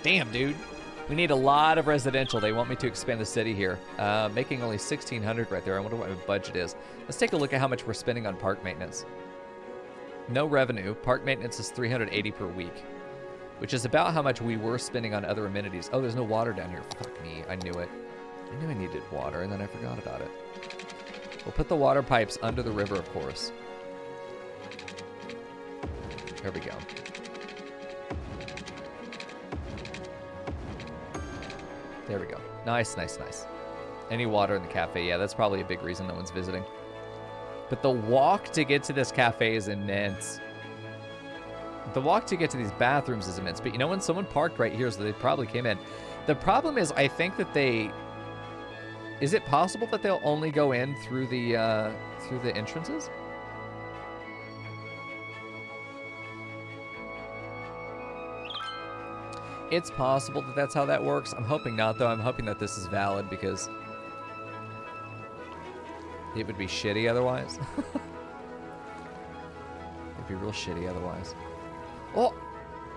Damn, dude. We need a lot of residential. They want me to expand the city here. Making only 1,600 right there. I wonder what my budget is. Let's take a look at how much we're spending on park maintenance. No revenue. Park maintenance is 380 per week, which is about how much we were spending on other amenities. Oh, there's no water down here. Fuck me. I knew it. I knew I needed water, and then I forgot about it. We'll put the water pipes under the river, of course. There we go. There we go. Nice, nice, nice. Any water in the cafe? Yeah, that's probably a big reason no one's visiting. But the walk to get to this cafe is immense. The walk to get to these bathrooms is immense. But you know, when someone parked right here, so they probably came in. The problem is, I think that they... Is it possible that they'll only go in through the entrances? It's possible that that's how that works. I'm hoping not, though. I'm hoping that this is valid because it would be shitty otherwise. It'd be real shitty otherwise. Oh,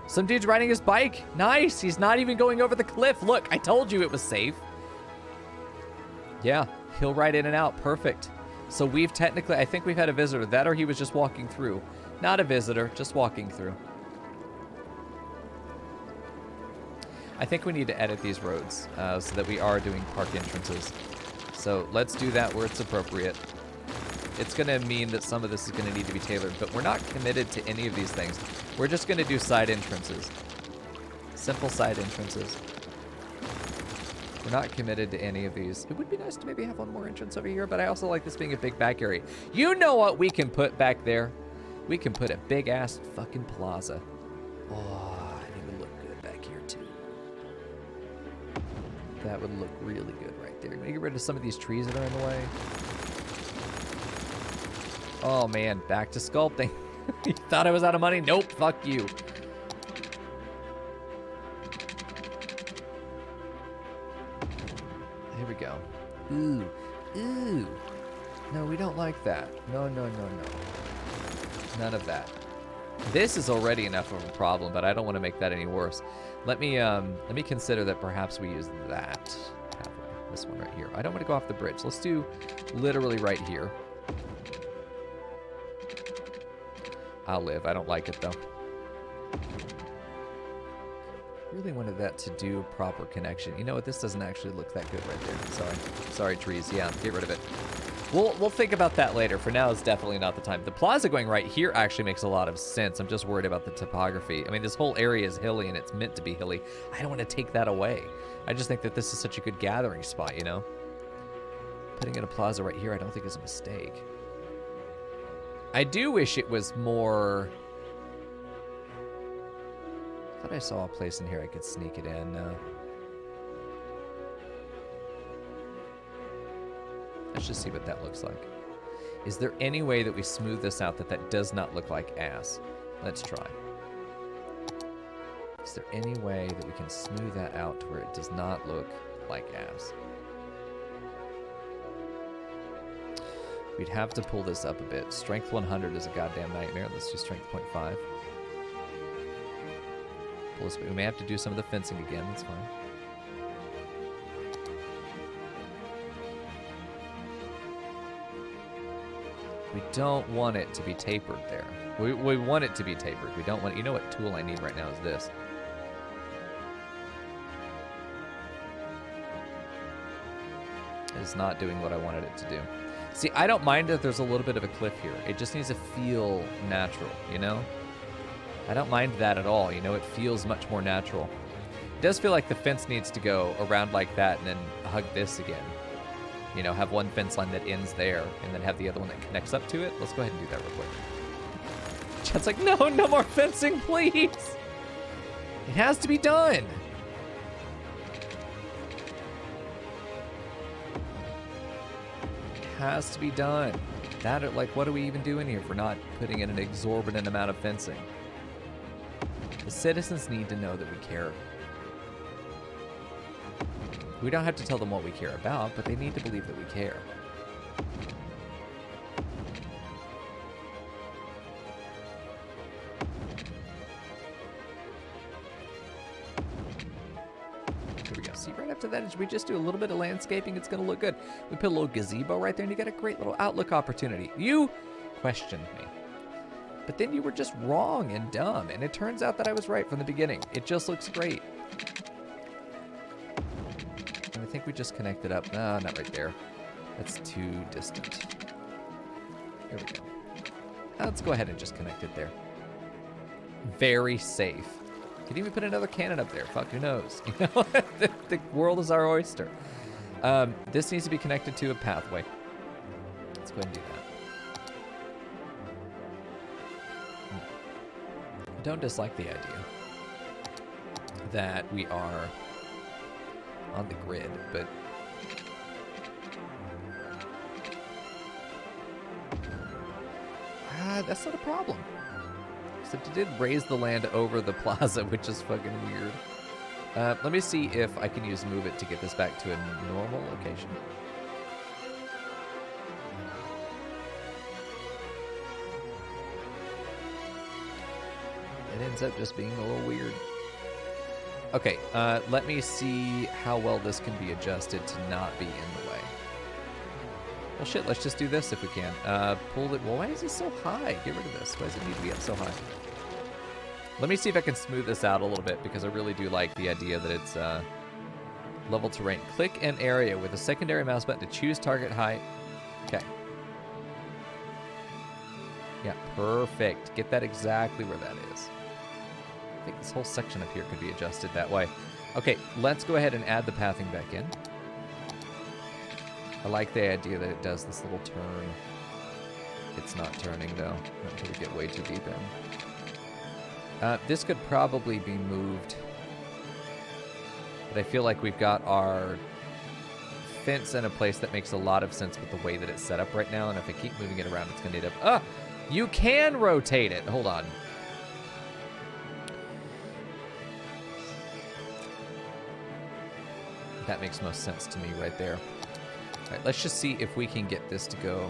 some dude's riding his bike. Nice. He's not even going over the cliff. Look, I told you it was safe. Yeah, he'll ride in and out. Perfect. So we've technically, I think we've had a visitor. That or he was just walking through. Not a visitor, just walking through. I think we need to edit these roads so that we are doing park entrances. So let's do that where it's appropriate. It's going to mean that some of this is going to need to be tailored, but we're not committed to any of these things. We're just going to do side entrances. Simple side entrances. We're not committed to any of these. It would be nice to maybe have one more entrance over here, but I also like this being a big back area. You know what we can put back there? We can put a big-ass fucking plaza. Oh, and it would look good back here, too. That would look really good right there. Can we get rid of some of these trees that are in the way? Oh, man. Back to sculpting. You thought I was out of money? Nope. Fuck you. Here we go. Ooh. Ooh. No, we don't like that. No, no, no, no. None of that. This is already enough of a problem, but I don't want to make that any worse. Let me consider that perhaps we use that pathway. This one right here. I don't want to go off the bridge. Let's do literally right here. I'll live. I don't like it though. Really wanted that to do proper connection. You know what? This doesn't actually look that good right there. Sorry. Sorry, trees. Yeah, get rid of it. We'll think about that later. For now, it's definitely not the time. The plaza going right here actually makes a lot of sense. I'm just worried about the topography. I mean, this whole area is hilly, and it's meant to be hilly. I don't want to take that away. I just think that this is such a good gathering spot, you know? Putting in a plaza right here I don't think is a mistake. I do wish it was more... I thought I saw a place in here I could sneak it in. Let's just see what that looks like. Is there any way that we smooth this out that does not look like ass? Let's try. Is there any way that we can smooth that out to where it does not look like ass? We'd have to pull this up a bit. Strength 100 is a goddamn nightmare. Let's do strength 0.5. Pull this, we may have to do some of the fencing again. That's fine. We don't want it to be tapered there. We want it to be tapered. We don't want... You know what tool I need right now is this. It's not doing what I wanted it to do. See, I don't mind that there's a little bit of a cliff here. It just needs to feel natural, you know? I don't mind that at all. You know, it feels much more natural. It does feel like the fence needs to go around like that and then hug this again. You know, have one fence line that ends there and then have the other one that connects up to it. Let's go ahead and do that real quick. Chad's like, no, no more fencing, please. It has to be done. It has to be done. That, like, what are we even doing here for not putting in an exorbitant amount of fencing? The citizens need to know that we care. We don't have to tell them what we care about, but they need to believe that we care. Here we go. See, right up to that edge, we just do a little bit of landscaping. It's going to look good. We put a little gazebo right there, and you got a great little outlook opportunity. You questioned me. But then you were just wrong and dumb, and it turns out that I was right from the beginning. It just looks great. And I think we just connected up. No, not right there. That's too distant. There we go. Let's go ahead and just connect it there. Very safe. Could even put another cannon up there. Fuck, who knows? You know, the world is our oyster. This needs to be connected to a pathway. Let's go ahead and do that. I don't dislike the idea that we are on the grid, but that's not a problem. Except it did raise the land over the plaza, which is fucking weird. Let me see if I can use Move It to get this back to a normal location. It ends up just being a little weird. Okay, let me see how well this can be adjusted to not be in the way. Well, shit, let's just do this if we can. Pull it. Well, why is it so high? Get rid of this. Why does it need to be up so high? Let me see if I can smooth this out a little bit, because I really do like the idea that it's level terrain. Click an area with a secondary mouse button to choose target height. Okay. Yeah, perfect. Get that exactly where that is. I think this whole section up here could be adjusted that way. Okay, let's go ahead and add the pathing back in. I like the idea that it does this little turn. It's not turning, though, not until we get way too deep in. This could probably be moved, but I feel like we've got our fence in a place that makes a lot of sense with the way that it's set up right now, and if I keep moving it around, it's going to need a... You can rotate it! Hold on. That makes most sense to me right there. All right, let's just see if we can get this to go.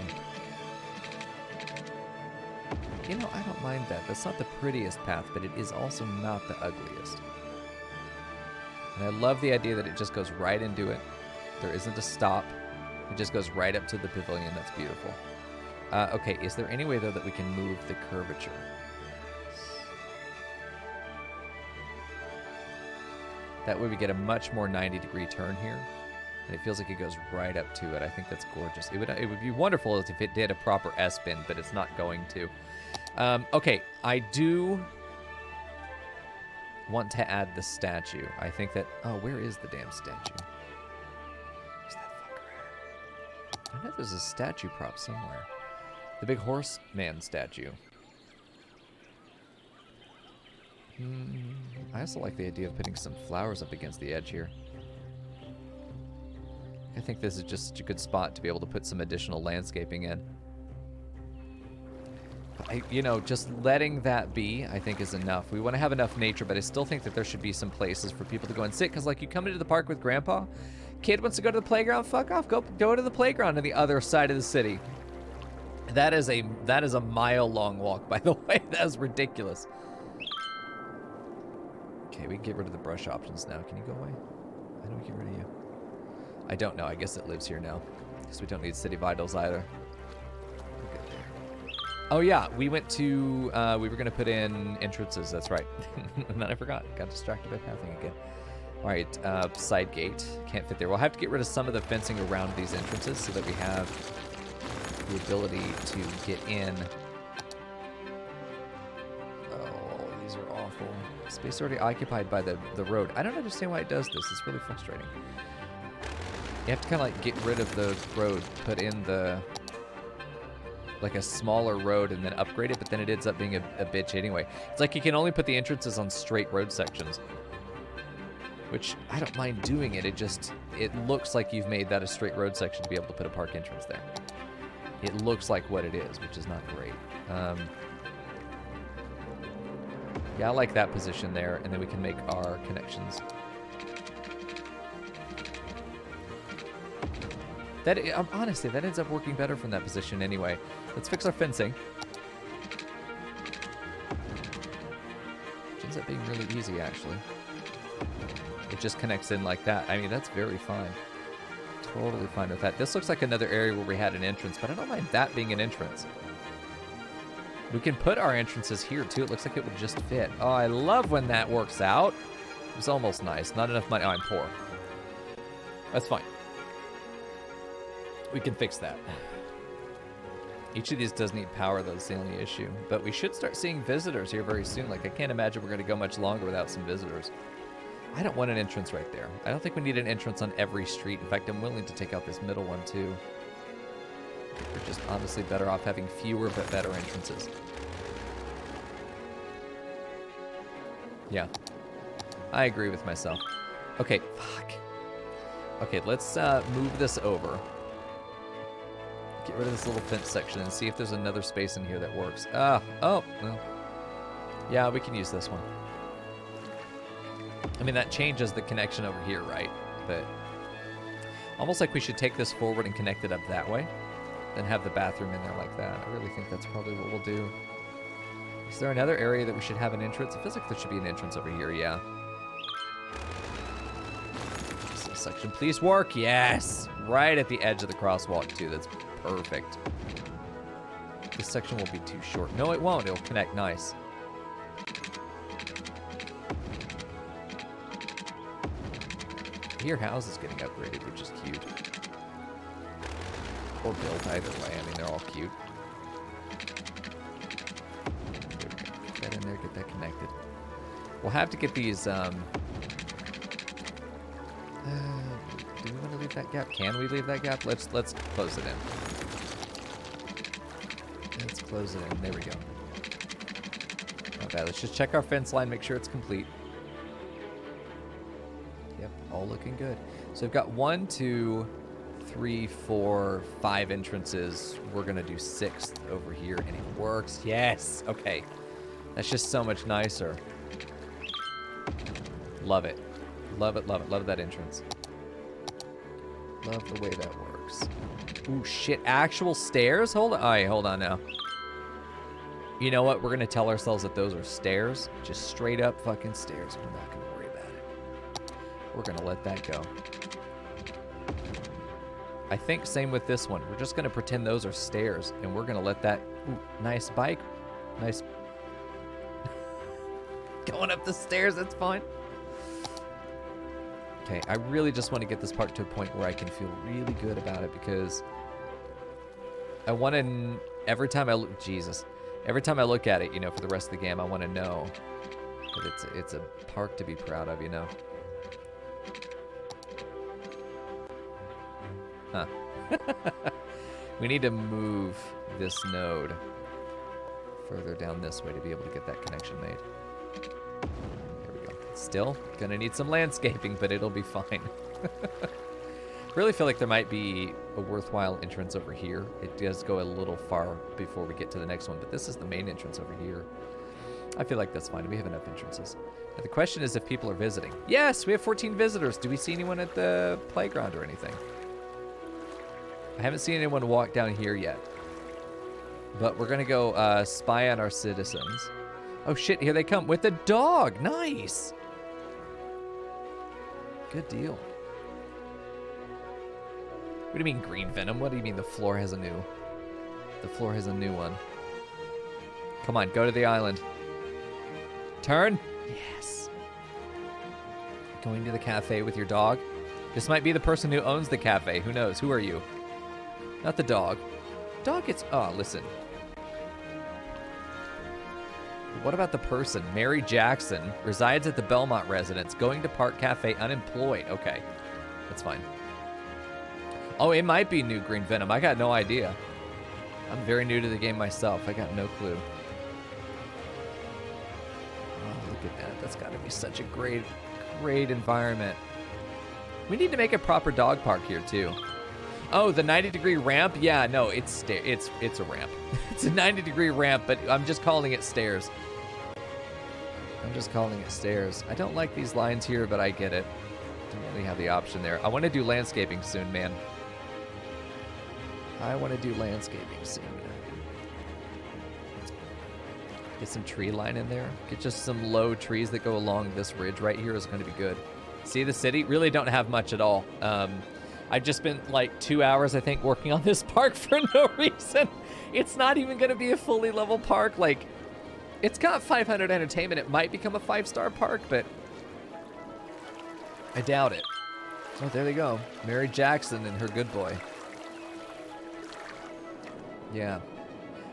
You know, I don't mind that. That's not the prettiest path, but it is also not the ugliest. And I love the idea that it just goes right into it. There isn't a stop. It just goes right up to the pavilion. That's beautiful. Okay, is there any way, though, that we can move the curvature? That way we get a much more 90-degree turn here. And it feels like it goes right up to it. I think that's gorgeous. It would be wonderful if it did a proper S-bend, but it's not going to. Okay, I do want to add the statue. I think that... Oh, where is the damn statue? Where's that fucker at? I know there's a statue prop somewhere. The big horseman statue. I also like the idea of putting some flowers up against the edge here. I think this is just such a good spot to be able to put some additional landscaping in. You know, just letting that be, I think, is enough. We want to have enough nature, but I still think that there should be some places for people to go and sit. Because, like, you come into the park with Grandpa, kid wants to go to the playground, fuck off. Go to the playground on the other side of the city. That is a mile-long walk, by the way. That is ridiculous. Okay, we can get rid of the brush options now. Can you go away? How do we get rid of you? I don't know. I guess it lives here now. Because we don't need city vitals either. Okay, there. Oh, yeah. We went to... we were going to put in entrances. That's right. And then I forgot. Got distracted by pathing again. All right. Side gate. Can't fit there. We'll have to get rid of some of the fencing around these entrances so that we have the ability to get in. Oh, these are awful. Space already occupied by the road. I don't understand why it does this. It's really frustrating. You have to kind of like get rid of the road, put in the like a smaller road and then upgrade it, but then it ends up being a bitch anyway. It's like you can only put the entrances on straight road sections, which I don't mind doing it. It looks like you've made that a straight road section to be able to put a park entrance there. It looks like what it is, which is not great. Yeah, I like that position there, and then we can make our connections. Honestly, that ends up working better from that position anyway. Let's fix our fencing. Which ends up being really easy, actually. it just connects in like that. I mean, that's very fine. Totally fine with that. This looks like another area where we had an entrance, but I don't mind that being an entrance. We can put our entrances here, too. It looks like it would just fit. Oh, I love when that works out. It was almost nice. Not enough money. Oh, I'm poor. That's fine. We can fix that. Each of these does need power, though. That's the only issue. But we should start seeing visitors here very soon. Like, I can't imagine we're going to go much longer without some visitors. I don't want an entrance right there. I don't think we need an entrance on every street. In fact, I'm willing to take out this middle one, too. We're just honestly better off having fewer but better entrances. Yeah. I agree with myself. Okay, fuck. Okay, let's move this over. Get rid of this little fence section and see if there's another space in here that works. Oh, well. Yeah, we can use this one. I mean, that changes the connection over here, right? But almost like we should take this forward and connect it up that way. Then have the bathroom in there like that. I really think that's probably what we'll do. Is there another area that we should have an entrance? It feels like there should be an entrance over here, yeah. This section, please work. Yes! Right at the edge of the crosswalk, too. That's perfect. This section will be too short. No, it won't. It'll connect nice. Your house is getting upgraded, which is cute. Or built, either way. I mean, they're all cute. Get that in there, get that connected. We'll have to get these, do we want to leave that gap? Can we leave that gap? Let's close it in. Let's close it in. There we go. Not bad. Let's just check our fence line, make sure it's complete. Yep, all looking good. So we've got 1, 2, 3, 4, 5 entrances. We're gonna do 6th over here, and it works. Yes. Okay. That's just so much nicer. Love it. Love it. Love it. Love that entrance. Love the way that works. Ooh, shit. Actual stairs? Hold on. All right, hold on now. You know what? We're gonna tell ourselves that those are stairs. Just straight up fucking stairs. We're not gonna worry about it. We're gonna let that go. I think same with this one. We're just going to pretend those are stairs, and we're going to let that... Ooh, nice bike. Nice... Going up the stairs, that's fine. Okay, I really just want to get this part to a point where I can feel really good about it, because I want to... Every time I look... Jesus. Every time I look at it, you know, for the rest of the game, I want to know that it's a park to be proud of, you know? Huh. We need to move this node further down this way to be able to get that connection made. There we go. Still gonna need some landscaping, but it'll be fine. Really feel like there might be a worthwhile entrance over here. It does go a little far before we get to the next one, but this is the main entrance over here. I feel like that's fine. We have enough entrances. Now the question is if people are visiting. Yes, we have 14 visitors. Do we see anyone at the playground or anything? I haven't seen anyone walk down here yet. But we're going to go spy on our citizens. Oh, shit. Here they come with a dog. Nice. Good deal. What do you mean green venom? What do you mean the floor has a new... The floor has a new one. Come on. Go to the island. Turn. Yes. Going to the cafe with your dog. This might be the person who owns the cafe. Who knows? Who are you? Not the dog. Dog gets... Oh, listen. What about the person? Mary Jackson resides at the Belmont residence, going to Park Cafe unemployed. Okay. That's fine. Oh, it might be new green venom. I got no idea. I'm very new to the game myself. I got no clue. Oh, look at that. That's got to be such a great environment. We need to make a proper dog park here, too. Oh, the 90-degree ramp? Yeah, no, it's a ramp. It's a 90-degree ramp, but I'm just calling it stairs. I'm just calling it stairs. I don't like these lines here, but I get it. Don't really have the option there. I want to do landscaping soon, man. I want to do landscaping soon. Get some tree line in there. Get just some low trees that go along this ridge right here is going to be good. See the city? Really don't have much at all. I've just been like 2 hours, I think, working on this park for no reason. It's not even going to be a fully level park. Like, it's got 500 entertainment. It might become a 5-star park, but I doubt it. Oh, there they go. Mary Jackson and her good boy. Yeah.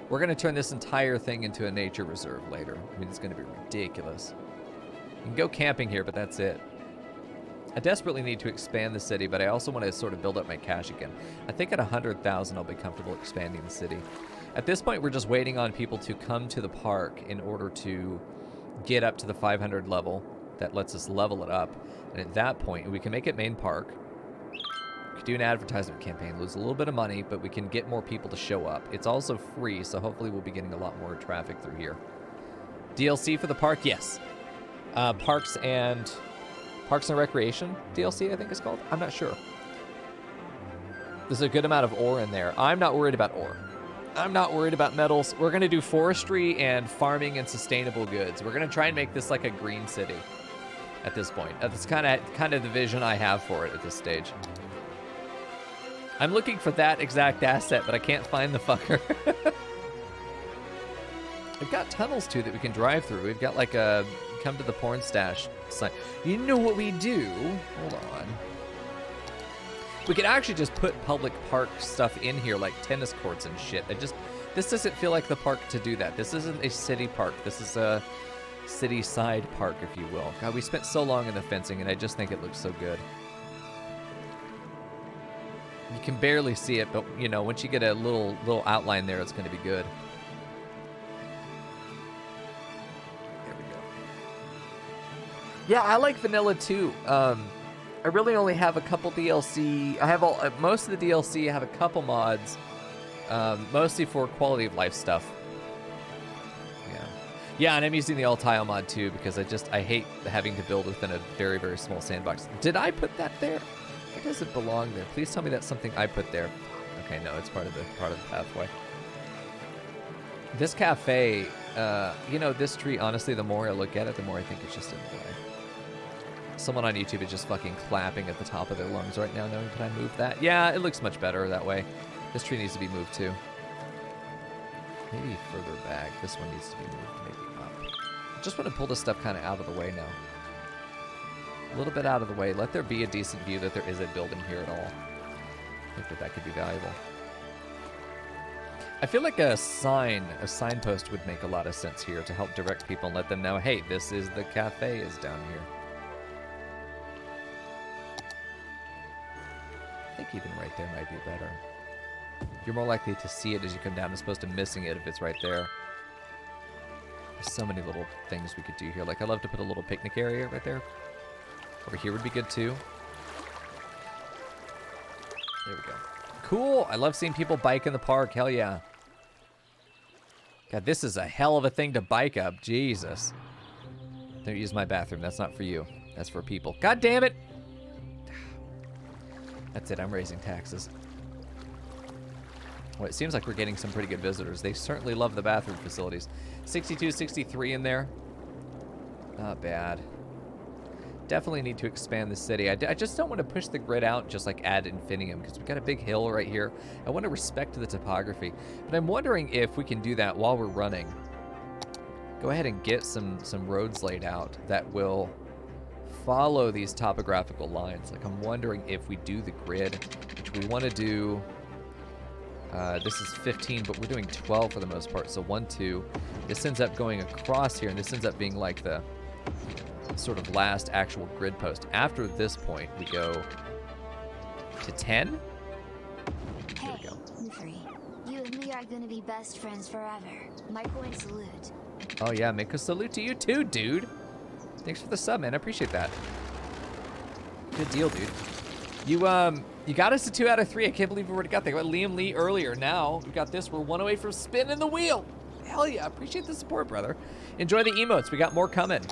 We're going to turn this entire thing into a nature reserve later. I mean, it's going to be ridiculous. You can go camping here, but that's it. I desperately need to expand the city, but I also want to sort of build up my cash again. I think at 100,000 I'll be comfortable expanding the city. At this point, we're just waiting on people to come to the park in order to get up to the 500 level. That lets us level it up. And at that point, we can make it main park. We can do an advertisement campaign, lose a little bit of money, but we can get more people to show up. It's also free, so hopefully we'll be getting a lot more traffic through here. DLC for the park? Yes. Parks and Recreation DLC, I think it's called. I'm not sure. There's a good amount of ore in there. I'm not worried about ore. I'm not worried about metals. We're going to do forestry and farming and sustainable goods. We're going to try and make this like a green city at this point. That's kind of the vision I have for it at this stage. I'm looking for that exact asset, but I can't find the fucker. We've got tunnels, too, that we can drive through. We've got like a come to the porn stash sign. You know what we do? Hold on. We could actually just put public park stuff in here, like tennis courts and shit. This doesn't feel like the park to do that. This isn't a city park. This is a city side park, if you will. God, we spent so long in the fencing, and I just think it looks so good. You can barely see it, but, you know, once you get a little outline there, it's going to be good. There we go. Yeah, I like vanilla, too. I really only have a couple DLC. I have most of the DLC. I have a couple mods, mostly for quality of life stuff. Yeah, and I'm using the all tile mod too because I hate having to build within a very, very small sandbox. Did I put that there? It doesn't belong there. Please tell me that's something I put there. Okay, no, it's part of the pathway. This cafe, you know, this tree. Honestly, the more I look at it, the more I think it's just in the way. Someone on YouTube is just fucking clapping at the top of their lungs right now, knowing, can I move that? Yeah, it looks much better that way. This tree needs to be moved too. Maybe further back. This one needs to be moved maybe up. I just want to pull this stuff kind of out of the way now. A little bit out of the way. Let there be a decent view that there is a building here at all. I think that could be valuable. I feel like a signpost would make a lot of sense here to help direct people and let them know, hey, this is the cafe is down here. I think even right there might be better. You're more likely to see it as you come down as opposed to missing it if it's right there. There's so many little things we could do here. Like, I'd love to put a little picnic area right there. Over here would be good too. There we go. Cool! I love seeing people bike in the park. Hell yeah. God, this is a hell of a thing to bike up. Jesus. Don't use my bathroom. That's not for you. That's for people. God damn it! That's it. I'm raising taxes. Well, it seems like we're getting some pretty good visitors. They certainly love the bathroom facilities. 62, 63 in there. Not bad. Definitely need to expand the city. I just don't want to push the grid out just like ad infinitum because we've got a big hill right here. I want to respect the topography. But I'm wondering if we can do that while we're running. Go ahead and get some roads laid out that will follow these topographical lines. Like, I'm wondering if we do the grid, which we want to do. This is 15, but we're doing 12 for the most part. So 1, 2. This ends up going across here, and this ends up being like the sort of last actual grid post. After this point, we go to 10. Hey, there we go. Free. You and me are gonna be best friends forever. Mico and salute. Oh yeah, Mico, salute to you too, dude. Thanks for the sub, man. I appreciate that. Good deal, dude. You got us to 2 out of 3. I can't believe we already got there. We got Liam Lee earlier. Now we got this. We're 1 away from spinning the wheel. Hell yeah. Appreciate the support, brother. Enjoy the emotes. We got more coming.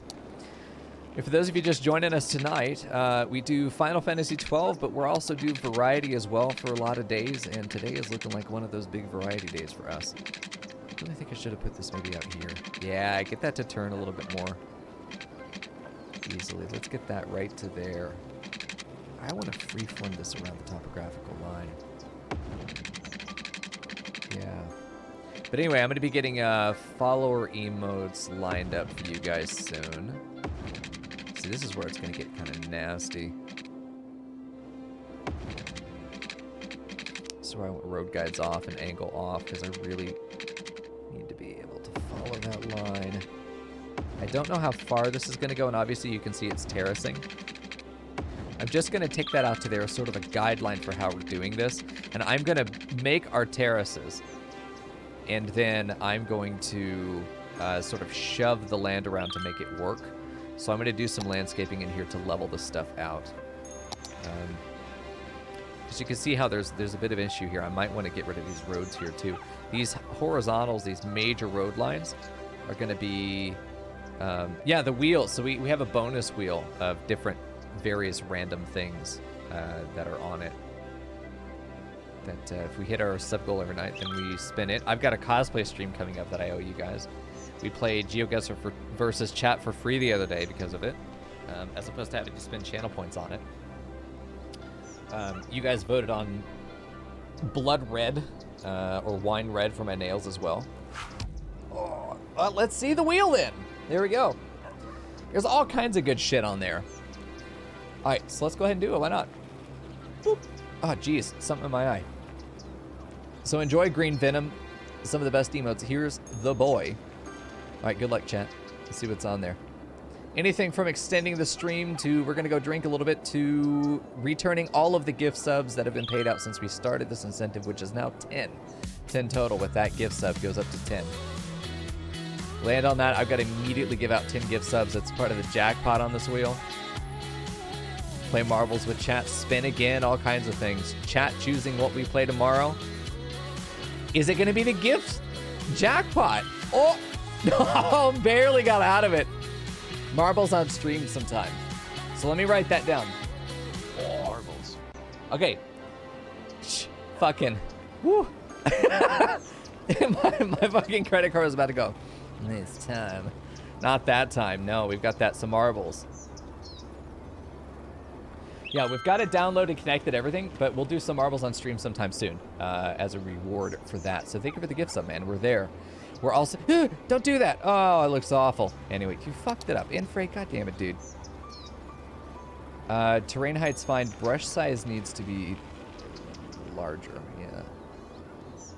And for those of you just joining us tonight, we do Final Fantasy 12, but we're also do variety as well for a lot of days. And today is looking like one of those big variety days for us. I really think I should have put this maybe out here. Yeah, get that to turn a little bit more. easily. Let's get that right to there. I want to freeform this around the topographical line. Yeah. But anyway, I'm going to be getting follower emotes lined up for you guys soon. See, this is where it's going to get kind of nasty. This is where I want road guides off and angle off, because I really need to be able to follow that line. I don't know how far this is going to go, and obviously you can see it's terracing. I'm just going to take that out to there as sort of a guideline for how we're doing this. And I'm going to make our terraces. And then I'm going to sort of shove the land around to make it work. So I'm going to do some landscaping in here to level this stuff out. As you can see how there's a bit of an issue here. I might want to get rid of these roads here too. These horizontals, these major road lines, are going to be... yeah, the wheels. So we have a bonus wheel of different various random things that are on it. That if we hit our sub goal every night, then we spin it. I've got a cosplay stream coming up that I owe you guys. We played GeoGuessr versus chat for free the other day because of it, as opposed to having to spend channel points on it. You guys voted on blood red or wine red for my nails as well. Oh, let's see the wheel then. There we go. There's all kinds of good shit on there. All right, so let's go ahead and do it. Why not? Boop. Oh, geez, something in my eye. So enjoy Green Venom. Some of the best emotes. Here's the boy. All right, good luck, chat. Let's see what's on there. Anything from extending the stream to we're going to go drink a little bit to returning all of the gift subs that have been paid out since we started this incentive, which is now 10. 10 total with that gift sub goes up to 10. Land on that. I've got to immediately give out 10 gift subs. That's part of the jackpot on this wheel. Play marbles with chat, spin again, all kinds of things. Chat choosing what we play tomorrow. Is it going to be the gift jackpot? Oh, no, barely got out of it. Marbles on stream sometime. So let me write that down. Oh. Marbles. Okay. Fucking. Woo. my fucking credit card was about to go. This time. Not that time. No, we've got that some marbles. Yeah, we've got it downloaded, connected, everything, but we'll do some marbles on stream sometime soon as a reward for that. So thank you for the gift sub, man. We're there. We're also... Don't do that. Oh, it looks awful. Anyway, you fucked it up. Infrate, goddammit, dude. Terrain height's fine. Brush size needs to be larger. Yeah.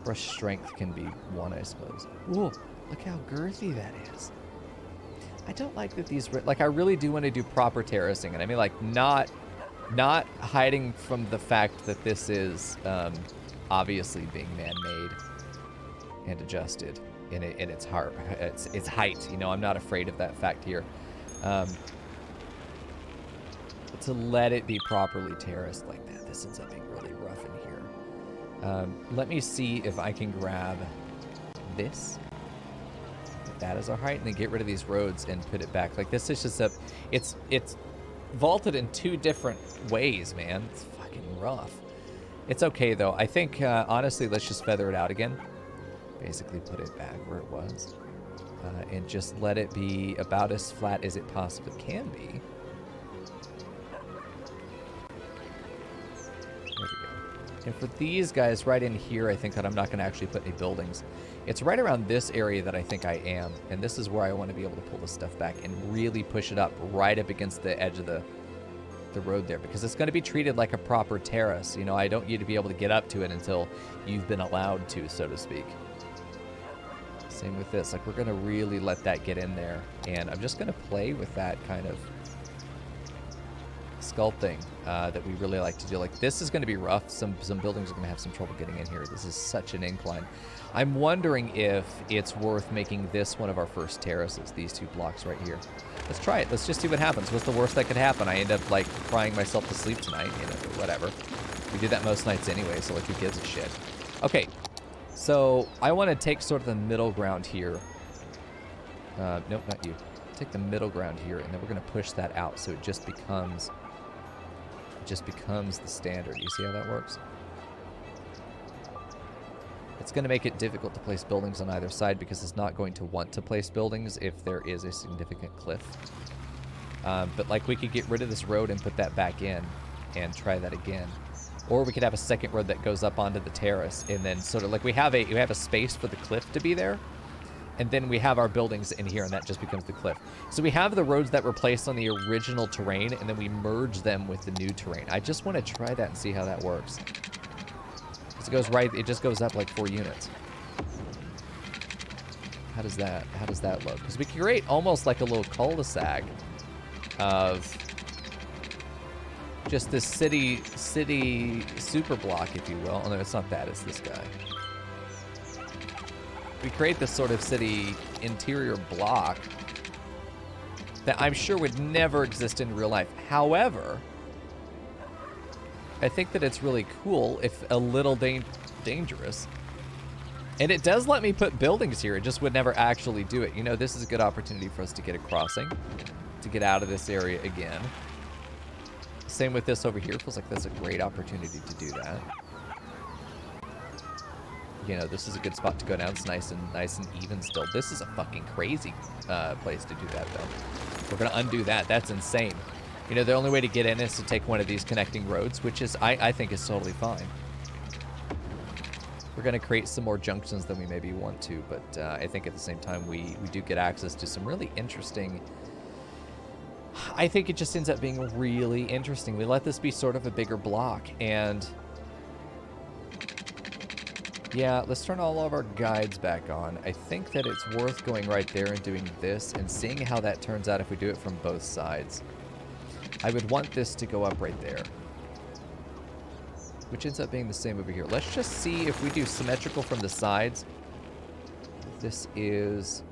Brush strength can be 1, I suppose. Ooh, look how girthy that is. I don't like that these... Like, I really do want to do proper terracing. And I mean, like, not hiding from the fact that this is obviously being man-made and adjusted in its height. You know, I'm not afraid of that fact here. To let it be properly terraced like that, this ends up being really rough in here. Let me see if I can grab this. That is our height, and then get rid of these roads and put it back. Like, this is just a... It's vaulted in 2 different ways, man. It's fucking rough. It's okay, though. I think, honestly, let's just feather it out again. Basically put it back where it was. And just let it be about as flat as it possibly can be. There we go. And for these guys right in here, I think that I'm not going to actually put any buildings. It's right around this area that I think I am. And this is where I want to be able to pull this stuff back and really push it up right up against the edge of the road there. Because it's going to be treated like a proper terrace. You know, I don't need to be able to get up to it until you've been allowed to, so to speak. Same with this. Like, we're going to really let that get in there. And I'm just going to play with that kind of sculpting that we really like to do. Like, this is going to be rough. Some buildings are going to have some trouble getting in here. This is such an incline. I'm wondering if it's worth making this one of our first terraces, these 2 blocks right here. Let's try it. Let's just see what happens. What's the worst that could happen? I end up, like, crying myself to sleep tonight. You know, whatever. We do that most nights anyway, so, like, who gives a shit? Okay. So, I want to take sort of the middle ground here. Nope, not you. Take the middle ground here, and then we're going to push that out so it just becomes the standard. You see how that works? It's going to make it difficult to place buildings on either side because it's not going to want to place buildings if there is a significant cliff. But like we could get rid of this road and put that back in and try that again. Or we could have a second road that goes up onto the terrace, and then sort of like we have a space for the cliff to be there, and then we have our buildings in here, and that just becomes the cliff. So we have the roads that were placed on the original terrain, and then we merge them with the new terrain. I just want to try that and see how that works. Because it goes right, it just goes up like 4 units. How does that look? Because we can create almost like a little cul-de-sac of just this city super block, if you will. Oh, no, it's not that. It's this guy. We create this sort of city interior block that I'm sure would never exist in real life. However, I think that it's really cool, if a little dangerous. And it does let me put buildings here. It just would never actually do it. You know, this is a good opportunity for us to get a crossing, to get out of this area again. Same with this over here. Feels like that's a great opportunity to do that. You know, this is a good spot to go down. It's nice and even still. This is a fucking crazy place to do that, though. We're gonna undo that. That's insane. You know, the only way to get in is to take one of these connecting roads, which is I think is totally fine. We're gonna create some more junctions than we maybe want to, but I think at the same time we do get access to some really interesting. I think it just ends up being really interesting. We let this be sort of a bigger block, and yeah, let's turn all of our guides back on. I think that it's worth going right there and doing this and seeing how that turns out if we do it from both sides. I would want this to go up right there, which ends up being the same over here. Let's just see if we do symmetrical from the sides. This is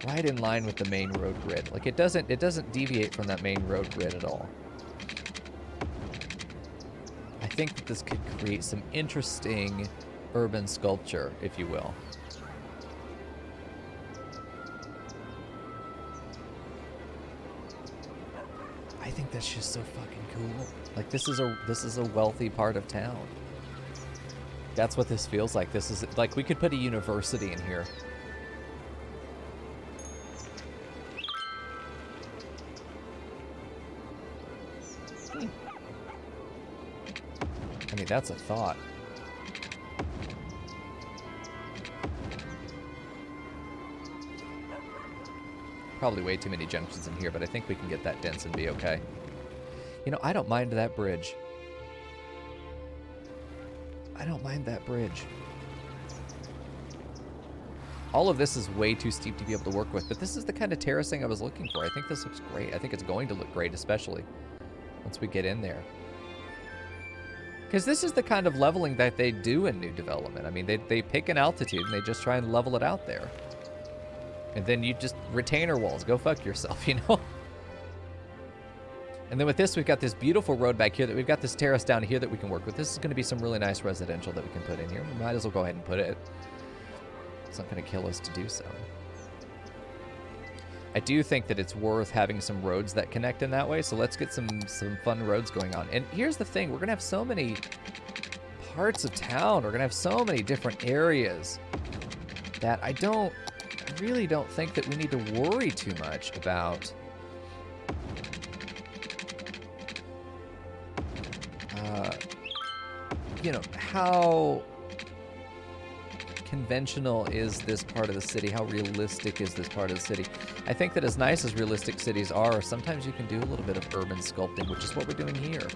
right in line with the main road grid. Like it doesn't deviate from that main road grid at all. I think that this could create some interesting urban sculpture, if you will. I think that's just so fucking cool. Like this is a wealthy part of town. That's what this feels like. This is like we could put a university in here. I mean, that's a thought. Probably way too many junctions in here, but I think we can get that dense and be okay. You know, I don't mind that bridge. I don't mind that bridge. All of this is way too steep to be able to work with, but this is the kind of terracing I was looking for. I think this looks great. I think it's going to look great, especially once we get in there. Because this is the kind of leveling that they do in new development. I mean, they pick an altitude and they just try and level it out there. And then you just retainer walls. Go fuck yourself, you know? And then with this, we've got this beautiful road back here that we've got this terrace down here that we can work with. This is going to be some really nice residential that we can put in here. We might as well go ahead and put it. It's not going to kill us to do so. I do think that it's worth having some roads that connect in that way. So let's get some fun roads going on. And here's the thing. We're going to have so many parts of town. We're going to have so many different areas that I really don't think that we need to worry too much about you know, how conventional is this part of the city? How realistic is this part of the city? I think that as nice as realistic cities are, sometimes you can do a little bit of urban sculpting, which is what we're doing here.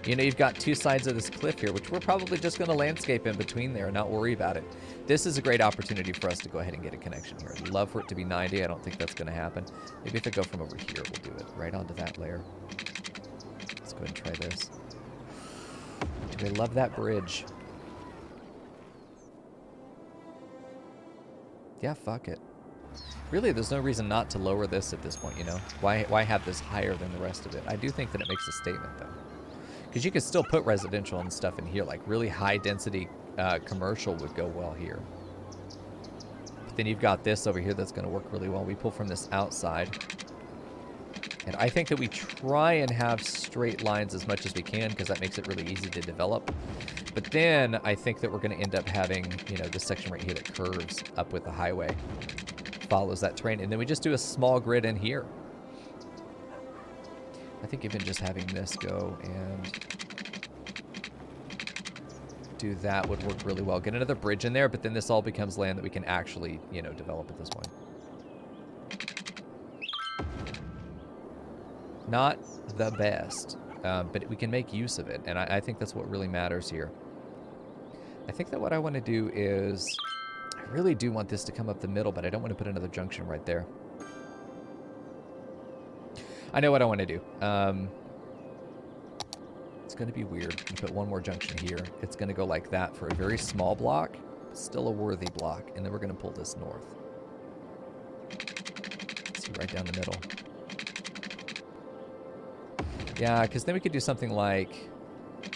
You know, you've got two sides of this cliff here, which we're probably just going to landscape in between there and not worry about it. This is a great opportunity for us to go ahead and get a connection here. I'd love for it to be 90. I don't think that's going to happen. Maybe if I go from over here, we'll do it right onto that layer. Let's go ahead and try this. Do I love that bridge? Yeah, fuck it. Really, there's no reason not to lower this at this point, you know? Why have this higher than the rest of it? I do think that it makes a statement, though. Because you could still put residential and stuff in here, like really high-density commercial would go well here. But then you've got this over here that's going to work really well. We pull from this outside. And I think that we try and have straight lines as much as we can because that makes it really easy to develop. But then I think that we're going to end up having, you know, this section right here that curves up with the highway, follows that terrain, and then we just do a small grid in here. I think even just having this go and do that would work really well. Get another bridge in there, but then this all becomes land that we can actually, you know, develop at this point. Not the best, but we can make use of it, and I think that's what really matters here. I think that what I want to do is, I really do want this to come up the middle, but I don't want to put another junction right there. I know what I want to do. It's going to be weird. I'm going to put one more junction here. It's going to go like that for a very small block, but still a worthy block, and then we're going to pull this north. See, right down the middle. Yeah, because then we could do something like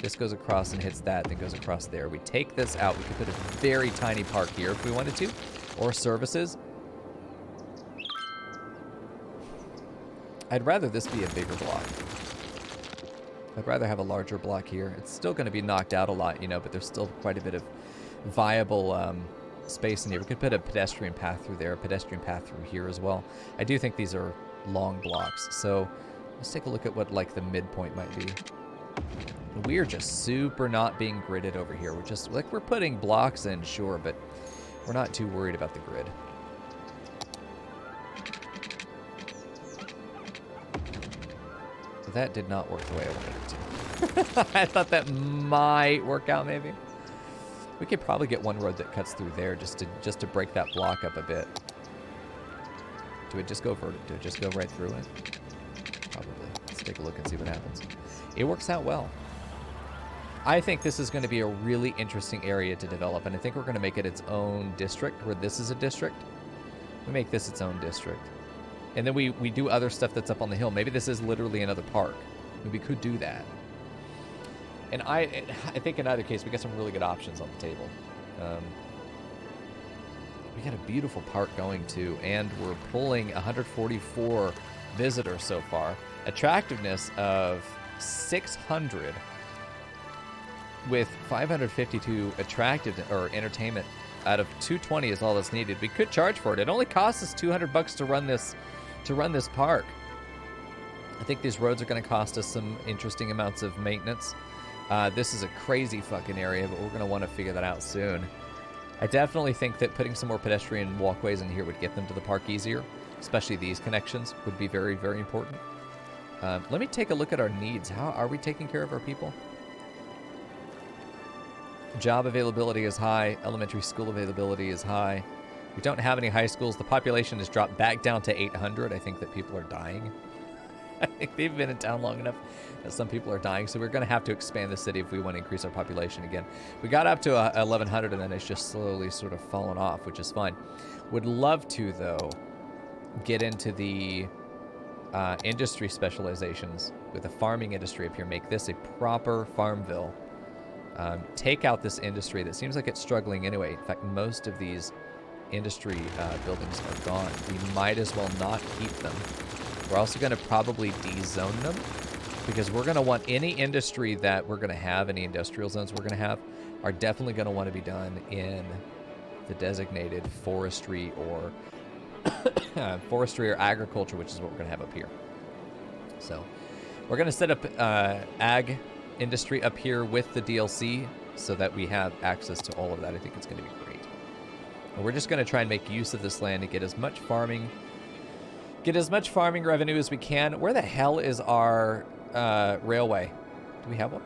this goes across and hits that, then goes across there. We take this out. We could put a very tiny park here if we wanted to, or services. I'd rather this be a bigger block. I'd rather have a larger block here. It's still going to be knocked out a lot, you know, but there's still quite a bit of viable space in here. We could put a pedestrian path through there, a pedestrian path through here as well. I do think these are long blocks, so let's take a look at what, like, the midpoint might be. We're just super not being gridded over here. We're just, like, we're putting blocks in, sure, but we're not too worried about the grid. So that did not work the way I wanted it to. I thought that might work out, maybe. We could probably get one road that cuts through there just to break that block up a bit. Do it just go vertical? Do it just go right through it? Probably. Let's take a look and see what happens. It works out well. I think this is going to be a really interesting area to develop, and I think we're going to make it its own district, where this is a district. We make this its own district. And then we do other stuff that's up on the hill. Maybe this is literally another park. Maybe we could do that. And I think in either case, we got some really good options on the table. We got a beautiful park going to, and we're pulling 144 visitors so far. Attractiveness of 600 with 552 attractive or entertainment out of 220 is all that's needed. We could charge for it. It only costs us $200 to run this park. I think these roads are going to cost us some interesting amounts of maintenance. This is a crazy fucking area, but we're going to want to figure that out soon. I definitely think that putting some more pedestrian walkways in here would get them to the park easier, especially these connections would be very, very important. Let me take a look at our needs. How are we taking care of our people? Job availability is high. Elementary school availability is high. We don't have any high schools. The population has dropped back down to 800. I think that people are dying. I think they've been in town long enough that some people are dying. So we're going to have to expand the city if we want to increase our population again. We got up to 1,100 and then it's just slowly sort of fallen off, which is fine. Would love to, though, get into the industry specializations with the farming industry up here. Make this a proper Farmville. Take out this industry that seems like it's struggling anyway. In fact, most of these industry buildings are gone. We might as well not keep them. We're also going to probably de-zone them because we're going to want any industry that we're going to have, any industrial zones we're going to have, are definitely going to want to be done in the designated forestry or agriculture, which is what we're going to have up here. So we're going to set up ag industry up here with the DLC so that we have access to all of that. I think it's going to be great. And we're just going to try and make use of this land to get as much farming revenue as we can. Where the hell is our railway? Do we have one?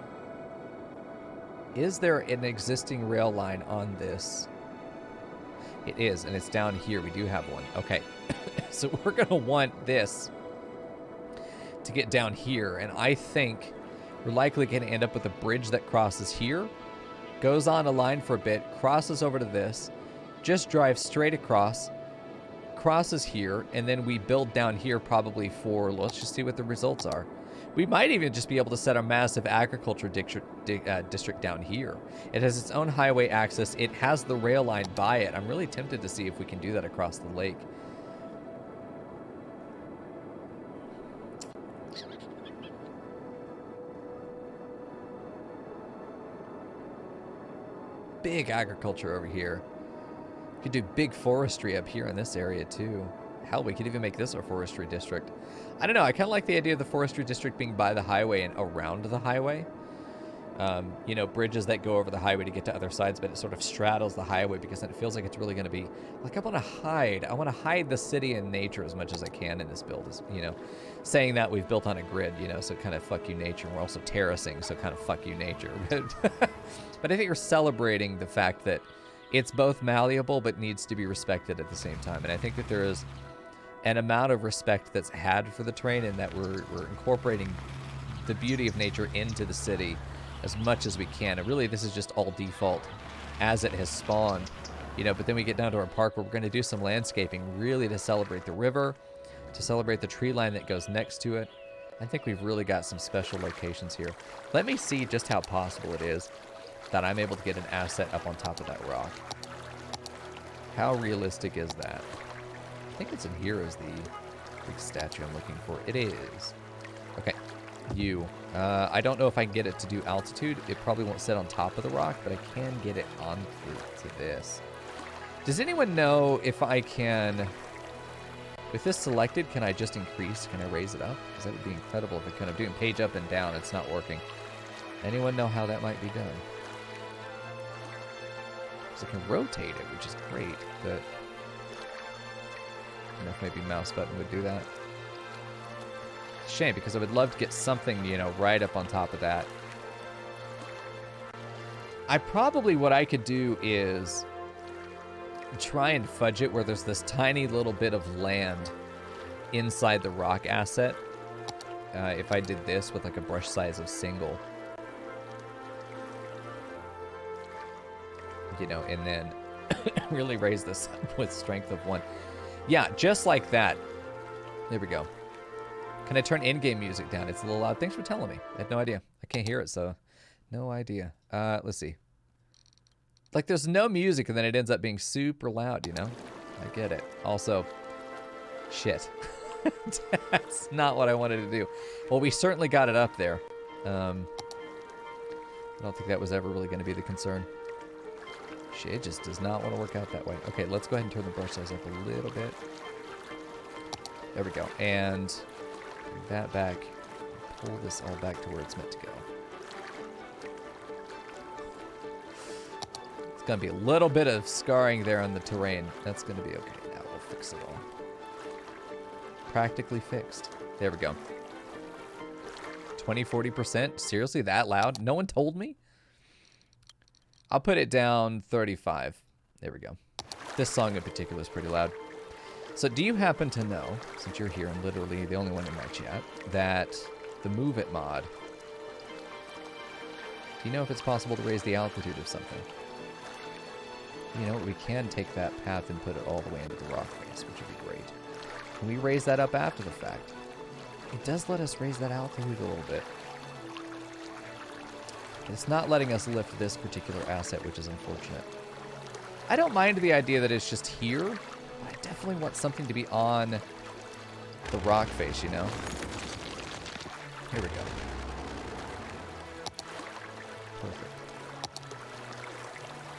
Is there an existing rail line on this? It is, and it's down here. We do have one. Okay. So we're going to want this to get down here, and I think we're likely going to end up with a bridge that crosses here, goes on a line for a bit, crosses over to this, just drives straight across, crosses here, and then we build down here probably for, let's just see what the results are. We might even just be able to set a massive agriculture district down here. It has its own highway access. It has the rail line by it. I'm really tempted to see if we can do that across the lake. Big agriculture over here. Could do big forestry up here in this area too. Hell, we could even make this our Forestry District. I don't know. I kind of like the idea of the Forestry District being by the highway and around the highway. You know, bridges that go over the highway to get to other sides, but it sort of straddles the highway because then it feels like it's really going to be... Like, I want to hide the city and nature as much as I can in this build. You know, saying that we've built on a grid, you know, so kind of fuck you nature. We're also terracing, so kind of fuck you nature. But I think you're celebrating the fact that it's both malleable but needs to be respected at the same time. And I think that there is an amount of respect that's had for the terrain and that we're incorporating the beauty of nature into the city as much as we can. And really, this is just all default as it has spawned, you know, but then we get down to our park where we're going to do some landscaping really to celebrate the river, to celebrate the tree line that goes next to it. I think we've really got some special locations here. Let me see just how possible it is that I'm able to get an asset up on top of that rock. How realistic is that? I think it's in here is the big statue I'm looking for. It is. Okay. You. I don't know if I can get it to do altitude. It probably won't sit on top of the rock, but I can get it onto this. Does anyone know if I can... With this selected, can I just increase? Can I raise it up? Because that would be incredible if I kind of doing page up and down. It's not working. Anyone know how that might be done? Because I can rotate it, which is great, but... I don't know if maybe mouse button would do that. Shame, because I would love to get something, you know, right up on top of that. What I could do is try and fudge it where there's this tiny little bit of land inside the rock asset. If I did this with like a brush size of single. You know, and then really raise this up with strength of 1. Yeah, just like that. There we go. Can I turn in-game music down? It's a little loud. Thanks for telling me. I had no idea. I can't hear it, so no idea. Let's see. Like, there's no music, and then it ends up being super loud, you know? I get it. Also, shit. That's not what I wanted to do. Well, we certainly got it up there. I don't think that was ever really going to be the concern. Shit, it just does not want to work out that way. Okay, let's go ahead and turn the brush size up a little bit. There we go. And... that back, pull this all back to where it's meant to go. It's going to be a little bit of scarring there on the terrain. That's going to be okay. Now we'll fix it all. Practically fixed. There we go. 20-40%? Seriously, that loud? No one told me? I'll put it down 35. There we go. This song in particular is pretty loud. So do you happen to know, since you're here and literally the only one in my chat, that the Move It mod, do you know if it's possible to raise the altitude of something? You know, we can take that path and put it all the way into the rock face, which would be great. Can we raise that up after the fact? It does let us raise that altitude a little bit. It's not letting us lift this particular asset, which is unfortunate. I don't mind the idea that it's just here. I definitely want something to be on the rock face, you know? Here we go. Perfect.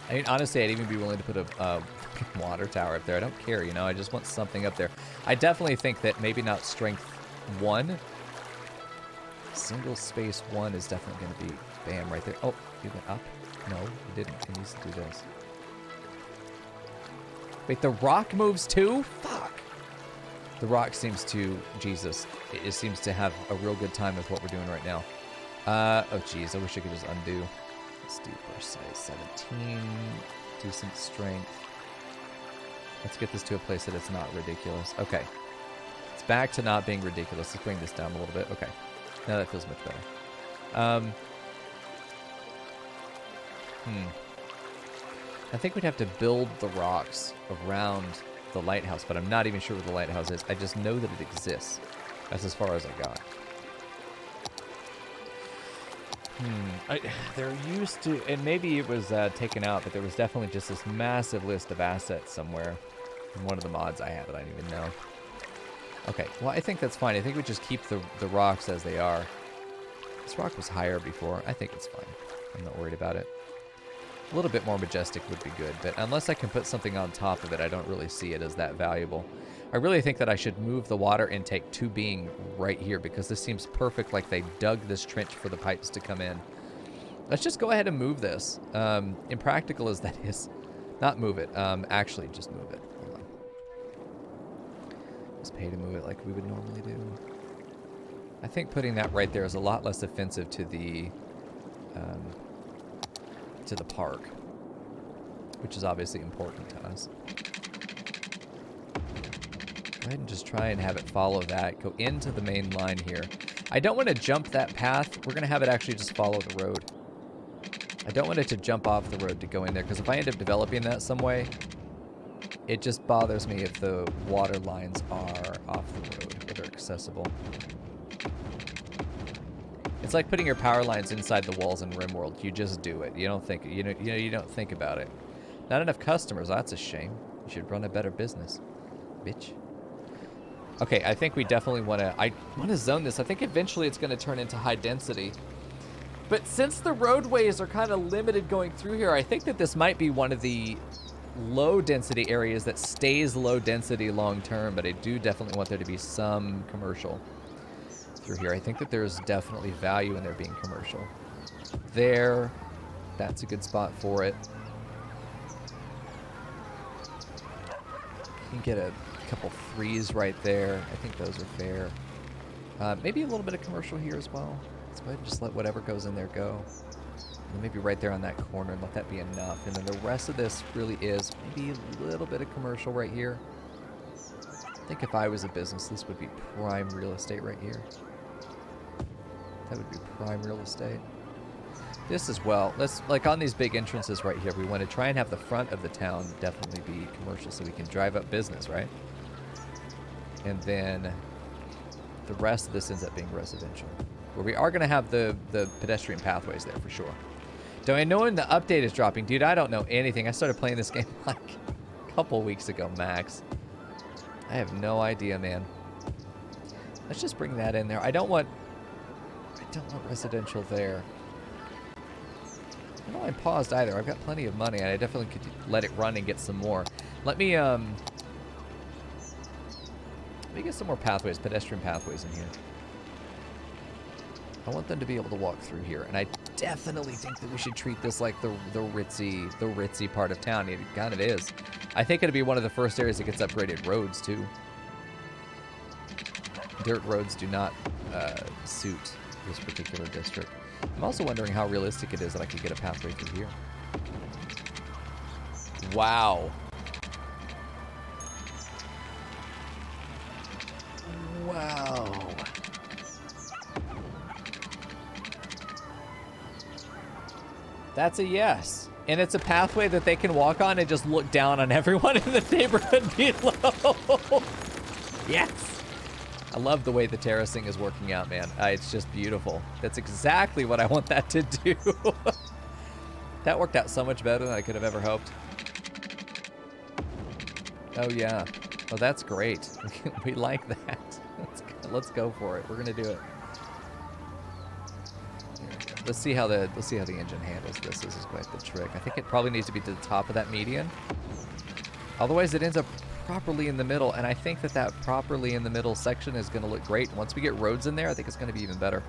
I mean, honestly, I'd even be willing to put a water tower up there. I don't care, you know? I just want something up there. I definitely think that maybe not strength 1. Single space 1 is definitely going to be, bam, right there. Oh, you went up? No, you didn't. It needs to do this. Wait, the rock moves too? Fuck. The rock seems to, Jesus, it seems to have a real good time with what we're doing right now. Oh, geez, I wish I could just undo. Let's do brush size 17, decent strength. Let's get this to a place that it's not ridiculous. Okay. It's back to not being ridiculous. Let's bring this down a little bit. Okay. Now that feels much better. I think we'd have to build the rocks around the lighthouse, but I'm not even sure where the lighthouse is. I just know that it exists. That's as far as I got. There used to, and maybe it was taken out, but there was definitely just this massive list of assets somewhere in one of the mods I have that I don't even know. Okay, well, I think that's fine. I think we just keep the rocks as they are. This rock was higher before. I think it's fine. I'm not worried about it. A little bit more majestic would be good, but unless I can put something on top of it, I don't really see it as that valuable. I really think that I should move the water intake to being right here because this seems perfect, like they dug this trench for the pipes to come in. Let's just go ahead and move this. Impractical as that is. Not move it. Actually, just move it. Hold on. Just pay to move it like we would normally do. I think putting that right there is a lot less offensive to the park, which is obviously important to us. Go ahead and just try and have it follow that. Go into the main line here. I don't want to jump that path. We're going to have it actually just follow the road. I don't want it to jump off the road to go in there, because if I end up developing that some way, it just bothers me if the water lines are off the road, or they're accessible. It's like putting your power lines inside the walls in RimWorld. You just do it. You don't think, you don't think about it. Not enough customers. That's a shame. You should run a better business, bitch. Okay, I think we definitely want to... I want to zone this. I think eventually it's going to turn into high density. But since the roadways are kind of limited going through here, I think that this might be one of the low density areas that stays low density long term, but I do definitely want there to be some commercial through here. I think that there's definitely value in there being commercial. There, that's a good spot for it. You can get a couple threes right there. I think those are fair. Maybe a little bit of commercial here as well. Let's go ahead and just let whatever goes in there go. And maybe right there on that corner, and let that be enough. And then the rest of this really is maybe a little bit of commercial right here. I think if I was a business, this would be prime real estate right here. That would be prime real estate. This as well. Let's, like on these big entrances right here, we want to try and have the front of the town definitely be commercial so we can drive up business, right? And then the rest of this ends up being residential, where we are going to have the pedestrian pathways there for sure. Do I know when the update is dropping? Dude, I don't know anything. I started playing this game like a couple weeks ago, max. I have no idea, man. Let's just bring that in there. I don't want residential there. I don't want paused either. I've got plenty of money, and I definitely could let it run and get some more. Let me get some more pathways, pedestrian pathways in here. I want them to be able to walk through here, and I definitely think that we should treat this like the ritzy part of town. It kind of is. I think it'll be one of the first areas that gets upgraded roads too. Dirt roads do not suit this particular district. I'm also wondering how realistic it is that I could get a pathway through here. Wow. Wow. That's a yes. And it's a pathway that they can walk on and just look down on everyone in the neighborhood below. Yes. I love the way the terracing is working out, man. It's just beautiful. That's exactly what I want that to do. That worked out so much better than I could have ever hoped. Oh, yeah. Oh, that's great. We like that. Let's go for it. We're gonna do it. Let's see how the engine handles this. This is quite the trick. I think it probably needs to be to the top of that median. Otherwise, it ends up properly in the middle, and I think that properly in the middle section is going to look great. Once we get roads in there, I think it's going to be even better.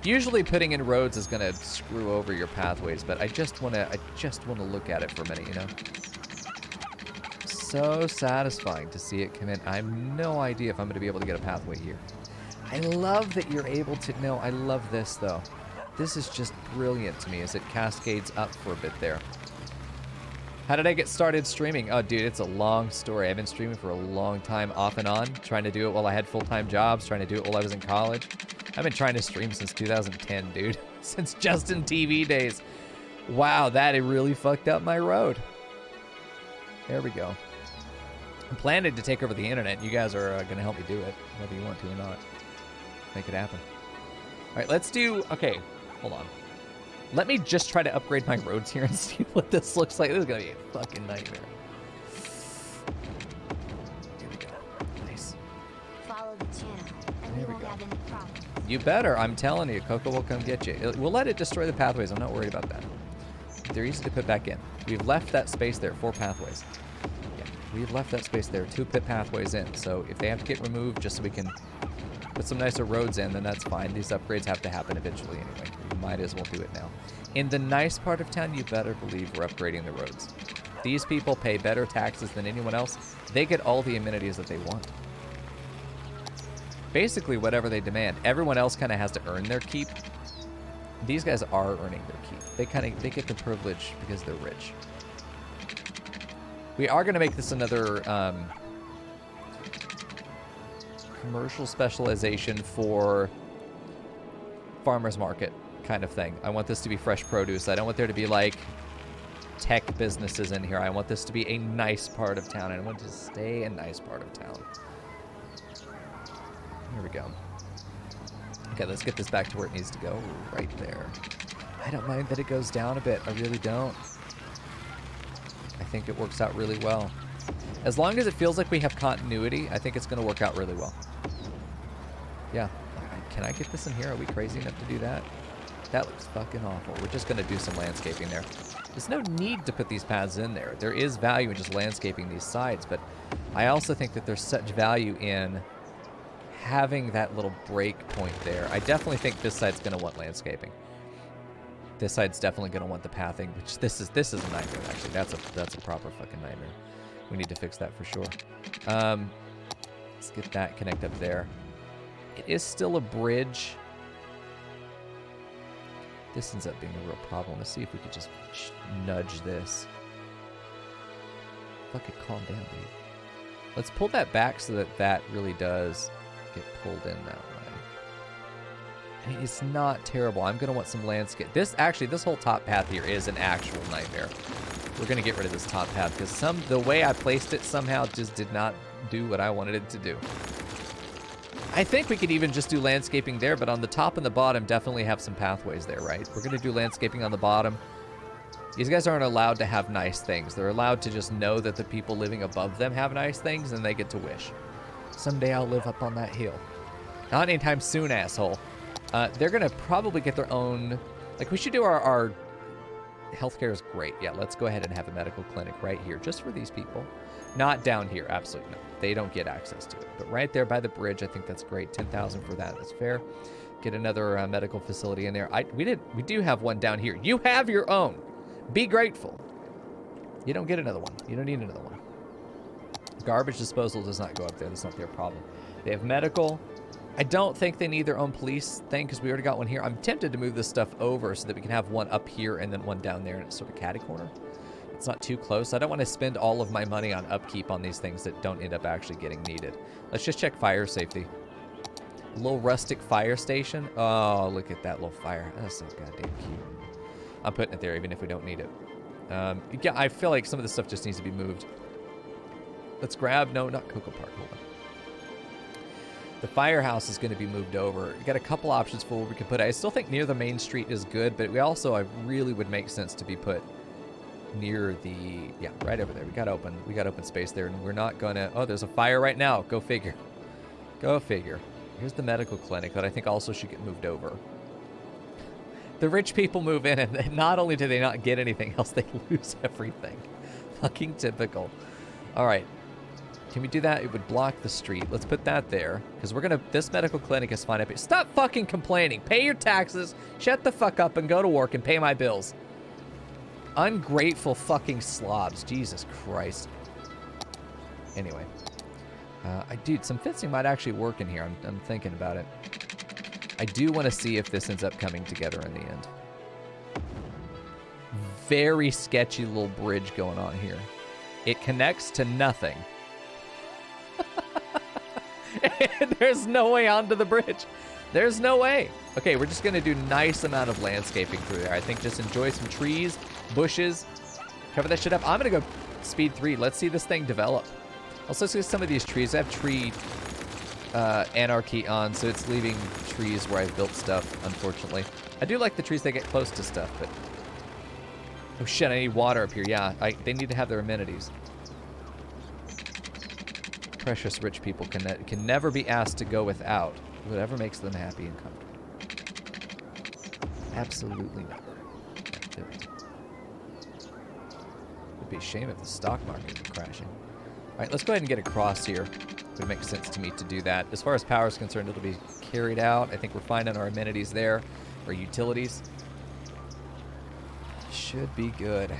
Usually, putting in roads is going to screw over your pathways, but I just want to look at it for a minute, you know. So satisfying to see it come in. I have no idea if I'm going to be able to get a pathway here. I love that you're able to. No, I love this though. This is just brilliant to me as it cascades up for a bit there. How did I get started streaming? Oh, dude, it's a long story. I've been streaming for a long time, off and on, trying to do it while I had full-time jobs, trying to do it while I was in college. I've been trying to stream since 2010, dude. Since Justin TV days. Wow, that really fucked up my road. There we go. I'm planning to take over the internet. You guys are going to help me do it, whether you want to or not. Make it happen. All right, let's do... Okay, hold on. Let me just try to upgrade my roads here and see what this looks like. This is going to be a fucking nightmare. Here we go. Nice. Follow the channel, and we won't have any problems. You better. I'm telling you, Coco will come get you. We'll let it destroy the pathways. I'm not worried about that. They're easy to put back in. We've left that space there for pathways. Yeah. We've left that space there. 2 pit pathways in. So if they have to get removed just so we can put some nicer roads in, then that's fine. These upgrades have to happen eventually anyway. We might as well do it now. In the nice part of town, you better believe we're upgrading the roads. These people pay better taxes than anyone else. They get all the amenities that they want. Basically, whatever they demand. Everyone else kind of has to earn their keep. These guys are earning their keep. They get the privilege because they're rich. We are going to make this another commercial specialization for farmers market kind of thing. I want this to be fresh produce. I don't want there to be like tech businesses in here. I want this to be a nice part of town. I want it to stay a nice part of town. Here we go. Okay, let's get this back to where it needs to go. Right there. I don't mind that it goes down a bit. I really don't. I think it works out really well. As long as it feels like we have continuity, I think it's going to work out really well. Yeah. Can I get this in here? Are we crazy enough to do that? That looks fucking awful. We're just going to do some landscaping there. There's no need to put these paths in there. There is value in just landscaping these sides, but I also think that there's such value in having that little break point there. I definitely think this side's going to want landscaping. This side's definitely going to want the pathing, which this is a nightmare, actually. That's a proper fucking nightmare. We need to fix that for sure. Let's get that connect up there. It is still a bridge. This ends up being a real problem. Let's see if we could just nudge this. Fucking calm down, dude. Let's pull that back so that that really does get pulled in that way. I mean, it's not terrible. I'm going to want some landscape. This whole top path here is an actual nightmare. We're going to get rid of this top path because the way I placed it somehow just did not do what I wanted it to do. I think we could even just do landscaping there, but on the top and the bottom, definitely have some pathways there, right? We're going to do landscaping on the bottom. These guys aren't allowed to have nice things. They're allowed to just know that the people living above them have nice things, and they get to wish. Someday I'll live up on that hill. Not anytime soon, asshole. They're going to probably get their own... Like, we should do our healthcare is great. Yeah, let's go ahead and have a medical clinic right here, just for these people. Not down here, absolutely no. They don't get access to it. But right there by the bridge, I think that's great. 10,000 for that. That's fair. Get another medical facility in there. We do have one down here. You have your own. Be grateful. You don't get another one. You don't need another one. Garbage disposal does not go up there. That's not their problem. They have medical. I don't think they need their own police thing because we already got one here. I'm tempted to move this stuff over so that we can have one up here and then one down there, and it's sort of catty corner. It's not too close. I don't want to spend all of my money on upkeep on these things that don't end up actually getting needed. Let's just check fire safety. A little rustic fire station. Oh, look at that little fire. That's so goddamn cute. I'm putting it there even if we don't need it. Yeah, I feel like some of this stuff just needs to be moved. Let's grab... No, not Cocoa Park. Hold on. The firehouse is going to be moved over. We got a couple options for where we can put it. I still think near the main street is good, but we also... I really would make sense to be put near the... Yeah, right over there. We got open space there, and we're not going to... Oh, there's a fire right now. Go figure. Go figure. Here's the medical clinic that I think also should get moved over. The rich people move in, and not only do they not get anything else, they lose everything. Fucking typical. All right. Can we do that? It would block the street. Let's put that there, because we're going to... This medical clinic is fine up here. Stop fucking complaining. Pay your taxes, shut the fuck up, and go to work and pay my bills. Ungrateful fucking slobs. Jesus Christ. Anyway. Dude, some fencing might actually work in here. I'm thinking about it. I do want to see if this ends up coming together in the end. Very sketchy little bridge going on here. It connects to nothing. And there's no way onto the bridge. There's no way. Okay, we're just going to do nice amount of landscaping through there. I think just enjoy some trees, bushes, cover that shit up. I'm going to go speed 3. Let's see this thing develop. Also, let's see some of these trees. I have tree anarchy on, so it's leaving trees where I've built stuff, unfortunately. I do like the trees that get close to stuff, but... Oh shit, I need water up here. Yeah, they need to have their amenities. Precious rich people can never be asked to go without whatever makes them happy and comfortable. Absolutely never. It would be a shame if the stock market were crashing. right, let's go ahead and get across here. It would make sense to me to do that. As far as power is concerned, it'll be carried out. I think we're fine on our amenities there, our utilities. Should be good.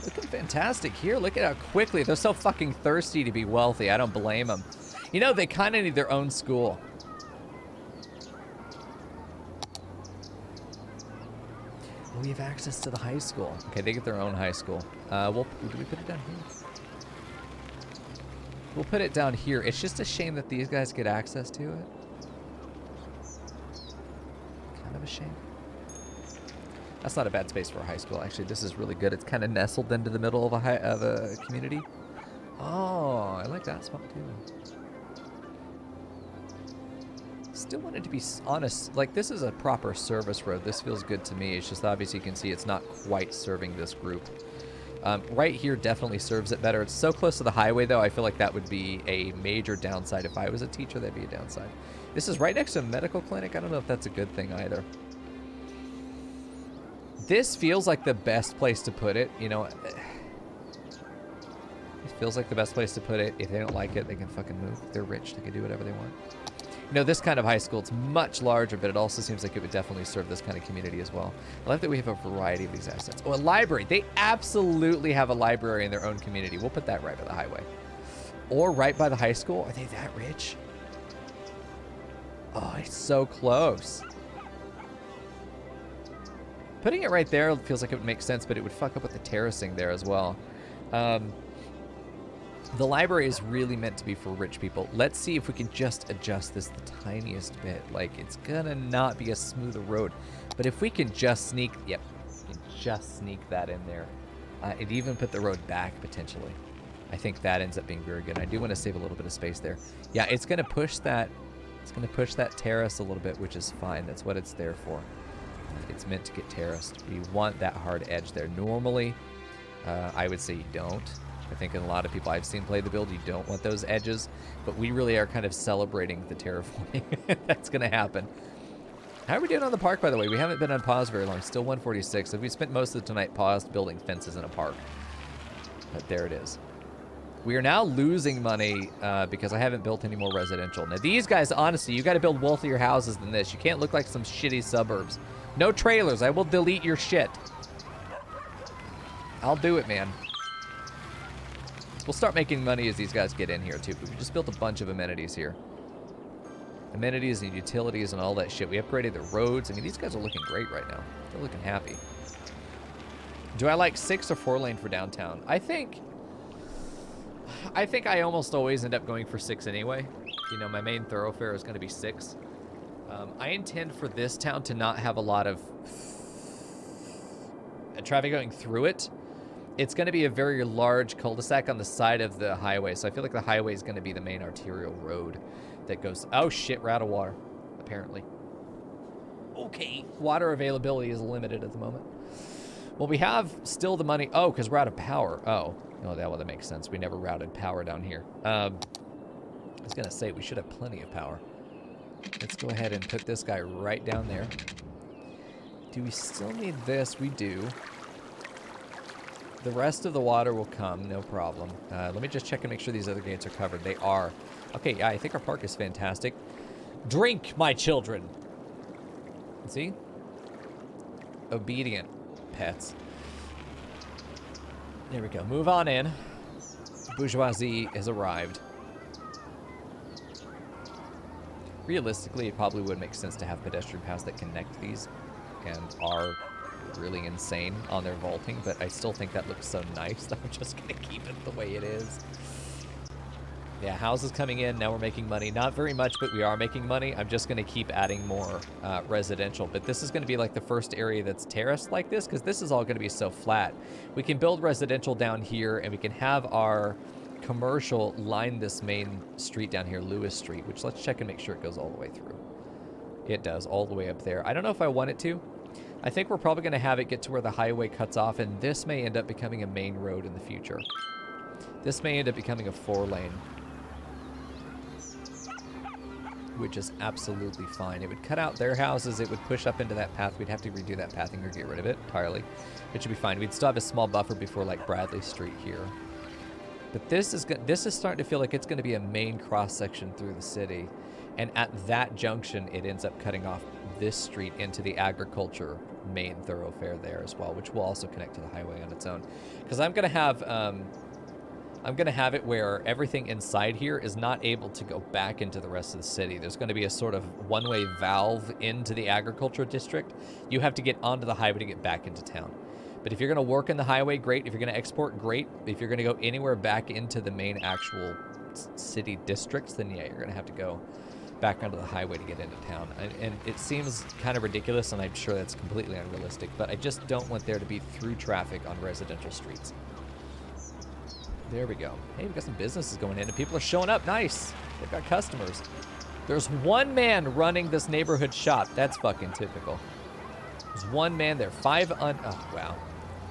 Looking fantastic here. Look at how quickly. They're so fucking thirsty to be wealthy. I don't blame them. You know, they kind of need their own school. We have access to the high school. Okay, they get their own high school. Do we put it down here? We'll put it down here. It's just a shame that these guys get access to it. Kind of a shame. That's not a bad space for a high school. Actually, this is really good. It's kind of nestled into the middle of a community. Oh, I like that spot too. Still wanted to be honest. Like, this is a proper service road. This feels good to me. It's just obviously you can see it's not quite serving this group. Right here definitely serves it better. It's so close to the highway, though. I feel like that would be a major downside. If I was a teacher, that'd be a downside. This is right next to a medical clinic. I don't know if that's a good thing either. This feels like the best place to put it. You know, it feels like the best place to put it. If they don't like it, they can fucking move. They're rich. They can do whatever they want. You know, this kind of high school, it's much larger, but it also seems like it would definitely serve this kind of community as well. I like that we have a variety of these assets. Oh, a library. They absolutely have a library in their own community. We'll put that right by the highway. Or right by the high school. Are they that rich? Oh, it's so close. Putting it right there feels like it would make sense, but it would fuck up with the terracing there as well. The library is really meant to be for rich people. Let's see if we can just adjust this the tiniest bit. Like, it's gonna not be a smoother road, but if we can just sneak, yep, we can just sneak that in there. It even put the road back potentially. I think that ends up being very good. I do want to save a little bit of space there. Yeah, it's gonna push that. It's gonna push that terrace a little bit, which is fine. That's what it's there for. It's meant to get terraced. We want that hard edge there. Normally, I would say you don't. I think in a lot of people I've seen play the build, you don't want those edges, but we really are kind of celebrating the terraforming. That's going to happen. How are we doing on the park, by the way? We haven't been on pause very long. Still 146. So we spent most of the night paused building fences in a park. But there it is. We are now losing money because I haven't built any more residential. Now, these guys, honestly, you got to build wealthier houses than this. You can't look like some shitty suburbs. No trailers. I will delete your shit. I'll do it, man. We'll start making money as these guys get in here, too. But we just built a bunch of amenities here. Amenities and utilities and all that shit. We upgraded the roads. I mean, these guys are looking great right now. They're looking happy. Do I like 6 or 4 lane for downtown? I think I almost always end up going for 6 anyway. You know, my main thoroughfare is going to be 6. I intend for this town to not have a lot of traffic going through it. It's going to be a very large cul-de-sac on the side of the highway, so I feel like the highway is going to be the main arterial road that goes... Oh, shit, we're out of water, apparently. Okay. Water availability is limited at the moment. Well, we have still the money... Oh, because we're out of power. Oh, that makes sense. We never routed power down here. I was going to say, we should have plenty of power. Let's go ahead and put this guy right down there. Do we still need this? We do. The rest of the water will come, no problem. Let me just check and make sure these other gates are covered. They are. Okay, yeah, I think our park is fantastic. Drink, my children. See? Obedient pets. There we go. Move on in. Bourgeoisie has arrived. Realistically, it probably would make sense to have pedestrian paths that connect these and are really insane on their vaulting, but I still think that looks so nice that I'm just going to keep it the way it is. Yeah, houses coming in. Now we're making money. Not very much, but we are making money. I'm just going to keep adding more residential, but this is going to be like the first area that's terraced like this because this is all going to be so flat. We can build residential down here, and we can have our commercial line this main street down here, Lewis Street, which let's check and make sure it goes all the way through. It does, all the way up there. I don't know if I want it to. I think we're probably going to have it get to where the highway cuts off, and this may end up becoming a main road in the future. This may end up becoming a 4-lane. which is absolutely fine. It would cut out their houses. It would push up into that path. We'd have to redo that pathing or get rid of it entirely. It should be fine. We'd still have a small buffer before like Bradley Street here. But this is starting to feel like it's going to be a main cross section through the city. And at that junction, it ends up cutting off this street into the agriculture main thoroughfare there as well, which will also connect to the highway on its own. Because I'm going to have it where everything inside here is not able to go back into the rest of the city. There's going to be a sort of one-way valve into the agriculture district. You have to get onto the highway to get back into town. But if you're going to work in the highway, great. If you're going to export, great. If you're going to go anywhere back into the main actual city districts, then yeah, you're going to have to go back onto the highway to get into town. And it seems kind of ridiculous, and I'm sure that's completely unrealistic, but I just don't want there to be through traffic on residential streets. There we go. Hey, we've got some businesses going in, and people are showing up. Nice. They've got customers. There's one man running this neighborhood shop. That's fucking typical. There's one man there. Oh, wow.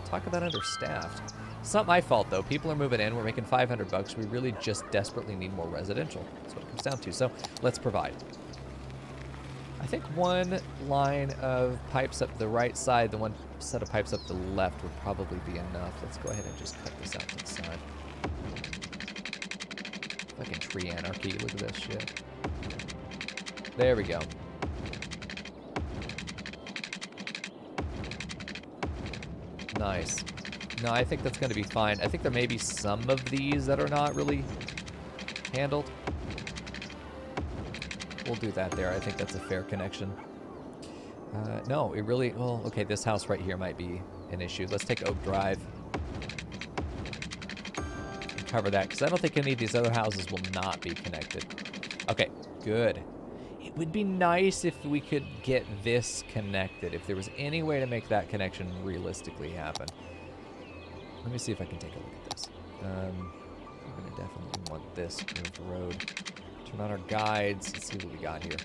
Talk about understaffed. It's not my fault, though. People are moving in. We're making $500. We really just desperately need more residential. That's what it comes down to. So let's provide. I think one line of pipes up the right side, the one set of pipes up the left would probably be enough. Let's go ahead and just cut this out to the side. Fucking tree anarchy. Look at this shit. There we go. Nice. No, I think that's going to be fine. I think there may be some of these that are not really handled. We'll do that there. I think that's a fair connection. No, it really... Well, okay, this house right here might be an issue. Let's take Oak Drive. And cover that, because I don't think any of these other houses will not be connected. Okay, good. It would be nice if we could get this connected. If there was any way to make that connection realistically happen. Let me see if I can take a look at this. We're going to definitely want this to move the road. Turn on our guides. Let's see what we got here.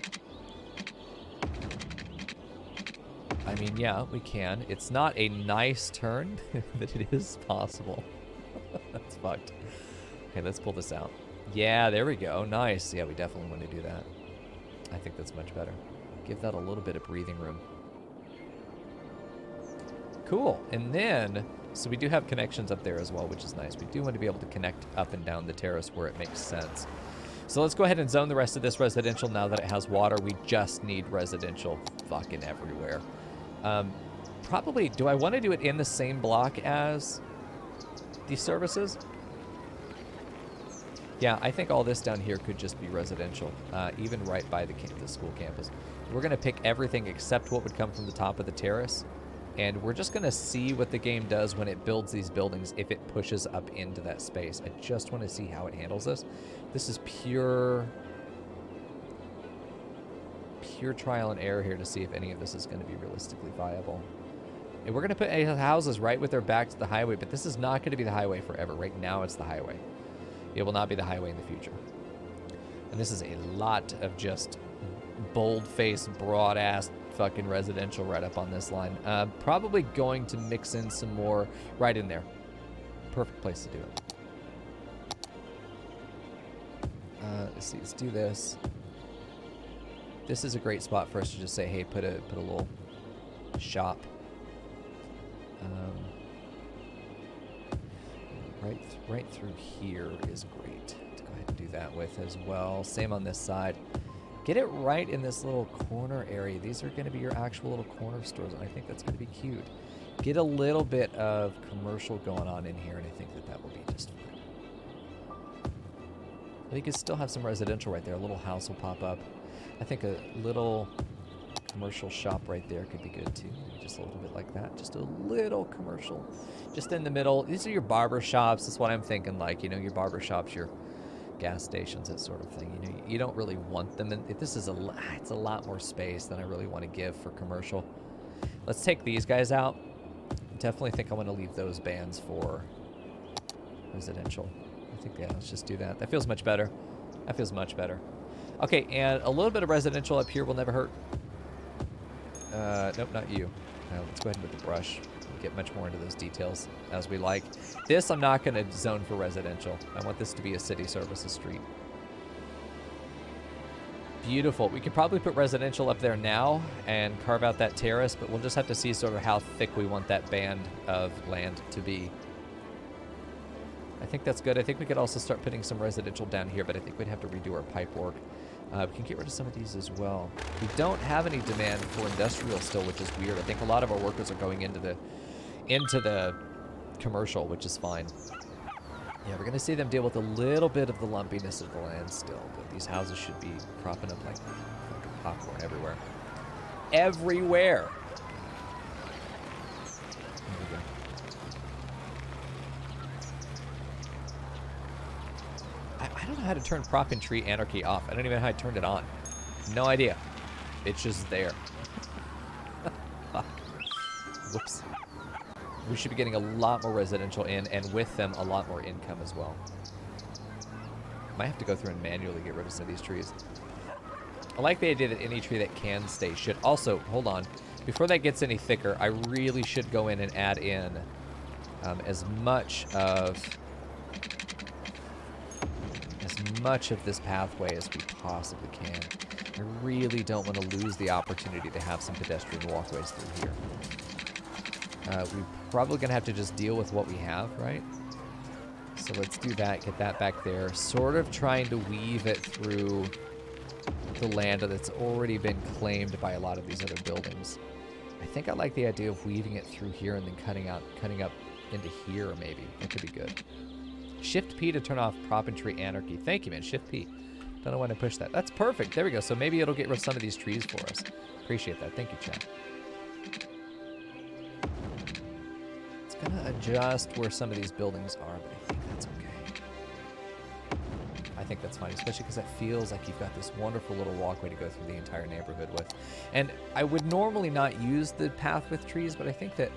I mean, yeah, we can. It's not a nice turn, but it is possible. That's fucked. Okay, let's pull this out. Yeah, there we go. Nice. Yeah, we definitely want to do that. I think that's much better. Give that a little bit of breathing room. Cool. And then... So we do have connections up there as well, which is nice. We do want to be able to connect up and down the terrace where it makes sense. So let's go ahead and zone the rest of this residential now that it has water. We just need residential fucking everywhere. Probably, do I want to do it in the same block as these services? Yeah, I think all this down here could just be residential, even right by the school campus. We're going to pick everything except what would come from the top of the terrace. And we're just going to see what the game does when it builds these buildings, if it pushes up into that space. I just want to see how it handles this. This is pure trial and error here to see if any of this is going to be realistically viable. And we're going to put houses right with their back to the highway, but this is not going to be the highway forever. Right now it's the highway. It will not be the highway in the future. And this is a lot of just bold-faced, broad-ass fucking residential right up on this line. Probably going to mix in some more right in there. Perfect place to do it. Let's see, let's do this. This is a great spot for us to just say, hey, put a little shop. Right through here is great to go ahead and do that with as well. Same on this side. Get it right in this little corner area. These are going to be your actual little corner stores, and I think that's going to be cute. Get a little bit of commercial going on in here, and I think that will be just fine. But you can still have some residential right there. A little house will pop up. I think a little commercial shop right there could be good too. Just a little bit like that. Just a little commercial. Just in the middle. These are your barber shops. That's what I'm thinking, like, you know, your barber shops, your gas stations, that sort of thing. You know, you don't really want them. And this is it's a lot more space than I really want to give for commercial. Let's take these guys out. Definitely think I want to leave those bands for residential. I think, yeah, let's just do that. That feels much better. That feels much better. Okay, and a little bit of residential up here will never hurt. Nope, not you. Let's go ahead with the brush. Get much more into those details as we like. This I'm not going to zone for residential. I want this to be a city services street. Beautiful. We could probably put residential up there now and carve out that terrace, but we'll just have to see sort of how thick we want that band of land to be. I think that's good. I think we could also start putting some residential down here, but I think we'd have to redo our pipe work. We can get rid of some of these as well. We don't have any demand for industrial still, which is weird. I think a lot of our workers are going into the commercial, which is fine. Yeah, we're going to see them deal with a little bit of the lumpiness of the land still, but these houses should be cropping up like fucking popcorn everywhere. Everywhere! There we go. I don't know how to turn prop and tree anarchy off. I don't even know how I turned it on. No idea. It's just there. Whoops. We should be getting a lot more residential in, and with them, a lot more income as well. Might have to go through and manually get rid of some of these trees. I like the idea that any tree that can stay should. Also, hold on. Before that gets any thicker, I really should go in and add in as much of this pathway as we possibly can. I really don't want to lose the opportunity to have some pedestrian walkways through here. We're probably going to have to just deal with what we have, right? So let's do that, get that back there. Sort of trying to weave it through the land that's already been claimed by a lot of these other buildings. I think I like the idea of weaving it through here and then cutting up into here, maybe. That could be good. Shift P to turn off prop and tree anarchy. Thank you, man. Shift P. Don't know when to push that. That's perfect. There we go. So maybe it'll get rid of some of these trees for us. Appreciate that. Thank you, Chad. It's going to adjust where some of these buildings are, but I think that's okay. I think that's fine, especially because that feels like you've got this wonderful little walkway to go through the entire neighborhood with. And I would normally not use the path with trees, but I think that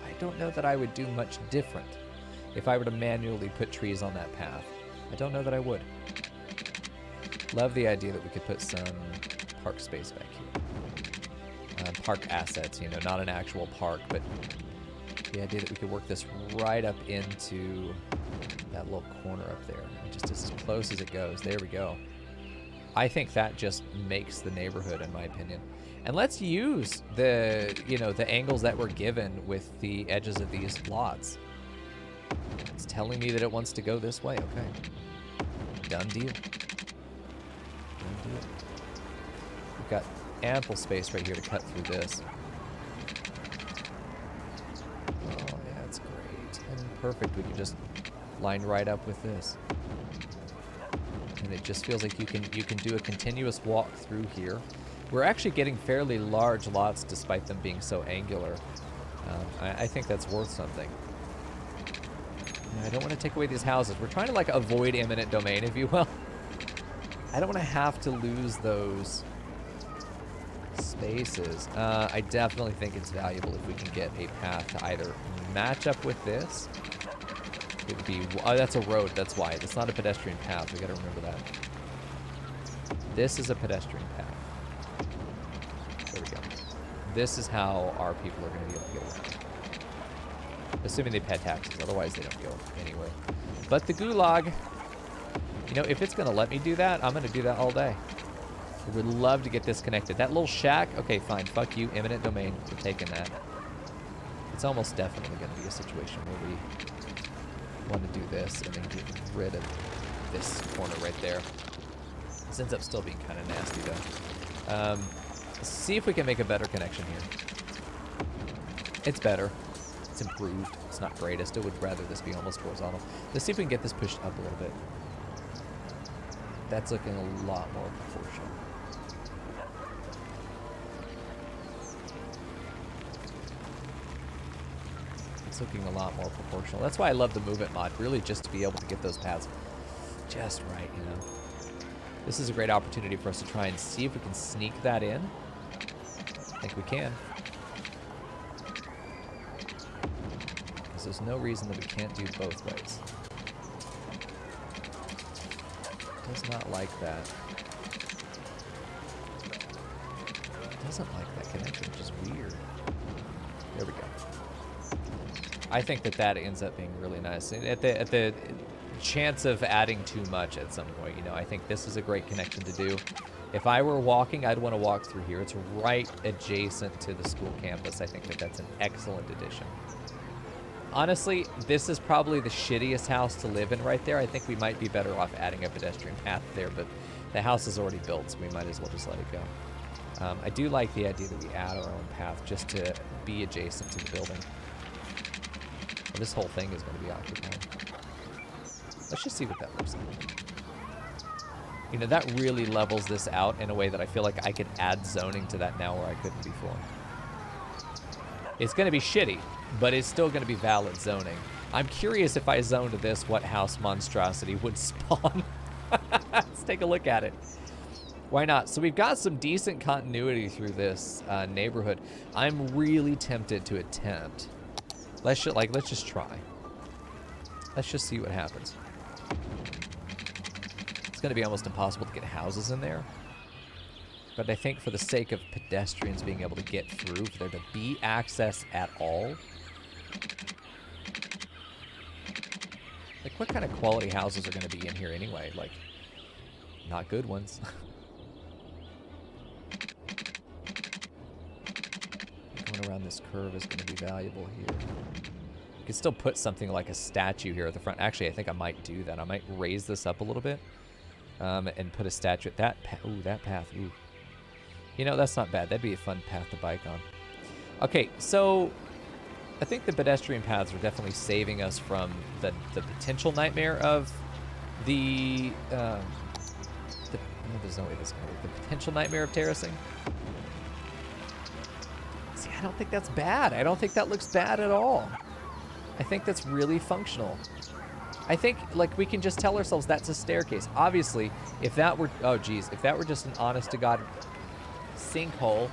I don't know that I would do much different if I were to manually put trees on that path. I don't know that I would. Love the idea that we could put some park space back here. Park assets, you know, not an actual park, but the idea that we could work this right up into that little corner up there. Just as close as it goes. There we go. I think that just makes the neighborhood, in my opinion. And let's use the, you know, the angles that we're given with the edges of these lots. It's telling me that it wants to go this way. Okay. Done deal. Done deal. We've got ample space right here to cut through this. Oh, yeah, that's great. And perfect. We can just line right up with this. And it just feels like you can do a continuous walk through here. We're actually getting fairly large lots despite them being so angular. I think that's worth something. I don't want to take away these houses. We're trying to like avoid eminent domain, if you will. I don't want to have to lose those spaces. I definitely think it's valuable if we can get a path to either match up with this. It would be, oh, that's a road. That's why. It's not a pedestrian path. We got to remember that. This is a pedestrian path. There we go. This is how our people are going to be able to get around. Assuming they pay taxes, otherwise they don't go anywhere. But the gulag, you know, if it's going to let me do that, I'm going to do that all day. I would love to get this connected. That little shack, okay, fine, fuck you, eminent domain, we're taking that. It's almost definitely going to be a situation where we want to do this and then get rid of this corner right there. This ends up still being kind of nasty, though. Let's see if we can make a better connection here. It's better. It's improved. It's not great. I still would rather this be almost horizontal. Let's see if we can get this pushed up a little bit. That's looking a lot more proportional. It's looking a lot more proportional. That's why I love the movement mod, really just to be able to get those paths just right, you know. This is a great opportunity for us to try and see if we can sneak that in. I think we can. Because there's no reason that we can't do both ways. Does not like that. Doesn't like that connection, which is weird. There we go. I think that that ends up being really nice. And at the chance of adding too much at some point, you know, I think this is a great connection to do. If I were walking, I'd want to walk through here. It's right adjacent to the school campus. I think that that's an excellent addition. Honestly, this is probably the shittiest house to live in right there. I think we might be better off adding a pedestrian path there, but the house is already built, so we might as well just let it go. I do like the idea that we add our own path just to be adjacent to the building. Well, this whole thing is going to be occupied. Let's just see what that looks like. You know, that really levels this out in a way that I feel like I could add zoning to that now where I couldn't before. It's going to be shitty, but it's still going to be valid zoning. I'm curious if I zoned this, what house monstrosity would spawn. Let's take a look at it. Why not? So we've got some decent continuity through this neighborhood. I'm really tempted to attempt. Let's just try. Let's just see what happens. It's going to be almost impossible to get houses in there. But I think for the sake of pedestrians being able to get through, for there to be access at all. Like, what kind of quality houses are going to be in here anyway? Like, not good ones. Going around this curve is going to be valuable here. You can still put something like a statue here at the front. Actually, I think I might do that. I might raise this up a little bit and put a statue at that path. Ooh, that path. Ooh. You know, that's not bad. That'd be a fun path to bike on. Okay, so I think the pedestrian paths are definitely saving us from the potential nightmare of there's no way this can work. The potential nightmare of terracing. See, I don't think that's bad. I don't think that looks bad at all. I think that's really functional. I think, like, we can just tell ourselves that's a staircase. Obviously, if that were, oh geez, if that were just an honest-to-God sinkhole,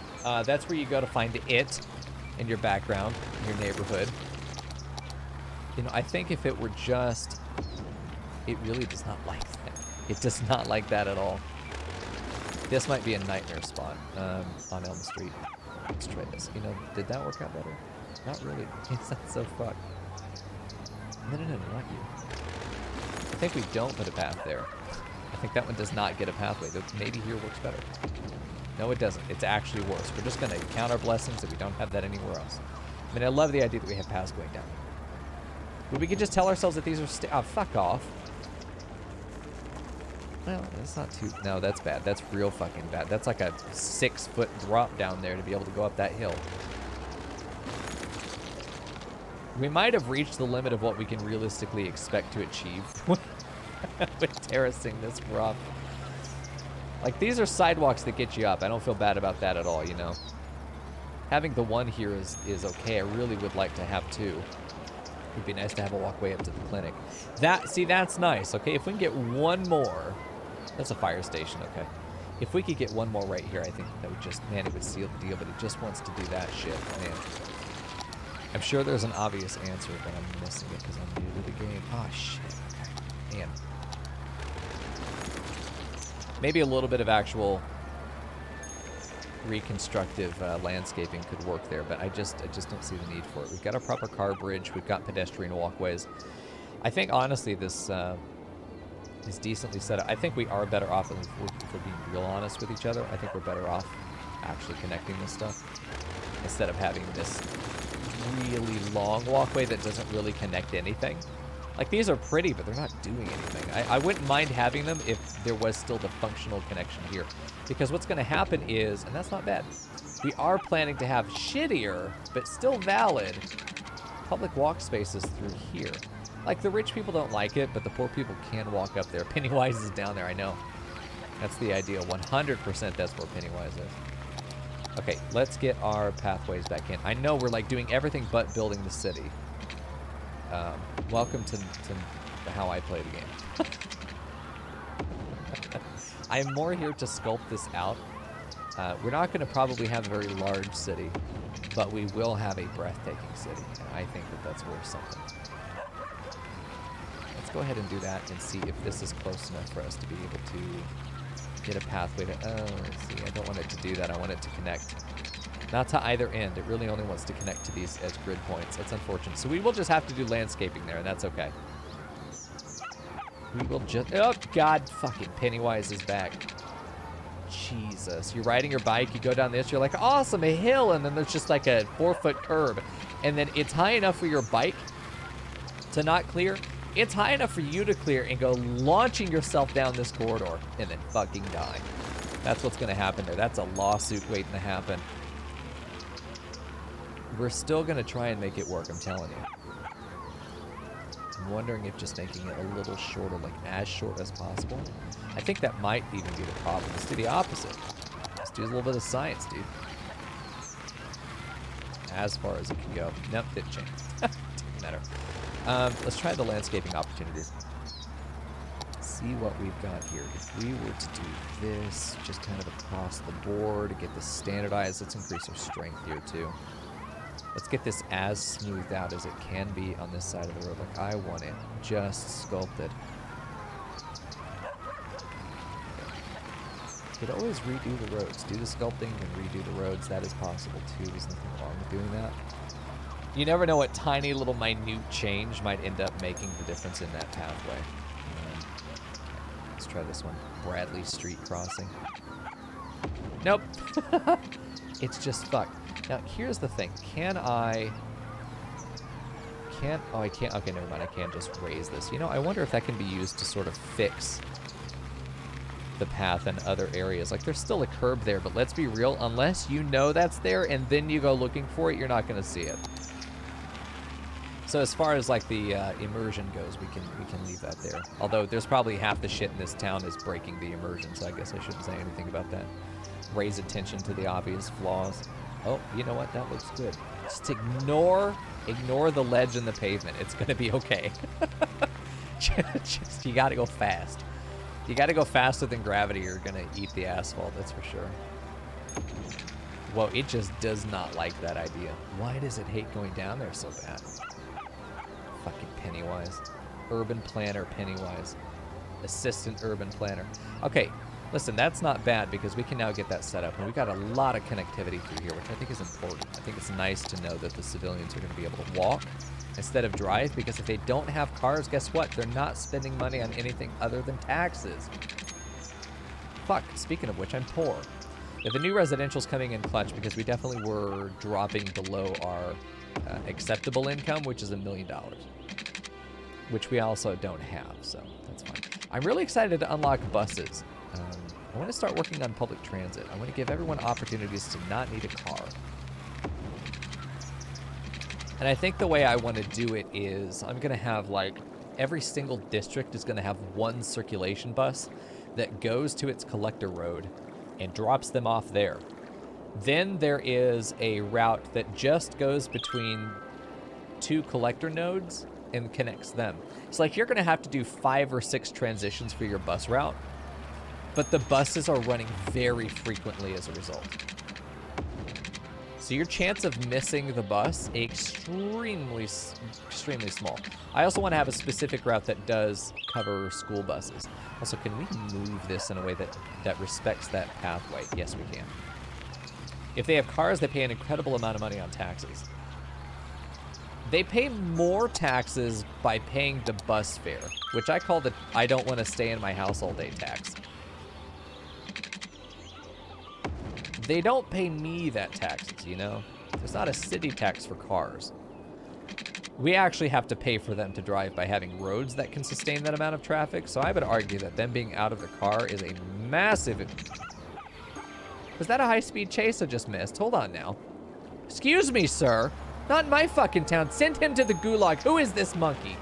that's where you go to find it in your background, in your neighborhood. You know, I think if it were just, it really does not like that. It does not like that at all. This might be a nightmare spot on Elm Street. Let's try this. You know, did that work out better? Not really. It's not so fucked. No, not you. I think we don't put a path there. I think that one does not get a pathway. Maybe here works better. No, it doesn't. It's actually worse. We're just going to count our blessings that we don't have that anywhere else. I mean, I love the idea that we have paths going down. But we could just tell ourselves that these are oh, fuck off. Well, that's not too... No, that's bad. That's real fucking bad. That's like a 6-foot drop down there to be able to go up that hill. We might have reached the limit of what we can realistically expect to achieve with terracing this rough. Like, these are sidewalks that get you up. I don't feel bad about that at all, you know. Having the one here is okay. I really would like to have two. It'd be nice to have a walkway up to the clinic. See, that's nice, okay? If we can get one more... That's a fire station, okay. If we could get one more right here, I think that would just... Man, it would seal the deal, but it just wants to do that shit, man. I'm sure there's an obvious answer, but I'm missing it because I'm new to the game. Oh, shit. Okay. Man. Maybe a little bit of actual reconstructive landscaping could work there, but I just don't see the need for it. We've got a proper car bridge. We've got pedestrian walkways. I think, honestly, this is decently set up. I think we are better off, if we're being real honest with each other, I think we're better off actually connecting this stuff instead of having this really long walkway that doesn't really connect anything. Like, these are pretty, but they're not doing anything. I wouldn't mind having them if there was still the functional connection here. Because what's going to happen is, and that's not bad, we are planning to have shittier, but still valid, public walk spaces through here. Like, the rich people don't like it, but the poor people can walk up there. Pennywise is down there, I know. That's the idea. 100% that's where Pennywise is. Okay, let's get our pathways back in. I know we're, like, doing everything but building the city. Welcome to how I play the game. I'm more here to sculpt this out. We're not going to probably have a very large city, but we will have a breathtaking city, and I think that that's worth something. Let's go ahead and do that and see if this is close enough for us to be able to get a pathway to... Oh, let's see, I don't want it to do that. I want it to connect. Not to either end. It really only wants to connect to these as grid points. That's unfortunate. So we will just have to do landscaping there, and that's okay. We will just... Oh, God, fucking Pennywise is back. Jesus. You're riding your bike, you go down this, you're like, awesome, a hill, and then there's just like a 4-foot curb. And then it's high enough for your bike to not clear. It's high enough for you to clear and go launching yourself down this corridor and then fucking die. That's what's going to happen there. That's a lawsuit waiting to happen. We're still going to try and make it work, I'm telling you. I'm wondering if just making it a little shorter, like as short as possible. I think that might even be the problem. Let's do the opposite. Let's do a little bit of science, dude. As far as it can go. Nope, didn't change. Doesn't matter. Let's try the landscaping opportunities. See what we've got here. If we were to do this, just kind of across the board, get this standardized, let's increase our strength here too. Let's get this as smoothed out as it can be on this side of the road. Like I want it just sculpted. Could always redo the roads. Do the sculpting and redo the roads. That is possible too. There's nothing wrong with doing that. You never know what tiny little minute change might end up making the difference in that pathway. Let's try this one. Bradley Street crossing. Nope. It's just fucked. Now, here's the thing. Oh, I can't. Okay, never mind. I can just raise this. You know, I wonder if that can be used to sort of fix the path in other areas. Like, there's still a curb there, but let's be real. Unless you know that's there and then you go looking for it, you're not going to see it. So as far as, like, the immersion goes, we can leave that there. Although there's probably half the shit in this town is breaking the immersion, so I guess I shouldn't say anything about that. Raise attention to the obvious flaws. Oh, you know what? That looks good. Just ignore the ledge and the pavement. It's going to be okay. Just, you got to go fast. You got to go faster than gravity. You're going to eat the asphalt, that's for sure. Whoa, it just does not like that idea. Why does it hate going down there so bad? Fucking Pennywise. Urban planner Pennywise. Assistant urban planner. Okay. Listen, that's not bad because we can now get that set up, and we've got a lot of connectivity through here, which I think is important. I think it's nice to know that the civilians are going to be able to walk instead of drive, because if they don't have cars, guess what? They're not spending money on anything other than taxes. Fuck, speaking of which, I'm poor. Yeah, the new residential's coming in clutch because we definitely were dropping below our acceptable income, which is $1 million, which we also don't have, so that's fine. I'm really excited to unlock buses. I want to start working on public transit. I want to give everyone opportunities to not need a car. And I think the way I want to do it is I'm going to have, like, every single district is going to have one circulation bus that goes to its collector road and drops them off there. Then there is a route that just goes between two collector nodes and connects them. It's like you're going to have to do 5 or 6 transitions for your bus route. But the buses are running very frequently as a result. So your chance of missing the bus, extremely small. I also want to have a specific route that does cover school buses. Also, can we move this in a way that respects that pathway? Yes, we can. If they have cars, they pay an incredible amount of money on taxes. They pay more taxes by paying the bus fare, which I call the I don't want to stay in my house all day tax. They don't pay me that taxes, you know? There's not a city tax for cars. We actually have to pay for them to drive by having roads that can sustain that amount of traffic, so I would argue that them being out of the car is a massive... Was that a high-speed chase I just missed? Hold on now. Excuse me, sir. Not in my fucking town. Send him to the gulag. Who is this monkey?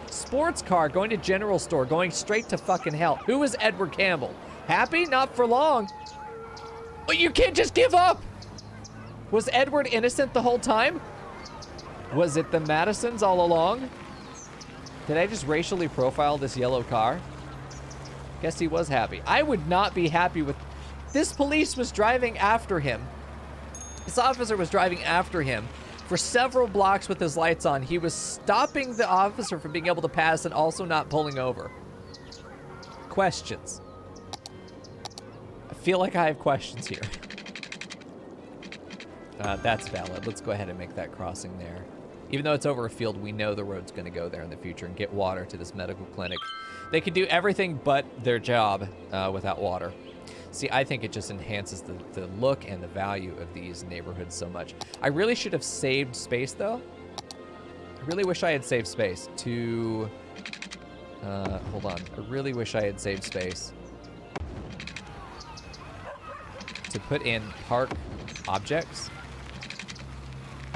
Sports car going to general store, going straight to fucking hell. Who is Edward Campbell? Happy? Not for long. But you can't just give up! Was Edward innocent the whole time? Was it the Madisons all along? Did I just racially profile this yellow car? Guess he was happy. I would not be happy with... This police was driving after him. This officer was driving after him for several blocks with his lights on. He was stopping the officer from being able to pass and also not pulling over. Questions. I feel like I have questions here. That's valid. Let's go ahead and make that crossing there. Even though it's over a field, we know the road's going to go there in the future and get water to this medical clinic. They could do everything but their job without water. See, I think it just enhances the look and the value of these neighborhoods so much. I really should have saved space, though. I really wish I had saved space to... hold on. I really wish I had saved space to put in park objects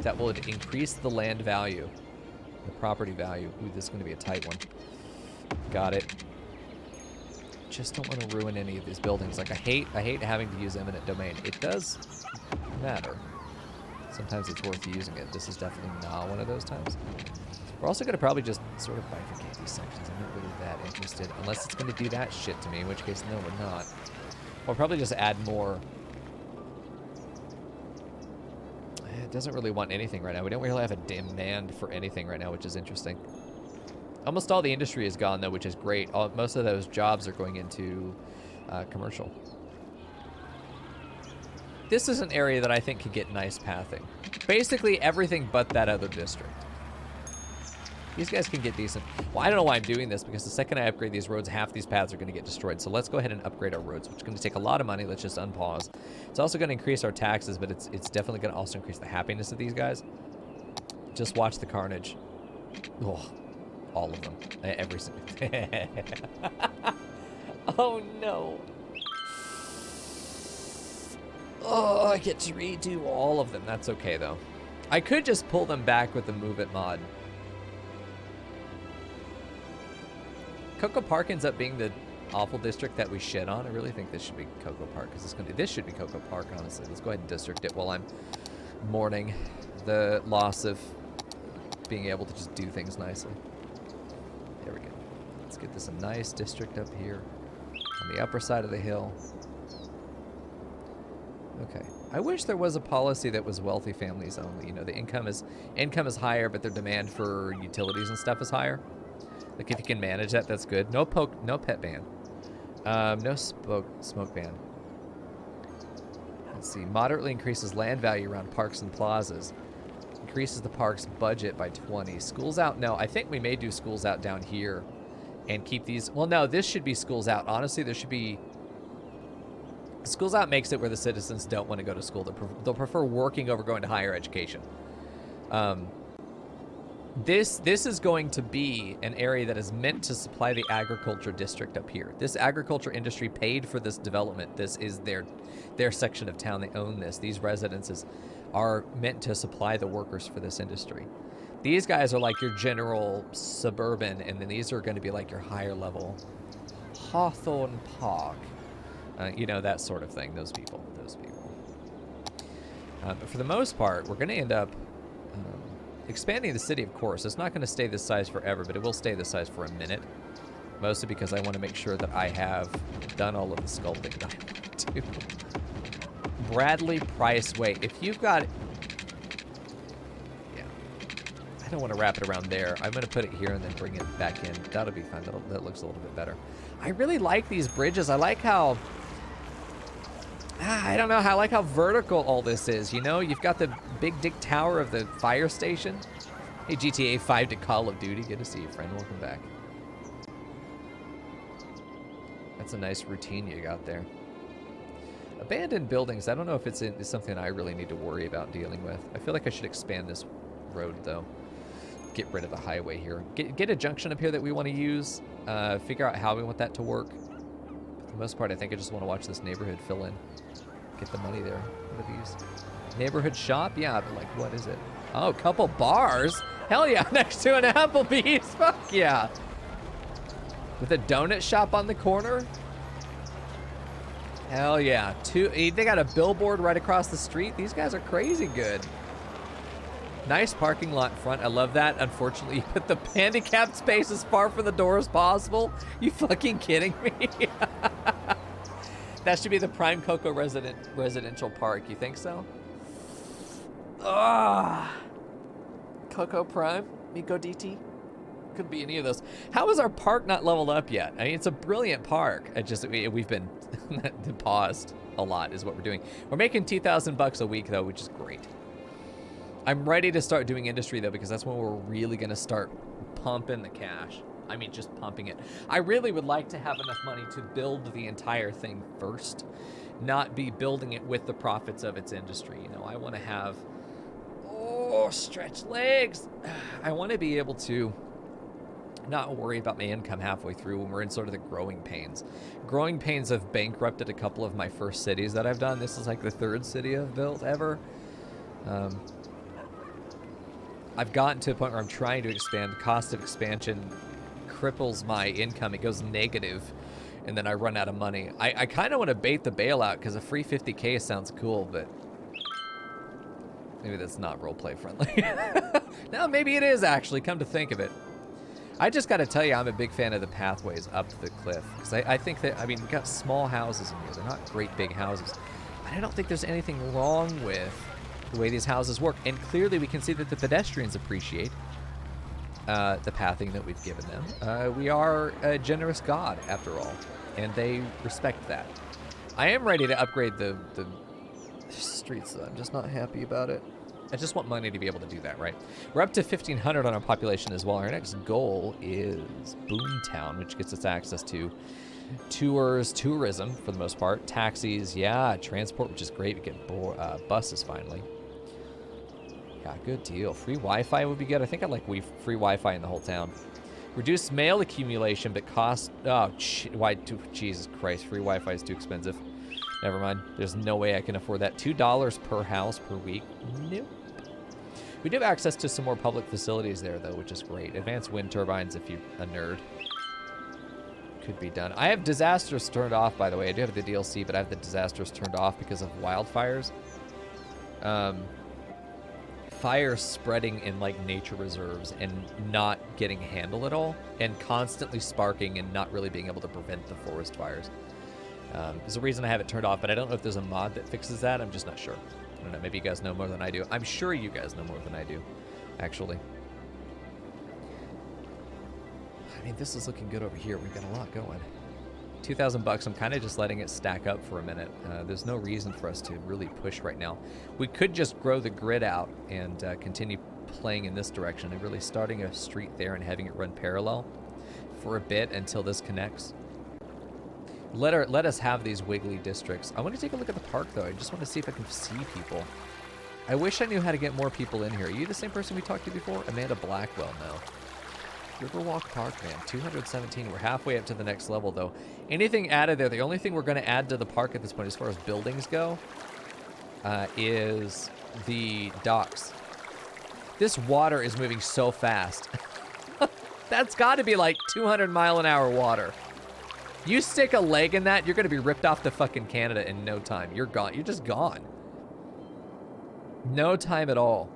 that would increase the land value, the property value. Ooh, this is going to be a tight one. Got it. Just don't want to ruin any of these buildings. Like, I hate having to use eminent domain. It does matter. Sometimes it's worth using it. This is definitely not one of those times. We're also going to probably just sort of bifurcate these sections. I'm not really that interested, unless it's going to do that shit to me, in which case, no, we're not. We'll probably just add more. It doesn't really want anything right now. We don't really have a demand for anything right now, which is interesting. Almost all the industry is gone, though, which is great. Most of those jobs are going into commercial. This is an area that I think could get nice pathing. Basically, everything but that other district. These guys can get decent. Well, I don't know why I'm doing this, because the second I upgrade these roads, half these paths are going to get destroyed. So let's go ahead and upgrade our roads, which is going to take a lot of money. Let's just unpause. It's also going to increase our taxes, but it's definitely going to also increase the happiness of these guys. Just watch the carnage. Oh. All of them. Every single... Oh, no. Oh, I get to redo all of them. That's okay, though. I could just pull them back with the Move It mod. Coco Park ends up being the awful district that we shit on. I really think this should be Coco Park, because this should be Coco Park, honestly. Let's go ahead and district it while I'm mourning the loss of being able to just do things nicely. There we go. Let's get this a nice district up here on the upper side of the hill. Okay. I wish there was a policy that was wealthy families only. You know, the income is higher, but their demand for utilities and stuff is higher. Like, if you can manage that, that's good. No pet ban. No smoke ban. Let's see. Moderately increases land value around parks and plazas. Increases the park's budget by 20. Schools out? No, I think we may do schools out down here and keep these. Well, no, this should be schools out. Honestly, there should be. Schools out makes it where the citizens don't want to go to school. They'll prefer working over going to higher education. This is going to be an area that is meant to supply the agriculture district up here. This agriculture industry paid for this development. This is their section of town. They own this. These residences are meant to supply the workers for this industry. These guys are like your general suburban, and then these are going to be like your higher level Hawthorne Park. You know, that sort of thing. Those people. But for the most part, we're going to end up expanding the city, of course. It's not going to stay this size forever, but it will stay this size for a minute. Mostly because I want to make sure that I have done all of the sculpting that I want to. Bradley Price Way. If you've got... Yeah. I don't want to wrap it around there. I'm going to put it here and then bring it back in. That'll be fun. That looks a little bit better. I really like these bridges. I like how... I don't know. I like how vertical all this is. You know, you've got the big dick tower of the fire station. Hey, GTA 5 to Call of Duty. Good to see you, friend. Welcome back. That's a nice routine you got there. Abandoned buildings. I don't know if it's something I really need to worry about dealing with. I feel like I should expand this road, though. Get rid of the highway here. Get a junction up here that we want to use. Figure out how we want that to work. For the most part, I think I just want to watch this neighborhood fill in. Get the money there. What are these? Neighborhood shop? Yeah, but like, what is it? Oh, couple bars? Hell yeah, next to an Applebee's. Fuck yeah. With a donut shop on the corner? Hell yeah. They got a billboard right across the street. These guys are crazy good. Nice parking lot in front. I love that. Unfortunately, you put the handicapped space as far from the door as possible. You fucking kidding me? That should be the prime Coco residential park. You think so? Ah, Coco Prime, Mico DT. Could be any of those. How is our park not leveled up yet? I mean, it's a brilliant park. We've been paused a lot is what we're doing. We're making $2,000 a week though, which is great. I'm ready to start doing industry though, because that's when we're really gonna start pumping the cash. I mean, just pumping it. I really would like to have enough money to build the entire thing first, not be building it with the profits of its industry. You know, I want to have, oh, stretch legs. I want to be able to not worry about my income halfway through when we're in sort of the growing pains. Growing pains have bankrupted a couple of my first cities that I've done. This is like the third city I've built ever. I've gotten to a point where I'm trying to expand. The cost of expansion cripples my income. It goes negative, and then I run out of money. I kind of want to bait the bailout because a free 50K sounds cool, but maybe that's not roleplay friendly. No, maybe it is actually, come to think of it. I just got to tell you, I'm a big fan of the pathways up the cliff. Because I think that, I mean, we've got small houses in here. They're not great big houses. But I don't think there's anything wrong with the way these houses work. And clearly we can see that the pedestrians appreciate the pathing that we've given them. We are a generous God, after all. And they respect that. I am ready to upgrade the streets, though. I'm just not happy about it. I just want money to be able to do that, right? We're up to 1,500 on our population as well. Our next goal is Boomtown, which gets us access to tours, tourism for the most part, taxis, yeah, transport, which is great. We get buses finally. Yeah, good deal. Free Wi-Fi would be good. I think I'd like free Wi-Fi in the whole town. Reduce mail accumulation, but cost. Oh, Jesus Christ! Free Wi-Fi is too expensive. Never mind. There's no way I can afford that. $2 per house per week. Nope. We do have access to some more public facilities there, though, which is great. Advanced wind turbines, if you're a nerd. Could be done. I have disasters turned off, by the way. I do have the DLC, but I have the disasters turned off because of wildfires. Fires spreading in, like, nature reserves and not getting handled at all. And constantly sparking and not really being able to prevent the forest fires. There's a reason I have it turned off, but I don't know if there's a mod that fixes that. I'm just not sure. I don't know. Maybe you guys know more than I do. I'm sure you guys know more than I do, actually. I mean, this is looking good over here. We've got a lot going. $2,000. I'm kind of just letting it stack up for a minute. There's no reason for us to really push right now. We could just grow the grid out and continue playing in this direction and really starting a street there and having it run parallel for a bit until this connects. Let us have these wiggly districts. I want to take a look at the park, though. I just want to see if I can see people. I wish I knew how to get more people in here. Are you the same person we talked to before? Amanda Blackwell, no. Riverwalk Park, man. 217. We're halfway up to the next level, though. Anything added there, the only thing we're going to add to the park at this point, as far as buildings go, is the docks. This water is moving so fast. That's got to be like 200-mile-an-hour water. You stick a leg in that, you're going to be ripped off to fucking Canada in no time. You're gone. You're just gone. No time at all.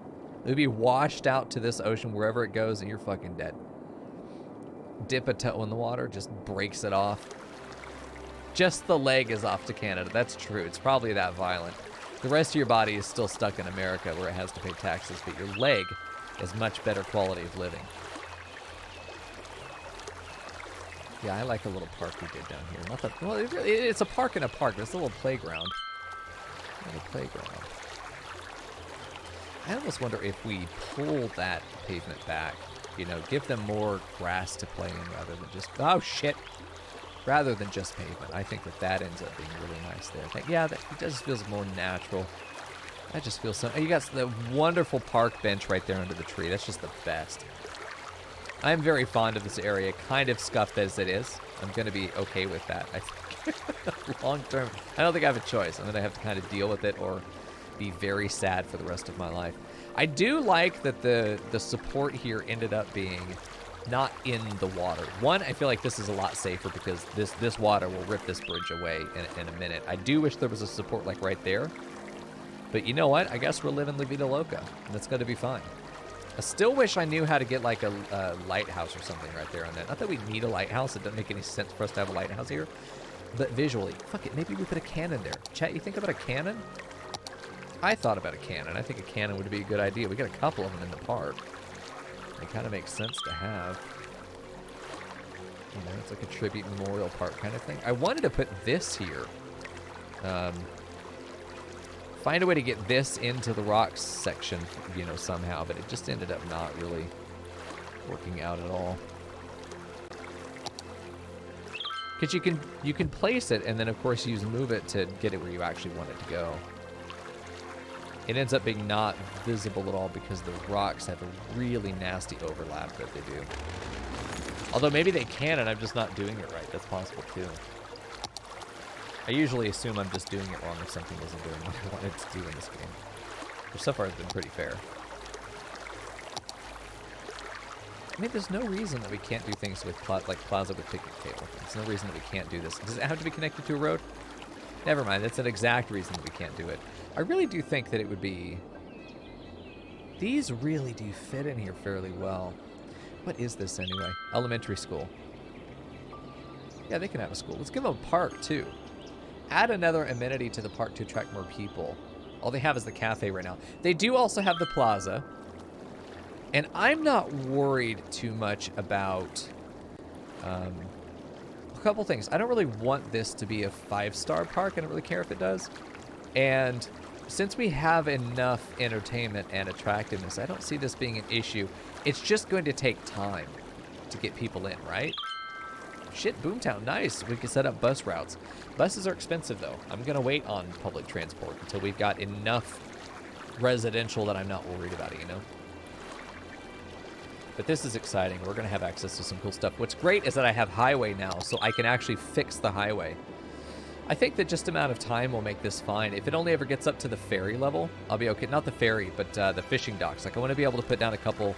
You'll be washed out to this ocean wherever it goes, and you're fucking dead. Dip a toe in the water, just breaks it off. Just the leg is off to Canada. That's true. It's probably that violent. The rest of your body is still stuck in America where it has to pay taxes, but your leg is much better quality of living. Yeah, I like a little park we did down here. Not that, well, it's a park in a park. It's a little playground. A little playground. I almost wonder if we pull that pavement back, you know, give them more grass to play in rather than just, oh shit, rather than just pavement. I think that ends up being really nice there. Yeah, that it just feels more natural. That just feels so, you got the wonderful park bench right there under the tree. That's just the best. I'm very fond of this area, kind of scuffed as it is. I'm going to be okay with that. I think long term, I don't think I have a choice. I'm going to have to kind of deal with it or be very sad for the rest of my life. I do like that the support here ended up being not in the water. One, I feel like this is a lot safer because this water will rip this bridge away in a minute. I do wish there was a support like right there. But you know what? I guess we're living La Vida Loca, and it's going to be fine. I still wish I knew how to get like a lighthouse or something right there on that. Not that we need a lighthouse. It doesn't make any sense for us to have a lighthouse here. But visually, fuck it, maybe we put a cannon there. Chat, you think about a cannon? I thought about a cannon. I think a cannon would be a good idea. We got a couple of them in the park. It kind of makes sense to have. You know, it's like a tribute memorial park kind of thing. I wanted to put this here. Find a way to get this into the rocks section, you know, somehow, but it just ended up not really working out at all. Because you can place it and then of course use move it to get it where you actually want it to go. It ends up being not visible at all because the rocks have a really nasty overlap that they do. Although maybe they can and I'm just not doing it right. That's possible too. I usually assume I'm just doing it wrong if something isn't doing what I wanted to do in this game. Which so far has been pretty fair. I mean, there's no reason that we can't do things with like Plaza with picnic table. There's no reason that we can't do this. Does it have to be connected to a road? Never mind. That's an exact reason that we can't do it. I really do think that it would be... These really do fit in here fairly well. What is this anyway? Elementary school. Yeah, they can have a school. Let's give them a park, too. Add another amenity to the park to attract more people. All they have is the cafe right now. They do also have the plaza. And I'm not worried too much about a couple things. I don't really want this to be a 5-star park. I don't really care if it does. And since we have enough entertainment and attractiveness, I don't see this being an issue. It's just going to take time to get people in, right? Shit, Boomtown, nice. We can set up bus routes. Buses are expensive, though. I'm going to wait on public transport until we've got enough residential that I'm not worried about it, you know? But this is exciting. We're going to have access to some cool stuff. What's great is that I have highway now, so I can actually fix the highway. I think that just amount of time will make this fine. If it only ever gets up to the ferry level, I'll be okay. Not the ferry, but the fishing docks. Like, I want to be able to put down a couple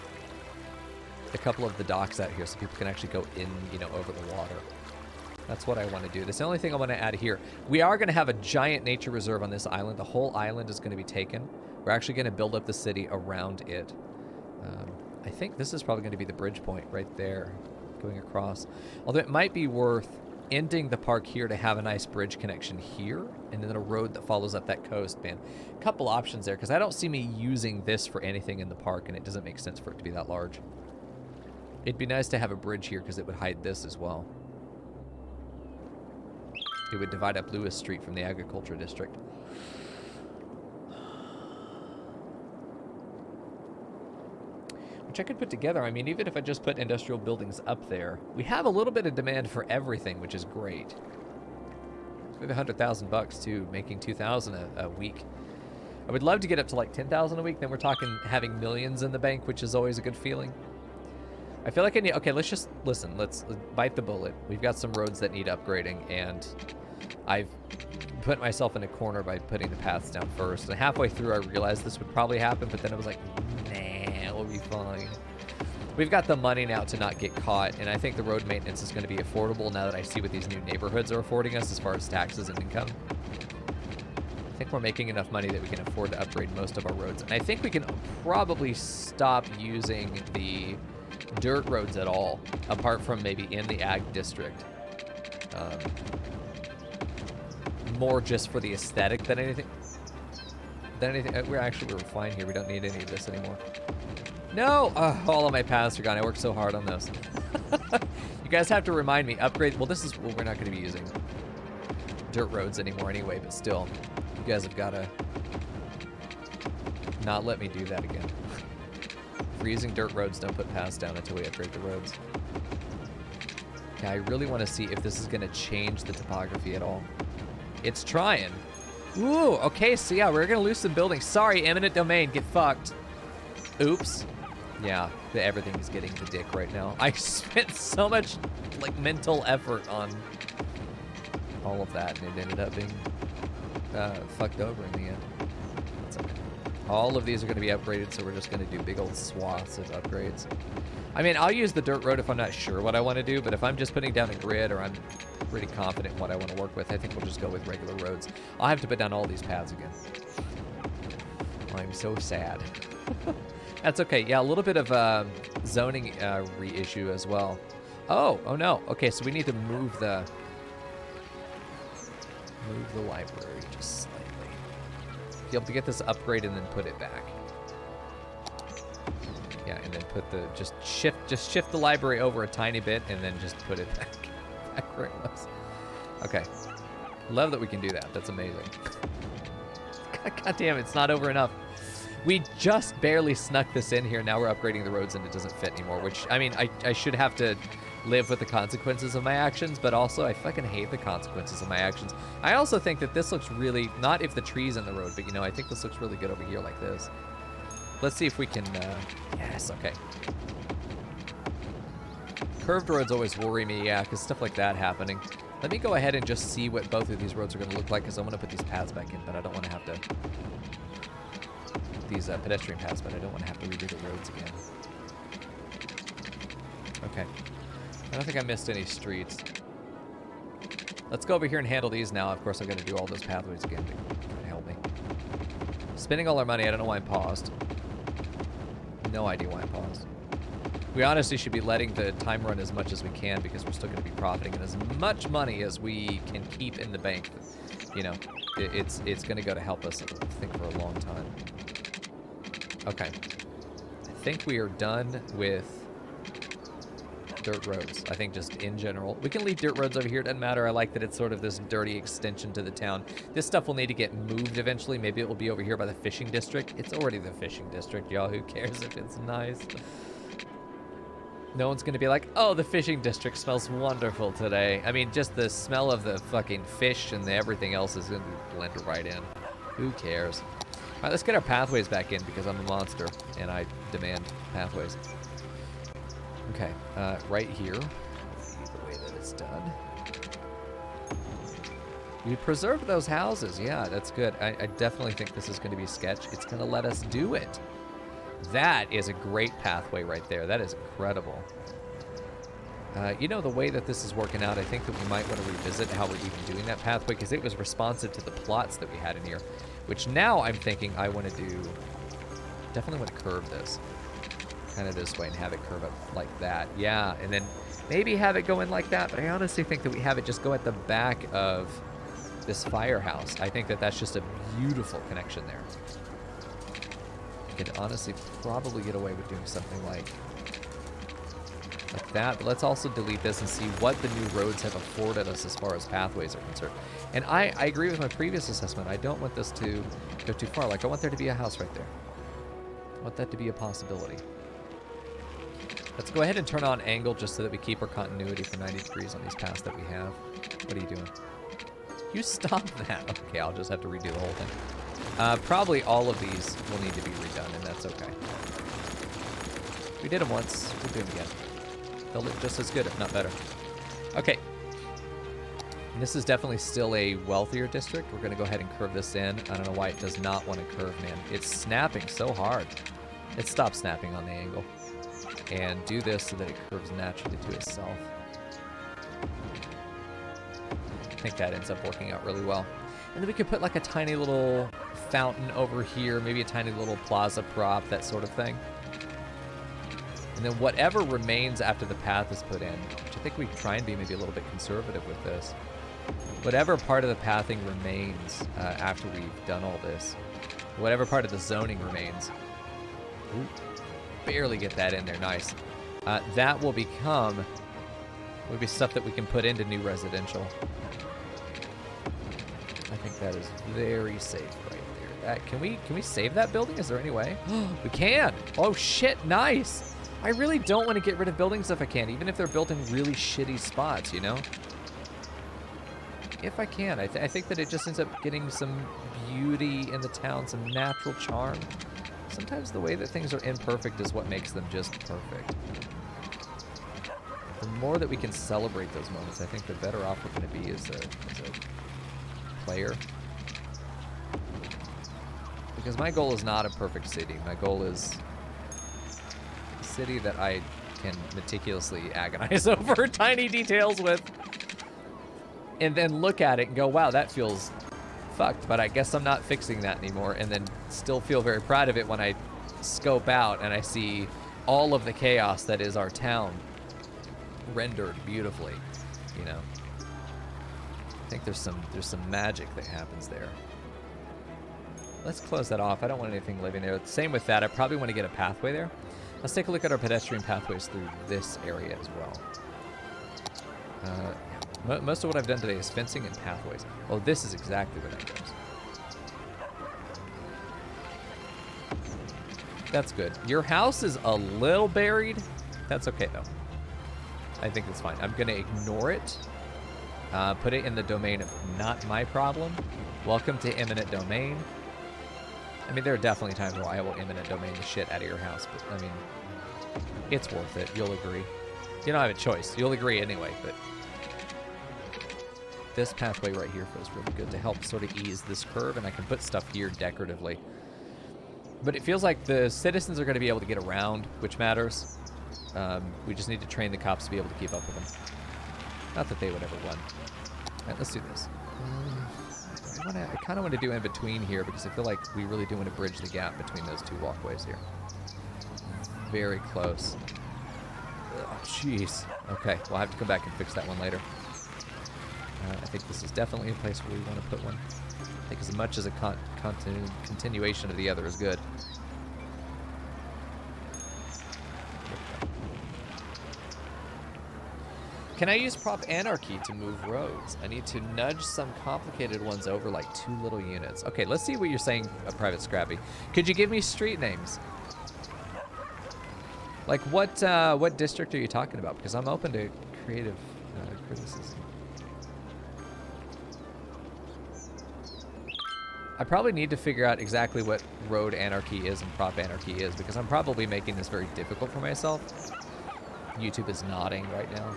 of the docks out here so people can actually go in, you know, over the water. That's what I want to do. That's the only thing I want to add here. We are going to have a giant nature reserve on this island. The whole island is going to be taken. We're actually going to build up the city around it. I think this is probably going to be the bridge point right there going across. Although it might be worth ending the park here to have a nice bridge connection here and then a road that follows up that coast, man. A couple options there because I don't see me using this for anything in the park and it doesn't make sense for it to be that large. It'd be nice to have a bridge here because it would hide this as well. It would divide up Lewis Street from the Agriculture District. Which I could put together. I mean, even if I just put industrial buildings up there, we have a little bit of demand for everything, which is great. We have $100,000 too, making $2,000 a week. I would love to get up to like $10,000 a week. Then we're talking having millions in the bank, which is always a good feeling. I feel like I need... Okay, let's just... Listen, let's bite the bullet. We've got some roads that need upgrading, and I've put myself in a corner by putting the paths down first. And halfway through, I realized this would probably happen, but then I was like, nah, we'll be fine. We've got the money now to not get caught, and I think the road maintenance is going to be affordable now that I see what these new neighborhoods are affording us as far as taxes and income. I think we're making enough money that we can afford to upgrade most of our roads. And I think we can probably stop using the dirt roads at all, apart from maybe in the ag district. More just for the aesthetic than anything. We're fine here. We don't need any of this anymore. No! All of my paths are gone. I worked so hard on those. You guys have to remind me. Upgrade. Well, this is... Well, we're not going to be using dirt roads anymore anyway, but still. You guys have got to not let me do that again. If we're using dirt roads, don't put paths down until we upgrade the roads. Okay, I really want to see if this is going to change the topography at all. It's trying. Ooh, okay, so yeah, we're going to lose some buildings. Sorry, eminent domain, get fucked. Oops. Yeah, everything is getting the dick right now. I spent so much, like, mental effort on all of that, and it ended up being fucked over in the end. That's okay. All of these are going to be upgraded, so we're just going to do big old swaths of upgrades. I mean, I'll use the dirt road if I'm not sure what I want to do, but if I'm just putting down a grid or I'm pretty confident in what I want to work with, I think we'll just go with regular roads. I'll have to put down all these paths again. I'm so sad. That's okay. Yeah, a little bit of zoning reissue as well. Oh no. Okay, so we need to move the library just slightly. Be able to get this upgrade and then put it back. Yeah, and then put the just shift the library over a tiny bit and then just put it back where it was. Okay. Love that we can do that. That's amazing. God damn, it's not over enough. We just barely snuck this in here. Now we're upgrading the roads and it doesn't fit anymore, which, I mean, I should have to live with the consequences of my actions, but also I fucking hate the consequences of my actions. I also think that this looks really, not if the tree's in the road, but you know, I think this looks really good over here like this. Let's see if we can, yes, okay. Curved roads always worry me, yeah, because stuff like that happening. Let me go ahead and just see what both of these roads are going to look like, because I want to put these paths back in, but I don't want to have to, these pedestrian paths, but I don't want to have to redo the roads again. Okay. I don't think I missed any streets. Let's go over here and handle these now. Of course, I've got to do all those pathways again to help me. Spending all our money, I don't know why I'm paused. No idea why I'm paused. We honestly should be letting the time run as much as we can because we're still going to be profiting, and as much money as we can keep in the bank, you know, it's going to go to help us, I think, for a long time. Okay. I think we are done with dirt roads. I think just in general. We can leave dirt roads over here. It doesn't matter. I like that it's sort of this dirty extension to the town. This stuff will need to get moved eventually. Maybe it will be over here by the fishing district. It's already the fishing district, y'all. Who cares if it's nice? No one's going to be like, oh, the fishing district smells wonderful today. I mean, just the smell of the fucking fish and everything else is going to blend right in. Who cares? All right, let's get our pathways back in because I'm a monster and I demand pathways. Okay, right here, the way that it's done. We preserved those houses. Yeah, that's good. I definitely think this is going to be sketch. It's going to let us do it. That is a great pathway right there. That is incredible. You know, the way that this is working out, I think that we might want to revisit how we're even doing that pathway because it was responsive to the plots that we had in here, which now I'm thinking I want to do, definitely want to curve this kind of this way and have it curve up like that. Yeah, and then maybe have it go in like that, but I honestly think that we have it just go at the back of this firehouse. I think that that's just a beautiful connection there. Could honestly probably get away with doing something like that, but let's also delete this and see what the new roads have afforded us as far as pathways are concerned. And I agree with my previous assessment. I don't want this to go too far. Like, I want there to be a house right there. I want that to be a possibility. Let's go ahead and turn on angle just so that we keep our continuity for 90 degrees on these paths that we have. What are you doing? You stop that. Okay, I'll just have to redo the whole thing. Probably all of these will need to be redone, and that's okay. We did them once. We'll do them again. They'll look just as good, if not better. Okay. And this is definitely still a wealthier district. We're going to go ahead and curve this in. I don't know why it does not want to curve, man. It's snapping so hard. It stopped snapping on the angle. And do this so that it curves naturally to itself. I think that ends up working out really well. And then we could put like a tiny little fountain over here, maybe a tiny little plaza prop, that sort of thing. And then whatever remains after the path is put in, which I think we try and be maybe a little bit conservative with this. Whatever part of the pathing remains after we've done all this, whatever part of the zoning remains, ooh, barely get that in there, nice. That will be stuff that we can put into new residential. I think that is very safe right there. Can we save that building? Is there any way? We can. Oh shit, nice. I really don't want to get rid of buildings if I can, even if they're built in really shitty spots, you know? If I can. I think that it just ends up getting some beauty in the town, some natural charm. Sometimes the way that things are imperfect is what makes them just perfect. The more that we can celebrate those moments, I think the better off we're going to be as a player. Because my goal is not a perfect city. My goal is a city that I can meticulously agonize over tiny details with. And then look at it and go, wow, that feels fucked, but I guess I'm not fixing that anymore, and then still feel very proud of it when I scope out and I see all of the chaos that is our town rendered beautifully, you know. I think there's some magic that happens there. Let's close that off. I don't want anything living there. Same with that. I probably want to get a pathway there. Let's take a look at our pedestrian pathways through this area as well. Most of what I've done today is fencing and pathways. Oh, this is exactly where that goes. That's good. Your house is a little buried. That's okay, though. I think that's fine. I'm going to ignore it. Put it in the domain of not my problem. Welcome to eminent domain. I mean, there are definitely times where I will eminent domain the shit out of your house, but I mean, it's worth it. You'll agree. You don't have a choice. You'll agree anyway, but this pathway right here feels really good to help sort of ease this curve, and I can put stuff here decoratively. But it feels like the citizens are going to be able to get around, which matters. We just need to train the cops to be able to keep up with them. Not that they would ever run. All right, let's do this. I kind of want to do in between here because I feel like we really do want to bridge the gap between those two walkways here. Very close. Oh, jeez. Okay, we'll have to come back and fix that one later. I think this is definitely a place where we want to put one. I think as much as a continuation of the other is good. Can I use prop anarchy to move roads? I need to nudge some complicated ones over like 2 little units. Okay, let's see what you're saying, Private Scrappy. Could you give me street names? Like what district are you talking about? Because I'm open to creative criticism. I probably need to figure out exactly what road anarchy is and prop anarchy is, because I'm probably making this very difficult for myself. YouTube is nodding right now.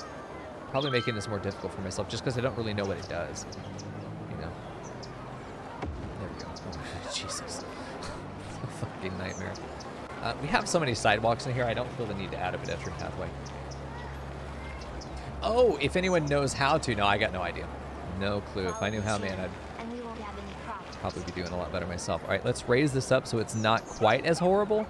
Probably making this more difficult for myself just because I don't really know what it does. You know. There we go. Oh, Jesus. Fucking nightmare. We have so many sidewalks in here, I don't feel the need to add a pedestrian pathway. Oh, if anyone knows how to. No, I got no idea. No clue. If I knew how, man, I'd probably be doing a lot better myself. All right, let's raise this up so it's not quite as horrible.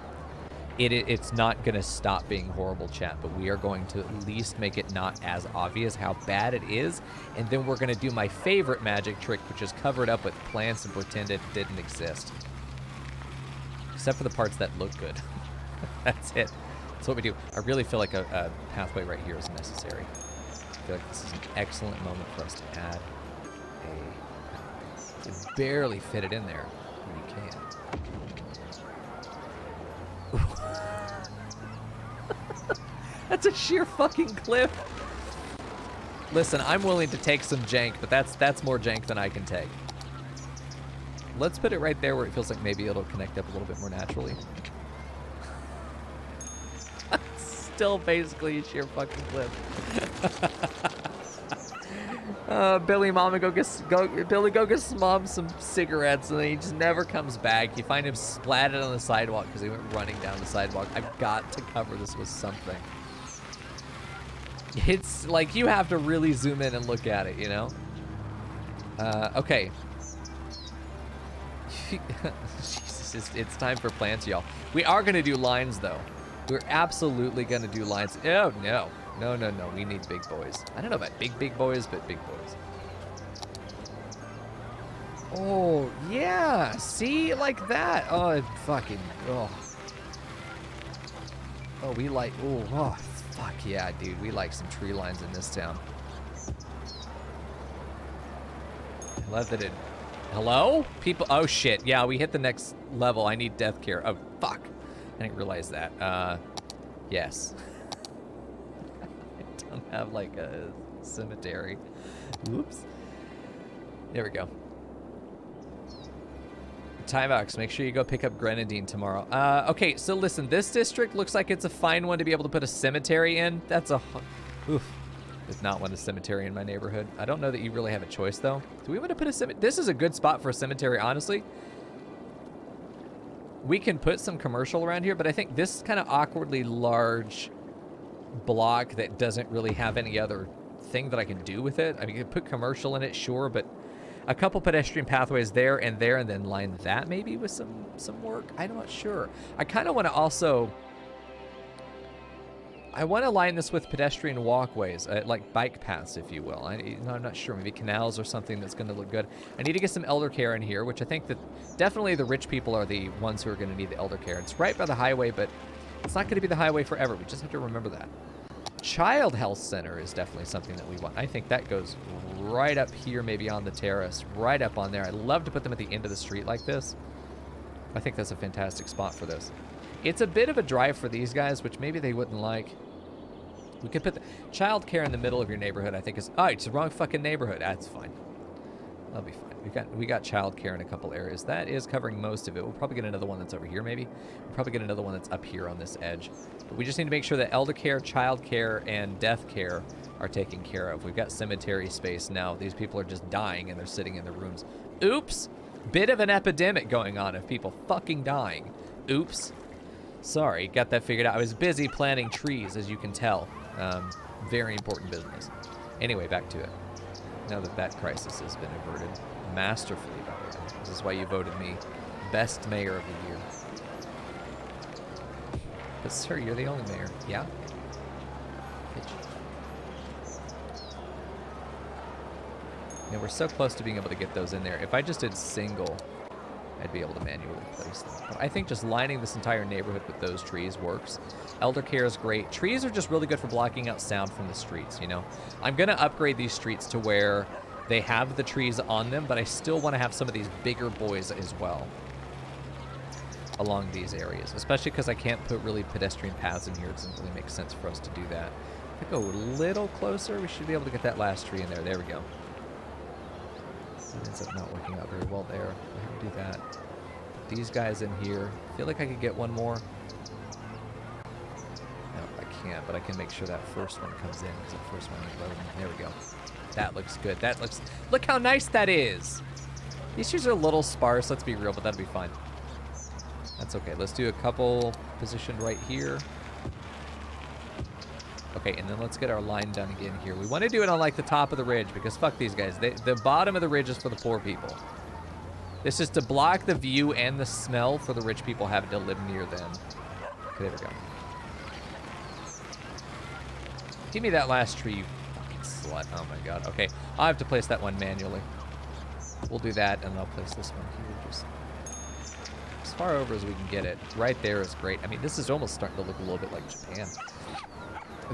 It's not going to stop being horrible, chat, but we are going to at least make it not as obvious how bad it is, and then we're going to do my favorite magic trick, which is cover it up with plants and pretend it didn't exist. Except for the parts that look good. That's it. That's what we do. I really feel like a pathway right here is necessary. I feel like this is an excellent moment for us to add a... You can barely fit it in there, but you can. That's a sheer fucking cliff. Listen, I'm willing to take some jank, but that's more jank than I can take. Let's put it right there where it feels like maybe it'll connect up a little bit more naturally. Still basically a sheer fucking cliff. Billy, Mama, Billy, go get Mom some cigarettes, and then he just never comes back. You find him splatted on the sidewalk because he went running down the sidewalk. I've got to cover this with something. It's like you have to really zoom in and look at it, you know? Okay. Jesus, it's time for plants, y'all. We are going to do lines, though. We're absolutely going to do lines. Oh, no. No, no, no. We need big boys. I don't know about big boys, but big boys. Oh, yeah. See? Like that. Oh, fucking... Oh. Oh, we like... Oh, fuck yeah, dude. We like some tree lines in this town. I love that it... Hello? People... Oh, shit. Yeah, we hit the next level. I need death care. Oh, fuck. I didn't realize that. Yes. I don't have, like, a cemetery. Whoops. There we go. Timeox, make sure you go pick up Grenadine tomorrow. Okay, so listen, this district looks like it's a fine one to be able to put a cemetery in. That's a... Oof. Did not want a cemetery in my neighborhood. I don't know that you really have a choice, though. Do we want to put a cemetery? This is a good spot for a cemetery, honestly. We can put some commercial around here, but I think this kind of awkwardly large block that doesn't really have any other thing that I can do with it. I mean, you can put commercial in it, sure, but a couple pedestrian pathways there, and then line that maybe with some work. I'm not sure. I kind of want to also... I want to line this with pedestrian walkways, like bike paths, if you will. I'm not sure. Maybe canals or something that's going to look good. I need to get some elder care in here, which I think that definitely the rich people are the ones who are going to need the elder care. It's right by the highway, but it's not going to be the highway forever. We just have to remember that. Child health center is definitely something that we want. I think that goes right up here, maybe on the terrace, right up on there. I'd love to put them at the end of the street like this. I think that's a fantastic spot for this. It's a bit of a drive for these guys, which maybe they wouldn't like. We could put the childcare in the middle of your neighborhood. I think is it's the wrong fucking neighborhood. That's fine. That'll be fine. We got childcare in a couple areas. That is covering most of it. We'll probably get another one that's over here. Maybe we'll probably get another one that's up here on this edge. But we just need to make sure that elder care, child care, and death care are taken care of. We've got cemetery space now. These people are just dying and they're sitting in their rooms. Oops. Bit of an epidemic going on of people fucking dying. Oops. Sorry, got that figured out. I was busy planting trees, as you can tell. Very important business. Anyway, back to it. Now that that crisis has been averted masterfully, by the way. This is why you voted me best mayor of the year. But sir, you're the only mayor. Yeah? Bitch. Yeah, we're so close to being able to get those in there. If I just did single, I'd be able to manually place them. But I think just lining this entire neighborhood with those trees works. Elder care is great. Trees are just really good for blocking out sound from the streets, you know? I'm going to upgrade these streets to where they have the trees on them, but I still want to have some of these bigger boys as well along these areas, especially because I can't put really pedestrian paths in here. It doesn't really make sense for us to do that. If I go a little closer, we should be able to get that last tree in there. There we go. It ends up not working out very well there. I have to do that. Put these guys in here. I feel like I could get one more. No, I can't, but I can make sure that first one comes in because that first one is loading. There we go. That looks good. That looks... Look how nice that is! These trees are a little sparse, let's be real, but that'll be fine. That's okay. Let's do a couple positioned right here. Okay, and then let's get our line done again here. We want to do it on, like, the top of the ridge, because fuck these guys. The bottom of the ridge is for the poor people. This is to block the view and the smell for the rich people having to live near them. Okay, there we go. Give me that last tree, you fucking slut. Oh, my God. Okay, I'll have to place that one manually. We'll do that, and I'll place this one here. Just as far over as we can get it. Right there is great. I mean, this is almost starting to look a little bit like Japan.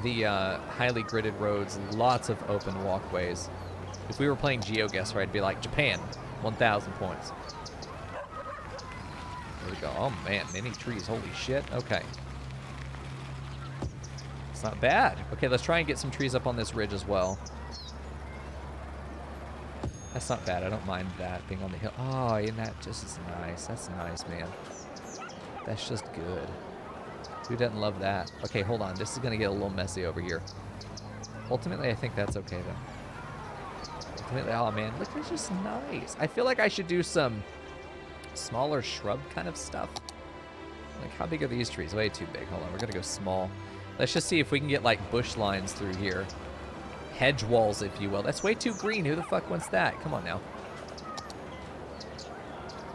The highly gridded roads, lots of open walkways. If we were playing GeoGuessr, I'd be like, Japan, 1,000 points. There we go. Oh, man, many trees. Holy shit. Okay. It's not bad. Okay, let's try and get some trees up on this ridge as well. That's not bad. I don't mind that being on the hill. Oh, and that just is nice. That's nice, man. That's just good. Who doesn't love that? Okay, hold on. This is going to get a little messy over here. Ultimately, I think that's okay, though. Ultimately, oh, man. Look, it's just nice. I feel like I should do some smaller shrub kind of stuff. Like, how big are these trees? Way too big. Hold on. We're going to go small. Let's just see if we can get, like, bush lines through here. Hedge walls, if you will. That's way too green. Who the fuck wants that? Come on now.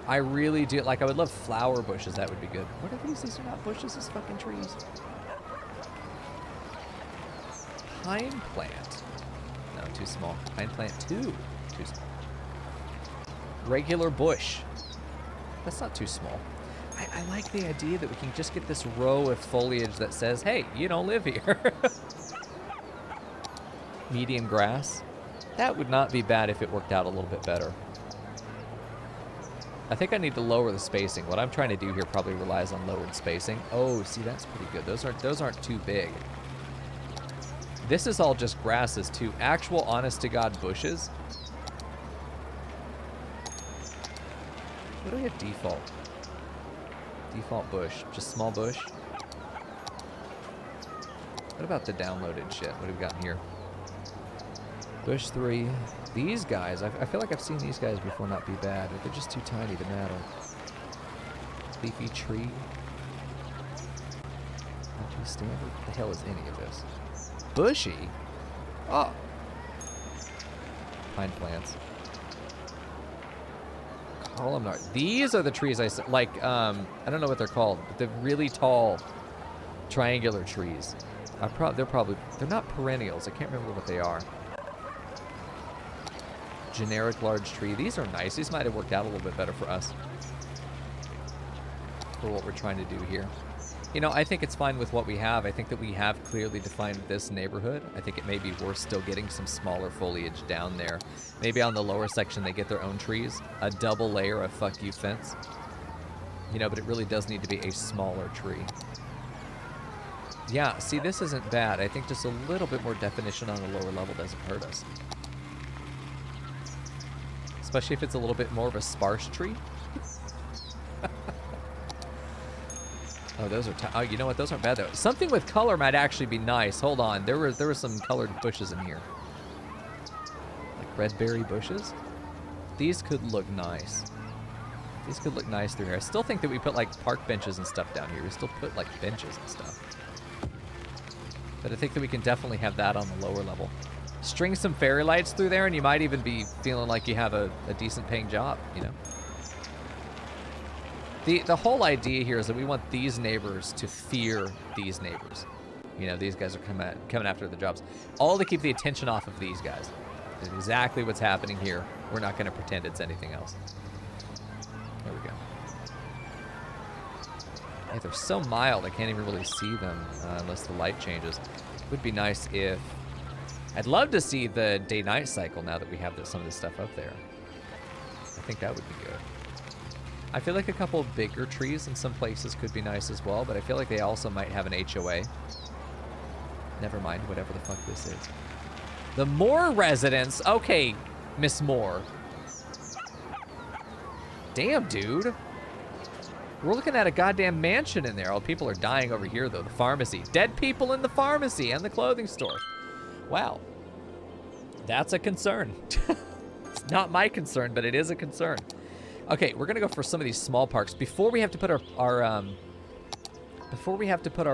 I really do. Like, I would love flower bushes. That would be good. What are these? These are not bushes. These fucking trees. Pine plant. No, too small. Pine plant 2. Too small. Regular bush. That's not too small. I like the idea that we can just get this row of foliage that says, hey, you don't live here. Medium grass. That would not be bad if it worked out a little bit better. I think I need to lower the spacing. What I'm trying to do here probably relies on lowered spacing. Oh, see, that's pretty good. Those aren't too big. This is all just grasses too. Actual honest-to-God bushes. What do we have default? Default bush. Just small bush. What about the downloaded shit? What have we got in here? Bush 3. These guys, I feel like I've seen these guys before not be bad, but they're just too tiny to matter. Leafy tree. Not too standard. What the hell is any of this? Bushy? Oh. Pine plants. Columnar. These are the trees I said, like, I don't know what they're called, but the really tall triangular trees. They're not perennials. I can't remember what they are. Generic large tree. These are nice. These might have worked out a little bit better for us. For what we're trying to do here. You know, I think it's fine with what we have. I think that we have clearly defined this neighborhood. I think it may be worth still getting some smaller foliage down there. Maybe on the lower section they get their own trees. A double layer of fuck you fence. You know, but it really does need to be a smaller tree. Yeah, see, this isn't bad. I think just a little bit more definition on the lower level doesn't hurt us. Especially if it's a little bit more of a sparse tree. Oh, those are... oh, you know what? Those aren't bad, though. Something with color might actually be nice. Hold on. There were some colored bushes in here. Like red berry bushes? These could look nice. These could look nice through here. I still think that we put, like, park benches and stuff down here. We still put, like, benches and stuff. But I think that we can definitely have that on the lower level. String some fairy lights through there, and you might even be feeling like you have a decent paying job, you know? The whole idea here is that we want these neighbors to fear these neighbors. You know, these guys are coming after the jobs. All to keep the attention off of these guys. That's exactly what's happening here. We're not going to pretend it's anything else. There we go. Hey, they're so mild, I can't even really see them unless the light changes. It would be nice if... I'd love to see the day-night cycle now that we have some of this stuff up there. I think that would be good. I feel like a couple of bigger trees in some places could be nice as well, but I feel like they also might have an HOA. Never mind, whatever the fuck this is. The Moore residence. Okay, Miss Moore. Damn, dude. We're looking at a goddamn mansion in there. Oh, people are dying over here, though. The pharmacy. Dead people in the pharmacy and the clothing store. Wow. That's a concern. It's not my concern, but it is a concern. Okay, we're gonna go for some of these small parks before we have to put our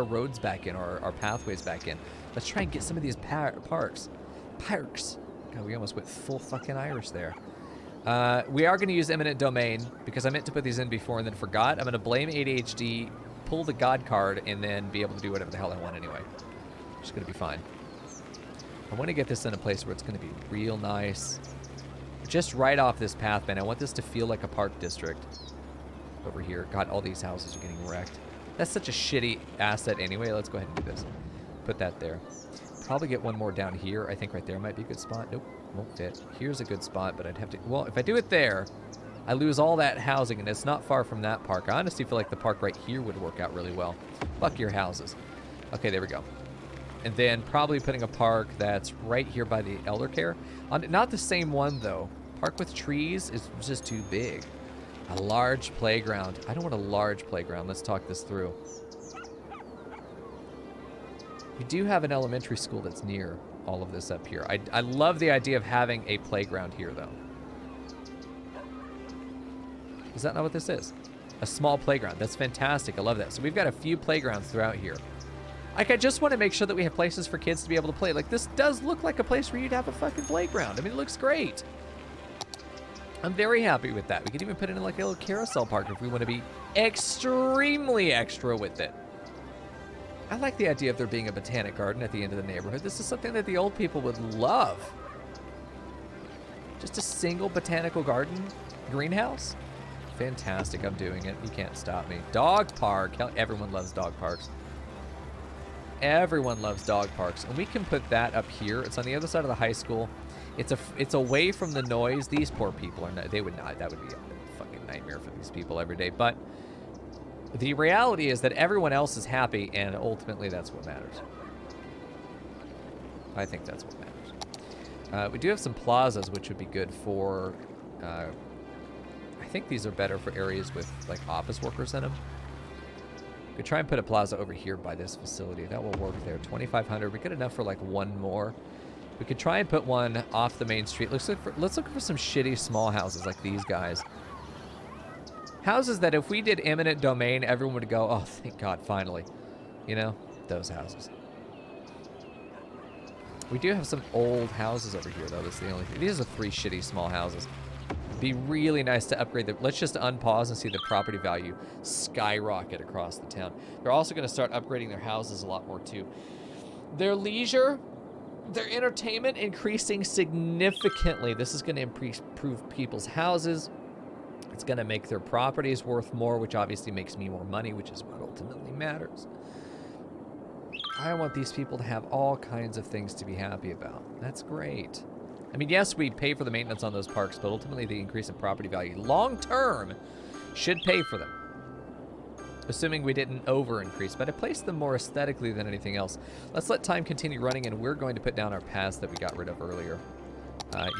roads back in, or our pathways back in. Let's try and get some of these parks. God, we almost went full fucking Irish there. We are gonna use eminent domain because I meant to put these in before and then forgot. I'm gonna blame ADHD, pull the God card, and then be able to do whatever the hell I want anyway. It's gonna be fine. I want to get this in a place where it's gonna be real nice. Just right off this path, man. I want this to feel like a park district over here. God, all these houses are getting wrecked. That's such a shitty asset anyway. Let's go ahead and do this. Put that there. Probably get one more down here. I think right there might be a good spot. Nope, won't fit. Here's a good spot, but I'd have to... Well, if I do it there, I lose all that housing, and it's not far from that park. I honestly feel like the park right here would work out really well. Fuck your houses. Okay, there we go. And then probably putting a park that's right here by the elder care. Not the same one, though. Park with trees is just too big. A large playground. I don't want a large playground. Let's talk this through. We do have an elementary school that's near all of this up here. I love the idea of having a playground here, though. Is that not what this is? A small playground. That's fantastic. I love that. So we've got a few playgrounds throughout here. Like, I just want to make sure that we have places for kids to be able to play. Like, this does look like a place where you'd have a fucking playground. I mean, it looks great. I'm very happy with that. We could even put it in, like, a little carousel park if we want to be extremely extra with it. I like the idea of there being a botanic garden at the end of the neighborhood. This is something that the old people would love. Just a single botanical garden greenhouse. Fantastic. I'm doing it. You can't stop me. Dog park. Hell, everyone loves dog parks. Everyone loves dog parks, and we can put that up here. It's on the other side of the high school. It's away from the noise. These poor people are not. They would not. That would be a fucking nightmare for these people every day. But the reality is that everyone else is happy, and ultimately that's what matters. I think that's what matters. We do have some plazas, which would be good for. I think these are better for areas with like office workers in them. We could try and put a plaza over here by this facility. That will work there. 2,500. We get enough for like one more. We could try and put one off the main street. Let's look for some shitty small houses like these guys. Houses that if we did eminent domain, everyone would go, oh, thank God, finally. You know, those houses. We do have some old houses over here, though. That's the only thing. These are 3 shitty small houses. It'd be really nice to upgrade them. Let's just unpause and see the property value skyrocket across the town. They're also going to start upgrading their houses a lot more, too. Their leisure, their entertainment increasing significantly. This is going to improve people's houses. It's going to make their properties worth more, which obviously makes me more money, which is what ultimately matters. I want these people to have all kinds of things to be happy about. That's great. I mean, yes, we pay for the maintenance on those parks, but ultimately the increase in property value long term should pay for them. assuming we didn't over-increase, but I placed them more aesthetically than anything else. Let's let time continue running, and we're going to put down our paths that we got rid of earlier.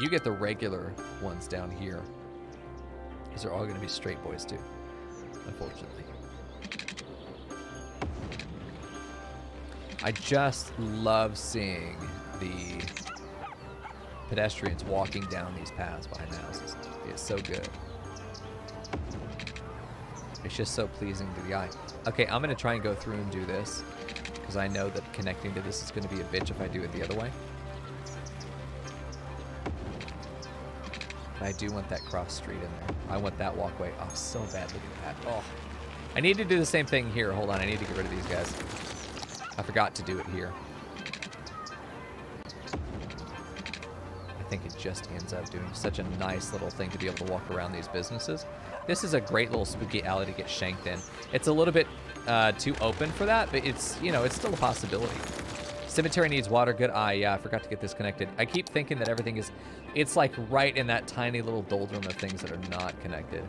You get the regular ones down here. These are all going to be straight boys, too, unfortunately. I just love seeing the pedestrians walking down these paths behind the houses. It's so good. It's just so pleasing to the eye. Okay, I'm going to try and go through and do this, because I know that connecting to this is going to be a bitch if I do it the other way. But I do want that cross street in there. I want that walkway. Oh, so bad. Look at that. Oh, I need to do the same thing here. Hold on. I need to get rid of these guys. I forgot to do it here. I think it just ends up doing such a nice little thing to be able to walk around these businesses. This is a great little spooky alley to get shanked in. It's a little bit too open for that, but it's, you know, it's still a possibility. Cemetery needs water. Good eye. Yeah, I forgot to get this connected. I keep thinking that everything is, it's like right in that tiny little doldrum of things that are not connected.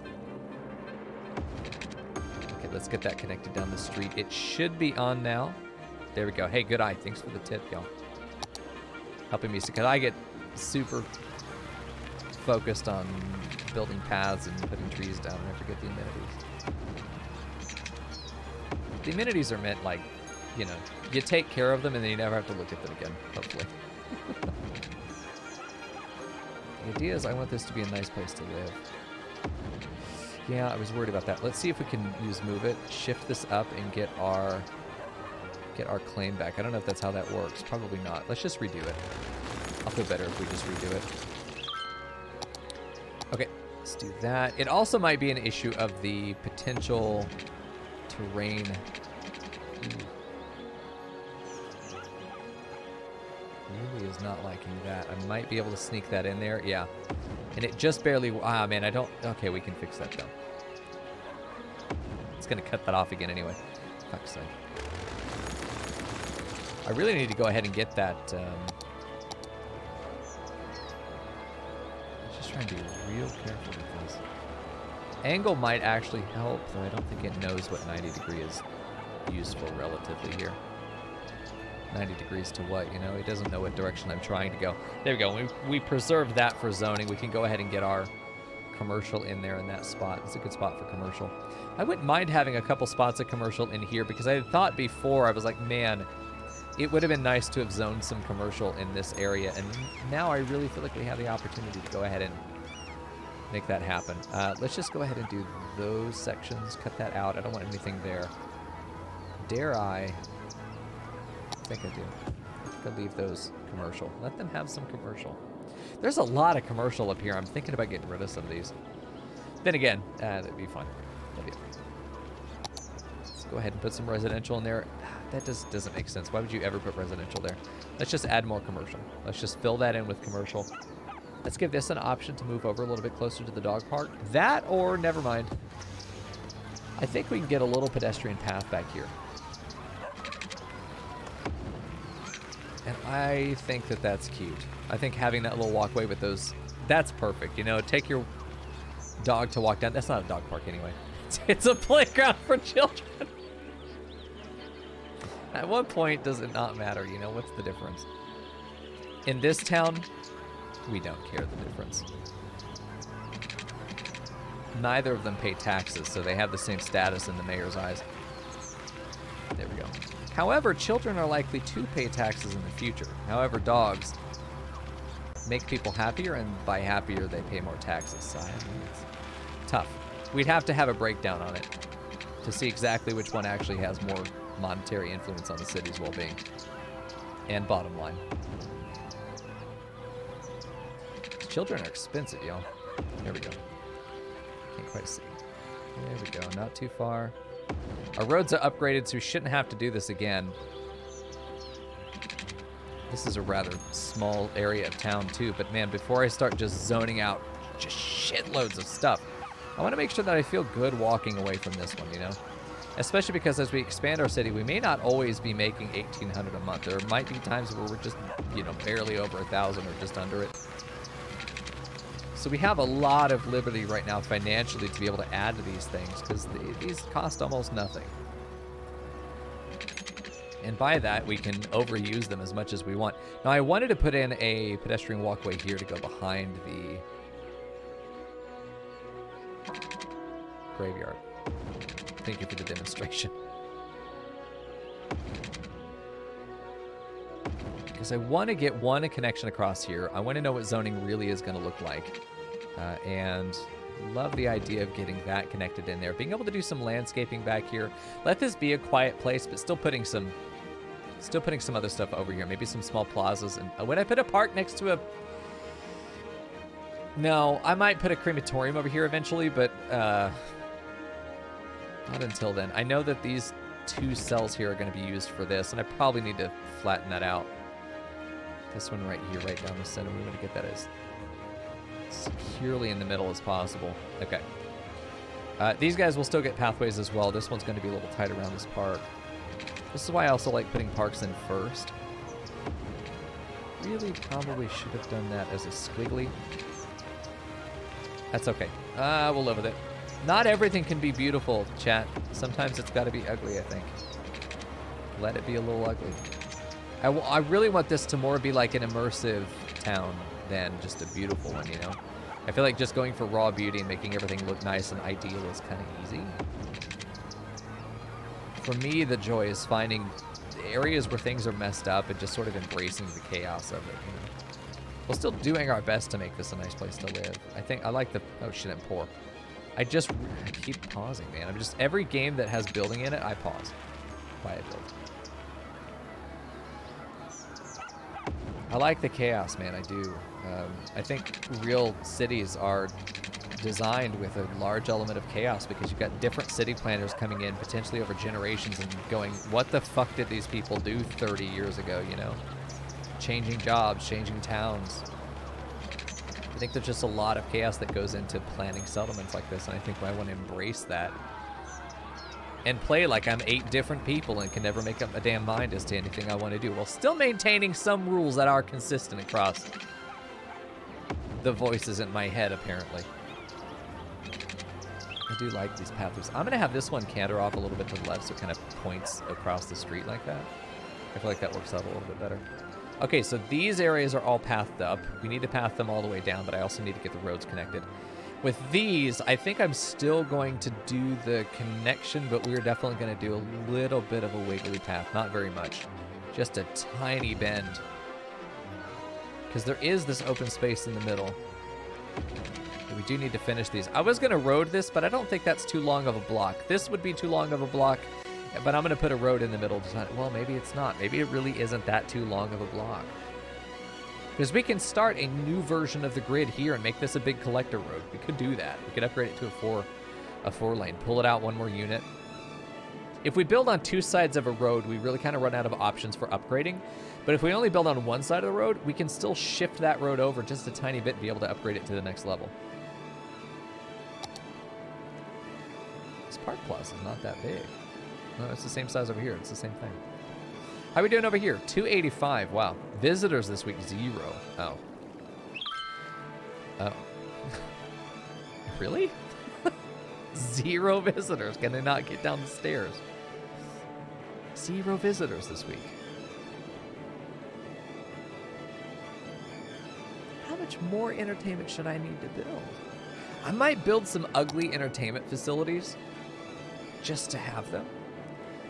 Okay, let's get that connected down the street. It should be on now. There we go. Hey, good eye. Thanks for the tip, y'all. Helping me, because I get super focused on building paths and putting trees down, and I forget the amenities. The amenities are meant, like, you know, you take care of them and then you never have to look at them again, hopefully. The idea is I want this to be a nice place to live. Yeah, I was worried about that. Let's see if we can use move it, shift this up, and get our claim back. I don't know if that's how that works. Probably not. Let's just redo it. I'll feel better if we just redo it. Okay, let's do that. It also might be an issue of the potential terrain. Really is not liking that. I might be able to sneak that in there. Yeah. And it just barely... Ah, man, I don't... Okay, we can fix that, though. It's going to cut that off again anyway. Fuck's sake. I really need to go ahead and get that... Just trying to be real careful with this. Angle might actually help, though I don't think it knows what 90 degree is useful relatively here. 90 degrees to what, you know? It doesn't know what direction I'm trying to go. There we go. We preserved that for zoning. We can go ahead and get our commercial in there in that spot. It's a good spot for commercial. I wouldn't mind having a couple spots of commercial in here because I had thought before, I was like, man, it would have been nice to have zoned some commercial in this area. And now I really feel like we have the opportunity to go ahead and make that happen. Let's just go ahead and do those sections. Cut that out. I don't want anything there. Dare I think I do. I think I'll leave those commercial. Let them have some commercial. There's a lot of commercial up here. I'm thinking about getting rid of some of these. Then again, that'd be fun. That'd be... Let's go ahead and put some residential in there. That doesn't make sense. Why would you ever put residential there? Let's just add more commercial. Let's just fill that in with commercial. Let's give this an option to move over a little bit closer to the dog park. That, or never mind. I think we can get a little pedestrian path back here. And I think that that's cute. I think having that little walkway with those, that's perfect. You know, take your dog to walk down. That's not a dog park anyway. It's a playground for children. At what point does it not matter? You know, what's the difference? In this town, we don't care the difference. Neither of them pay taxes, so they have the same status in the mayor's eyes. There we go. However, children are likely to pay taxes in the future. However, dogs make people happier, and by happier, they pay more taxes. So I mean, it's tough. We'd have to have a breakdown on it to see exactly which one actually has more monetary influence on the city's well-being and bottom line. Children are expensive, y'all. There we go. Can't quite see. There we go. Not too far. Our roads are upgraded, so we shouldn't have to do this again. This is a rather small area of town, too. But, man, before I start just zoning out just shitloads of stuff, I want to make sure that I feel good walking away from this one, you know? Especially because as we expand our city, we may not always be making $1,800 a month. There might be times where we're just, you know, barely over 1,000 or just under it. So we have a lot of liberty right now financially to be able to add to these things because these cost almost nothing. And by that, we can overuse them as much as we want. Now, I wanted to put in a pedestrian walkway here to go behind the graveyard. Thank you for the demonstration. Because I want to get a connection across here. I want to know what zoning really is going to look like. And love the idea of getting that connected in there. Being able to do some landscaping back here. Let this be a quiet place, but still putting some other stuff over here. Maybe some small plazas. And would I put a park next to a... No, I might put a crematorium over here eventually, but not until then. I know that these 2 cells here are going to be used for this, and I probably need to flatten that out. This one right here, right down the center. We want to get that as securely in the middle as possible. Okay. These guys will still get pathways as well. This one's going to be a little tight around this park. This is why I also like putting parks in first. Really probably should have done that as a squiggly. That's okay. We'll live with it. Not everything can be beautiful, chat. Sometimes it's got to be ugly, I think. Let it be a little ugly. I really want this to more be like an immersive town than just a beautiful one, you know? I feel like just going for raw beauty and making everything look nice and ideal is kind of easy. For me, the joy is finding areas where things are messed up and just sort of embracing the chaos of it, you know? While still doing our best to make this a nice place to live. I like the... Oh, shit, I'm poor. I keep pausing, man. Every game that has building in it, I pause. Why I build. I like the chaos, man. I do. I think real cities are designed with a large element of chaos because you've got different city planners coming in potentially over generations and going, what the fuck did these people do 30 years ago, you know? Changing jobs, changing towns. I think there's just a lot of chaos that goes into planning settlements like this, and I think I want to embrace that and play like I'm 8 different people and can never make up a damn mind as to anything I want to do, while still maintaining some rules that are consistent across the voices in my head, apparently. I do like these pathways. I'm going to have this one canter off a little bit to the left so it kind of points across the street like that. I feel like that works out a little bit better. Okay, so these areas are all pathed up. We need to path them all the way down, but I also need to get the roads connected. With these, I think I'm still going to do the connection, but we're definitely going to do a little bit of a wiggly path. Not very much. Just a tiny bend. Because there is this open space in the middle. We do need to finish these. I was going to road this, but I don't think that's too long of a block. This would be too long of a block, but I'm going to put a road in the middle. Well, maybe it's not. Maybe it really isn't that too long of a block. Because we can start a new version of the grid here and make this a big collector road. We could do that. We could upgrade it to a four lane. Pull it out one more unit. If we build on 2 sides of a road, we really kind of run out of options for upgrading. But if we only build on 1 side of the road, we can still shift that road over just a tiny bit and be able to upgrade it to the next level. This park plaza is not that big. No, it's the same size over here. It's the same thing. How are we doing over here? 285. Wow. Visitors this week, 0. Oh. Oh. Really? 0 visitors. Can they not get down the stairs? 0 visitors this week. How much more entertainment should I need to build? I might build some ugly entertainment facilities just to have them.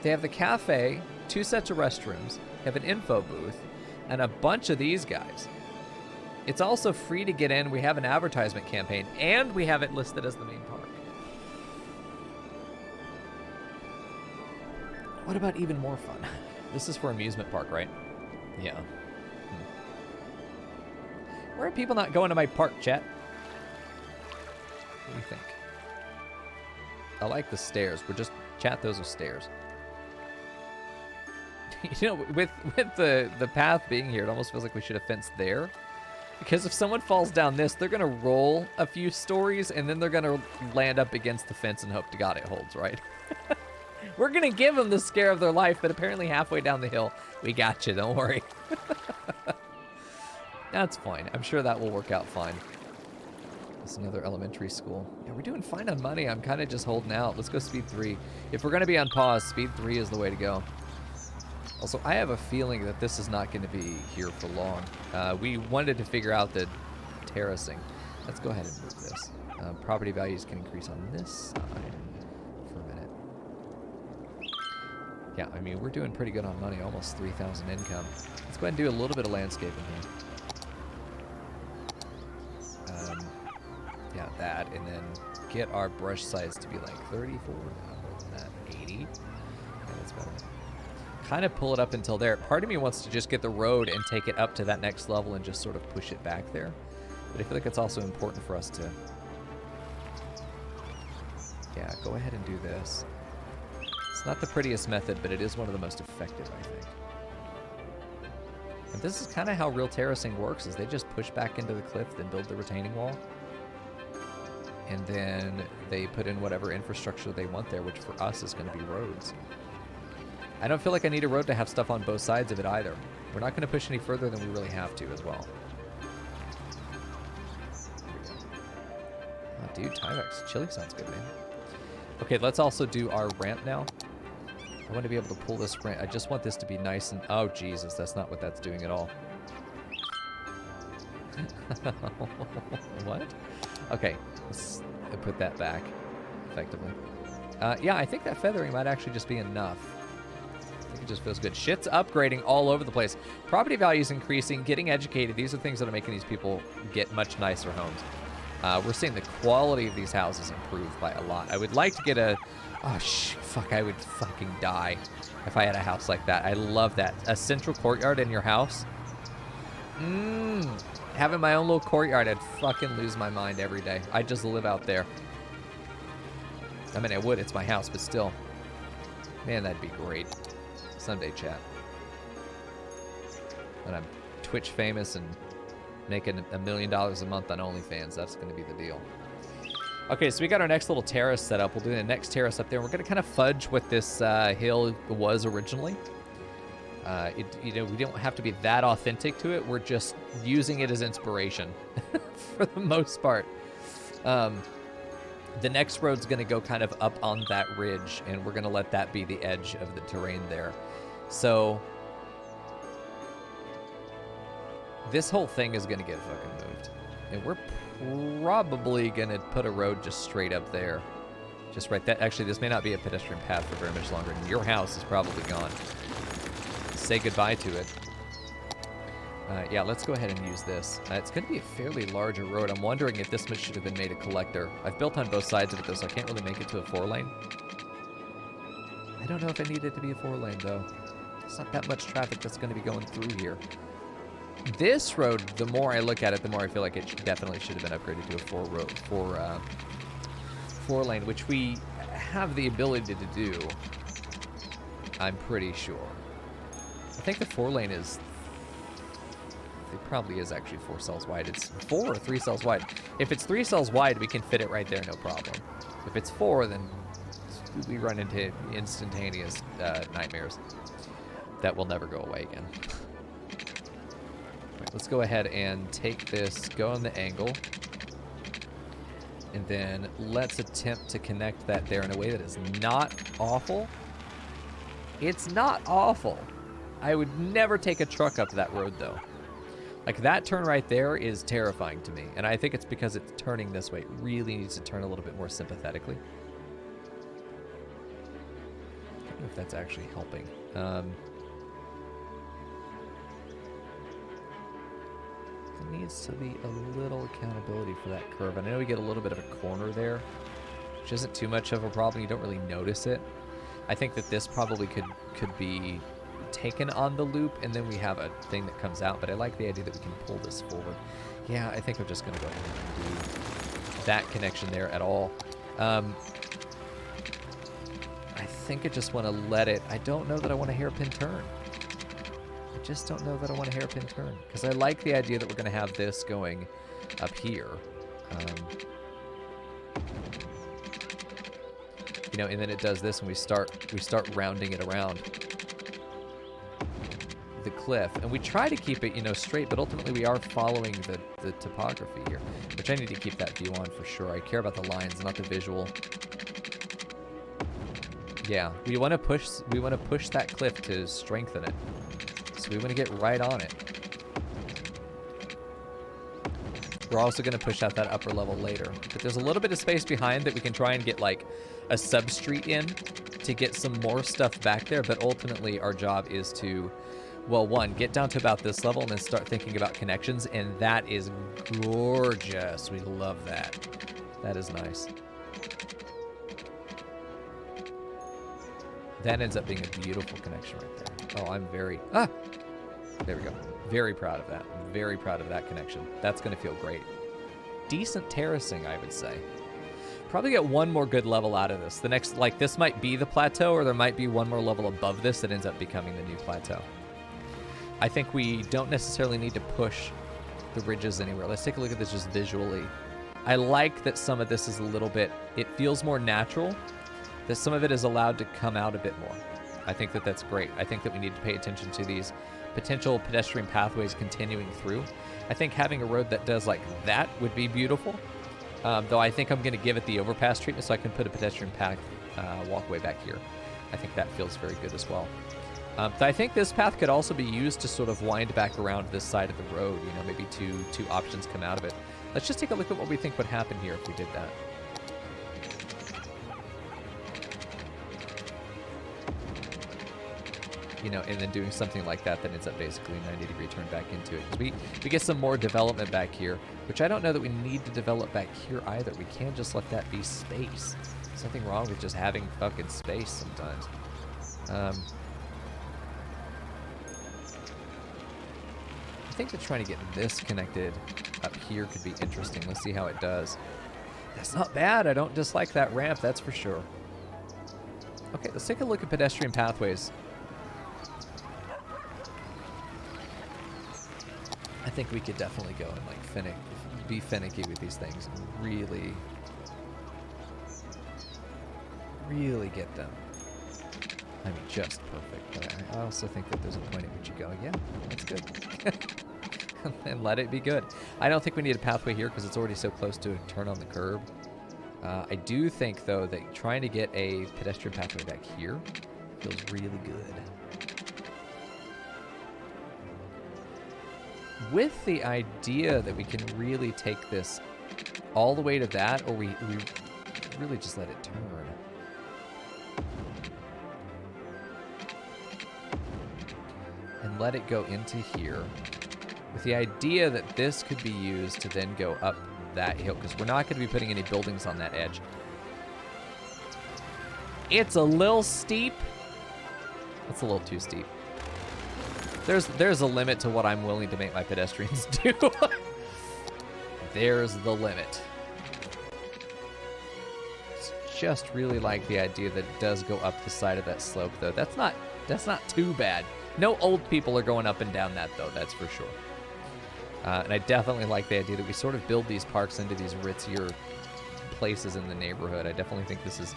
They have the cafe, 2 sets of restrooms, have an info booth, and a bunch of these guys. It's also free to get in. We have an advertisement campaign, and we have it listed as the main park. What about even more fun? This is for amusement park, right? Yeah. Where are people not going to my park, chat? What do you think? I like the stairs. We're just... Chat, those are stairs. You know, with the path being here, it almost feels like we should have fenced there. Because if someone falls down this, they're going to roll a few stories, and then they're going to land up against the fence and hope to God it holds, right? We're going to give them the scare of their life, but apparently halfway down the hill, we got you, don't worry. That's fine. I'm sure that will work out fine. It's another elementary school. Yeah, we're doing fine on money. I'm kind of just holding out. Let's go speed 3. If we're going to be on pause, speed 3 is the way to go. Also, I have a feeling that this is not going to be here for long. We wanted to figure out the terracing. Let's go ahead and move this. Property values can increase on this side for a minute. Yeah, I mean, we're doing pretty good on money. Almost 3,000 income. Let's go ahead and do a little bit of landscaping here. Yeah, that, and then get our brush size to be like 34, not more than that, 80. Yeah, that's better. Kind of pull it up until there. Part of me wants to just get the road and take it up to that next level and just sort of push it back there. But I feel like it's also important for us to, yeah, go ahead and do this. It's not the prettiest method, but it is one of the most effective, I think. And this is kind of how real terracing works, is they just push back into the cliff, then build the retaining wall. And then they put in whatever infrastructure they want there, which for us is going to be roads. I don't feel like I need a road to have stuff on both sides of it either. We're not going to push any further than we really have to as well. Oh, dude, Tyvex. Chili sounds good, man. Okay, let's also do our ramp now. I want to be able to pull this ramp. I just want this to be nice and... Oh, Jesus, that's not what that's doing at all. What? Okay, let's put that back effectively. Yeah, I think that feathering might actually just be enough. I think it just feels good. Shit's upgrading all over the place. Property values increasing, getting educated. These are things that are making these people get much nicer homes. We're seeing the quality of these houses improve by a lot. I would like to get a... Oh, fuck, I would fucking die if I had a house like that. I love that. A central courtyard in your house. Having my own little courtyard, I'd fucking lose my mind every day. I'd just live out there. I mean, I would. It's my house, but still. Man, that'd be great. Someday, chat. When I'm Twitch famous and making $1 million a month on OnlyFans, that's going to be the deal. Okay, so we got our next little terrace set up. We'll do the next terrace up there. We're going to kind of fudge what this hill was originally. You know, we don't have to be that authentic to it. We're just using it as inspiration for the most part. The next road's going to go kind of up on that ridge, and we're going to let that be the edge of the terrain there. So this whole thing is going to get fucking moved. And we're probably going to put a road just straight up there. Just right there. Actually, this may not be a pedestrian path for very much longer. Your house is probably gone. Say goodbye to it. Yeah, let's go ahead and use this. It's going to be a fairly larger road. I'm wondering if this should have been made a collector. I've built on both sides of it, though, so I can't really make it to a 4-lane. I don't know if I need it to be a 4-lane, though. It's not that much traffic that's going to be going through here. This road, the more I look at it, the more I feel like it definitely should have been upgraded to a 4-lane, which we have the ability to do. I'm pretty sure. I think the 4-lane is... It probably is actually 4 cells wide. It's 4 or 3 cells wide. If it's 3 cells wide, we can fit it right there, no problem. If it's 4, then we run into instantaneous nightmares that will never go away again. Right, let's go ahead and take this, go on the angle, and then let's attempt to connect that there in a way that is not awful. It's not awful. I would never take a truck up that road, though. Like, that turn right there is terrifying to me. And I think it's because it's turning this way. It really needs to turn a little bit more sympathetically. I don't know if that's actually helping. There needs to be a little accountability for that curve. I know we get a little bit of a corner there, which isn't too much of a problem. You don't really notice it. I think that this probably could be taken on the loop, and then we have a thing that comes out, but I like the idea that we can pull this forward. Yeah, I think I'm just going to go ahead and do that connection there at all. I think I just want to let it... I don't know that I want a hairpin turn. I just don't know that I want a hairpin turn, because I like the idea that we're going to have this going up here. You know, and then it does this, and we start rounding it around. the cliff, and we try to keep it, you know, straight, but ultimately we are following the topography here, which I need to keep that view on for sure. I care about the lines, not the visual. Yeah, we want to push that cliff to strengthen it. So we want to get right on it. We're also going to push out that upper level later. But there's a little bit of space behind that we can try and get like a sub-street in to get some more stuff back there. But ultimately our job is to, well, one, get down to about this level and then start thinking about connections. And that is gorgeous. We love that. That is nice. That ends up being a beautiful connection right there. Oh, I'm very, there we go. Very proud of that. I'm very proud of that connection. That's going to feel great. Decent terracing, I would say. Probably get one more good level out of this. The next, like, this might be the plateau, or there might be one more level above this that ends up becoming the new plateau. I think we don't necessarily need to push the ridges anywhere. Let's take a look at this just visually. I like that some of this is a little bit, it feels more natural, that some of it is allowed to come out a bit more. I think that that's great. I think that we need to pay attention to these potential pedestrian pathways continuing through. I think having a road that does like that would be beautiful. Though I think I'm going to give it the overpass treatment so I can put a pedestrian path walkway back here. I think that feels very good as well. I think this path could also be used to sort of wind back around this side of the road. You know, maybe two options come out of it. Let's just take a look at what we think would happen here if we did that. You know, and then doing something like that ends up basically a 90-degree turn back into it. Because we get some more development back here, which I don't know that we need to develop back here either. We can just let that be space. There's nothing wrong with just having fucking space sometimes. I think that trying to get this connected up here could be interesting. Let's see how it does. That's not bad. I don't dislike that ramp, that's for sure. Okay, let's take a look at pedestrian pathways. I think we could definitely go and like be finicky with these things and really, really get them. I mean, just perfect. But I also think that there's a point at which you go, yeah, that's good. And let it be good. I don't think we need a pathway here because it's already so close to a turn on the curb. I do think, though, that trying to get a pedestrian pathway back here feels really good. With the idea that we can really take this all the way to that, or we really just let it turn. And let it go into here. With the idea that this could be used to then go up that hill, because we're not going to be putting any buildings on that edge. It's a little steep. It's a little too steep. There's a limit to what I'm willing to make my pedestrians do. There's the limit. Just really like the idea that it does go up the side of that slope, though. That's not too bad. No old people are going up and down that, though. That's for sure. And I definitely like the idea that we sort of build these parks into these ritzier places in the neighborhood. I definitely think this is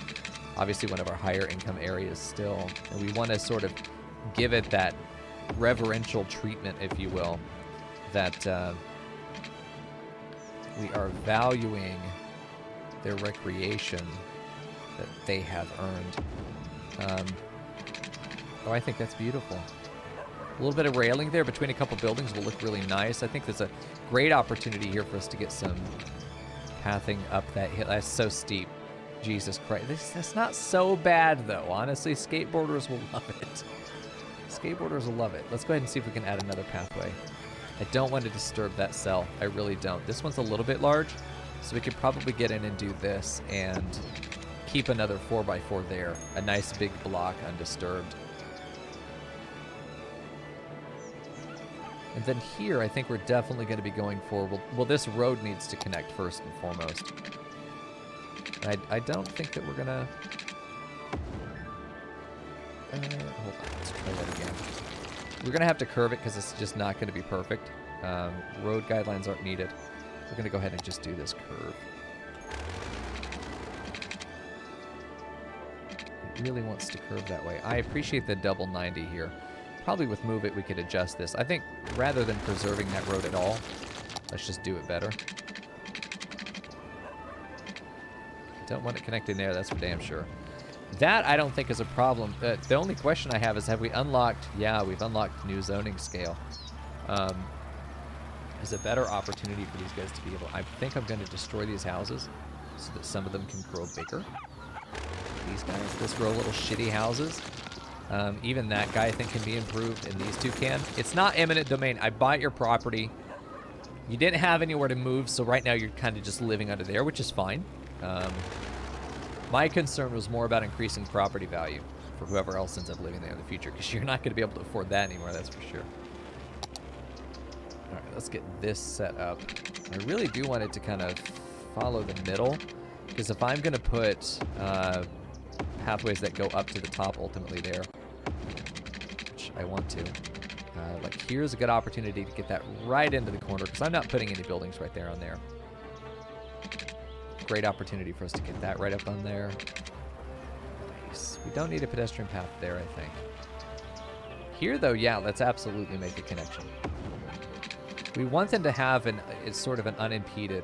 obviously one of our higher income areas still, and we want to sort of give it that reverential treatment, if you will, that we are valuing their recreation that they have earned. Oh, I think that's beautiful. A little bit of railing there between a couple buildings will look really nice. I think there's a great opportunity here for us to get some pathing up that hill. That's so steep. Jesus Christ. That's not so bad, though. Honestly, skateboarders will love it. Skateboarders will love it. Let's go ahead and see if we can add another pathway. I don't want to disturb that cell. I really don't. This one's a little bit large, so we could probably get in and do this and keep another 4x4 there. A nice big block undisturbed. And then here, I think we're definitely going to be going for, well, this road needs to connect first and foremost. I don't think that we're going to... hold on, let's try that again. We're going to have to curve it because it's just not going to be perfect. Road guidelines aren't needed. We're going to go ahead and just do this curve. It really wants to curve that way. I appreciate the double 90 here. Probably with Move It we could adjust this. I think rather than preserving that road at all, let's just do it better. Don't want it connecting there, that's for damn sure. That I don't think is a problem. The only question I have is, have we unlocked... Yeah, we've unlocked new zoning scale. Is a better opportunity for these guys to be able... I think I'm going to destroy these houses so that some of them can grow bigger. These guys, this row of little shitty houses. Even that guy I think can be improved, and these two can. It's not eminent domain. I bought your property. You didn't have anywhere to move, so right now you're kind of just living under there, which is fine. My concern was more about increasing property value for whoever else ends up living there in the future, because you're not going to be able to afford that anymore, that's for sure. All right, let's get this set up. I really do want it to kind of follow the middle, because if I'm going to put pathways that go up to the top ultimately there, which I want to, like here's a good opportunity to get that right into the corner, because I'm not putting any buildings right there on there. Great opportunity for us to get that right up on there. Nice. We don't need a pedestrian path there, I think. Here, though, yeah, let's absolutely make a connection. We want them to have it's sort of an unimpeded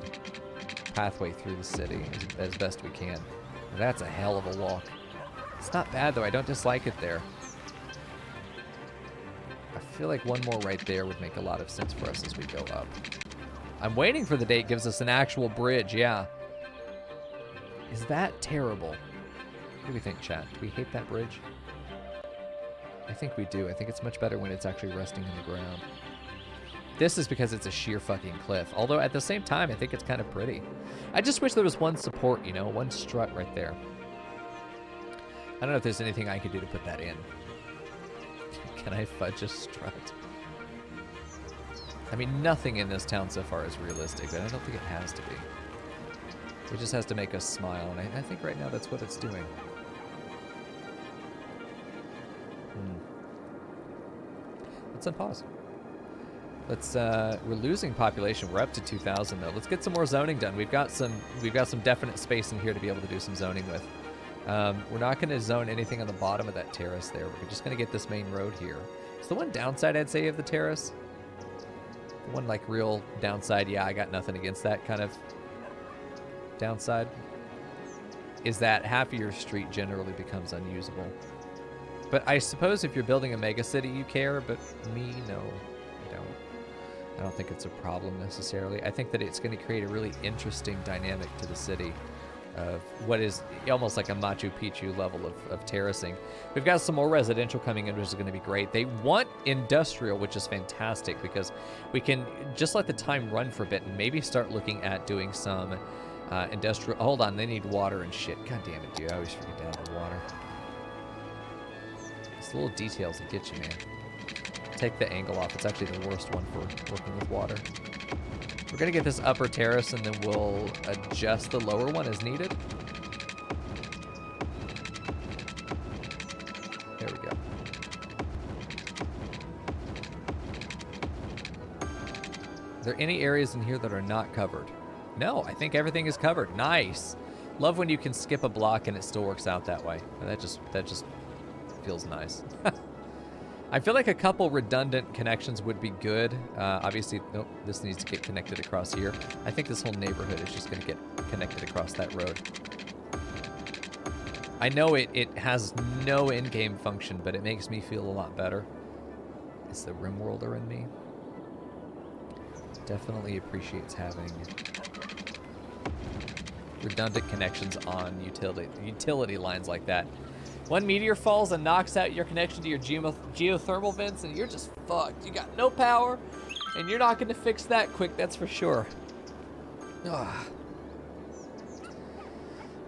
pathway through the city as best we can. That's a hell of a walk. It's not bad, though. I don't dislike it there. I feel like one more right there would make a lot of sense for us as we go up. I'm waiting for the day it gives us an actual bridge, yeah. Is that terrible? What do we think, chat? Do we hate that bridge? I think we do. I think it's much better when it's actually resting in the ground. This is because it's a sheer fucking cliff. Although at the same time, I think it's kind of pretty. I just wish there was one support, you know, one strut right there. I don't know if there's anything I could do to put that in. Can I fudge a strut? I mean, nothing in this town so far is realistic, but I don't think it has to be. It just has to make us smile, and I think right now that's what it's doing. Let's unpause. Let's, we're losing population. We're up to 2,000 though. Let's get some more zoning done. We've got some definite space in here to be able to do some zoning with. We're not going to zone anything on the bottom of that terrace there. We're just going to get this main road here. It's the one downside I'd say of the terrace. The one like real downside, yeah, I got nothing against that kind of downside, is that half of your street generally becomes unusable. But I suppose if you're building a mega city, you care, but me, no, I don't. I don't think it's a problem necessarily. I think that it's going to create a really interesting dynamic to the city of what is almost like a Machu Picchu level of terracing. We've got some more residential coming in, which is going to be great. They want industrial, which is fantastic, because we can just let the time run for a bit and maybe start looking at doing some industrial. Hold on, they need water and shit. God damn it, dude. I always forget to add the water. It's the little details that get you, man. Take the angle off. It's actually the worst one for working with water. We're going to get this upper terrace, and then we'll adjust the lower one as needed. There we go. Are there any areas in here that are not covered? No, I think everything is covered. Nice. Love when you can skip a block and it still works out that way. That just feels nice. I feel like a couple redundant connections would be good. Obviously, nope, this needs to get connected across here. I think this whole neighborhood is just going to get connected across that road. I know it has no in-game function, but it makes me feel a lot better. It's the rimworlder in me. Definitely appreciates having redundant connections on utility lines like that. One meteor falls and knocks out your connection to your geothermal vents, and you're just fucked. You got no power, and you're not going to fix that quick, that's for sure. Ugh.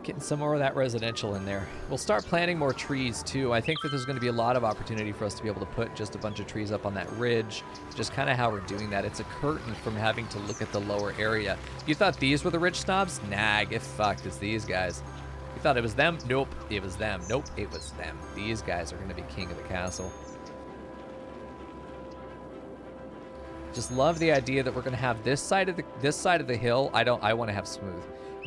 Getting some more of that residential in there. We'll start planting more trees, too. I think that there's going to be a lot of opportunity for us to be able to put just a bunch of trees up on that ridge. Just kind of how we're doing that. It's a curtain from having to look at the lower area. You thought these were the rich snobs? Nah, get fucked. It's these guys. You thought it was them? Nope, it was them. Nope, it was them. These guys are going to be king of the castle. Just love the idea that we're going to have this side of the hill. I want to have smooth.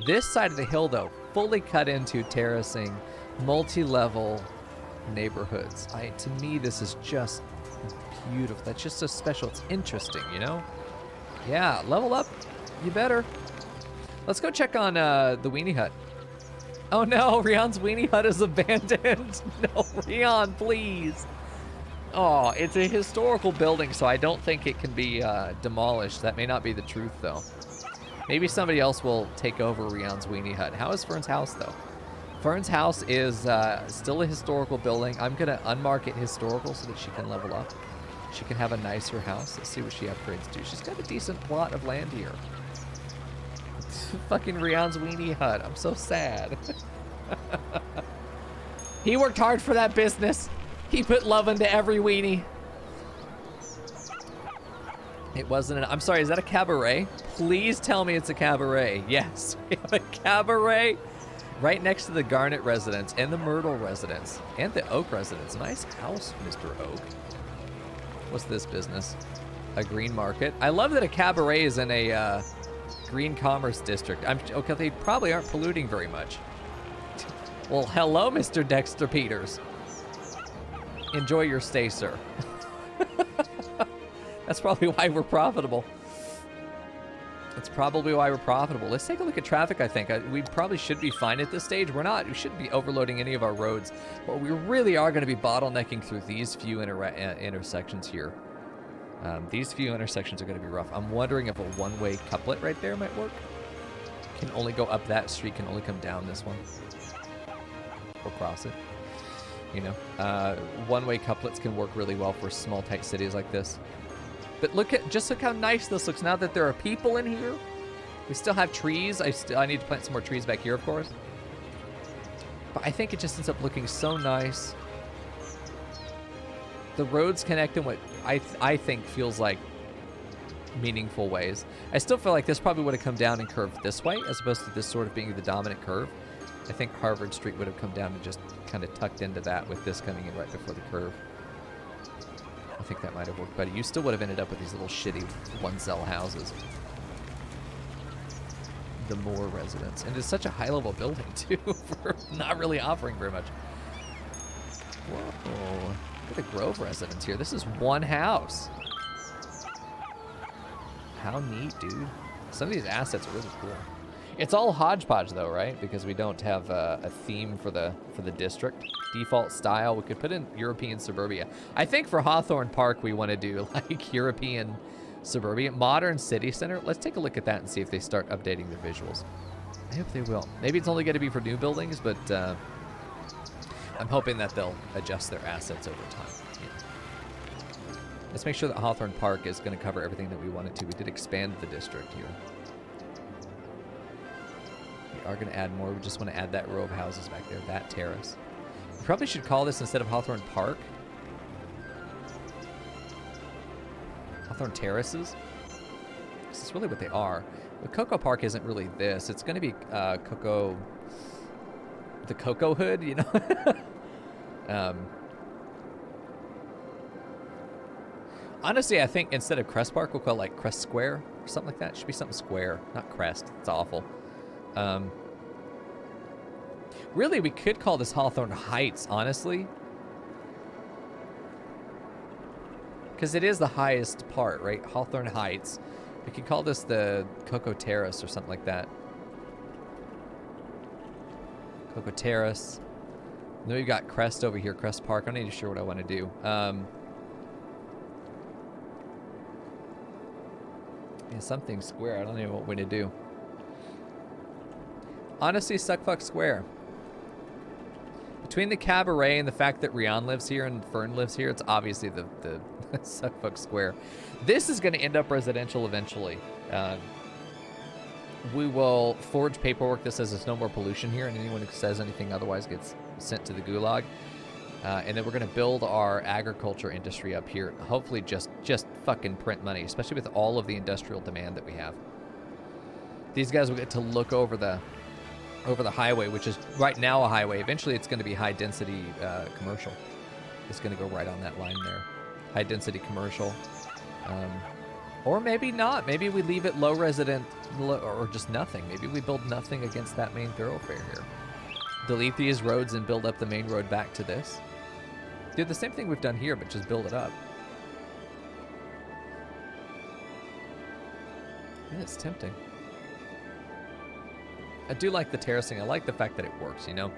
This side of the hill, though, fully cut into terracing, multi-level neighborhoods. To me, this is just Beautiful. That's just so special. It's interesting, you know? Yeah, level up. You better. Let's go check on the weenie hut. Oh no, Rian's weenie hut is abandoned. No, Rian, please. Oh, it's a historical building, so I don't think it can be demolished. That may not be the truth, though. Maybe somebody else will take over Rian's weenie hut. How is Fern's house, though? Fern's house is still a historical building. I'm going to unmark it historical so that she can level up. She can have a nicer house. Let's see what she upgrades to. She's got a decent plot of land here. Fucking Rian's weenie hut. I'm so sad. He worked hard for that business. He put love into every weenie. It wasn't I'm sorry, is that a cabaret? Please tell me it's a cabaret. Yes, we have a cabaret right next to the Garnet residence and the Myrtle residence and the Oak residence. Nice house, Mr. Oak. What's this business? A green market. I love that a cabaret is in a green commerce district. Okay, they probably aren't polluting very much. Well, hello, Mr. Dexter Peters. Enjoy your stay, sir. That's probably why we're profitable. That's probably why we're profitable. Let's take a look at traffic, I think. We probably should be fine at this stage. We're not. We shouldn't be overloading any of our roads. But we really are going to be bottlenecking through these few intersections here. These few intersections are going to be rough. I'm wondering if a one-way couplet right there might work. Can only go up that street, can only come down this one. Or cross it. You know, one-way couplets can work really well for small, tight cities like this. But look how nice this looks now that there are people in here. We still have trees. I need to plant some more trees back here, of course. But I think it just ends up looking so nice. The roads connect in what I think feels like meaningful ways. I still feel like this probably would have come down and curved this way as opposed to this sort of being the dominant curve. I think Harvard Street would have come down and just kind of tucked into that with this coming in right before the curve. I think that might have worked better. You still would have ended up with these little shitty one-cell houses. The Moore residence. And it's such a high-level building, too, for not really offering very much. Whoa. Look at the Grove residence here. This is one house. How neat, dude. Some of these assets are really cool. It's all hodgepodge, though, right? Because we don't have a theme for the district. Default style, we could put in European suburbia. I think for Hawthorne Park, we want to do like European suburbia. Modern city center. Let's take a look at that and see if they start updating their visuals. I hope they will. Maybe it's only going to be for new buildings, but I'm hoping that they'll adjust their assets over time. Yeah. Let's make sure that Hawthorne Park is going to cover everything that we wanted to. We did expand the district here. We are going to add more. We just want to add that row of houses back there, that terrace. We probably should call this, instead of Hawthorne Park, Hawthorne Terraces. Because it's really what they are. But Cocoa Park isn't really this. It's going to be the Cocoa Hood, you know? Honestly, I think instead of Crest Park, we'll call it like Crest Square or something like that. It should be something square, not Crest. It's awful. Really, we could call this Hawthorne Heights, honestly. Because it is the highest part, right? Hawthorne Heights. We could call this the Cocoa Terrace or something like that. Cocoa Terrace. And then we've got Crest over here, Crest Park. I'm not even sure what I want to do. Yeah, something square. I don't even know what way to do. Honestly, Suckfuck Square. Between the cabaret and the fact that Rian lives here and Fern lives here, it's obviously the Suckfuck Square. This is going to end up residential eventually. We will forge paperwork that says there's no more pollution here, and anyone who says anything otherwise gets sent to the gulag. And then we're going to build our agriculture industry up here. Hopefully just fucking print money, especially with all of the industrial demand that we have. These guys will get to look over the highway, which is right now a highway. Eventually it's going to be high density commercial. It's going to go right on that line there. High density commercial. Or maybe not. Maybe we leave it low resident or just nothing. Maybe we build nothing against that main thoroughfare here. Delete these roads and build up the main road back to this. Do the same thing we've done here, but just build it up. Yeah, it's tempting. I do like the terracing. I like the fact that it works, you know?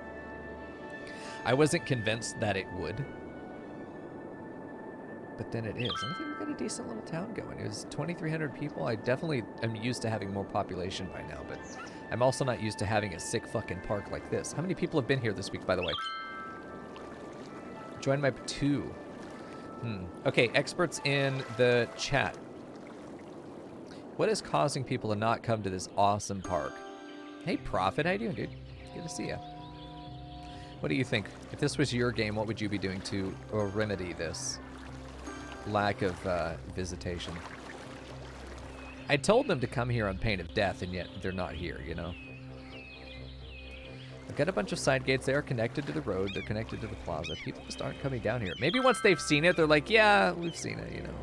I wasn't convinced that it would. But then it is. I think we've got a decent little town going. It was 2,300 people. I definitely am used to having more population by now, but I'm also not used to having a sick fucking park like this. How many people have been here this week, by the way? Join my 2. Okay, experts in the chat. What is causing people to not come to this awesome park? Hey, Prophet, how you doing, dude? Good to see ya. What do you think? If this was your game, what would you be doing to remedy this lack of visitation? I told them to come here on pain of death, and yet they're not here, you know? I've got a bunch of side gates. They are connected to the road. They're connected to the plaza. People just aren't coming down here. Maybe once they've seen it, they're like, yeah, we've seen it, you know?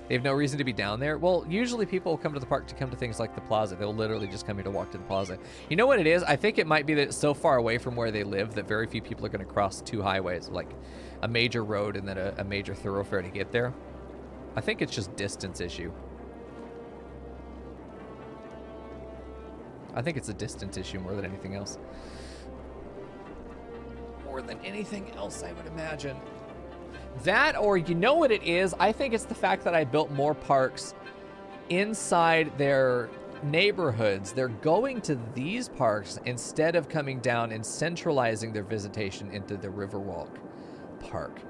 They have no reason to be down there. Well, usually people will come to the park to come to things like the plaza. They'll literally just come here to walk to the plaza. You know what it is? I think it might be that it's so far away from where they live that very few people are going to cross 2 highways, like a major road and then a major thoroughfare to get there. I think it's just distance issue. I think it's a distance issue more than anything else. More than anything else, I would imagine. That, or you know what it is? I think it's the fact that I built more parks inside their neighborhoods. They're going to these parks instead of coming down and centralizing their visitation into the Riverwalk Park.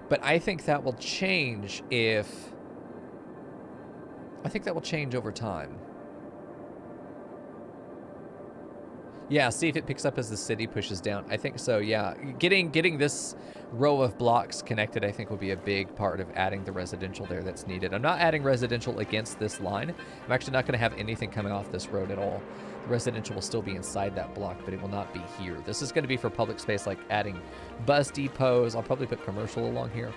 But I think that will change I think that will change over time. Yeah, see if it picks up as the city pushes down. I think so, yeah. Getting this row of blocks connected, I think, will be a big part of adding the residential there that's needed. I'm not adding residential against this line. I'm actually not going to have anything coming off this road at all. The residential will still be inside that block, but it will not be here. This is going to be for public space, like adding bus depots. I'll probably put commercial along here.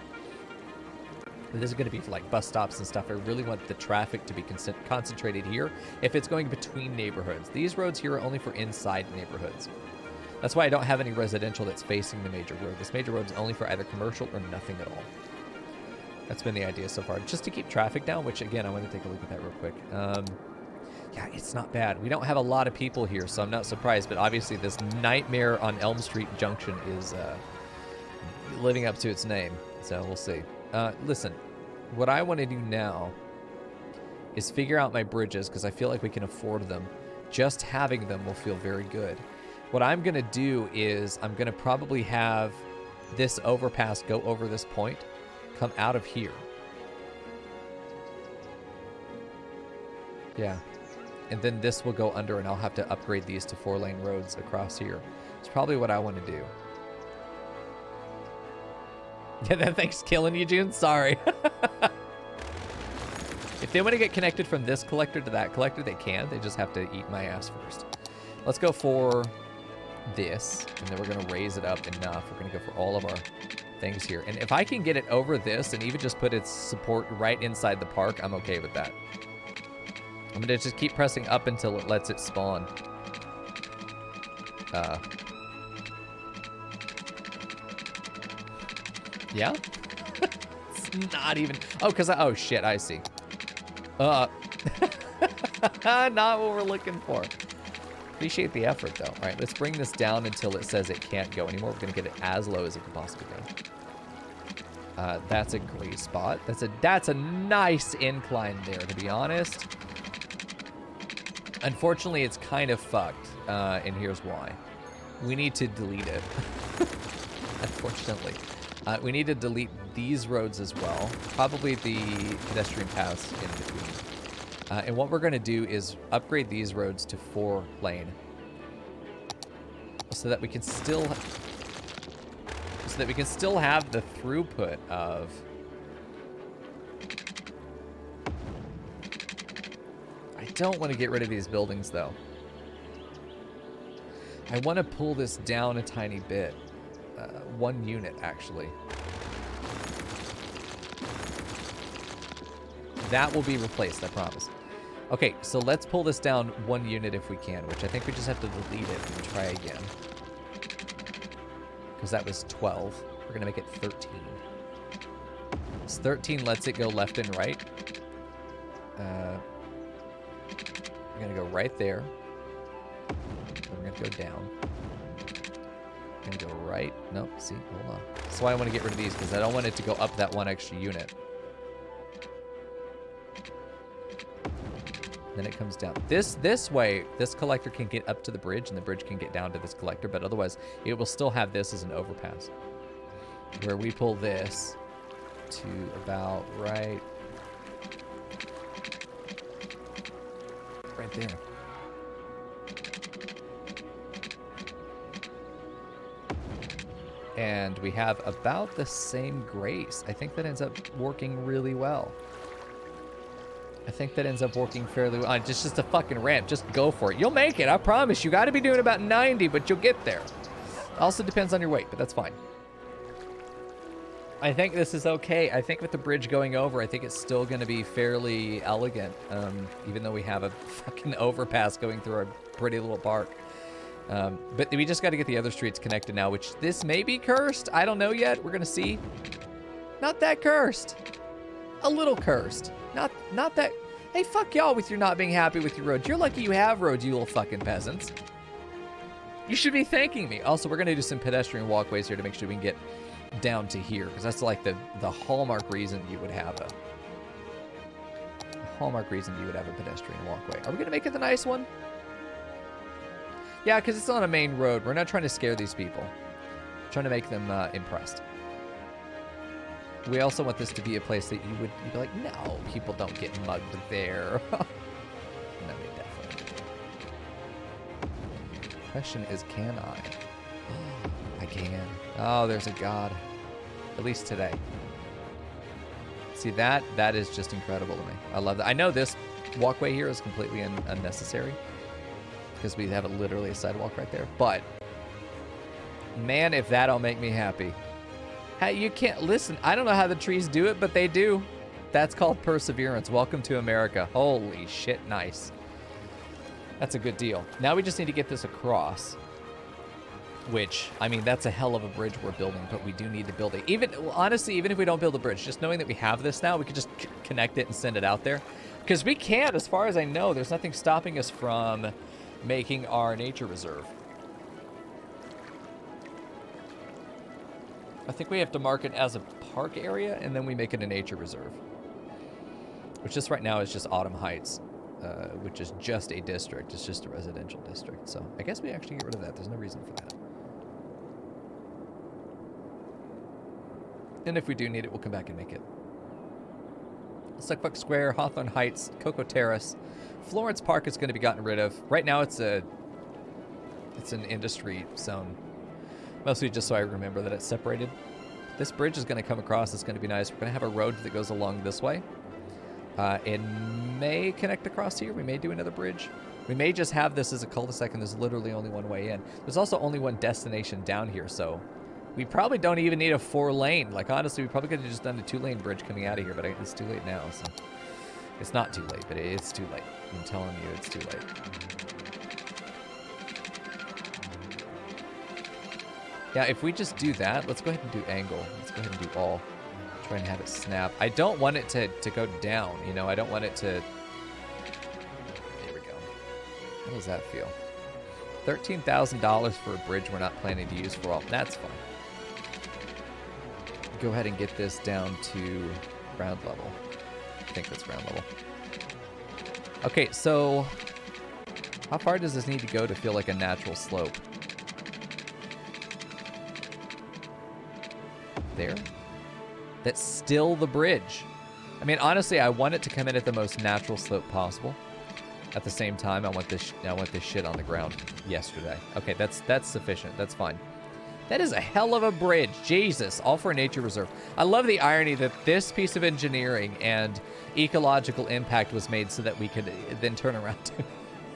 This is going to be for like bus stops and stuff. I really want the traffic to be concentrated here if it's going between neighborhoods. These roads here are only for inside neighborhoods. That's why I don't have any residential that's facing the major road. This major road is only for either commercial or nothing at all. That's been the idea so far. Just to keep traffic down, which again, I want to take a look at that real quick. Yeah, it's not bad. We don't have a lot of people here, so I'm not surprised. But obviously this nightmare on Elm Street Junction is living up to its name. So we'll see. Listen, what I want to do now is figure out my bridges because I feel like we can afford them. Just having them will feel very good. What I'm going to do is I'm going to probably have this overpass go over this point, come out of here. Yeah. And then this will go under and I'll have to upgrade these to 4-lane roads across here. It's probably what I want to do. Yeah, that thing's killing you, June. Sorry. If they want to get connected from this collector to that collector, they can. They just have to eat my ass first. Let's go for this, and then we're going to raise it up enough. We're going to go for all of our things here. And if I can get it over this and even just put its support right inside the park, I'm okay with that. I'm going to just keep pressing up until it lets it spawn. Yeah? It's not even... Oh, because oh, shit, I see. Not what we're looking for. Appreciate the effort, though. All right, let's bring this down until it says it can't go anymore. We're going to get it as low as it can possibly go. That's a great spot. That's a nice incline there, to be honest. Unfortunately, it's kind of fucked, and here's why. We need to delete it. Unfortunately. We need to delete these roads as well. Probably the pedestrian paths in between. And what we're going to do is upgrade these roads to 4-lane. So that we can still... have the throughput of... I don't want to get rid of these buildings, though. I want to pull this down a tiny bit. 1 unit, actually. That will be replaced, I promise. Okay, so let's pull this down 1 unit if we can, which I think we just have to delete it and try again. Because that was 12. We're going to make it 13. This 13 lets it go left and right. We're going to go right there. Then we're going to go down. We're going to go right. Nope, see, hold on. That's why I want to get rid of these, because I don't want it to go up that one extra unit. Then it comes down. This way, this collector can get up to the bridge, and the bridge can get down to this collector, but otherwise, it will still have this as an overpass. Where we pull this to about right there. And we have about the same grace. I think that ends up working really well. I think that ends up working fairly well. Just a fucking ramp. Just go for it. You'll make it. I promise. You got to be doing about 90, but you'll get there. Also depends on your weight, but that's fine. I think this is okay. I think with the bridge going over, I think it's still going to be fairly elegant, even though we have a fucking overpass going through a pretty little park. But we just got to get the other streets connected now, which this may be cursed. I don't know yet. We're going to see. Not that cursed. A little cursed. Not that. Hey, fuck y'all with your not being happy with your roads. You're lucky you have roads, you little fucking peasants. You should be thanking me. Also, we're going to do some pedestrian walkways here to make sure we can get down to here, because that's like the hallmark reason you would have a pedestrian walkway. Are we going to make it the nice one? Yeah, because it's on a main road. We're not trying to scare these people. We're trying to make them impressed. We also want this to be a place that you'd be like, no, people don't get mugged there. No, they definitely do. Question is, can I? I can. Oh, there's a god. At least today. See, that is just incredible to me. I love that. I know this walkway here is completely unnecessary, because we have literally a sidewalk right there. But, man, if that'll make me happy. Hey, you can't listen. I don't know how the trees do it, but they do. That's called perseverance. Welcome to America. Holy shit, nice. That's a good deal. Now we just need to get this across, which, I mean, that's a hell of a bridge we're building, but we do need to build it. Honestly, even if we don't build a bridge, just knowing that we have this now, we could just connect it and send it out there. Because we can't, as far as I know, there's nothing stopping us from making our nature reserve. I think we have to mark it as a park area, and then we make it a nature reserve. Which just right now is just Autumn Heights, which is just a district. It's just a residential district. So I guess we actually get rid of that. There's no reason for that. And if we do need it, we'll come back and make it. Suckbuck Square, Hawthorne Heights, Cocoa Terrace. Florence Park is going to be gotten rid of. Right now it's an industry zone. Mostly just so I remember that it's separated. This bridge is going to come across. It's going to be nice. We're going to have a road that goes along this way. It may connect across here. We may do another bridge. We may just have this as a cul-de-sac, and there's literally only one way in. There's also only one destination down here, so we probably don't even need a 4-lane. Like, honestly, we probably could have just done a 2-lane bridge coming out of here, but it's too late now. So it's not too late, but it's too late. I'm telling you, it's too late. Yeah, if we just do that, let's go ahead and do angle. Let's go ahead and do all. Try and have it snap. I don't want it to go down, you know? I don't want it to... There we go. How does that feel? $13,000 for a bridge we're not planning to use for all. That's fine. Go ahead and get this down to ground level. I think that's ground level. Okay, so... how far does this need to go to feel like a natural slope? There. That's still the bridge. I mean, honestly, I want it to come in at the most natural slope possible. At the same time, I want this shit on the ground yesterday. Okay, that's sufficient. That's fine. That is a hell of a bridge. Jesus, all for a nature reserve. I love the irony that this piece of engineering and ecological impact was made so that we could then turn around to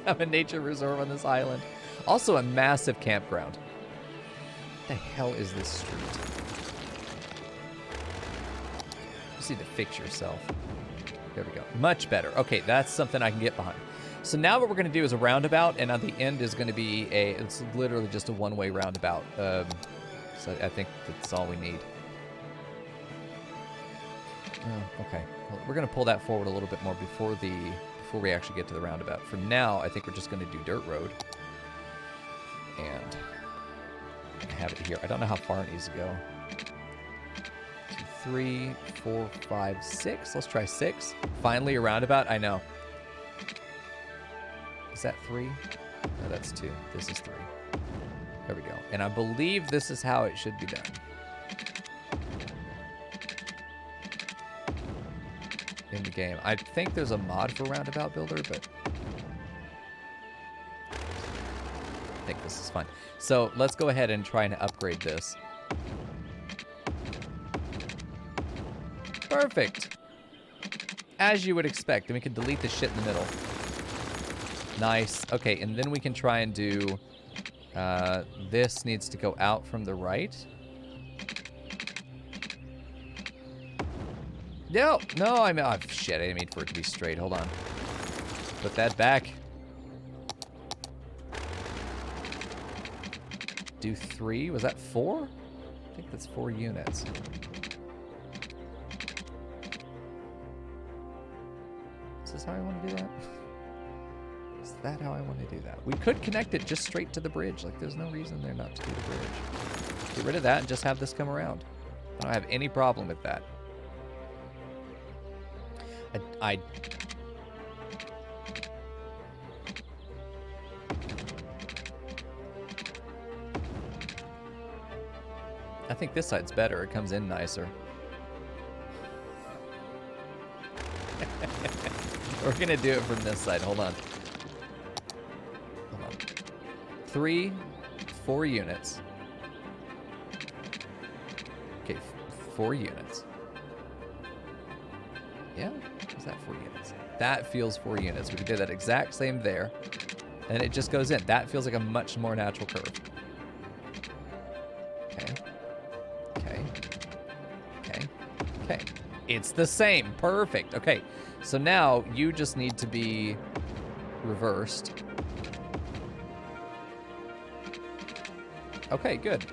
have a nature reserve on this island. Also a massive campground. What the hell is this street? Need to fix yourself. There we go. Much better. Okay, that's something I can get behind. So now what we're going to do is a roundabout, and on the end is going to be it's literally just a one-way roundabout. So I think that's all we need. Okay. Well, we're going to pull that forward a little bit more before before we actually get to the roundabout. For now, I think we're just going to do dirt road. And have it here. I don't know how far it needs to go. 2, 3, 4, 5, 6. Let's try 6. Finally a roundabout. I know. Is that 3? No, that's 2. This is 3. There we go. And I believe this is how it should be done. In the game. I think there's a mod for Roundabout Builder, but I think this is fun. So let's go ahead and try and upgrade this. Perfect. As you would expect. And we can delete the shit in the middle. Nice. Okay, and then we can try and do... this needs to go out from the right. No, I mean, oh, shit, I didn't mean for it to be straight. Hold on. Put that back. Do 3. Was that 4? I think that's 4 units. Is this how I want to do that? Is that how I want to do that? We could connect it just straight to the bridge. Like, there's no reason there not to do the bridge. Get rid of that and just have this come around. I don't have any problem with that. I think this side's better. It comes in nicer. We're gonna do it from this side. Hold on. 3, 4 units. Okay, 4 units. Yeah, is that 4 units? That feels 4 units. We can do that exact same there. And it just goes in. That feels like a much more natural curve. Okay. Okay. Okay. Okay. It's the same. Perfect. Okay. So now you just need to be reversed. Okay, good.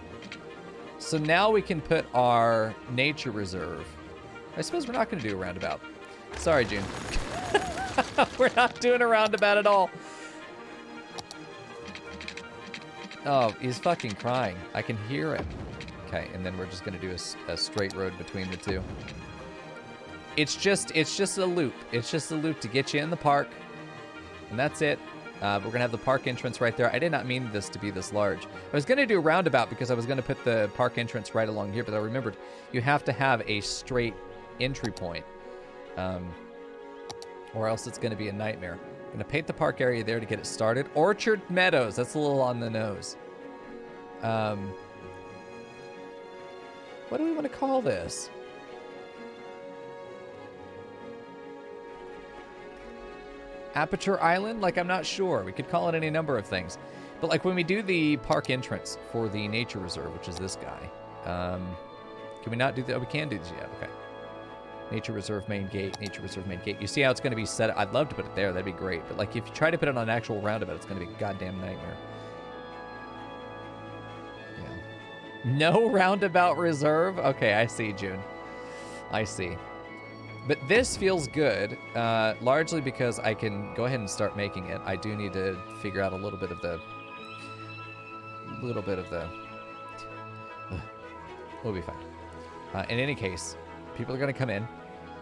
So now we can put our nature reserve. I suppose we're not going to do a roundabout. Sorry, June. We're not doing a roundabout at all. Oh, he's fucking crying. I can hear him. Okay, and then we're just going to do a straight road between the two. It's just a loop. It's just a loop to get you in the park. And that's it. We're going to have the park entrance right there. I did not mean this to be this large. I was going to do a roundabout because I was going to put the park entrance right along here, but I remembered you have to have a straight entry point. Or else it's going to be a nightmare. I'm going to paint the park area there to get it started. Orchard Meadows. That's a little on the nose. What do we want to call this? Aperture Island? Like, I'm not sure. We could call it any number of things. But, like, when we do the park entrance for the nature reserve, which is this guy, can we not do that? Oh, we can do this yet. Okay. Nature reserve main gate, nature reserve main gate. You see how it's going to be set? I'd love to put it there. That'd be great. But, like, if you try to put it on an actual roundabout, it's going to be a goddamn nightmare. Yeah. No roundabout reserve? Okay, I see, June. I see. But this feels good, largely because I can go ahead and start making it. I do need to figure out a little bit of the... We'll be fine. In any case, people are going to come in.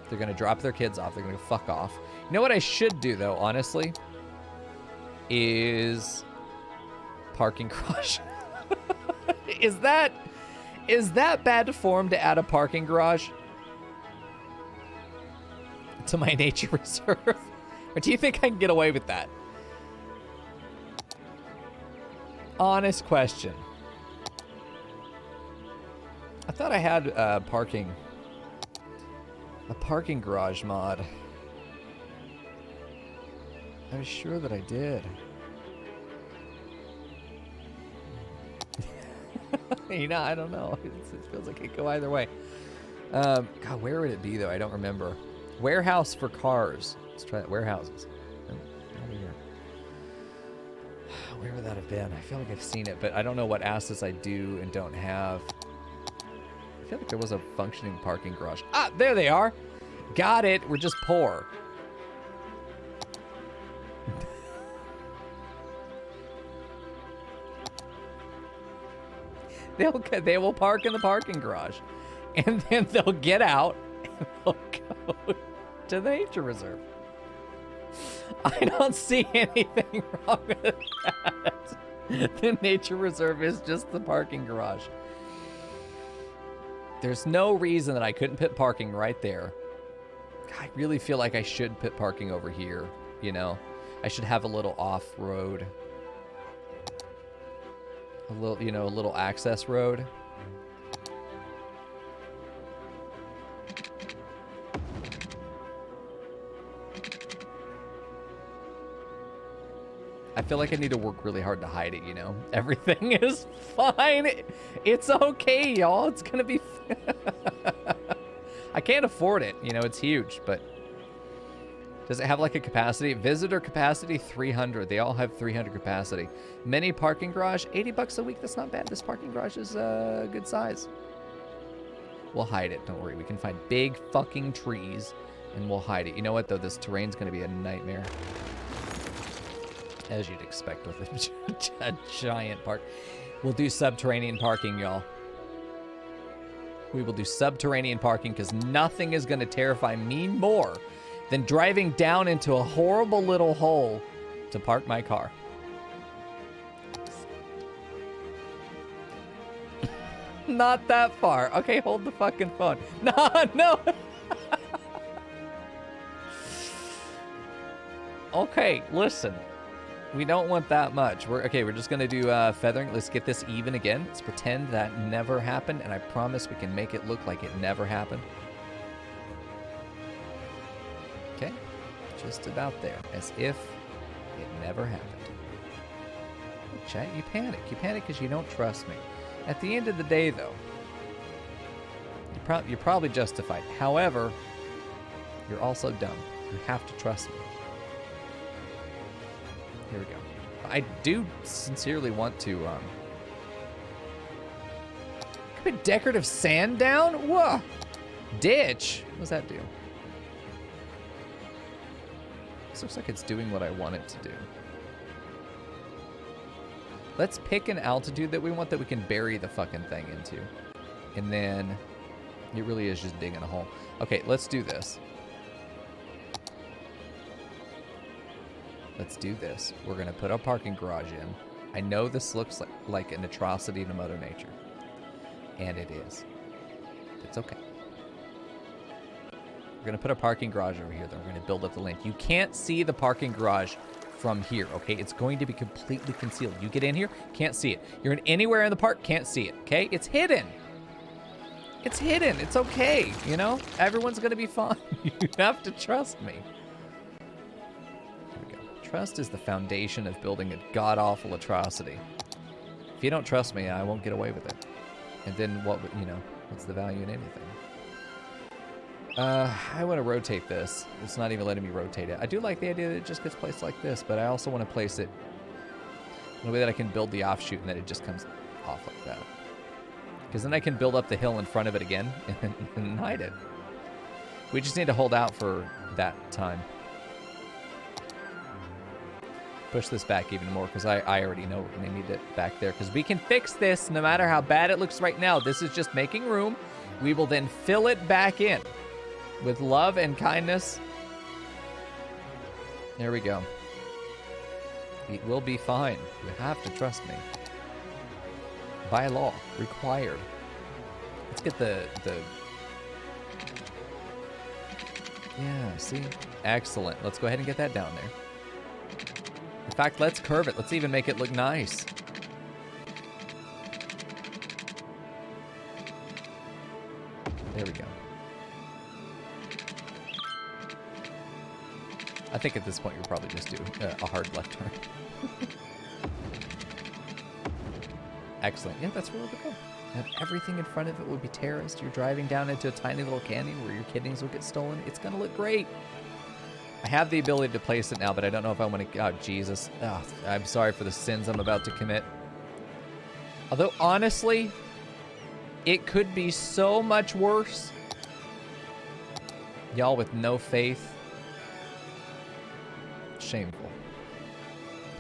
They're going to drop their kids off. They're going to fuck off. You know what I should do, though, honestly? Is... parking garage. Is that bad form to add a parking garage to my nature reserve? Or do you think I can get away with that? Honest question. I thought I had a parking garage mod. I was sure that I did. You know, I don't know. It feels like it could go either way. God, where would it be, though? I don't remember. Warehouse for cars. Let's try that. Warehouses. Over here. Where would that have been? I feel like I've seen it, but I don't know what assets I do and don't have. I feel like there was a functioning parking garage. Ah, there they are. Got it. We're just poor. They will park in the parking garage, and then they'll get out and they'll go to the nature reserve. I don't see anything wrong with that. The nature reserve is just the parking garage. There's no reason that I couldn't put parking right there. I really feel like I should put parking over here, you know? I should have a little off-road. A little, you know, a little access road. I feel like I need to work really hard to hide it, you know? Everything is fine. It's okay, y'all. It's gonna be... I can't afford it. You know, it's huge, but... Does it have like a capacity? Visitor capacity, 300. They all have 300 capacity. Mini parking garage, 80 bucks a week. That's not bad. This parking garage is a good size. We'll hide it. Don't worry. We can find big fucking trees and we'll hide it. You know what, though? This terrain's going to be a nightmare. As you'd expect with a giant park. We'll do subterranean parking, y'all. We will do subterranean parking because nothing is going to terrify me more than driving down into a horrible little hole to park my car. Not that far. Okay, hold the fucking phone. No. Okay, listen. We don't want that much. We're just gonna do feathering. Let's get this even again. Let's pretend that never happened, and I promise we can make it look like it never happened. Okay, just about there, as if it never happened. Chat, you panic. You panic because you don't trust me. At the end of the day, though, you're probably justified. However, you're also dumb. You have to trust me. Here we go. I do sincerely want to put decorative sand down? Whoa! Ditch? What does that do? This looks like it's doing what I want it to do. Let's pick an altitude that we want that we can bury the fucking thing into. And then it really is just digging a hole. Okay, let's do this. Let's do this. We're going to put a parking garage in. I know this looks like an atrocity to Mother Nature. And it is. It's okay. We're going to put a parking garage over here. Then we're going to build up the length. You can't see the parking garage from here, okay? It's going to be completely concealed. You get in here, can't see it. You're in anywhere in the park, can't see it, okay? It's hidden. It's hidden. It's okay, you know? Everyone's going to be fine. You have to trust me. Trust is the foundation of building a god-awful atrocity. If you don't trust me, I won't get away with it. And then what, you know, what's the value in anything? I want to rotate this. It's not even letting me rotate it. I do like the idea that it just gets placed like this, but I also want to place it in a way that I can build the offshoot and that it just comes off like that. Because then I can build up the hill in front of it again and hide it. We just need to hold out for that time. Push this back even more because I already know we're going to need it back there because we can fix this no matter how bad it looks right now. This is just making room. We will then fill it back in with love and kindness. There we go. It will be fine. You have to trust me. By law, required. Let's get the yeah, see? Excellent. Let's go ahead and get that down there. In fact, let's curve it. Let's even make it look nice. There we go. I think at this point you'll probably just do a hard left turn. Excellent. Yeah, that's where we'll go. And everything in front of it will be terraced. You're driving down into a tiny little canyon where your kittens will get stolen. It's going to look great. I have the ability to place it now, but I don't know if I want to... Oh, Jesus. Oh, I'm sorry for the sins I'm about to commit. Although, honestly, it could be so much worse. Y'all with no faith. Shameful.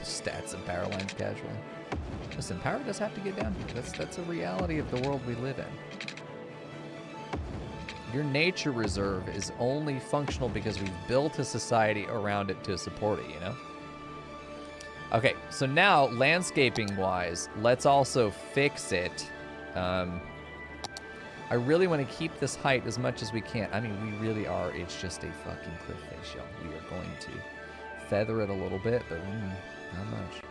Stats and power lines casually. Listen, power does have to get down here. That's a reality of the world we live in. Your nature reserve is only functional because we've built a society around it to support it, you know? Okay, so now, landscaping-wise, let's also fix it. I really want to keep this height as much as we can. I mean, we really are. It's just a fucking cliff face, y'all. We are going to feather it a little bit, but not much.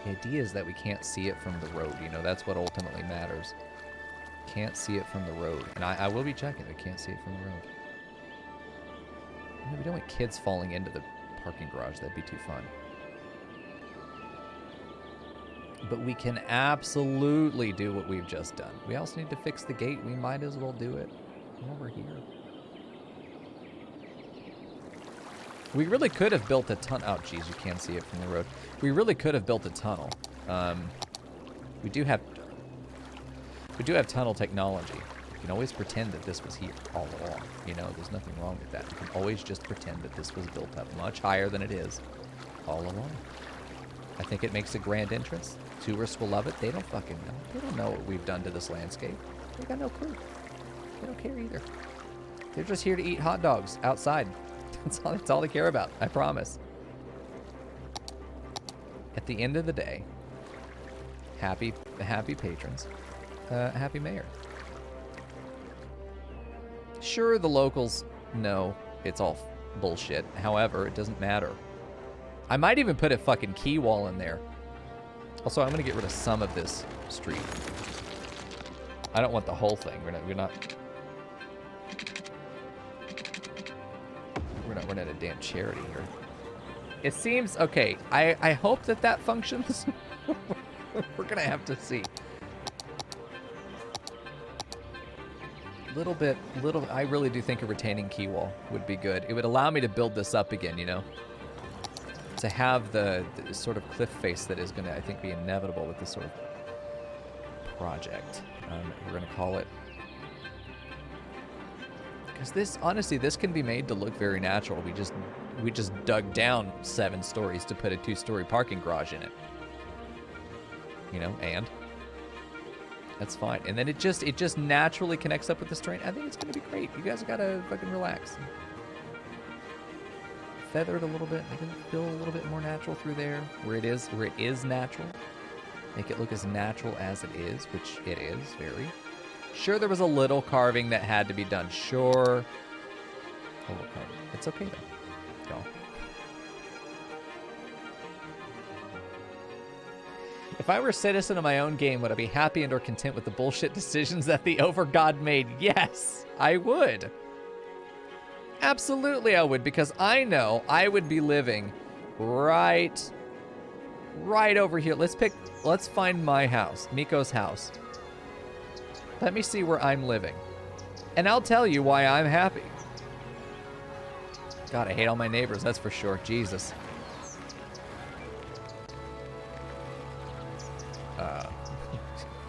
The idea is that we can't see it from the road. You know, that's what ultimately matters. Can't see it from the road. And I will be checking. I can't see it from the road. You know, we don't want kids falling into the parking garage. That'd be too fun. But we can absolutely do what we've just done. We also need to fix the gate. We might as well do it while we're here. We really could have built a tunnel. Oh, geez, you can't see it from the road. We really could have built a tunnel. We do have tunnel technology. You can always pretend that this was here all along. You know, there's nothing wrong with that. You can always just pretend that this was built up much higher than it is all along. I think it makes a grand entrance. Tourists will love it. They don't fucking know. They don't know what we've done to this landscape. They got no clue. They don't care either. They're just here to eat hot dogs outside. That's all they care about. I promise. At the end of the day, happy patrons, happy mayor. Sure, the locals know it's all bullshit. However, it doesn't matter. I might even put a fucking key wall in there. Also, I'm gonna get rid of some of this street. I don't want the whole thing. We're not running a damn charity here. It seems okay. I hope that functions. We're gonna have to see. I really do think a retaining key wall would be good. It would allow me to build this up again, you know? To have the sort of cliff face that is going to, I think, be inevitable with this sort of project. We're going to call it. Because this, honestly, this can be made to look very natural. We just dug down 7 stories to put a 2-story parking garage in it. You know, and that's fine. And then it just naturally connects up with this terrain. I think it's going to be great. You guys got to fucking relax. Feather it a little bit, make it feel a little bit more natural through there, where it is natural. Make it look as natural as it is, which it is, very. Sure, there was a little carving that had to be done. Sure. A little carving. It's okay, though. Y'all. If I were a citizen of my own game, would I be happy and or content with the bullshit decisions that the Overgod made? Yes, I would. Absolutely I would, because I know I would be living right over here. Let's find my house, Mico's house. Let me see where I'm living. And I'll tell you why I'm happy. God, I hate all my neighbors, that's for sure. Jesus.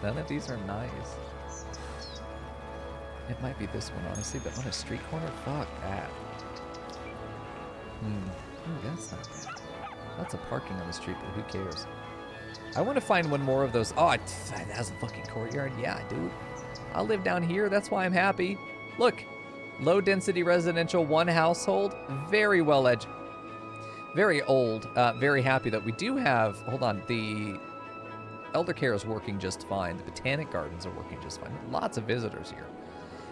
None of these are nice. It might be this one, honestly, but on a street corner? Fuck that. Ooh, that's not bad. Lots of parking on the street, but who cares? I want to find one more of those. Oh, that has a fucking courtyard. Yeah, dude. I'll live down here. That's why I'm happy. Look. Low-density residential, 1 household. Very well-edged. Very old. Very happy that we do have... Hold on. The elder care is working just fine. The botanic gardens are working just fine. Lots of visitors here.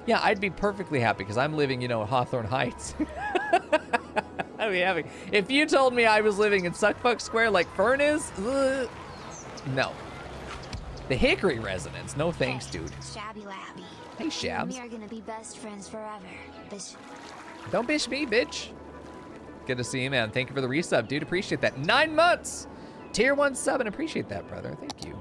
Yeah, I'd be perfectly happy because I'm living, you know, at Hawthorne Heights. I'd be happy. If you told me I was living in Suckfuck Square like Fern is, no. The Hickory residence, no thanks, dude. Shabby Labby. Hey, Shabs. We are gonna be best friends forever. Bish. Don't bish me, bitch. Good to see you, man. Thank you for the resub, dude. Appreciate that. 9 months! Tier 1 sub, and appreciate that, brother. Thank you.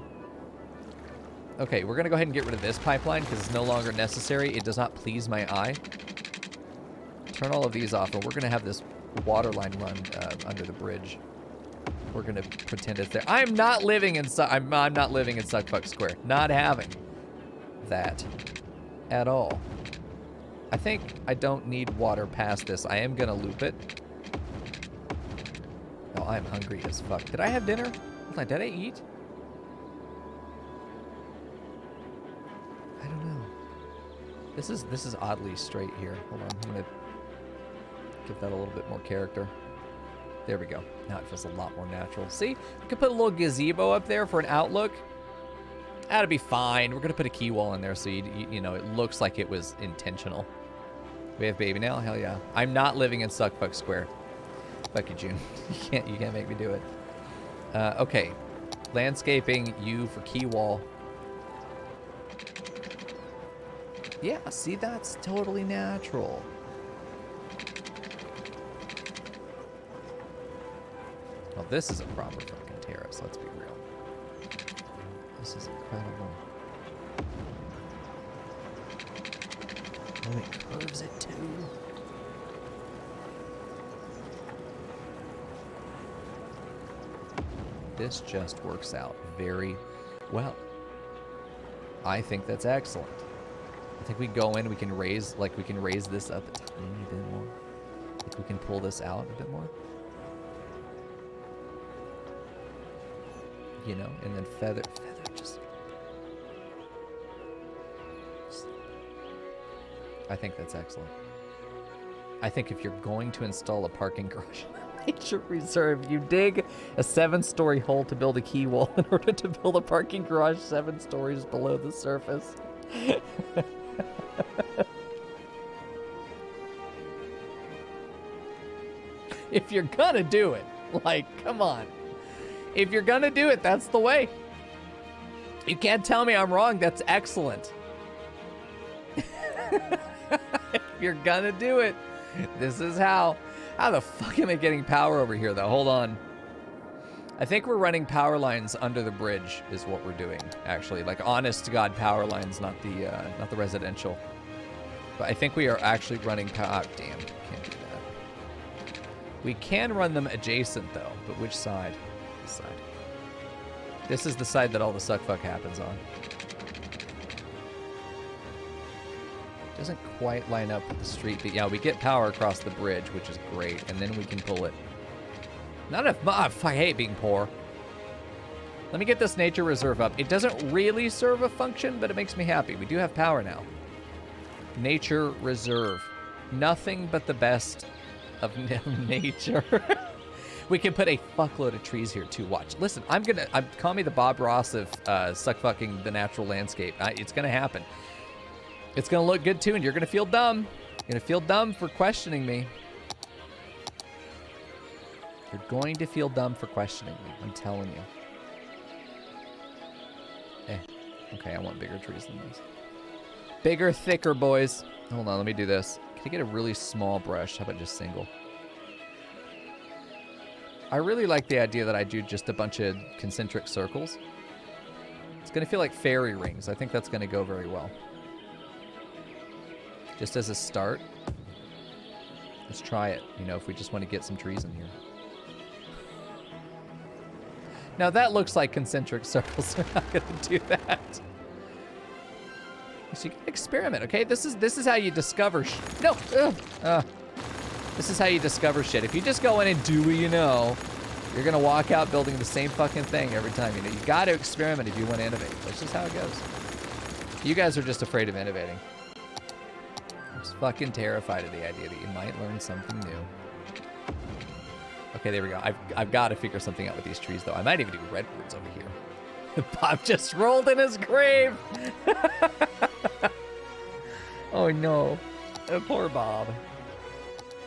Okay, we're gonna go ahead and get rid of this pipeline because it's no longer necessary. It does not please my eye. Turn all of these off, and we're gonna have this water line run under the bridge. We're gonna pretend it's there. I'm not living in I'm not living in Suckfuck Square. Not having that at all. I think I don't need water past this. I am gonna loop it. Oh, I'm hungry as fuck. Did I have dinner? Hold on, did I eat? I don't know. This is oddly straight here. Hold on, I'm gonna give that a little bit more character. There we go. Now it feels a lot more natural. See, we could put a little gazebo up there for an outlook. That'll be fine. We're gonna put a key wall in there so you know it looks like it was intentional. We have baby now? Hell yeah. I'm not living in Suckfuck Square. Fuck you, June. You can't make me do it. Okay. Landscaping, you for key wall. Yeah, see, that's totally natural. Well, this is a proper fucking terrace, let's be real. This is incredible. Oh, it curves it too. This just works out very well. I think that's excellent. I think we go in, we can raise this up a tiny bit more. Like we can pull this out a bit more. You know, and then feather just. I think that's excellent. I think if you're going to install a parking garage in a nature reserve, you dig a 7-story hole to build a key wall in order to build a parking garage 7 stories below the surface. If you're gonna do it, like, come on. If you're gonna do it, that's the way. You can't tell me I'm wrong. That's excellent. If you're gonna do it, this is how. How the fuck am I getting power over here, though? Hold on. I think we're running power lines under the bridge is what we're doing, actually. Like, honest to God power lines, not the residential. But I think we are actually running power. Oh, damn. Can't do that. We can run them adjacent, though. But which side? This side. This is the side that all the suckfuck happens on. Doesn't quite line up with the street, but yeah, we get power across the bridge, which is great, and then we can pull it. Not enough. I hate being poor. Let me get this nature reserve up. It doesn't really serve a function, but it makes me happy. We do have power now. Nature reserve. Nothing but the best of nature. We can put a fuckload of trees here too. Watch. Listen, call me the Bob Ross of suckfucking the natural landscape. It's gonna happen. It's gonna look good too, and you're gonna feel dumb. You're gonna feel dumb for questioning me. You're going to feel dumb for questioning me. I'm telling you. Okay, I want bigger trees than these. Bigger, thicker, boys. Hold on, let me do this. Can I get a really small brush? How about just single? I really like the idea that I do just a bunch of concentric circles. It's gonna feel like fairy rings. I think that's gonna go very well. Just as a start, let's try it, you know, if we just want to get some trees in here. Now that looks like concentric circles. We're not going to do that. So you can experiment, okay? This is how you discover no! This is how you discover shit. If you just go in and do what you know, you're going to walk out building the same fucking thing every time. You know, you got to experiment if you want to innovate. That's just how it goes. You guys are just afraid of innovating. Just fucking terrified of the idea that you might learn something new. Okay, there we go. I've got to figure something out with these trees, though. I might even do redwoods over here. Bob just rolled in his grave. Oh, no. Poor Bob.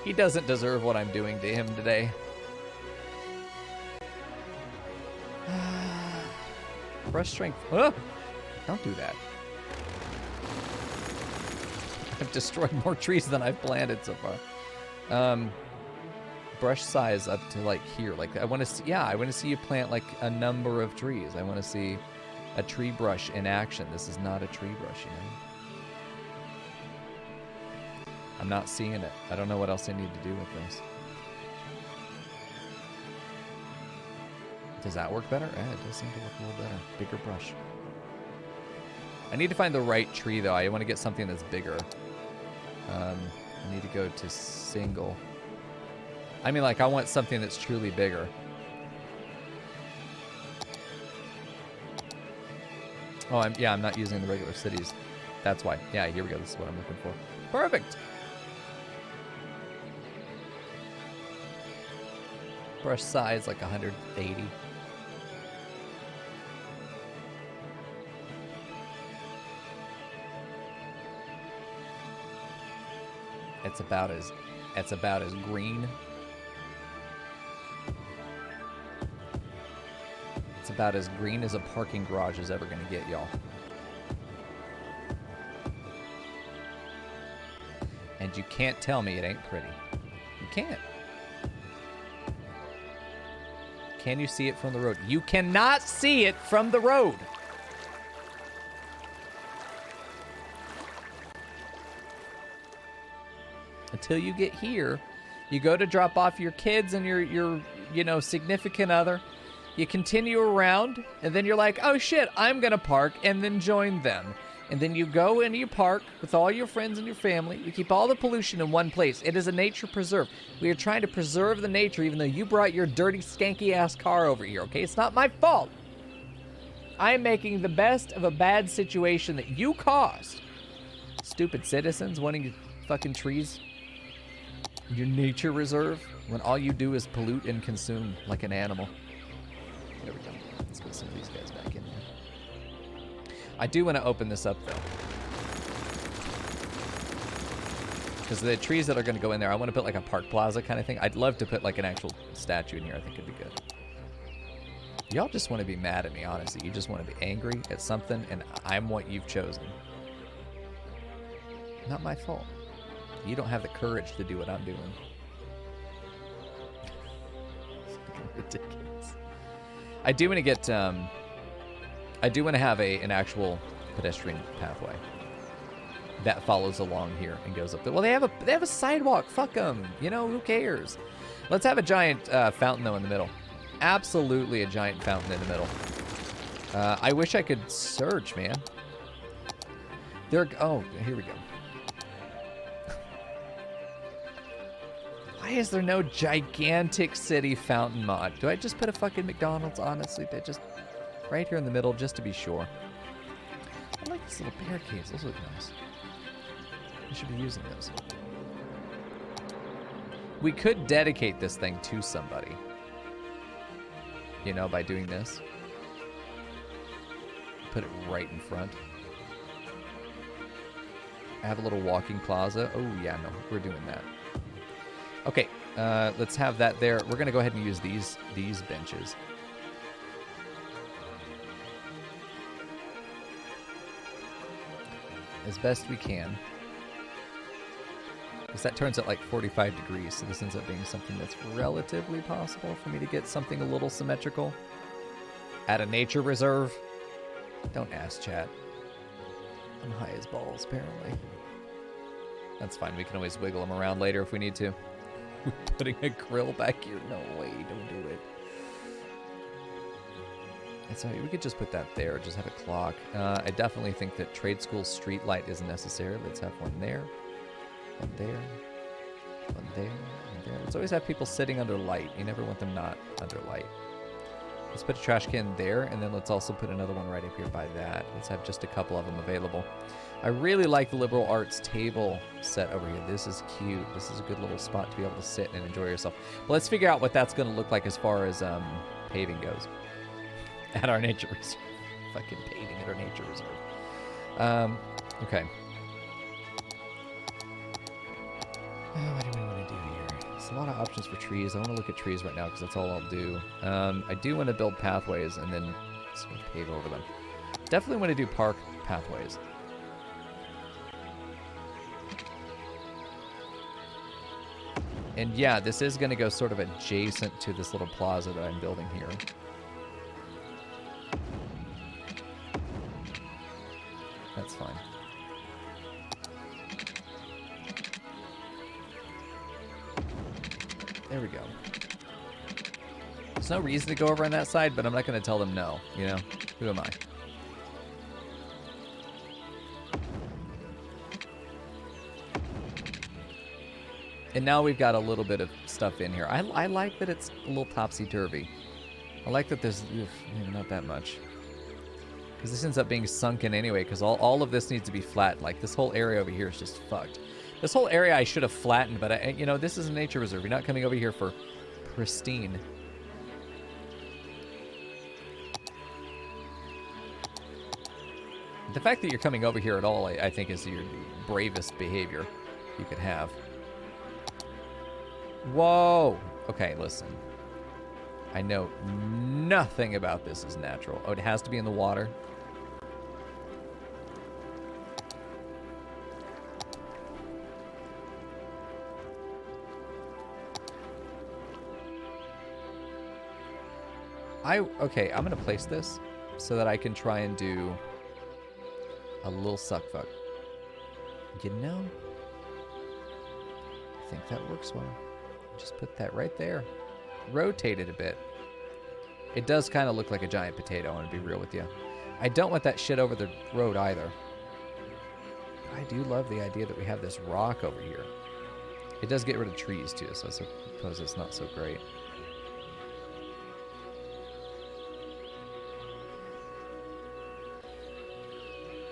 He doesn't deserve what I'm doing to him today. Brush strength. Oh, don't do that. I've destroyed more trees than I've planted so far. Brush size up to like here. Like I want to see, I want to see you plant like a number of trees. I want to see a tree brush in action. This is not a tree brush, you know. I'm not seeing it. I don't know what else I need to do with this. Does that work better? It does seem to work a little better. Bigger brush. I need to find the right tree though. I want to get something that's bigger. I need to go to single. I mean, like, I want something that's truly bigger. Oh, I'm not using the regular cities. That's why. Yeah, here we go. This is what I'm looking for. Perfect. Brush size like 180. It's about as green. It's about as green as a parking garage is ever gonna get, y'all. And you can't tell me it ain't pretty. You can't. Can you see it from the road? You cannot see it from the road. Until you get here, you go to drop off your kids and your significant other. You continue around, and then you're like, oh shit, I'm gonna park, and then join them. And then you go and you park with all your friends and your family. You keep all the pollution in one place. It is a nature preserve. We are trying to preserve the nature, even though you brought your dirty, skanky-ass car over here, okay? It's not my fault. I am making the best of a bad situation that you caused. Stupid citizens wanting fucking trees. Your nature reserve, when all you do is pollute and consume like an animal. There we go. Let's put some of these guys back in there. I do want to open this up, though. Because the trees that are going to go in there, I want to put like a park plaza kind of thing. I'd love to put like an actual statue in here. I think it'd be good. Y'all just want to be mad at me, honestly. You just want to be angry at something, and I'm what you've chosen. Not my fault. You don't have the courage to do what I'm doing. It's fucking ridiculous. I do want to get, I do want to have an actual pedestrian pathway that follows along here and goes up there. Well, they have a sidewalk. Fuck them. You know, who cares? Let's have a giant fountain, though, in the middle. Absolutely a giant fountain in the middle. I wish I could search, man. Oh, here we go. Why is there no gigantic city fountain mod? Do I just put a fucking McDonald's, honestly? They just right here in the middle, just to be sure. I like these little barricades. Those look nice. I should be using those. We could dedicate this thing to somebody. You know, by doing this. Put it right in front. I have a little walking plaza. Oh, yeah, no, we're doing that. Okay, let's have that there. We're going to go ahead and use these benches. As best we can. Because that turns at like 45 degrees, so this ends up being something that's relatively possible for me to get something a little symmetrical. At a nature reserve. Don't ask, chat. I'm high as balls, apparently. That's fine. We can always wiggle them around later if we need to. We're putting a grill back here. No way. Don't do it. It's alright. We could just put that there. Just have a clock. I definitely think that trade school street light is necessary. Let's have one there. One there. One there. One there. Let's always have people sitting under light. You never want them not under light. Let's put a trash can there, and then let's also put another one right up here by that. Let's have just a couple of them available. I really like the liberal arts table set over here. This is cute. This is a good little spot to be able to sit and enjoy yourself. But let's figure out what that's going to look like as far as paving goes. At our nature reserve. Fucking paving at our nature reserve. Okay. What do we want to do here? There's a lot of options for trees. I want to look at trees right now because that's all I'll do. I do want to build pathways and then sort of pave over them. Definitely want to do park pathways. And yeah, this is going to go sort of adjacent to this little plaza that I'm building here. That's fine. There we go. There's no reason to go over on that side, but I'm not going to tell them no, you know? Who am I? And now we've got a little bit of stuff in here. I like that it's a little topsy-turvy. I like that there's maybe not that much. Because this ends up being sunken anyway, because all of this needs to be flattened. Like, this whole area over here is just fucked. This whole area I should have flattened, but, you know, this is a nature reserve. You're not coming over here for pristine. The fact that you're coming over here at all, I think, is your bravest behavior you could have. Whoa! Okay, listen. I know nothing about this is natural. Oh, it has to be in the water? Okay, I'm gonna place this so that I can try and do a little suck fuck. You know, I think that works well. Just put that right there. Rotate it a bit. It does kind of look like a giant potato, I want to be real with you. I don't want that shit over the road either. I do love the idea that we have this rock over here. It does get rid of trees too, so I suppose it's not so great.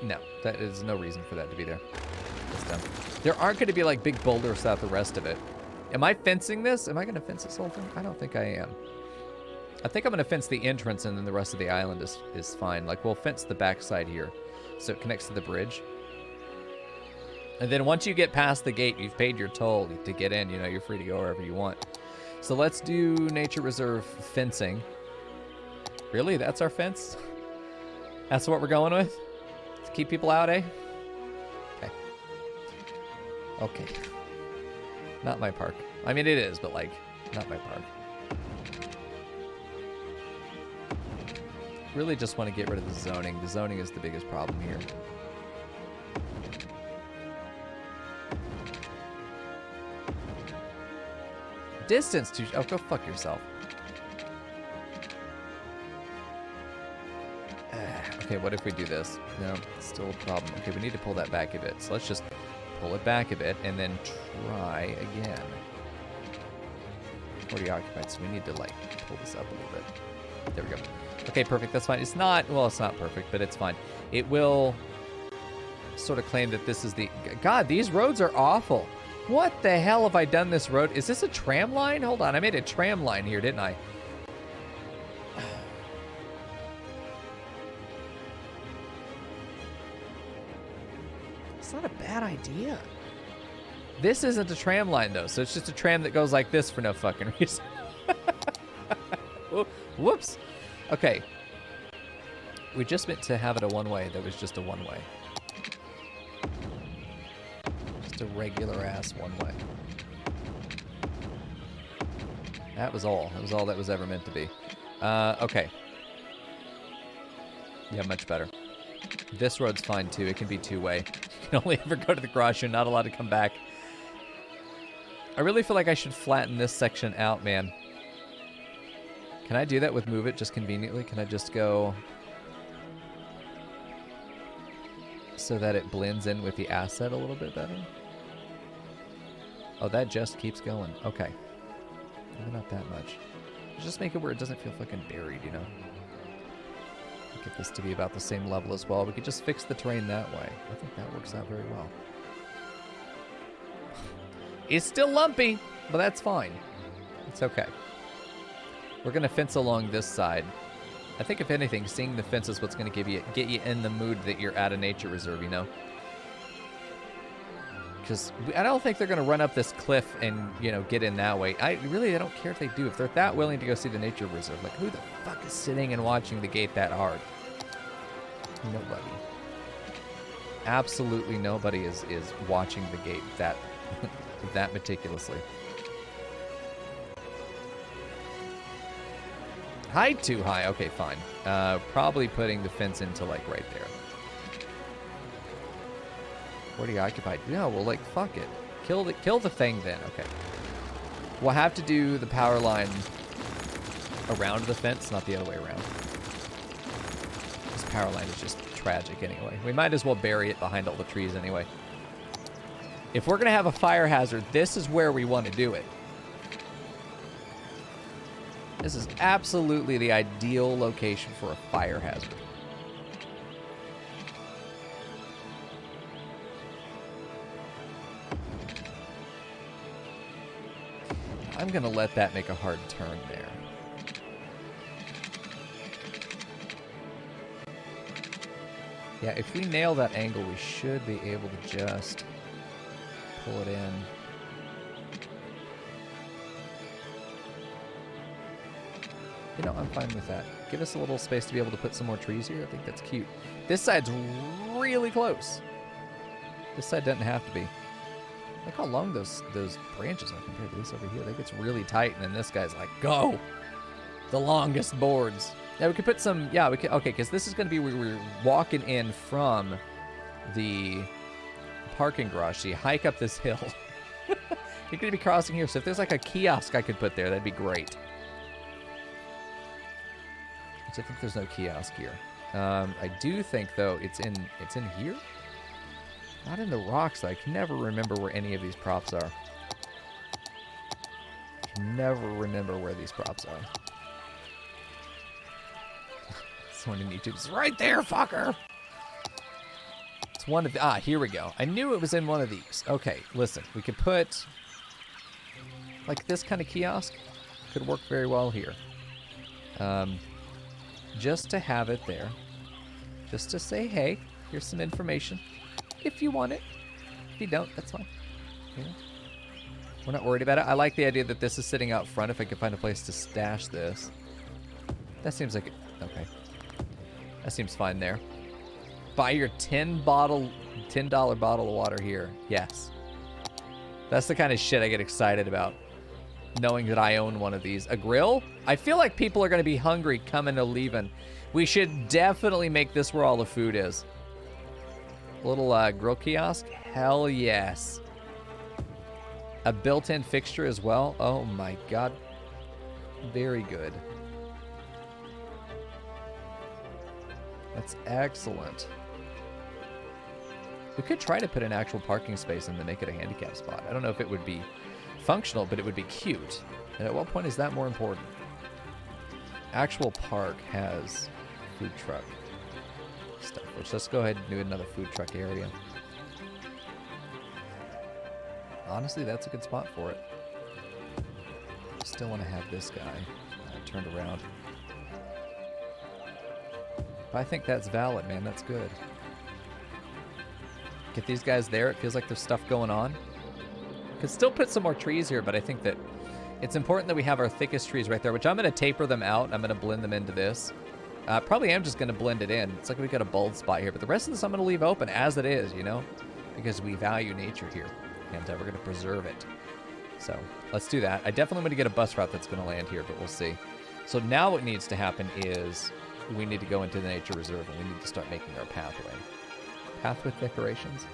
No, that is no reason for that to be there. It's done. There aren't going to be like big boulders throughout the rest of it. Am I fencing this? Am I going to fence this whole thing? I don't think I am. I think I'm going to fence the entrance, and then the rest of the island is fine. Like, we'll fence the backside here so it connects to the bridge. And then once you get past the gate, you've paid your toll to get in. You know, you're free to go wherever you want. So let's do nature reserve fencing. Really? That's our fence? That's what we're going with? To keep people out, eh? Okay. Okay. Not my park. I mean, it is, but, like, not my park. Really just want to get rid of the zoning. The zoning is the biggest problem here. Distance to... Oh, go fuck yourself. Okay, what if we do this? No, still a problem. Okay, we need to pull that back a bit. So let's just pull it back a bit and then try again. 40 occupied, so we need to, like, pull this up a little bit. There we go. Okay, perfect. That's fine. It's not... Well, it's not perfect, but it's fine. It will sort of claim that this is the... God, these roads are awful. What the hell have I done this road? Is this a tram line? Hold on. I made a tram line here, didn't I? It's not a bad idea. This isn't a tram line, though, so it's just a tram that goes like this for no fucking reason. Whoops. Okay. We just meant to have it a one-way that was just a one-way. Just a regular-ass one-way. That was all. That was all that was ever meant to be. Okay. Yeah, much better. This road's fine, too. It can be two-way. You can only ever go to the garage. You're not allowed to come back. I really feel like I should flatten this section out, man. Can I do that with Move It just conveniently? Can I just go so that it blends in with the asset a little bit better? Oh, that just keeps going. Okay. Maybe not that much. Just make it where it doesn't feel fucking buried, you know? Get this to be about the same level as well. We could just fix the terrain that way. I think that works out very well. It's still lumpy, but that's fine. It's okay. We're going to fence along this side. I think, if anything, seeing the fence is what's going to get you in the mood that you're at a nature reserve, you know? Because I don't think they're going to run up this cliff and, you know, get in that way. I don't care if they do. If they're that willing to go see the nature reserve, like, who the fuck is sitting and watching the gate that hard? Nobody. Absolutely nobody is watching the gate that that meticulously. Height too high. Okay, fine. Probably putting the fence into, like, right there. 40 occupied. No, well, like, fuck it. Kill the thing then. Okay. We'll have to do the power line around the fence, not the other way around. This power line is just tragic anyway. We might as well bury it behind all the trees anyway. If we're going to have a fire hazard, this is where we want to do it. This is absolutely the ideal location for a fire hazard. I'm going to let that make a hard turn there. Yeah, if we nail that angle, we should be able to just pull it in. You know, I'm fine with that. Give us a little space to be able to put some more trees here. I think that's cute. This side's really close. This side doesn't have to be. Look how long those branches are compared to this over here. That gets really tight, and then this guy's like, go! The longest boards. Yeah, we could put some, yeah, we could, okay, because this is going to be where we're walking in from the parking garage. So you hike up this hill. You're going to be crossing here, so if there's like a kiosk I could put there, that'd be great. Which I think there's no kiosk here. I do think, though, it's in here? Not in the rocks, though. I can never remember where any of these props are. I can never remember where these props are. Someone in YouTube's right there, fucker! It's one of the... Ah, here we go. I knew it was in one of these. Okay, listen. We could put... like this kind of kiosk. Could work very well here. Just to have it there. Just to say, hey, here's some information. If you want it. If you don't, that's fine. You know? We're not worried about it. I like the idea that this is sitting out front if I can find a place to stash this. That seems like... okay. That seems fine there. Buy your $10 bottle of water here. Yes. That's the kind of shit I get excited about. Knowing that I own one of these. A grill? I feel like people are going to be hungry coming to leaving. We should definitely make this where all the food is. A little grill kiosk? Hell yes. A built-in fixture as well? Oh my god. Very good. That's excellent. We could try to put an actual parking space in to make it a handicap spot. I don't know if it would be functional, but it would be cute. And at what point is that more important? Actual park has food truck stuff. Let's go ahead and do another food truck area. Honestly, that's a good spot for it. Still want to have this guy turned around. But I think that's valid, man. That's good. Get these guys there. It feels like there's stuff going on. Could still put some more trees here, but I think that it's important that we have our thickest trees right there, which I'm going to taper them out. I'm going to blend them into this. Probably am just going to blend it in. It's like we got a bold spot here, but the rest of this I'm going to leave open as it is, you know, because we value nature here, and we're going to preserve it. So let's do that. I definitely want to get a bus route that's going to land here, but we'll see. So now what needs to happen is we need to go into the nature reserve, and we need to start making our pathway. Path with decorations?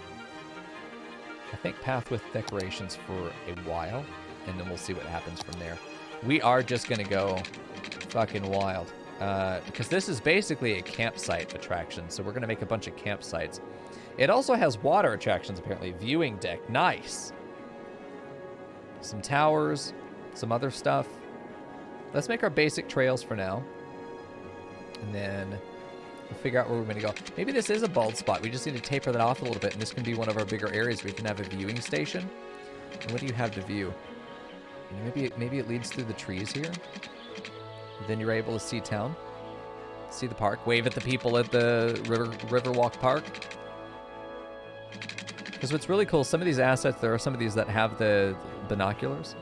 I think path with decorations for a while, and then we'll see what happens from there. We are just going to go fucking wild. Because this is basically a campsite attraction, so we're going to make a bunch of campsites. It also has water attractions, apparently. Viewing deck. Nice. Some towers. Some other stuff. Let's make our basic trails for now. And then we'll figure out where we're going to go. Maybe this is a bald spot. We just need to taper that off a little bit, and this can be one of our bigger areas where we can have a viewing station. And what do you have to view? Maybe it leads through the trees here. Then you're able to see town. See the park. Wave at the people at the Riverwalk Park. Because what's really cool, some of these assets, there are some of these that have the binoculars.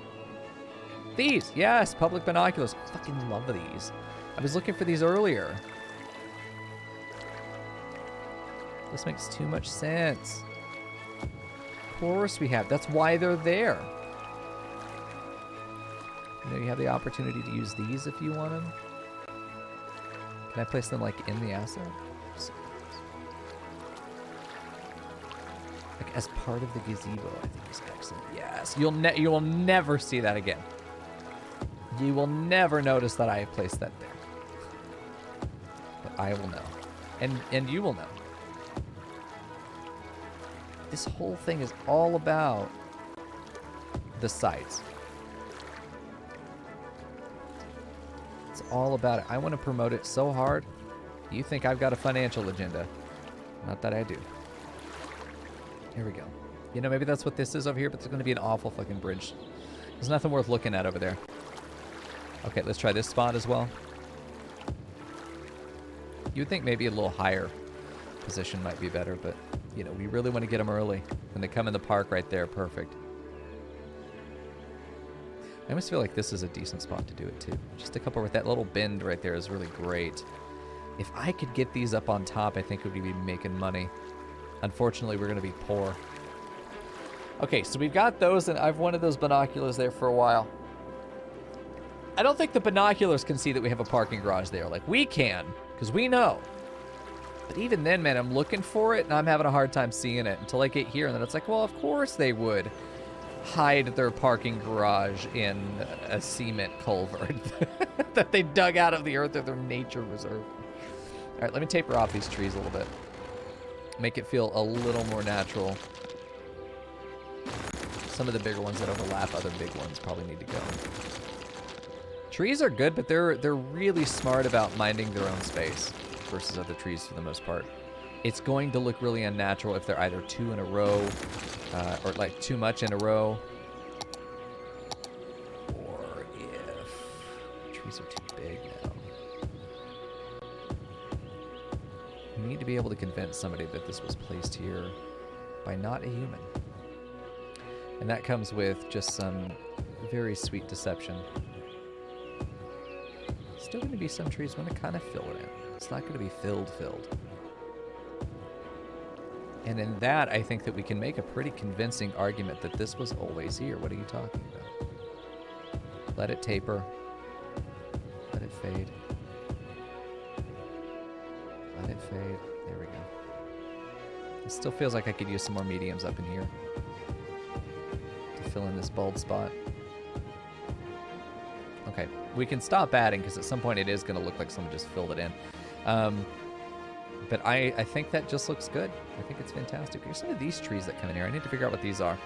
These! Yes! Public binoculars. I fucking love these. I was looking for these earlier. This makes too much sense. Of course we have. That's why they're there. You know, you have the opportunity to use these if you want them. Can I place them, like, in the asset? Like, as part of the gazebo, I think is excellent. Yes! You will never see that again. You will never notice that I have placed that there. But I will know. And you will know. This whole thing is all about the sites. It's all about it. I want to promote it so hard. You think I've got a financial agenda. Not that I do. Here we go. You know, maybe that's what this is over here, but there's going to be an awful fucking bridge. There's nothing worth looking at over there. Okay, let's try this spot as well. You would think maybe a little higher position might be better, but, you know, we really want to get them early. When they come in the park right there, perfect. I almost feel like this is a decent spot to do it, too. Just a couple with that little bend right there is really great. If I could get these up on top, I think we'd be making money. Unfortunately, we're going to be poor. Okay, so we've got those, and I've wanted those binoculars there for a while. I don't think the binoculars can see that we have a parking garage there. Like, we can, because we know. But even then, man, I'm looking for it, and I'm having a hard time seeing it until I get here, and then it's like, well, of course they would hide their parking garage in a cement culvert that they dug out of the earth of their nature reserve. All right, let me taper off these trees a little bit. Make it feel a little more natural. Some of the bigger ones that overlap other big ones probably need to go. Trees are good, but they're really smart about minding their own space versus other trees for the most part. It's going to look really unnatural if they're either two in a row or like too much in a row, or if trees are too big now. We need to be able to convince somebody that this was placed here by not a human. And that comes with just some very sweet deception. Still going to be some trees want to kind of fill it in. It's not going to be filled. And in that, I think that we can make a pretty convincing argument that this was always here. What are you talking about? Let it taper. Let it fade. Let it fade. There we go. It still feels like I could use some more mediums up in here to fill in this bald spot. Okay, we can stop adding because at some point it is going to look like someone just filled it in. But I think that just looks good. I think it's fantastic. Here's some of these trees that come in here. I need to figure out what these are.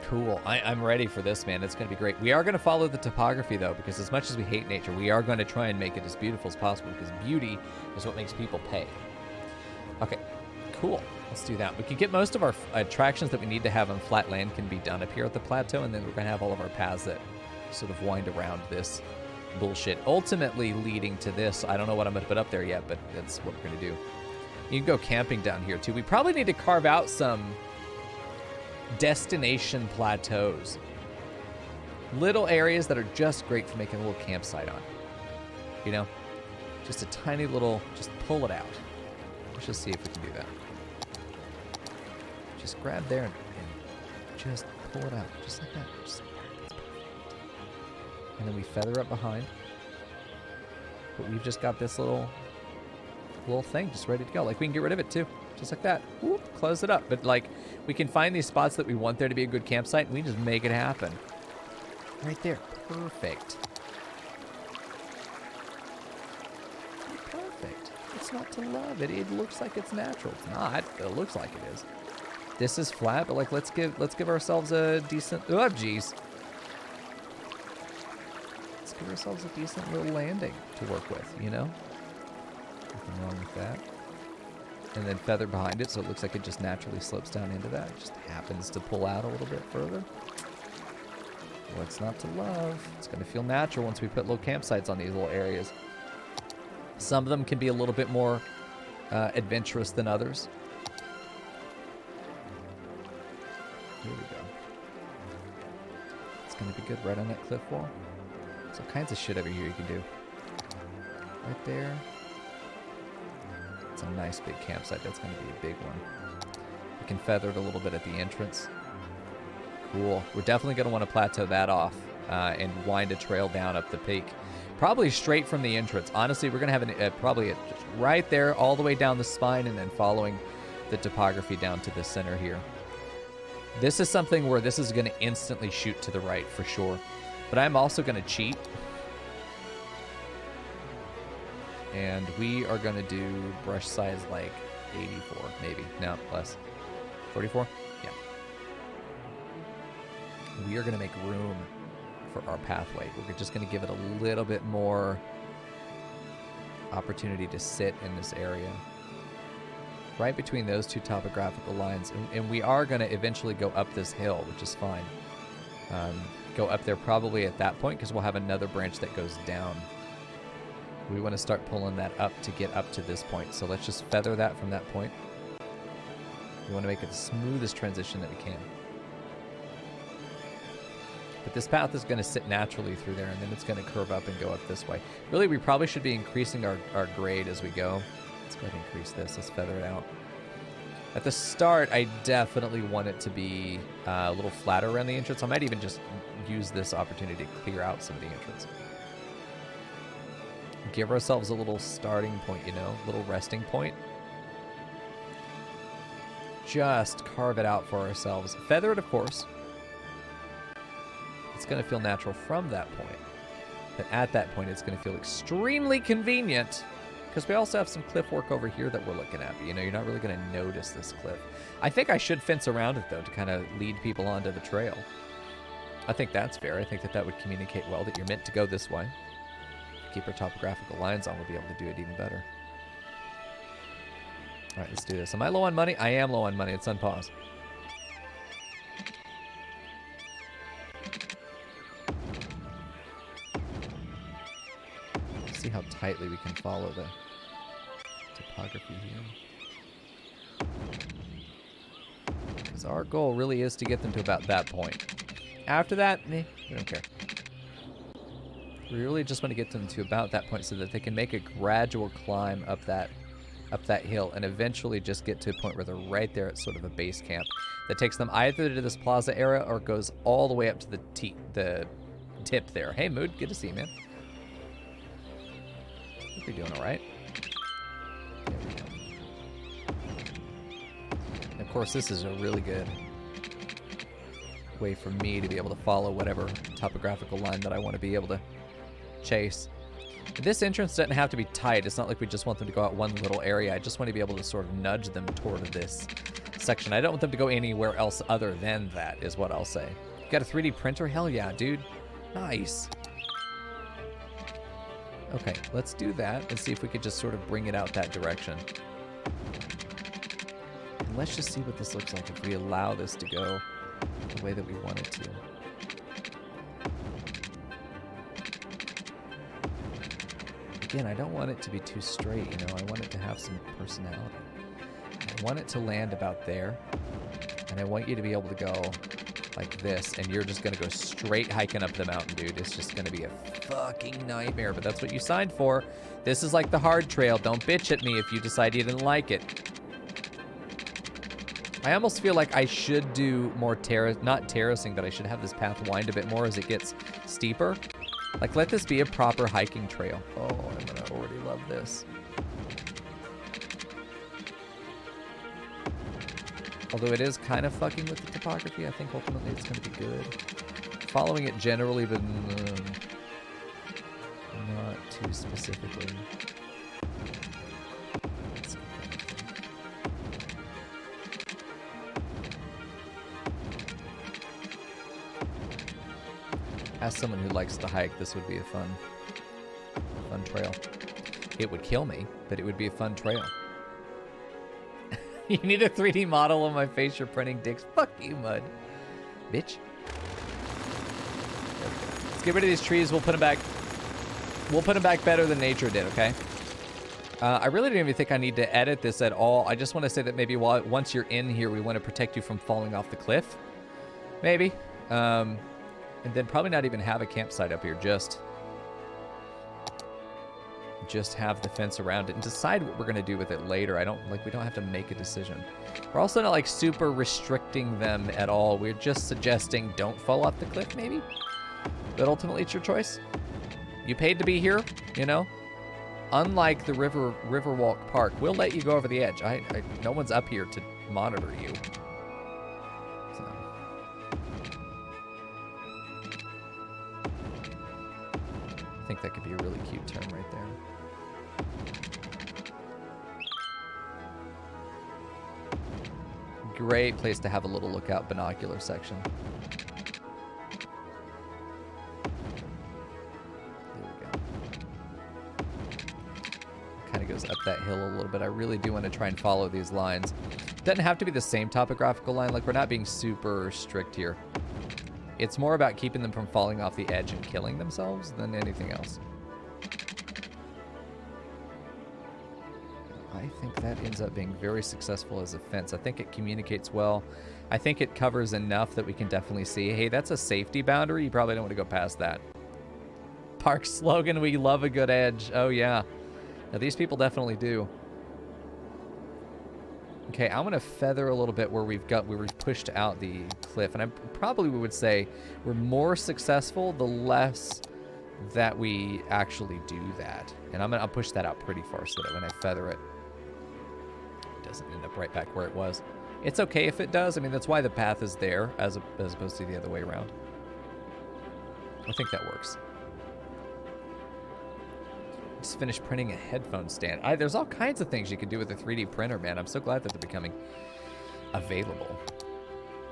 Cool. I'm ready for this, man. It's going to be great. We are going to follow the topography, though, because as much as we hate nature, we are going to try and make it as beautiful as possible because beauty is what makes people pay. Okay, cool. Let's do that. We can get most of our attractions that we need to have on flat land can be done up here at the plateau, and then we're going to have all of our paths that sort of wind around this bullshit, ultimately leading to this. I don't know what I'm going to put up there yet, but that's what we're going to do. You can go camping down here, too. We probably need to carve out some destination plateaus. Little areas that are just great for making a little campsite on. You know? Just a tiny little, just pull it out. Let's just see if we can do that. Just grab there and just pull it out. Just like that. Just like that. That's perfect. And then we feather up behind. But we've just got this little thing just ready to go. Like, we can get rid of it, too. Just like that. Whoop, close it up. But, like, we can find these spots that we want there to be a good campsite, and we just make it happen. Right there. Perfect. Perfect. It's not to love it. It looks like it's natural. It's not. It looks like it is. This is flat, but, like, let's give ourselves a decent... Oh, jeez. Let's give ourselves a decent little landing to work with, you know? Nothing wrong with that. And then feather behind it so it looks like it just naturally slopes down into that. It just happens to pull out a little bit further. What's not to love? It's going to feel natural once we put little campsites on these little areas. Some of them can be a little bit more adventurous than others. Here we go. It's going to be good right on that cliff wall. There's all kinds of shit over here you can do. Right there. It's a nice big campsite. That's going to be a big one. We can feather it a little bit at the entrance. Cool. We're definitely going to want to plateau that off and wind a trail down up the peak. Probably straight from the entrance. Honestly, we're going to have probably just right there all the way down the spine and then following the topography down to the center here. This is something where this is going to instantly shoot to the right for sure. But I'm also going to cheat. And we are going to do brush size like 84, maybe. No, less. 44? Yeah. We are going to make room for our pathway. We're just going to give it a little bit more opportunity to sit in this area. Right between those two topographical lines. And we are going to eventually go up this hill, which is fine. Go up there probably at that point because we'll have another branch that goes down. We want to start pulling that up to get up to this point. So let's just feather that from that point. We want to make it the smoothest transition that we can. But this path is going to sit naturally through there, and then it's going to curve up and go up this way. Really, we probably should be increasing our grade as we go. Let's go ahead and increase this. Let's feather it out. At the start, I definitely want it to be a little flatter around the entrance. I might even just use this opportunity to clear out some of the entrance. Give ourselves a little starting point, you know, a little resting point. Just carve it out for ourselves. Feather it, of course. It's going to feel natural from that point. But at that point, it's going to feel extremely convenient because we also have some cliff work over here that we're looking at. But, you know, you're not really going to notice this cliff. I think I should fence around it, though, to kind of lead people onto the trail. I think that's fair. I think that would communicate well that you're meant to go this way. Keep our topographical lines on, we'll be able to do it even better. All right, let's do this. Am I low on money? I am low on money. It's unpause. Let's see how tightly we can follow the topography here. Because our goal really is to get them to about that point. After that, we don't care. We really just want to get them to about that point so that they can make a gradual climb up that hill and eventually just get to a point where they're right there at sort of a base camp that takes them either to this plaza area or goes all the way up to the tip there. Hey, Mood, good to see you, man. Hope you're doing all right. There we go. And of course, this is a really good way for me to be able to follow whatever topographical line that I want to be able to chase. This entrance doesn't have to be tight. It's not like we just want them to go out one little area. I just want to be able to sort of nudge them toward this section. I don't want them to go anywhere else other than that, is what I'll say. You got a 3D printer? Hell yeah, dude. Nice. Okay, let's do that and see if we could just sort of bring it out that direction. And let's just see what this looks like if we allow this to go the way that we want it to. Again, I don't want it to be too straight, you know. I want it to have some personality. I want it to land about there. And I want you to be able to go like this, and you're just going to go straight hiking up the mountain, dude. It's just going to be a fucking nightmare, but that's what you signed for. This is like the hard trail. Don't bitch at me if you decide you didn't like it. I almost feel like I should do more not terracing, but I should have this path wind a bit more as it gets steeper. Like, let this be a proper hiking trail. Oh, I'm gonna already love this. Although it is kind of fucking with the topography, I think ultimately it's gonna be good. Following it generally, but not too specifically. As someone who likes to hike, this would be a fun trail. It would kill me, but it would be a fun trail. You need a 3D model of my face, you're printing dicks. Fuck you, Mud. Bitch. Let's get rid of these trees, we'll put them back. We'll put them back better than nature did, okay? I really don't even think I need to edit this at all. I just want to say that maybe once you're in here, we want to protect you from falling off the cliff. Maybe. And then probably not even have a campsite up here, just have the fence around it and decide what we're going to do with it later. We don't have to make a decision. We're also not like super restricting them at all. We're just suggesting don't fall off the cliff maybe. But ultimately it's your choice. You paid to be here, you know? Unlike the Riverwalk Park, we'll let you go over the edge. No one's up here to monitor you. I think that could be a really cute turn right there. great place to have a little lookout binocular section. There we go. Kind of goes up that hill a little bit. I really do want to try and follow these lines. Doesn't have to be the same topographical line. Like, we're not being super strict here. It's more about keeping them from falling off the edge and killing themselves than anything else. I think that ends up being very successful as a fence. I think it communicates well. I think it covers enough that we can definitely see, hey, that's a safety boundary. You probably don't want to go past that. Park slogan, we love a good edge. Oh, yeah. Now, these people definitely do. Okay, I'm going to feather a little bit where we've pushed out the cliff. And I probably would say we're more successful the less that we actually do that. And I'll push that out pretty far so that when I feather it, it doesn't end up right back where it was. It's okay if it does. I mean, that's why the path is there as opposed to the other way around. I think that works. Just finished printing a headphone stand. There's all kinds of things you can do with a 3D printer, man. I'm so glad that they're becoming available.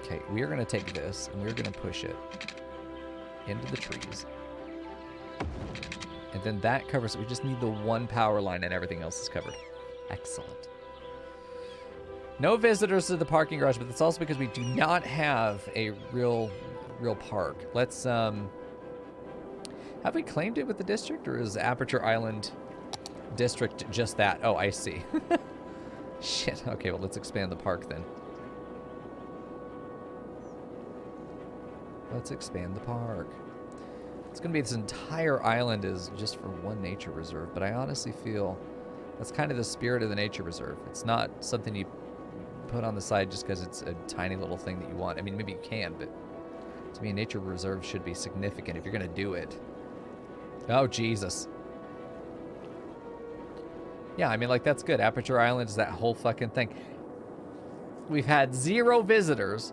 Okay, we are going to take this and we're going to push it into the trees. And then that covers it. We just need the one power line and everything else is covered. Excellent. No visitors to the parking garage, but that's also because we do not have a real park. Let's, have we claimed it with the district, or is Aperture Island District just that? Oh, I see. Shit. Okay, well, let's expand the park then. Let's expand the park. It's going to be this entire island is just for one nature reserve, but I honestly feel that's kind of the spirit of the nature reserve. It's not something you put on the side just because it's a tiny little thing that you want. I mean, maybe you can, but to me, a nature reserve should be significant if you're going to do it. Oh, Jesus. Yeah, I mean, like, that's good. Aperture Island is that whole fucking thing. We've had 0 visitors.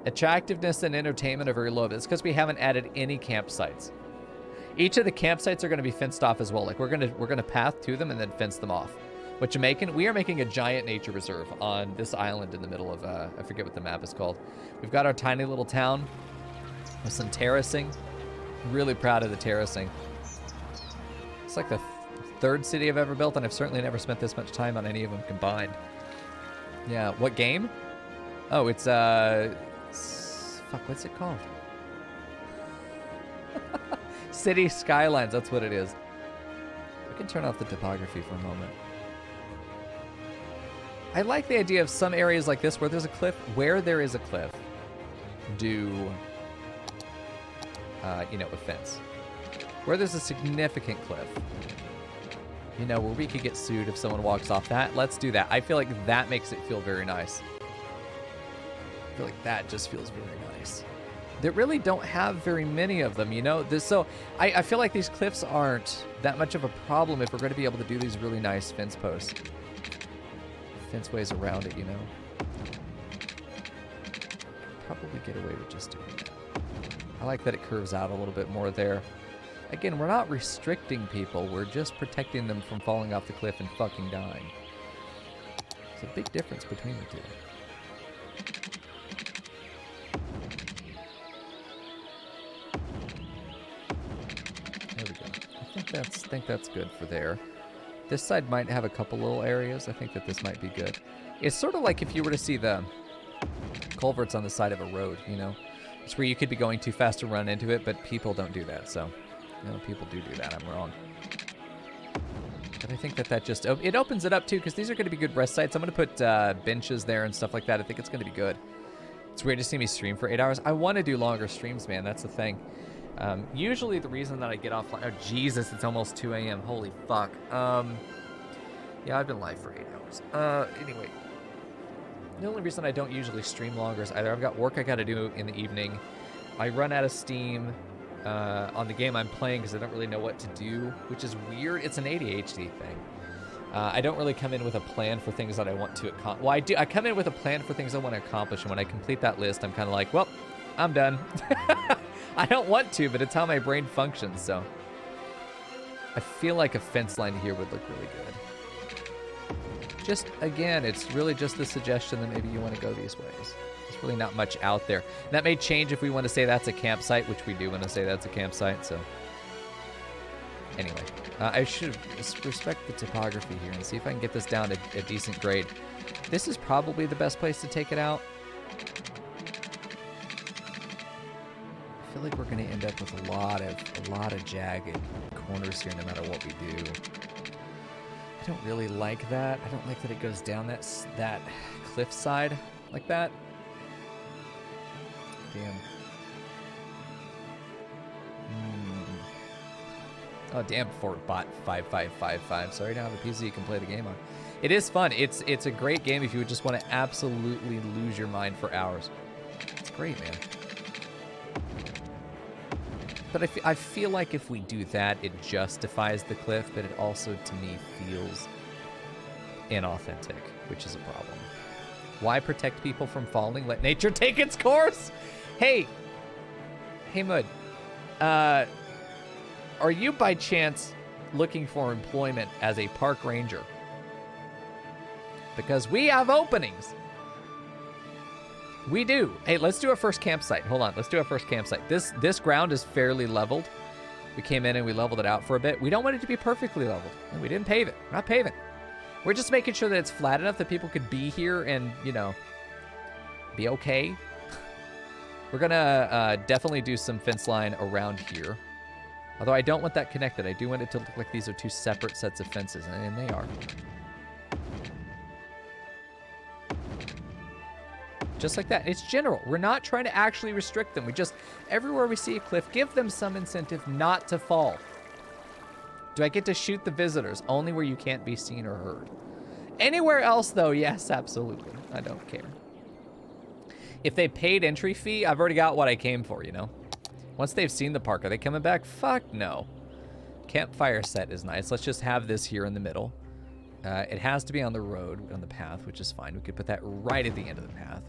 Attractiveness and entertainment are very low. It's because we haven't added any campsites. Each of the campsites are going to be fenced off as well. Like, we're gonna path to them and then fence them off. What you're making, we are making a giant nature reserve on this island in the middle of, I forget what the map is called. We've got our tiny little town with some terracing. Really proud of the terracing. It's like the 3rd city I've ever built, and I've certainly never spent this much time on any of them combined. Yeah, what game? Oh, it's, fuck, what's it called? City Skylines, that's what it is. We can turn off the topography for a moment. I like the idea of some areas like this where there's a cliff. Where there is a cliff, do, you know, a fence. Where there's a significant cliff, you know, where we could get sued if someone walks off that, let's do that. I feel like that makes it feel very nice. I feel like that just feels very nice. They really don't have very many of them, you know? So I feel like these cliffs aren't that much of a problem if we're going to be able to do these really nice fence posts. Fence ways around it, you know? Probably get away with just doing that. I like that it curves out a little bit more there. Again, we're not restricting people. We're just protecting them from falling off the cliff and fucking dying. There's a big difference between the two. There we go. I think that's good for there. This side might have a couple little areas. I think that this might be good. It's sort of like if you were to see the culverts on the side of a road, you know? It's where you could be going too fast to run into it, but people don't do that, so... You know, people do that. I'm wrong. But I think that just... it opens it up, too, because these are going to be good rest sites. I'm going to put benches there and stuff like that. I think it's going to be good. It's weird to see me stream for 8 hours. I want to do longer streams, man. That's the thing. Usually the reason that I get off... Oh, Jesus, it's almost 2 a.m. Holy fuck. Yeah, I've been live for 8 hours. Anyway. The only reason I don't usually stream longer is either I've got work I got to do in the evening. I run out of steam... on the game I'm playing because I don't really know what to do, which is weird. It's an ADHD thing. I don't really come in with a plan for things that I want to accomplish. Well, I do. I come in with a plan for things I want to accomplish, and when I complete that list, I'm kind of like, well, I'm done. I don't want to, but it's how my brain functions, so. I feel like a fence line here would look really good. Just, again, it's really just the suggestion that maybe you want to go these ways. There's really not much out there. And that may change if we want to say that's a campsite, which we do want to say that's a campsite, so. Anyway, I should respect the topography here and see if I can get this down to a decent grade. This is probably the best place to take it out. I feel like we're going to end up with a lot of jagged corners here no matter what we do. I don't really like that. I don't like that it goes down that cliff side like that. Damn. Oh, damn, Fortbot 5555. Sorry, I don't have a PC you can play the game on. It is fun. It's a great game if you would just want to absolutely lose your mind for hours. It's great, man. But I feel like if we do that, it justifies the cliff, but it also, to me, feels inauthentic, which is a problem. Why protect people from falling? Let nature take its course? Hey, Mood. Are you, by chance, looking for employment as a park ranger? Because we have openings. We do. Hey, let's do our first campsite. Hold on. Let's do our first campsite. This ground is fairly leveled. We came in and we leveled it out for a bit. We don't want it to be perfectly leveled. We didn't pave it. We're not paving. We're just making sure that it's flat enough that people could be here and, you know, be okay. We're going to definitely do some fence line around here. Although I don't want that connected. I do want it to look like these are two separate sets of fences, and they are. Just like that. It's general. We're not trying to actually restrict them. We just, everywhere we see a cliff, give them some incentive not to fall. Do I get to shoot the visitors? Only where you can't be seen or heard. Anywhere else, though, yes, absolutely. I don't care. If they paid entry fee, I've already got what I came for, you know? Once they've seen the park, are they coming back? Fuck no. Campfire set is nice. Let's just have this here in the middle. It has to be on the road, on the path, which is fine. We could put that right at the end of the path.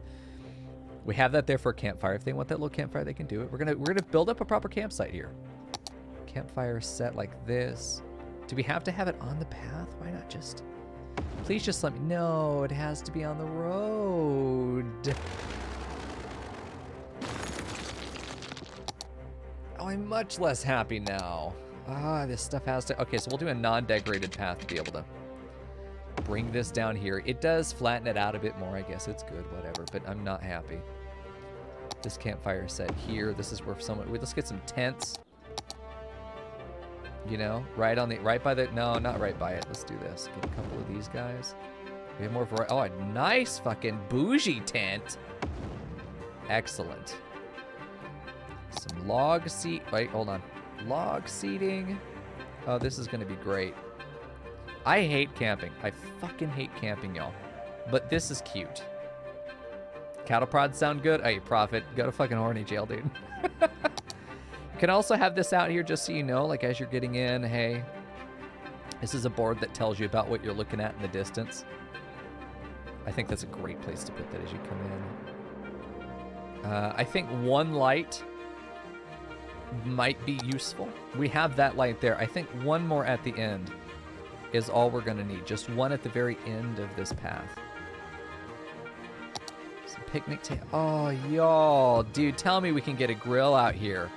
We have that there for a campfire. If they want that little campfire, they can do it. We're gonna build up a proper campsite here. Campfire set like this. Do we have to have it on the path? Why not just... Please just let me... No, it has to be on the road. Oh, I'm much less happy now. Ah, this stuff has to... Okay, so we'll do a non-decorated path to be able to bring this down here. It does flatten it out a bit more. I guess it's good, whatever, but I'm not happy. This campfire set here. This is where someone... Let's get some tents. You know, right by the... No, not right by it. Let's do this. Get a couple of these guys. We have more variety. Oh, a nice fucking bougie tent. Excellent. Some log seat. Wait, hold on. Log seating. Oh, this is going to be great. I hate camping. I fucking hate camping, y'all. But this is cute. Cattle prods sound good? Hey, Prophet, go to fucking horny jail, dude. You can also have this out here just so you know, like as you're getting in, hey, this is a board that tells you about what you're looking at in the distance. I think that's a great place to put that as you come in. I think one light might be useful. We have that light there. I think one more at the end is all we're gonna need. Just one at the very end of this path. Some picnic table. Oh, y'all, dude, tell me we can get a grill out here.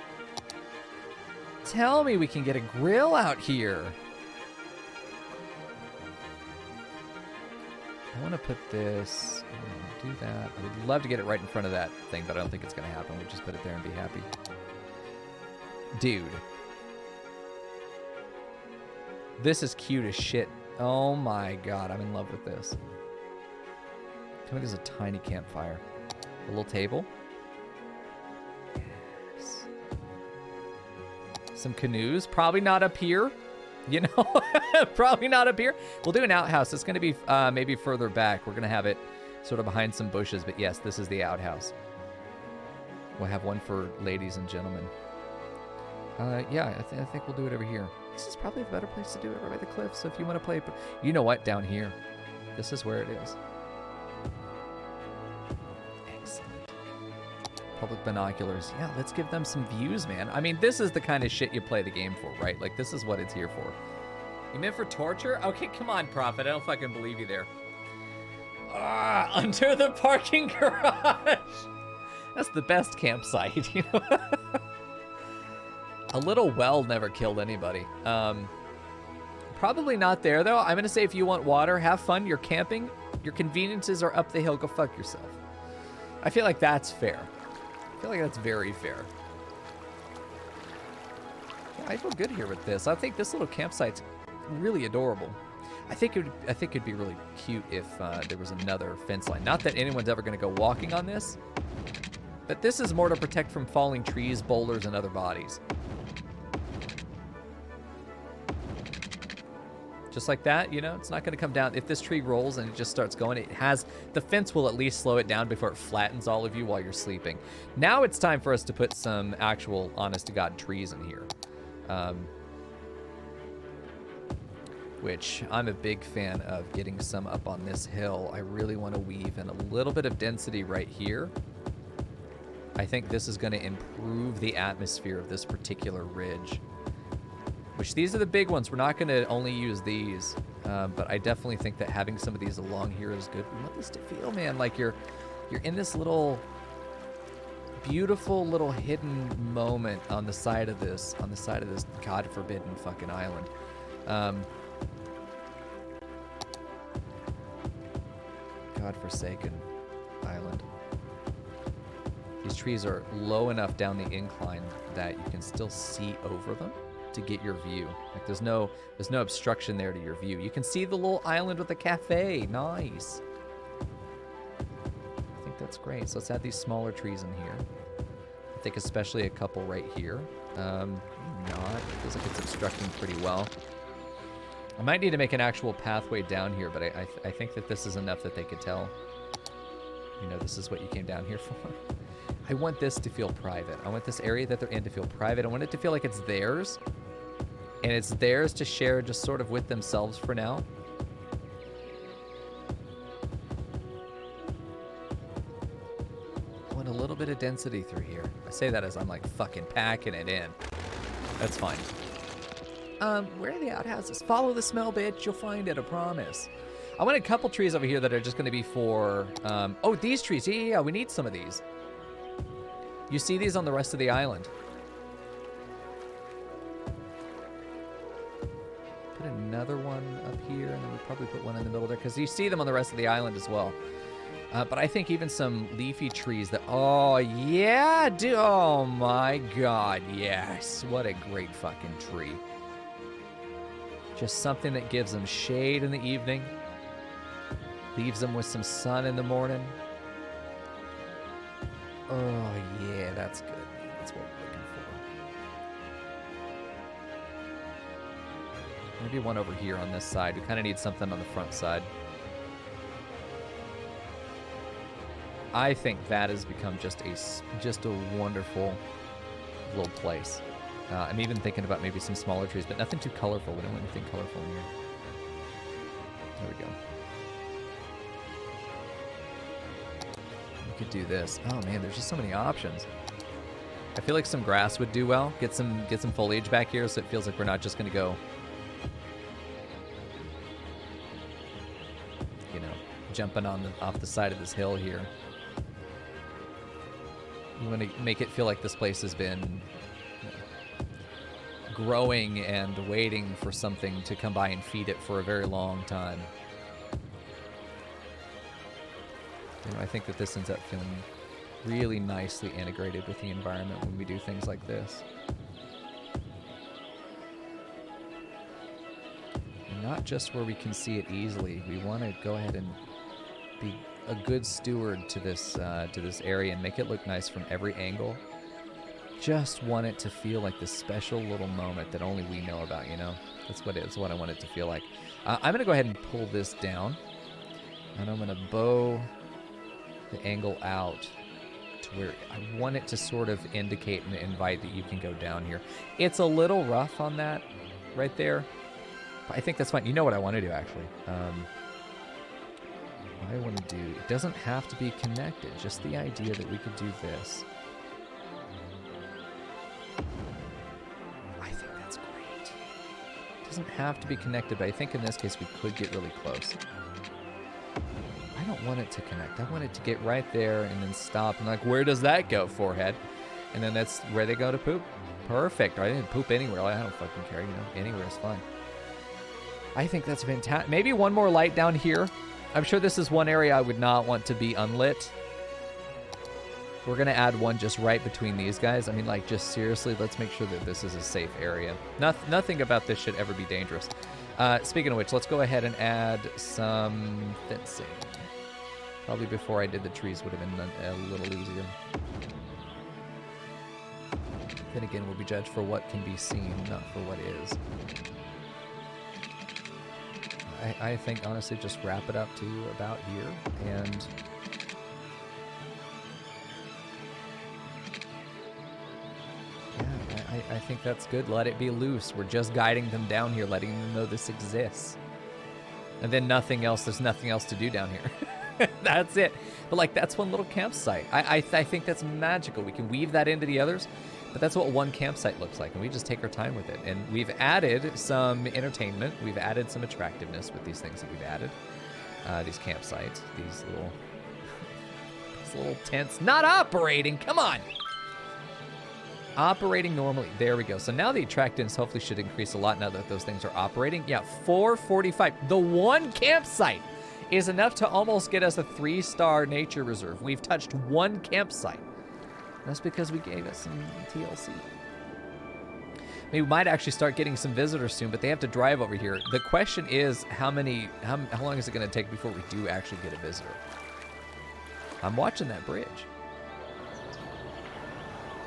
Tell me we can get a grill out here. I want to put this, I'm gonna do that. I would love to get it right in front of that thing, but I don't think it's gonna happen. We'll just put it there and be happy. Dude. This is cute as shit. Oh my god, I'm in love with this. Tell me there's a tiny campfire. A little table. Yes. Some canoes. Probably not up here. You know? Probably not up here. We'll do an outhouse. It's going to be maybe further back. We're going to have it sort of behind some bushes. But yes, this is the outhouse. We'll have one for ladies and gentlemen. Yeah, I think we'll do it over here. This is probably the better place to do it, right by the cliff. So if you want to play, you know what, down here, this is where it is. Excellent. Public binoculars. Yeah, let's give them some views, man. I mean, this is the kind of shit you play the game for, right? Like, this is what it's here for. You meant for torture? Okay, come on, Prophet. I don't fucking believe you there. Under the parking garage. That's the best campsite, you know. A little well never killed anybody. Probably not there, though. I'm going to say if you want water, have fun. You're camping. Your conveniences are up the hill. Go fuck yourself. I feel like that's fair. I feel like that's very fair. Yeah, I feel good here with this. I think this little campsite's really adorable. I think it'd be really cute if there was another fence line. Not that anyone's ever going to go walking on this, but this is more to protect from falling trees, boulders, and other bodies. Just like that, you know, it's not going to come down. If this tree rolls and it just starts going, the fence will at least slow it down before it flattens all of you while you're sleeping. Now it's time for us to put some actual, honest-to-God trees in here. Which I'm a big fan of getting some up on this hill. I really want to weave in a little bit of density right here. I think this is going to improve the atmosphere of this particular ridge. Which these are the big ones. We're not going to only use these, but I definitely think that having some of these along here is good. We want this to feel, man, like you're in this little beautiful little hidden moment on the side of this God forbidden fucking island. God-forsaken island. These trees are low enough down the incline that you can still see over them to get your view. Like there's no obstruction there to your view. You can see the little island with the cafe. Nice. I think that's great. So let's add these smaller trees in here. I think especially a couple right here. Not. It feels like it's obstructing pretty well. I might need to make an actual pathway down here, but I think that this is enough that they could tell, you know, this is what you came down here for. I want this to feel private. I want this area that they're in to feel private. I want it to feel like it's theirs, and it's theirs to share just sort of with themselves for now. I want a little bit of density through here. I say that as I'm like fucking packing it in. That's fine. Where are the outhouses? Follow the smell, bitch. You'll find it, I promise. I want a couple trees over here that are just going to be for... oh, these trees. Yeah, we need some of these. You see these on the rest of the island. Put another one up here, and then we'll probably put one in the middle there, because you see them on the rest of the island as well. But I think even some leafy trees that... Oh, yeah, dude. Oh, my God. Yes. What a great fucking tree. Just something that gives them shade in the evening, leaves them with some sun in the morning. Oh, yeah, that's good. That's what we're looking for. Maybe one over here on this side. We kind of need something on the front side. I think that has become just a wonderful little place. I'm even thinking about maybe some smaller trees, but nothing too colorful. We don't want anything colorful in here. There we go. We could do this. Oh man, there's just so many options. I feel like some grass would do well. Get some foliage back here, so it feels like we're not just going to go, you know, jumping off the side of this hill here. We want to make it feel like this place has been growing and waiting for something to come by and feed it for a very long time. You know, I think that this ends up feeling really nicely integrated with the environment when we do things like this. And not just where we can see it easily. We want to go ahead and be a good steward to this area and make it look nice from every angle. Just want it to feel like this special little moment that only we know about, you know? That's what I want it to feel like. I'm going to go ahead and pull this down, and I'm going to bow the angle out to where I want it to sort of indicate and invite that you can go down here. It's a little rough on that right there, but I think that's fine. You know what I want to do, actually? What I want to do, it doesn't have to be connected, just the idea that we could do this. Doesn't have to be connected, but I think in this case we could get really close. I don't want it to connect. I want it to get right there and then stop. And like, where does that go, forehead? And then that's where they go to poop. Perfect. I didn't poop anywhere. I don't fucking care. You know, anywhere is fine. I think that's fantastic. Maybe one more light down here. I'm sure this is one area I would not want to be unlit. We're going to add one just right between these guys. I mean, like, just seriously, let's make sure that this is a safe area. Nothing about this should ever be dangerous. Speaking of which, let's go ahead and add some fencing. Probably before I did the trees would have been a little easier. Then again, we'll be judged for what can be seen, not for what is. I think, honestly, just wrap it up to about here, and... yeah, I think that's good. Let it be loose. We're just guiding them down here, letting them know this exists. And then nothing else. There's nothing else to do down here. That's it. But, like, that's one little campsite. I think that's magical. We can weave that into the others. But that's what one campsite looks like, and we just take our time with it. And we've added some entertainment. We've added some attractiveness with these things that we've added. These campsites, these little tents. Not operating! Come on! Operating normally. There we go. So now the attractiveness hopefully should increase a lot now that those things are operating. Yeah, 445. The one campsite is enough to almost get us a 3-star nature reserve. We've touched one campsite. That's because we gave it some TLC. Maybe we might actually start getting some visitors soon, but they have to drive over here. The question is, how long is it going to take before we do actually get a visitor? I'm watching that bridge.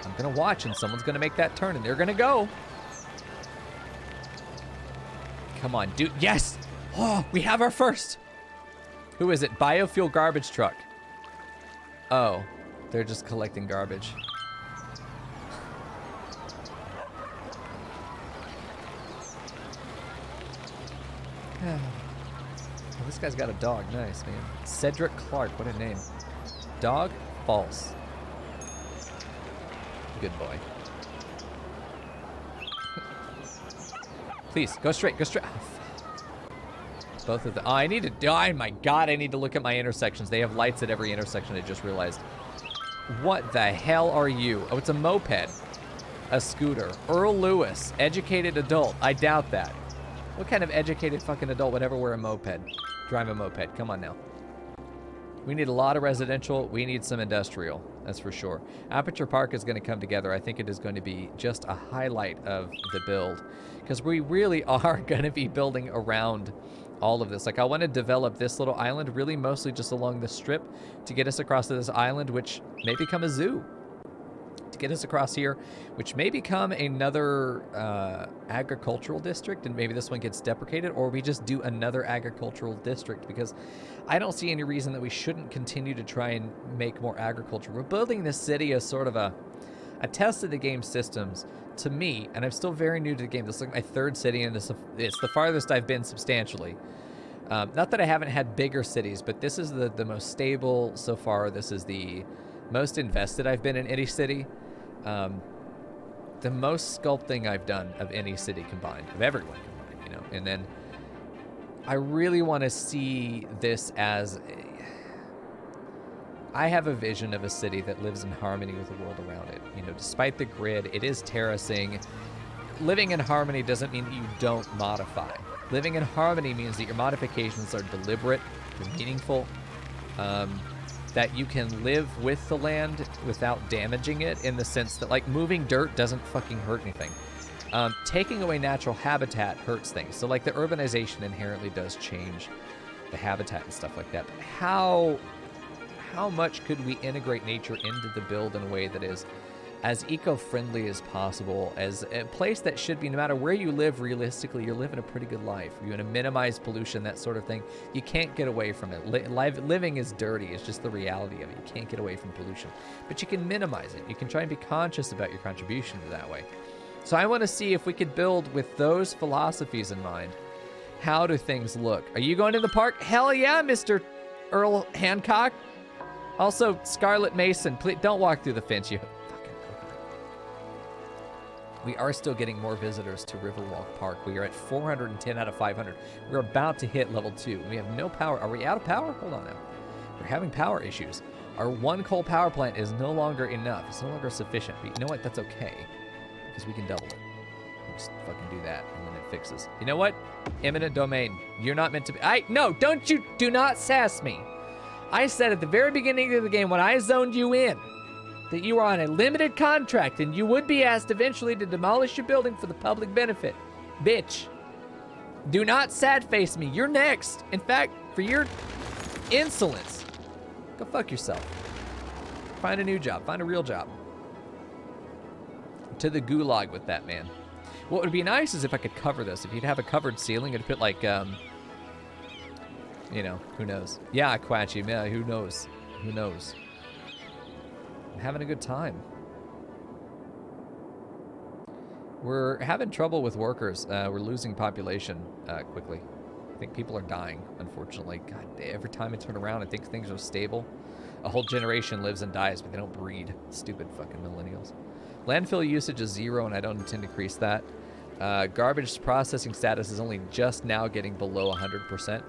I'm going to watch, and someone's going to make that turn, and they're going to go. Come on, dude. Yes! Oh, we have our first. Who is it? Biofuel garbage truck. Oh. They're just collecting garbage. Oh, this guy's got a dog. Nice, man. Cedric Clark. What a name. Dog? False. Good boy. Please, go straight. Go straight. Both of them. Oh, I need to... oh, my God, I need to look at my intersections. They have lights at every intersection, I just realized. What the hell are you? Oh, it's a moped. A scooter. Earl Lewis. Educated adult. I doubt that. What kind of educated fucking adult would ever wear a moped? Drive a moped. Come on now. We need a lot of residential. We need some industrial. That's for sure. Aperture Park is going to come together. I think it is going to be just a highlight of the build. Because we really are going to be building around all of this. Like, I want to develop this little island really mostly just along the strip to get us across to this island, which may become a zoo. To get us across here, which may become another agricultural district, and maybe this one gets deprecated, or we just do another agricultural district, because I don't see any reason that we shouldn't continue to try and make more agriculture. We're building this city as sort of a test of the game systems to me, and I'm still very new to the game. This is like my third city, and it's the farthest I've been substantially. Not that I haven't had bigger cities, but this is the most stable so far. This is the most invested I've been in any city. The most sculpting I've done of any city combined, of everyone combined, you know. And then I really want to see this as... I have a vision of a city that lives in harmony with the world around it. You know, despite the grid, it is terracing. Living in harmony doesn't mean you don't modify. Living in harmony means that your modifications are deliberate, they're meaningful, that you can live with the land without damaging it, in the sense that, like, moving dirt doesn't fucking hurt anything. Taking away natural habitat hurts things. So, like, the urbanization inherently does change the habitat and stuff like that. But how much could we integrate nature into the build in a way that is as eco-friendly as possible, as a place that should be, no matter where you live, realistically, you're living a pretty good life. You're going to minimize pollution, that sort of thing. You can't get away from it. Living is dirty. It's just the reality of it. You can't get away from pollution. But you can minimize it. You can try and be conscious about your contribution to that way. So I want to see if we could build with those philosophies in mind. How do things look? Are you going to the park? Hell yeah, Mr. Earl Hancock. Also, Scarlet Mason, please don't walk through the fence. You fucking... We are still getting more visitors to Riverwalk Park. We are at 410 out of 500. We're about to hit level 2. We have no power. Are we out of power? Hold on now. We're having power issues. Our one coal power plant is no longer enough. It's no longer sufficient. But you know what? That's okay. Because we can double it. We'll just fucking do that, and then it fixes. You know what? Eminent domain. You're not meant to be. No, don't you. Do not sass me. I said at the very beginning of the game when I zoned you in that you were on a limited contract and you would be asked eventually to demolish your building for the public benefit. Bitch. Do not sad face me. You're next. In fact, for your insolence, go fuck yourself. Find a new job. Find a real job. To the gulag with that, man. What would be nice is if I could cover this. If you'd have a covered ceiling, it'd put like, you know, who knows? Yeah, Quatchy, yeah, who knows? Who knows? I'm having a good time. We're having trouble with workers. We're losing population quickly. I think people are dying, unfortunately. God, every time I turn around, I think things are stable. A whole generation lives and dies, but they don't breed. Stupid fucking millennials. Landfill usage is 0, and I don't intend to increase that. Garbage processing status is only just now getting below 100%.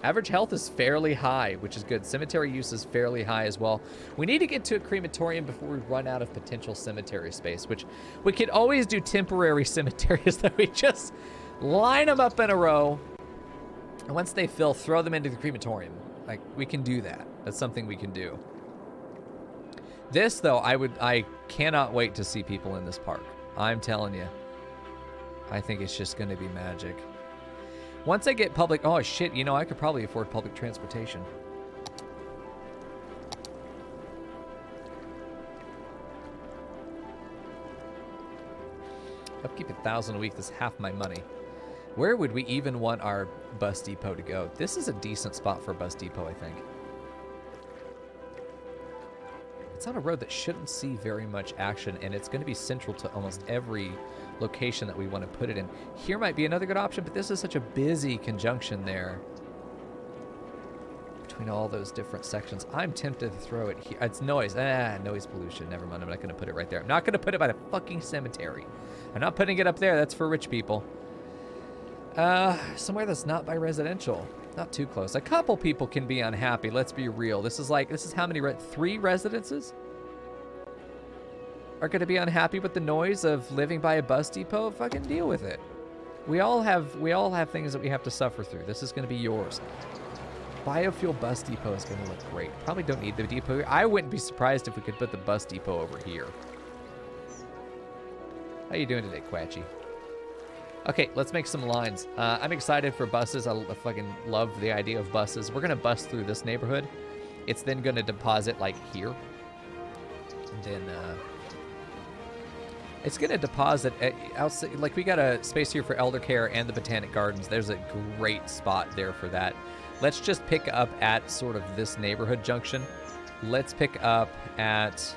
Average health is fairly high, which is good. Cemetery use is fairly high as well. We need to get to a crematorium before we run out of potential cemetery space, which we could always do temporary cemeteries that we just line them up in a row. And once they fill, throw them into the crematorium. Like, we can do that. That's something we can do. This, though, I cannot wait to see people in this park. I'm telling you. I think it's just going to be magic. Once I get public... Oh, shit, you know, I could probably afford public transportation. Upkeep 1,000 a week. That's half my money. Where would we even want our bus depot to go? This is a decent spot for a bus depot, I think. It's on a road that shouldn't see very much action, and it's going to be central to almost every location that we want to put it in. Here might be another good option, but this is such a busy conjunction there between all those different sections. I'm tempted to throw it here. It's noise. Noise pollution. Never mind. I'm not going to put it right there. I'm not going to put it by the fucking cemetery. I'm not putting it up there. That's for rich people. Somewhere that's not by residential. Not too close. A couple people can be unhappy. Let's be real. This is how many? 3 residences are going to be unhappy with the noise of living by a bus depot. Fucking deal with it. We all have things that we have to suffer through. This is going to be yours. Biofuel bus depot is going to look great. Probably don't need the depot here. I wouldn't be surprised if we could put the bus depot over here. How you doing today, Quatchy? Okay, let's make some lines. I'm excited for buses. I fucking love the idea of buses. We're going to bus through this neighborhood. It's then going to deposit, like, here. And then, it's going to deposit, like, we got a space here for elder care and the Botanic Gardens. There's a great spot there for that. Let's just pick up at sort of this neighborhood junction. Let's pick up at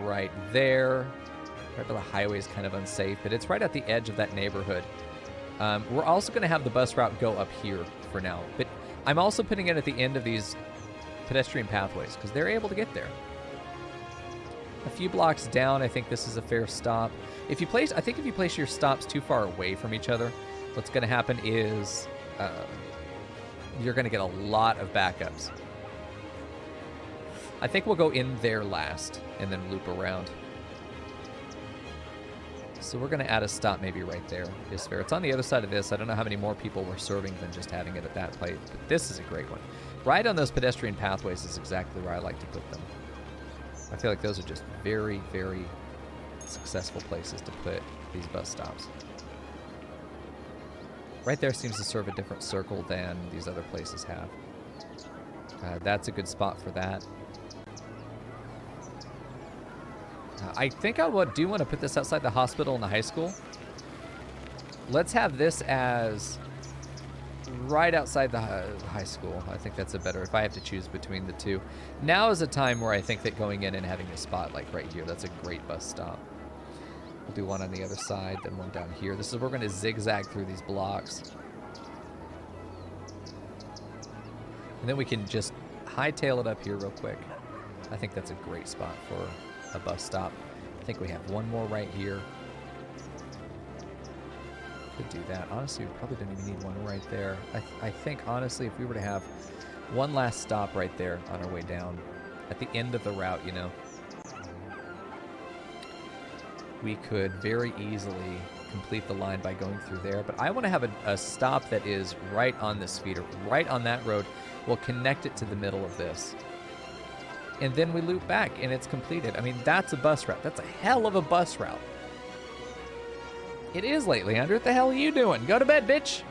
right there. Right by the highway is kind of unsafe, but it's right at the edge of that neighborhood. We're also going to have the bus route go up here for now, but I'm also putting it at the end of these pedestrian pathways because they're able to get there. A few blocks down, I think this is a fair stop. I think if you place your stops too far away from each other, what's going to happen is you're going to get a lot of backups. I think we'll go in there last and then loop around. So we're going to add a stop maybe right there. Is fair. It's on the other side of this. I don't know how many more people we're serving than just having it at that place, but this is a great one. Right on those pedestrian pathways is exactly where I like to put them. I feel like those are just very, very successful places to put these bus stops. Right there seems to serve a different circle than these other places have. That's a good spot for that. I think I do want to put this outside the hospital and the high school. Let's have this as right outside the high school. I think that's a better, if I have to choose between the two. Now is a time where I think that going in and having a spot like right here, that's a great bus stop. We'll do one on the other side, then one down here. This is where we're going to zigzag through these blocks. And then we can just hightail it up here real quick. I think that's a great spot for a bus stop. I think we have one more right here. Could do that. Honestly, we probably don't even need one right there. I think, honestly, if we were to have one last stop right there on our way down, at the end of the route, you know, we could very easily complete the line by going through there. But I want to have a stop that is right on this feeder, right on that road. We'll connect it to the middle of this. And then we loop back, and it's completed. I mean, that's a bus route. That's a hell of a bus route. It is late, Leander. What the hell are you doing? Go to bed, bitch.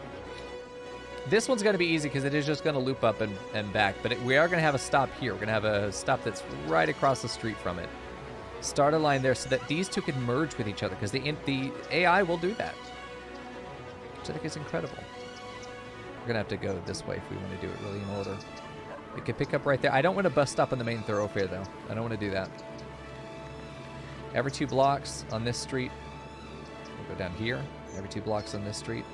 This one's going to be easy because it is just going to loop up and back. But we are going to have a stop here. We're going to have a stop that's right across the street from it. Start a line there so that these two can merge with each other, because the AI will do that, which I think is incredible. We're going to have to go this way if we want to do it really in order. We could pick up right there. I don't want a bus stop on the main thoroughfare, though. I don't want to do that. Every 2 blocks on this street. We'll go down here. Every 2 blocks on this street.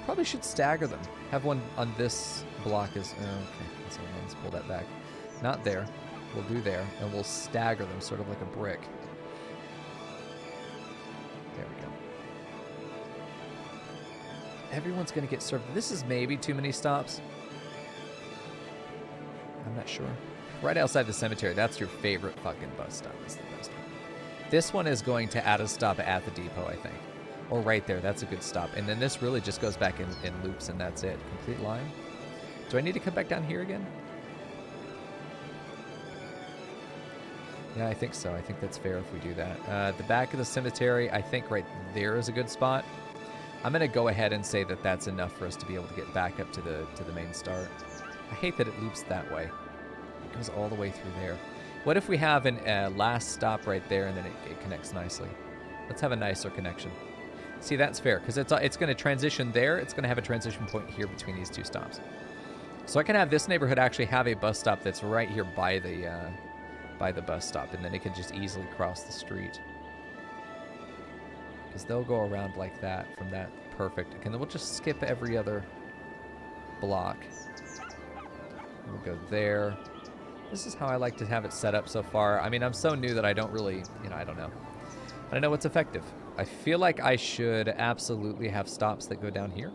Probably should stagger them. Have one on this block as... Oh, okay. So let's pull that back. Not there. We'll do there, and we'll stagger them sort of like a brick. There we go. Everyone's going to get served. This is maybe too many stops. I'm not sure. Right outside the cemetery. That's your favorite fucking bus stop. That's the best one. This one is going to add a stop at the depot, I think. Or right there. That's a good stop. And then this really just goes back in loops, and that's it. Complete line. Do I need to come back down here again? Yeah, I think so. I think that's fair if we do that. The back of the cemetery, I think right there is a good spot. I'm going to go ahead and say that that's enough for us to be able to get back up to the main start. I hate that it loops that way. It goes all the way through there. What if we have a last stop right there and then it connects nicely? Let's have a nicer connection. See, that's fair because it's going to transition there. It's going to have a transition point here between these 2 stops. So I can have this neighborhood actually have a bus stop that's right here by the bus stop, and then it can just easily cross the street. Because they'll go around like that from that. Perfect. And then we'll just skip every other block. We'll go there. This is how I like to have it set up so far. I mean, I'm so new that I don't really, I don't know. I don't know what's effective. I feel like I should absolutely have stops that go down here.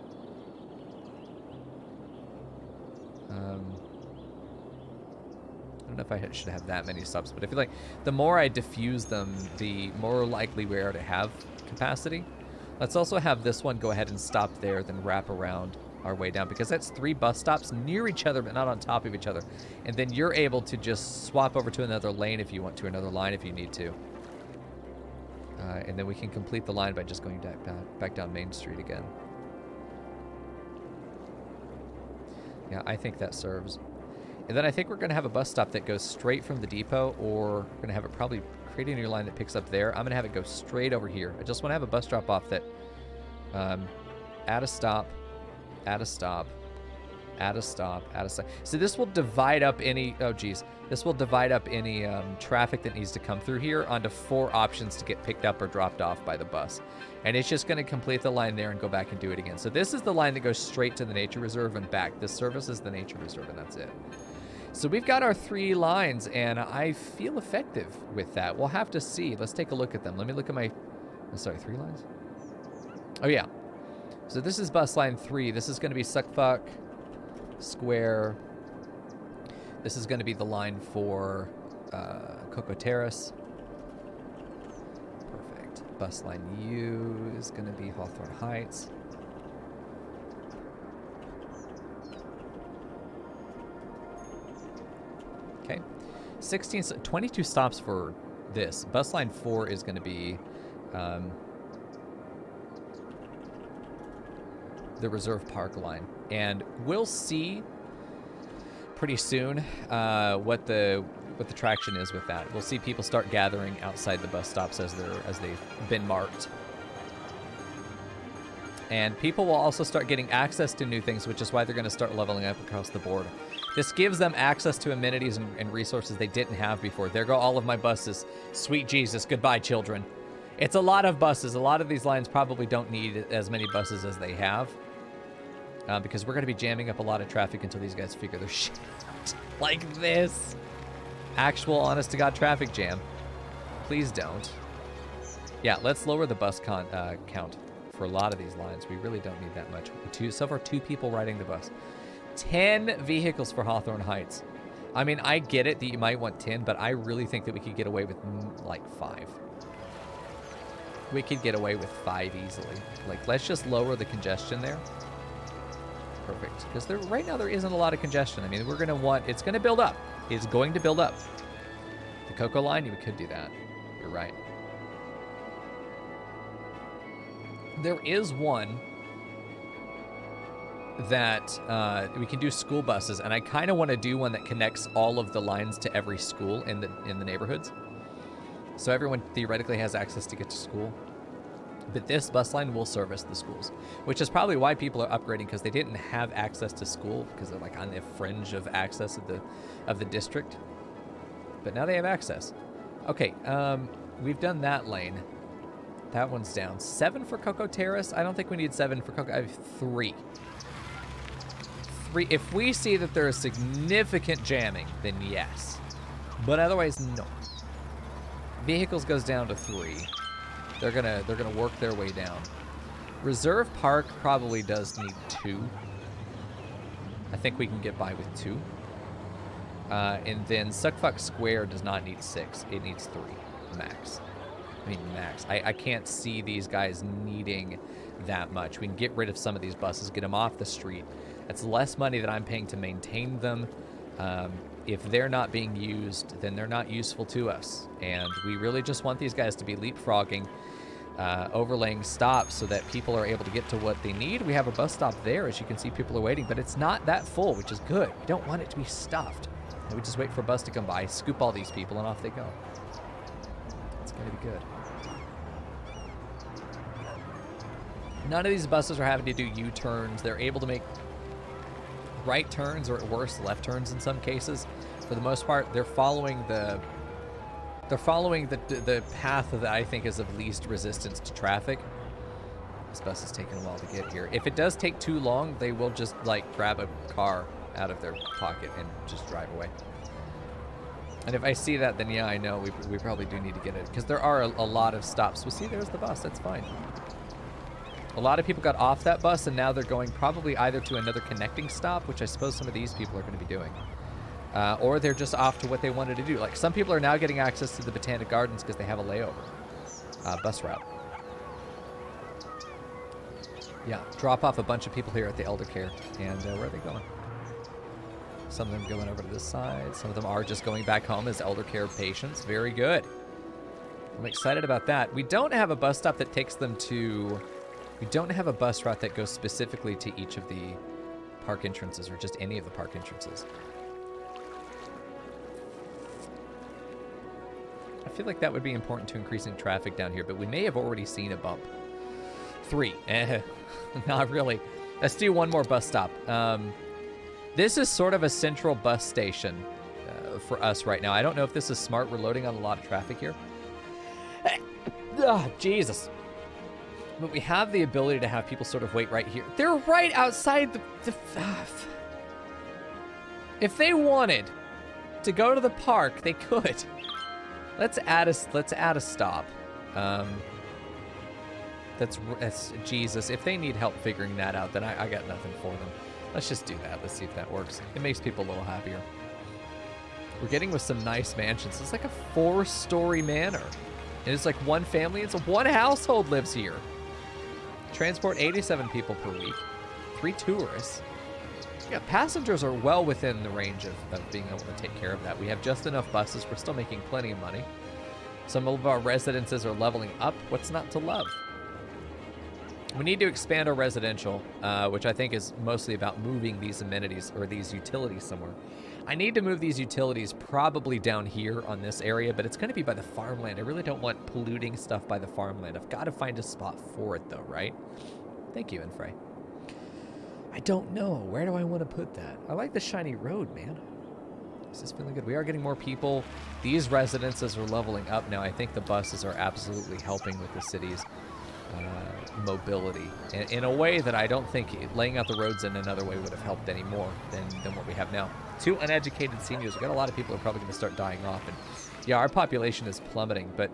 I don't know if I should have that many stops, but I feel like the more I diffuse them, the more likely we are to have capacity. Let's also have this one go ahead and stop there, then wrap around our way down, because that's 3 bus stops near each other, but not on top of each other. And then you're able to just swap over to another lane if you want to, another line if you need to. And then we can complete the line by just going back down Main Street again. Yeah, I think that serves. And then I think we're going to have a bus stop that goes straight from the depot, or we're going to have it probably create a new line that picks up there. I'm going to have it go straight over here. I just want to have a bus drop off that add a stop, add a stop, add a stop, add a stop. So this will divide up any, this will divide up any traffic that needs to come through here onto 4 options to get picked up or dropped off by the bus. And it's just going to complete the line there and go back and do it again. So this is the line that goes straight to the nature reserve and back. This service is the nature reserve, and that's it. So we've got our 3 lines, and I feel effective with that. We'll have to see. Let's take a look at them. Let me look at my... Oh, sorry, 3 lines? Oh, yeah. So this is bus line 3. This is going to be Suckfuck Square. This is going to be the line for Coco Terrace. Perfect. Bus line U is going to be Hawthorne Heights. Okay. 22 stops for this. Bus line 4 is going to be the Reserve Park line. And we'll see pretty soon what the traction is with that. We'll see people start gathering outside the bus stops as they've been marked. And people will also start getting access to new things, which is why they're going to start leveling up across the board. This gives them access to amenities and resources they didn't have before. There go all of my buses. Sweet Jesus, goodbye, children. It's a lot of buses. A lot of these lines probably don't need as many buses as they have. Because we're going to be jamming up a lot of traffic until these guys figure their shit out. Like this. Actual, honest-to-God traffic jam. Please don't. Yeah, let's lower the bus count. for a lot of these lines. We really don't need that much. So far, 2 people riding the bus. 10 vehicles for Hawthorne Heights. I mean, I get it that you might want 10, but I really think that we could get away with like 5. We could get away with 5 easily. Like, let's just lower the congestion there. Perfect. Because right now there isn't a lot of congestion. I mean, we're going to want, it's going to build up. It's going to build up. The Cocoa line, we could do that. You're right. There is one that we can do school buses, and I kind of want to do one that connects all of the lines to every school in the neighborhoods. So everyone theoretically has access to get to school. But this bus line will service the schools, which is probably why people are upgrading, because they didn't have access to school because they're like on the fringe of access of the district. But now they have access. Okay, we've done that lane. That one's down. 7 for Cocoa Terrace. I don't think we need 7 for Cocoa. I have 3. 3. If we see that there is significant jamming, then yes. But otherwise, no. Vehicles goes down to 3. They're gonna work their way down. Reserve Park probably does need 2. I think we can get by with 2. And then Suckfuck Square does not need 6. It needs 3 max. I mean, max. I can't see these guys needing that much. We can get rid of some of these buses, get them off the street. It's less money that I'm paying to maintain them. If they're not being used, then they're not useful to us. And we really just want these guys to be leapfrogging, overlaying stops so that people are able to get to what they need. We have a bus stop there. As you can see, people are waiting, but it's not that full, which is good. We don't want it to be stuffed. And we just wait for a bus to come by, scoop all these people, and off they go. It's going to be good. None of these buses are having to do U-turns. They're able to make right turns, or at worst, left turns in some cases. For the most part, they're following the path that I think is of least resistance to traffic. This bus is taking a while to get here. If it does take too long, they will just like grab a car out of their pocket and just drive away. And if I see that, then yeah, I know we probably do need to get it, because there are a lot of stops. Well, see, there's the bus. That's fine. A lot of people got off that bus, and now they're going probably either to another connecting stop, which I suppose some of these people are going to be doing, or they're just off to what they wanted to do. Like, some people are now getting access to the Botanic Gardens because they have a layover bus route. Yeah, drop off a bunch of people here at the Elder Care, and where are they going? Some of them going over to this side. Some of them are just going back home as Elder Care patients. Very good. I'm excited about that. We don't have a bus stop that takes them to... We don't have a bus route that goes specifically to each of the park entrances, or just any of the park entrances. I feel like that would be important to increasing traffic down here, but we may have already seen a bump. 3. Not really. Let's do one more bus stop. This is sort of a central bus station for us right now. I don't know if this is smart. We're loading on a lot of traffic here. Oh, Jesus. But we have the ability to have people sort of wait right here. They're right outside the if they wanted to go to the park, they could. Let's add a stop. That's Jesus. If they need help figuring that out, then I got nothing for them. Let's just do that. Let's see if that works. It makes people a little happier. We're getting with some nice mansions. It's like a 4-story manor. And it's like one family. It's one household lives here. Transport 87 people per week. 3 tourists. Yeah, passengers are well within the range of being able to take care of that. We have just enough buses. We're still making plenty of money. Some of our residences are leveling up. What's not to love? We need to expand our residential, which I think is mostly about moving these amenities or these utilities somewhere. I need to move these utilities probably down here on this area, but it's going to be by the farmland. I really don't want polluting stuff by the farmland. I've got to find a spot for it, though, right? Thank you, Infray. I don't know. Where do I want to put that? I like the shiny road, man. This is feeling good. We are getting more people. These residences are leveling up now. I think the buses are absolutely helping with the city's mobility in a way that I don't think laying out the roads in another way would have helped any more than what we have now. 2 uneducated seniors. We've got a lot of people who are probably going to start dying off. And yeah, our population is plummeting, but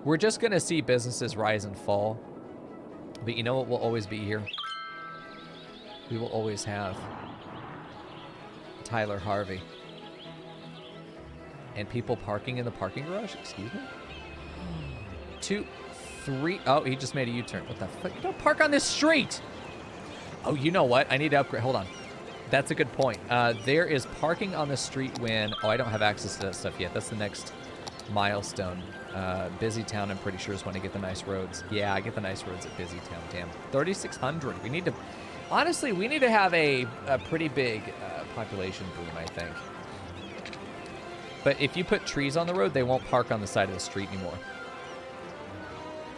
we're just going to see businesses rise and fall. But you know what will always be here? We will always have Tyler Harvey. And people parking in the parking garage? Excuse me? 2, 3... Oh, he just made a U-turn. What the fuck? You don't park on this street! Oh, you know what? I need to upgrade. Hold on. That's a good point. There is parking on the street when... Oh, I don't have access to that stuff yet. That's the next milestone. Busy Town, I'm pretty sure, is when I get the nice roads. Yeah, I get the nice roads at Busy Town. Damn. 3,600. We need to... Honestly, we need to have a pretty big population boom, I think. But if you put trees on the road, they won't park on the side of the street anymore.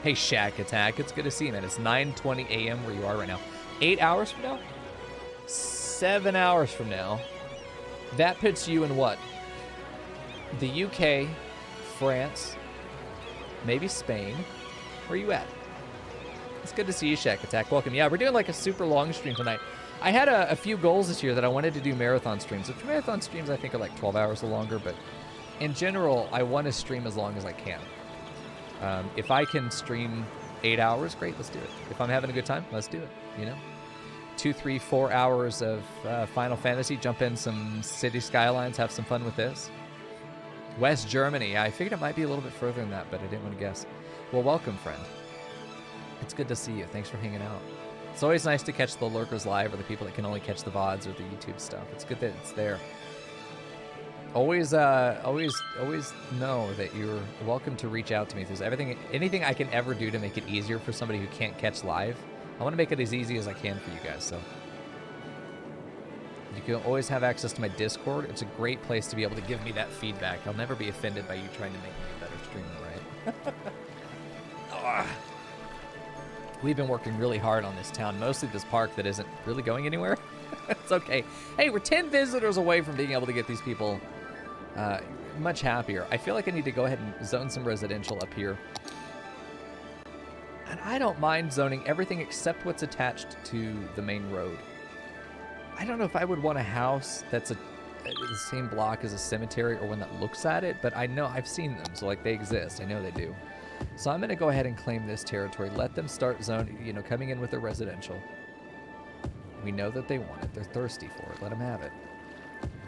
Hey, Shack Attack. It's good to see you, man. It's 9:20 a.m. where you are right now. 8 hours from now? 7 hours from now. That puts you in what? The UK, France, maybe Spain. Where are you at? It's good to see you, Shack Attack. Welcome. Yeah, we're doing like a super long stream tonight. I had a few goals this year that I wanted to do marathon streams. Which marathon streams I think are like 12 hours or longer, but in general, I want to stream as long as I can. If I can stream 8 hours, great, let's do it. If I'm having a good time, let's do it, you know? 2, 3, 4 hours of Final Fantasy, jump in some City Skylines, have some fun with this. West Germany, I figured it might be a little bit further than that, but I didn't want to guess. Well, welcome, friend. It's good to see you. Thanks for hanging out. It's always nice to catch the lurkers live or the people that can only catch the VODs or the YouTube stuff. It's good that it's there. Always know that you're welcome to reach out to me. If there's anything I can ever do to make it easier for somebody who can't catch live, I want to make it as easy as I can for you guys. So you can always have access to my Discord. It's a great place to be able to give me that feedback. I'll never be offended by you trying to make me a better streamer, right? We've been working really hard on this town, mostly this park that isn't really going anywhere. It's okay. Hey, we're 10 visitors away from being able to get these people much happier. I feel like I need to go ahead and zone some residential up here. And I don't mind zoning everything except what's attached to the main road. I don't know if I would want a house that's the same block as a cemetery or one that looks at it, but I know I've seen them, so like they exist. I know they do. So I'm going to go ahead and claim this territory. Let them start zoning, you know, coming in with their residential. We know that they want it. They're thirsty for it. Let them have it.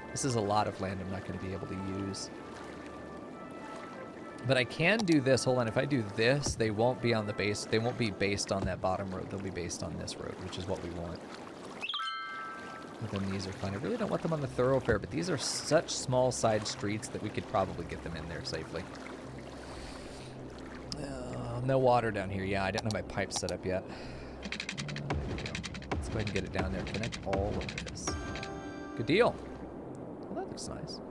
This is a lot of land I'm not going to be able to use. But I can do this. Hold on. If I do this, they won't be on the base. They won't be based on that bottom road. They'll be based on this road, which is what we want. But then these are fine. I really don't want them on the thoroughfare, but these are such small side streets that we could probably get them in there safely. No water down here. Yeah, I didn't have my pipe set up yet. There we go. Let's go ahead and get it down there. Connect all of this. Good deal. Well, that looks nice.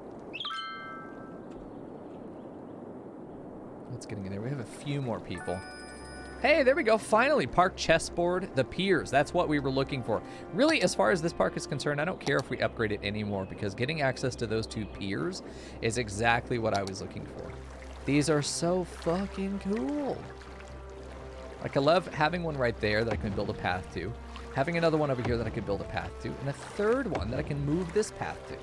What's getting in there? We have a few more people. Hey, there we go. Finally, park chessboard, the piers. That's what we were looking for. Really, as far as this park is concerned, I don't care if we upgrade it anymore because getting access to those 2 piers is exactly what I was looking for. These are so fucking cool. Like, I love having one right there that I can build a path to, having another one over here that I could build a path to, and a third one that I can move this path to.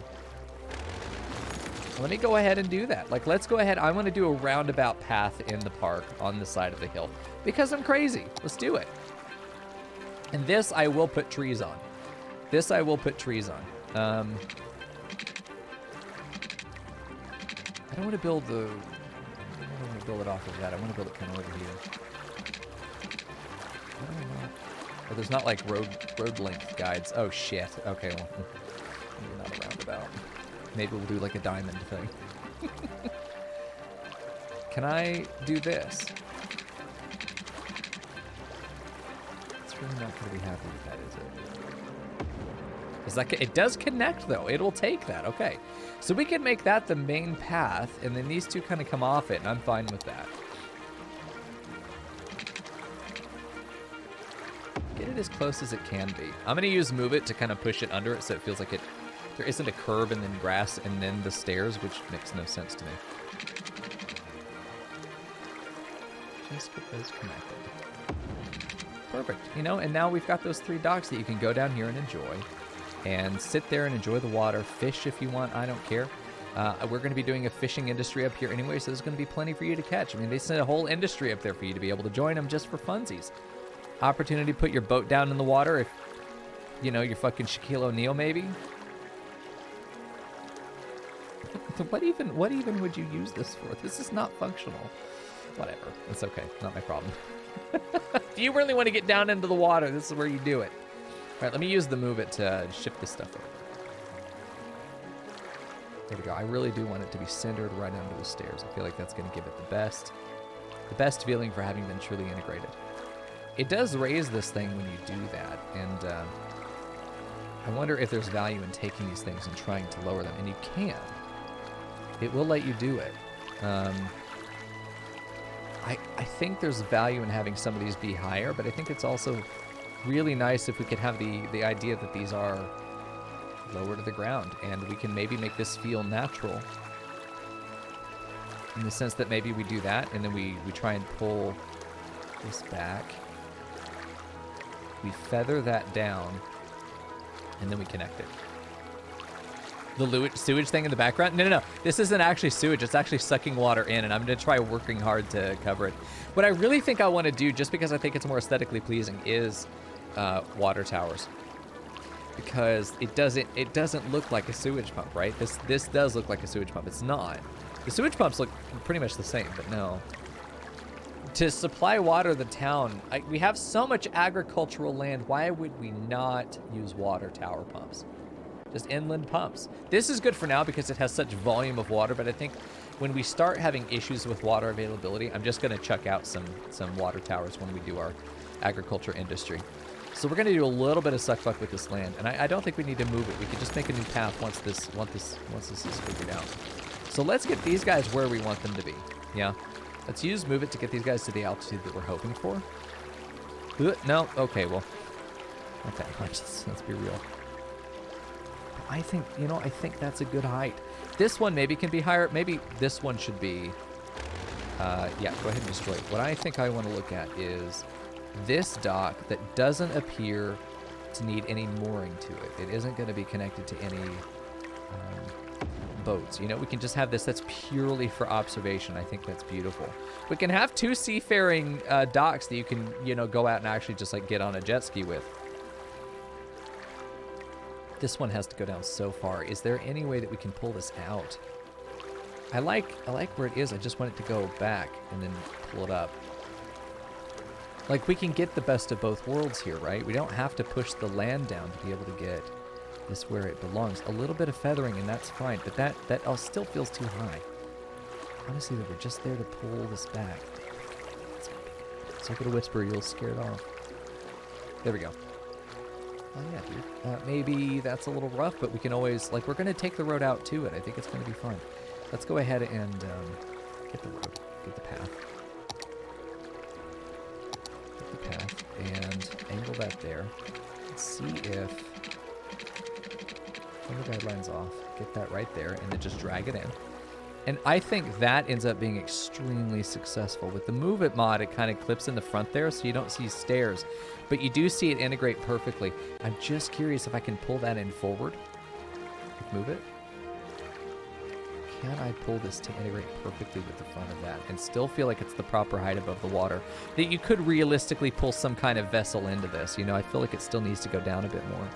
Let me go ahead and do that. Like, let's go ahead. I want to do a roundabout path in the park on the side of the hill because I'm crazy. Let's do it. And this I will put trees on. This I will put trees on. I don't want to build the... I don't want to build it off of that. I want to build it kind of over here. I don't know. Oh, there's not like road length guides. Oh shit. Okay, well, maybe not a roundabout. Maybe we'll do like a diamond thing. Can I do this? It's really not going to be happy with that, is it? Is that, it does connect though. It will take that. Okay. So we can make that the main path, and then these 2 kind of come off it, and I'm fine with that. Get it as close as it can be. I'm going to use Move It to kind of push it under it so it feels like there isn't a curb and then grass and then the stairs, which makes no sense to me. Just get those connected. Perfect. You know, and now we've got those 3 docks that you can go down here and enjoy. And sit there and enjoy the water. Fish if you want. I don't care. We're going to be doing a fishing industry up here anyway, so there's going to be plenty for you to catch. I mean, they sent a whole industry up there for you to be able to join them just for funsies. opportunity to put your boat down in the water if, you know, you're fucking Shaquille O'Neal maybe. What even would you use this for? This is not functional. Whatever. It's okay. Not my problem. If you really want to get down into the water, this is where you do it. All right, let me use the move it to shift this stuff over. There we go. I really do want it to be centered right under the stairs. I feel like that's going to give it the best feeling for having been truly integrated. It does raise this thing when you do that, and I wonder if there's value in taking these things and trying to lower them, and you can. It will let you do it. I think there's value in having some of these be higher, but I think it's also really nice if we could have the idea that these are lower to the ground, and we can maybe make this feel natural in the sense that maybe we do that, and then we try and pull this back. We feather that down, and then we connect it. The sewage thing in the background? No. This isn't actually sewage. It's actually sucking water in, and I'm going to try working hard to cover it. What I really think I want to do, just because I think it's more aesthetically pleasing, is water towers. Because it doesn't look like a sewage pump, right? This does look like a sewage pump. It's not. The sewage pumps look pretty much the same, but no. To supply water to the town, we have so much agricultural land. Why would we not use water tower pumps? Just inland pumps. This is good for now because it has such volume of water, but I think when we start having issues with water availability, I'm just going to chuck out some water towers when we do our agriculture industry. So we're going to do a little bit of suck fuck with this land, and I don't think we need to move it. We can just make a new path once this is figured out. So let's get these guys where we want them to be. Yeah. Let's use move it to get these guys to the altitude that we're hoping for. No? Okay, well. Okay, let's be real. I think that's a good height. This one maybe can be higher. Maybe this one should be, yeah, go ahead and destroy it. What I think I want to look at is this dock that doesn't appear to need any mooring to it. It isn't going to be connected to any boats. You know, we can just have this that's purely for observation. I think that's beautiful. We can have two seafaring docks that you can, go out and actually just like get on a jet ski with. This one has to go down so far. Is there any way that we can pull this out? I like where it is. I just want it to go back and then pull it up. Like, we can get the best of both worlds here, right? We don't have to push the land down to be able to get this where it belongs. A little bit of feathering and that's fine, but that all still feels too high. Honestly, that we're just there to pull this back. Circuit of Whisper, you'll scare it off. There we go. Oh yeah, dude. Maybe that's a little rough, but we can always, we're going to take the road out to it. I think it's going to be fun. Let's go ahead and get the road, get the path. Get the path and angle that there. Let's see if, turn the guidelines off, get that right there, and then just drag it in. And I think that ends up being extremely successful. With the Move It mod, it kind of clips in the front there, so you don't see stairs. But you do see it integrate perfectly. I'm just curious if I can pull that in forward. Move it. Can I pull this to integrate perfectly with the front of that and still feel like it's the proper height above the water? That you could realistically pull some kind of vessel into this. I feel like it still needs to go down a bit more.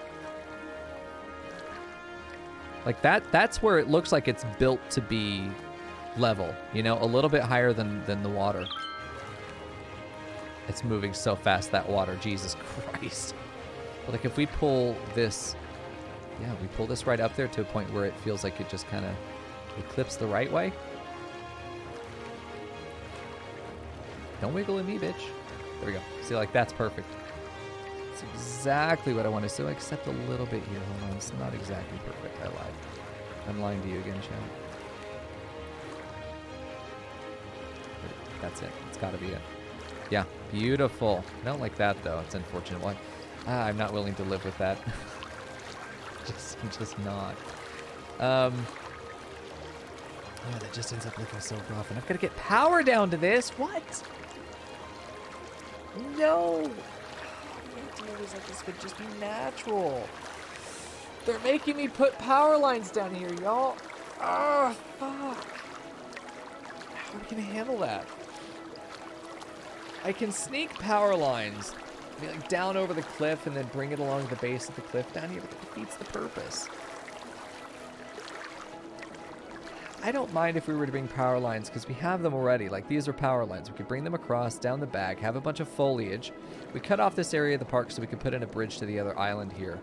Like that's where it looks like it's built to be level, a little bit higher than the water. It's moving so fast, that water, Jesus Christ. But like if we pull this, yeah, we pull this right up there to a point where it feels like it just kind of clips the right way. Don't wiggle at me, bitch. There we go. See, that's perfect. It's exactly what I want to see, except a little bit here. Hold on, it's not exactly perfect. I lied. I'm lying to you again, Chad. That's it. It's got to be it. Yeah, beautiful. I don't like that, though. It's unfortunate. I'm not willing to live with that. I'm just not. Oh, that just ends up looking so rough. And I've got to get power down to this. What? No. Ideas like this could just be natural. They're making me put power lines down here, y'all. Oh, fuck. How are we going to handle that? I can sneak power lines I mean, like down over the cliff and then bring it along the base of the cliff down here, but it defeats the purpose. I don't mind if we were to bring power lines because we have them already. Like, these are power lines. We could bring them across, down the back, have a bunch of foliage. We cut off this area of the park so we could put in a bridge to the other island here.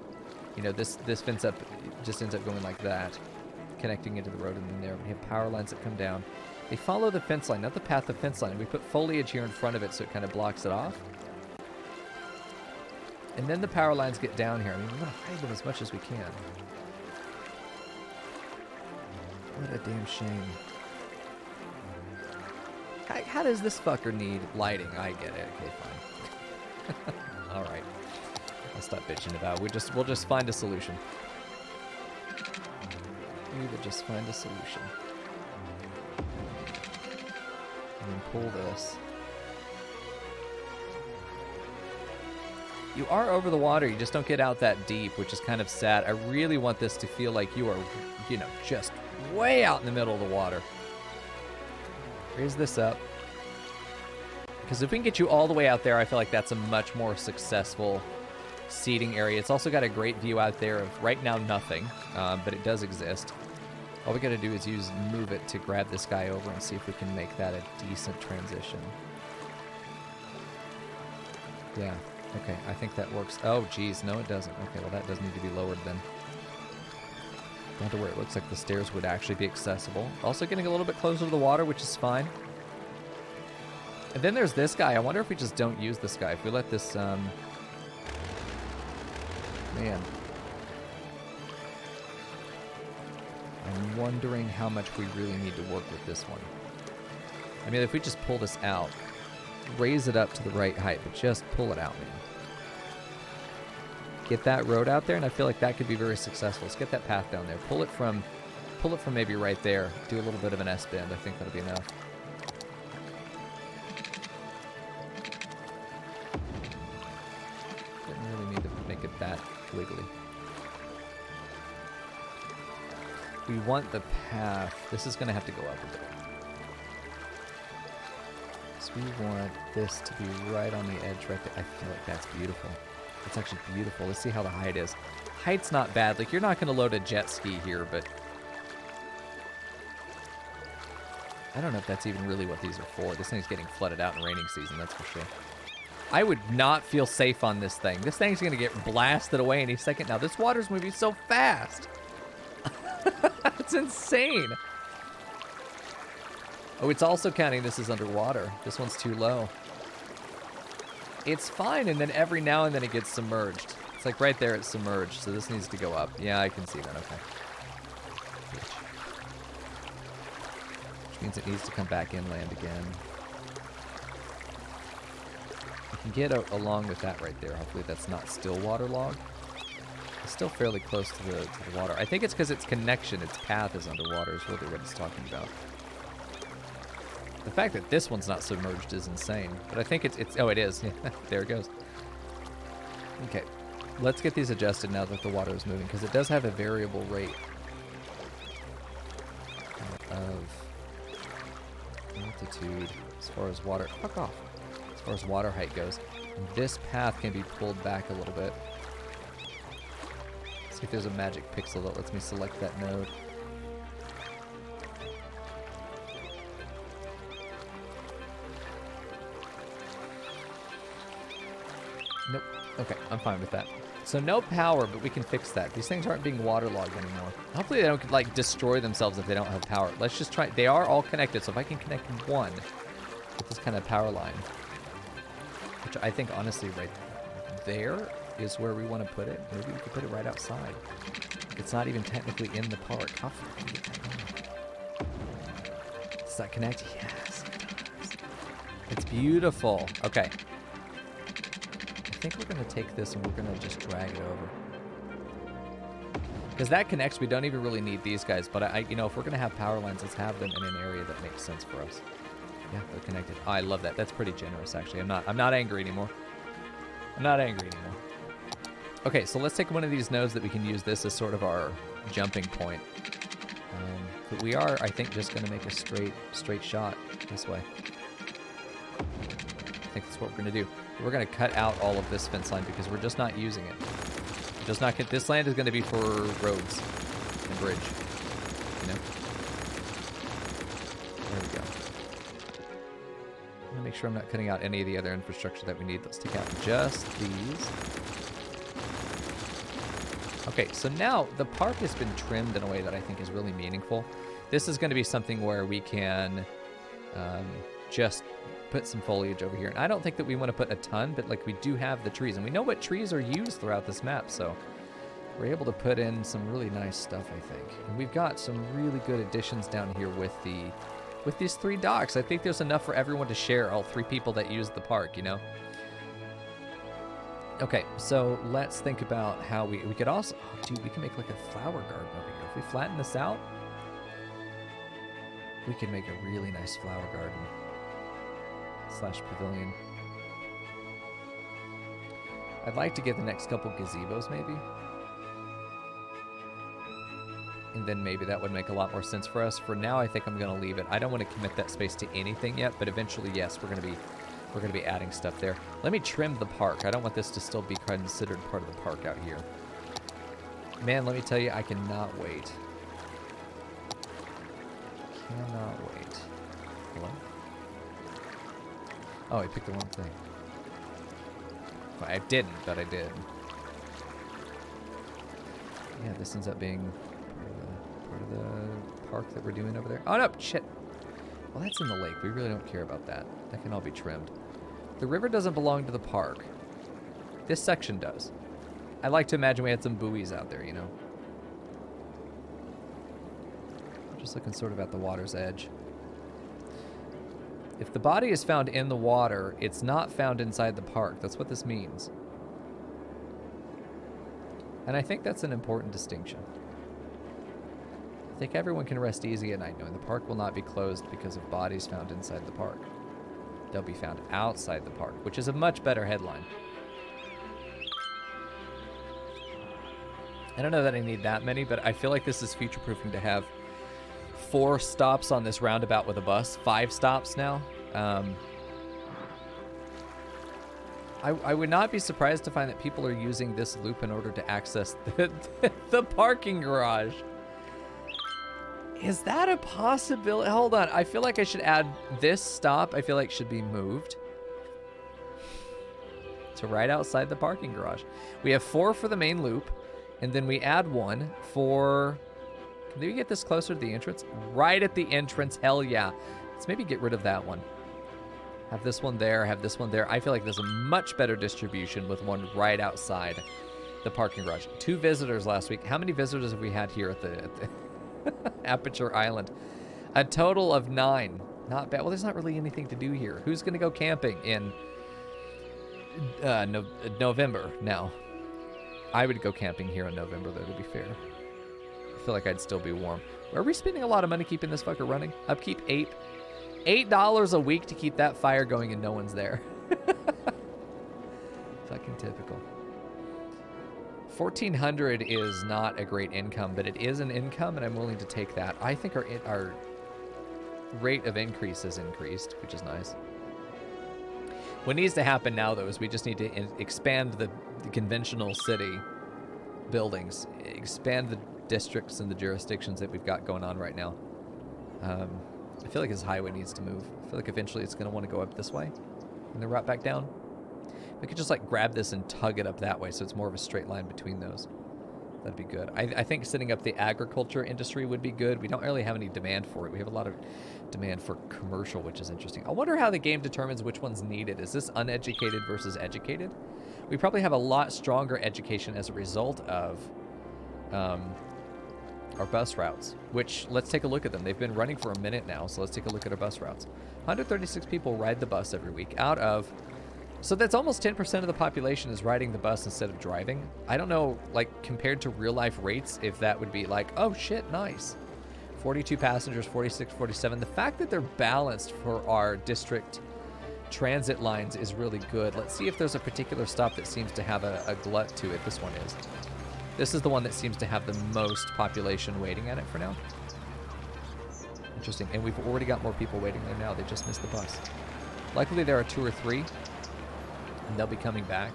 You know, this fence up just ends up going like that, connecting into the road and then there. We have power lines that come down. They follow the fence line, not the path, the fence line. We put foliage here in front of it so it kind of blocks it off. And then the power lines get down here. I mean, we're going to hide them as much as we can. What a damn shame. How does this fucker need lighting? I get it. Okay, fine. All right. I'll stop bitching about it. We'll just find a solution. We will just find a solution. And then pull this. You are over the water. You just don't get out that deep, which is kind of sad. I really want this to feel like you are, you know, just way out in the middle of the water. Raise this up. Because if we can get you all the way out there, I feel like that's a much more successful seating area. It's also got a great view out there of right now nothing, but it does exist. All we got to do is move it to grab this guy over and see if we can make that a decent transition. Yeah, okay, I think that works. Oh, geez, no it doesn't. Okay, well that does need to be lowered then. Down to where it looks like the stairs would actually be accessible. Also getting a little bit closer to the water, which is fine. And then there's this guy. I wonder if we just don't use this guy. If we let this, man. I'm wondering how much we really need to work with this one. I mean, if we just pull this out, raise it up to the right height, but just pull it out, man. Get that road out there, and I feel like that could be very successful. Let's get that path down there. Pull it from maybe right there. Do a little bit of an S-bend. I think that'll be enough. Didn't really need to make it that wiggly. We want the path. This is going to have to go up a bit. So we want this to be right on the edge right there. I feel like that's beautiful. It's actually beautiful. Let's see how the height is. Height's not bad. Like, you're not going to load a jet ski here, but I don't know if that's even really what these are for. This thing's getting flooded out in raining season, that's for sure. I would not feel safe on this thing. This thing's going to get blasted away any second now. This water's moving so fast. It's insane. Oh, it's also counting this as underwater. This one's too low. It's fine, and then every now and then it gets submerged. It's like right there it's submerged, so this needs to go up. Yeah, I can see that, okay. Which means it needs to come back inland again. I can get along with that right there. Hopefully that's not still waterlogged. It's still fairly close to the water. I think it's because its connection, its path is underwater is really what it's talking about. The fact that this one's not submerged is insane. But I think it's oh, it is. There it goes. Okay. Let's get these adjusted now that the water is moving, because it does have a variable rate of altitude as far as water. Fuck off. As far as water height goes. And this path can be pulled back a little bit. See if there's a magic pixel that lets me select that node. Nope. Okay, I'm fine with that. So no power, but we can fix that. These things aren't being waterlogged anymore. Hopefully they don't, like, destroy themselves if they don't have power. Let's just try. They are all connected, so if I can connect one with this kind of power line, which I think, honestly, right there is where we want to put it. Maybe we could put it right outside. It's not even technically in the park. How far can we get that going? Does that connect? Yes, it does. It's beautiful. Okay. I think we're going to take this and we're going to just drag it over. Because that connects, we don't even really need these guys. But, you know, if we're going to have power lines, let's have them in an area that makes sense for us. Yeah, they're connected. Oh, I love that. That's pretty generous, actually. I'm not angry anymore. I'm not angry anymore. Okay, so let's take one of these nodes that we can use this as sort of our jumping point. But we are, I think, just going to make a straight shot this way. think that's what we're going to do. We're going to cut out all of this fence line because we're just not using it. Just not get, this land is going to be for roads and bridge. You know? There we go. I'm going to make sure I'm not cutting out any of the other infrastructure that we need. Let's take out just these. Okay, so now the park has been trimmed in a way that I think is really meaningful. This is going to be something where we can just put some foliage over here. And I don't think that we want to put a ton, but like we do have the trees. And we know what trees are used throughout this map, so we're able to put in some really nice stuff, I think. And we've got some really good additions down here with these 3 docks. I think there's enough for everyone to share, all 3 people that use the park, you know? Okay, so let's think about how we could also, oh, dude, we can make like a flower garden over here. If we flatten this out, we can make a really nice flower garden / pavilion. I'd like to get the next couple gazebos maybe. And then maybe that would make a lot more sense for us. For now, I think I'm going to leave it. I don't want to commit that space to anything yet, but eventually, yes, we're going to be adding stuff there. Let me trim the park. I don't want this to still be considered part of the park out here. Man, let me tell you, I cannot wait. Cannot wait. Hello? Oh, I picked the wrong thing. Well, I didn't, but I did. Yeah, this ends up being part of the park that we're doing over there. Oh, no, shit. Well, that's in the lake. We really don't care about that. That can all be trimmed. The river doesn't belong to the park. This section does. I like to imagine we had some buoys out there, you know? I'm just looking sort of at the water's edge. If the body is found in the water, it's not found inside the park. That's what this means. And I think that's an important distinction. I think everyone can rest easy at night knowing the park will not be closed because of bodies found inside the park. They'll be found outside the park, which is a much better headline. I don't know that I need that many, but I feel like this is future-proofing to have 4 stops on this roundabout with a bus. 5 stops now. I would not be surprised to find that people are using this loop in order to access the parking garage. Is that a possibility? Hold on. I feel like I should add this stop. I feel like should be moved to right outside the parking garage. We have 4 for the main loop, and then we add 1 for... Can we get this closer to the entrance? Right at the entrance. Hell yeah. Let's maybe get rid of that one. Have this one there. Have this one there. I feel like there's a much better distribution with one right outside the parking garage. 2 visitors last week. How many visitors have we had here at the Aperture Island? A total of 9. Not bad. Well, there's not really anything to do here. Who's going to go camping in November now? I would go camping here in November, though, to be fair. I feel like I'd still be warm. Are we spending a lot of money keeping this fucker running? Upkeep $8 a week to keep that fire going and no one's there. Fucking typical. 1,400 is not a great income, but it is an income, and I'm willing to take that. I think our rate of increase has increased, which is nice. What needs to happen now, though, is we just need to expand the conventional city buildings, expand the districts and the jurisdictions that we've got going on right now. I feel like this highway needs to move. I feel like eventually it's going to want to go up this way and then route back down. We could just like grab this and tug it up that way so it's more of a straight line between those. That'd be good. I think setting up the agriculture industry would be good. We don't really have any demand for it. We have a lot of demand for commercial, which is interesting. I wonder how the game determines which one's needed. Is this uneducated versus educated? We probably have a lot stronger education as a result of our bus routes, which let's take a look at them. They've been running for a minute now, so let's take a look at our bus routes. 136 people ride the bus every week out of... So that's almost 10% of the population is riding the bus instead of driving. I don't know, like, compared to real-life rates, if that would be like, oh, shit, nice. 42 passengers, 46, 47. The fact that they're balanced for our district transit lines is really good. Let's see if there's a particular stop that seems to have a glut to it. This one is. This is the one that seems to have the most population waiting at it for now. Interesting. And we've already got more people waiting there now. They just missed the bus. Luckily, there are 2 or 3, and they'll be coming back.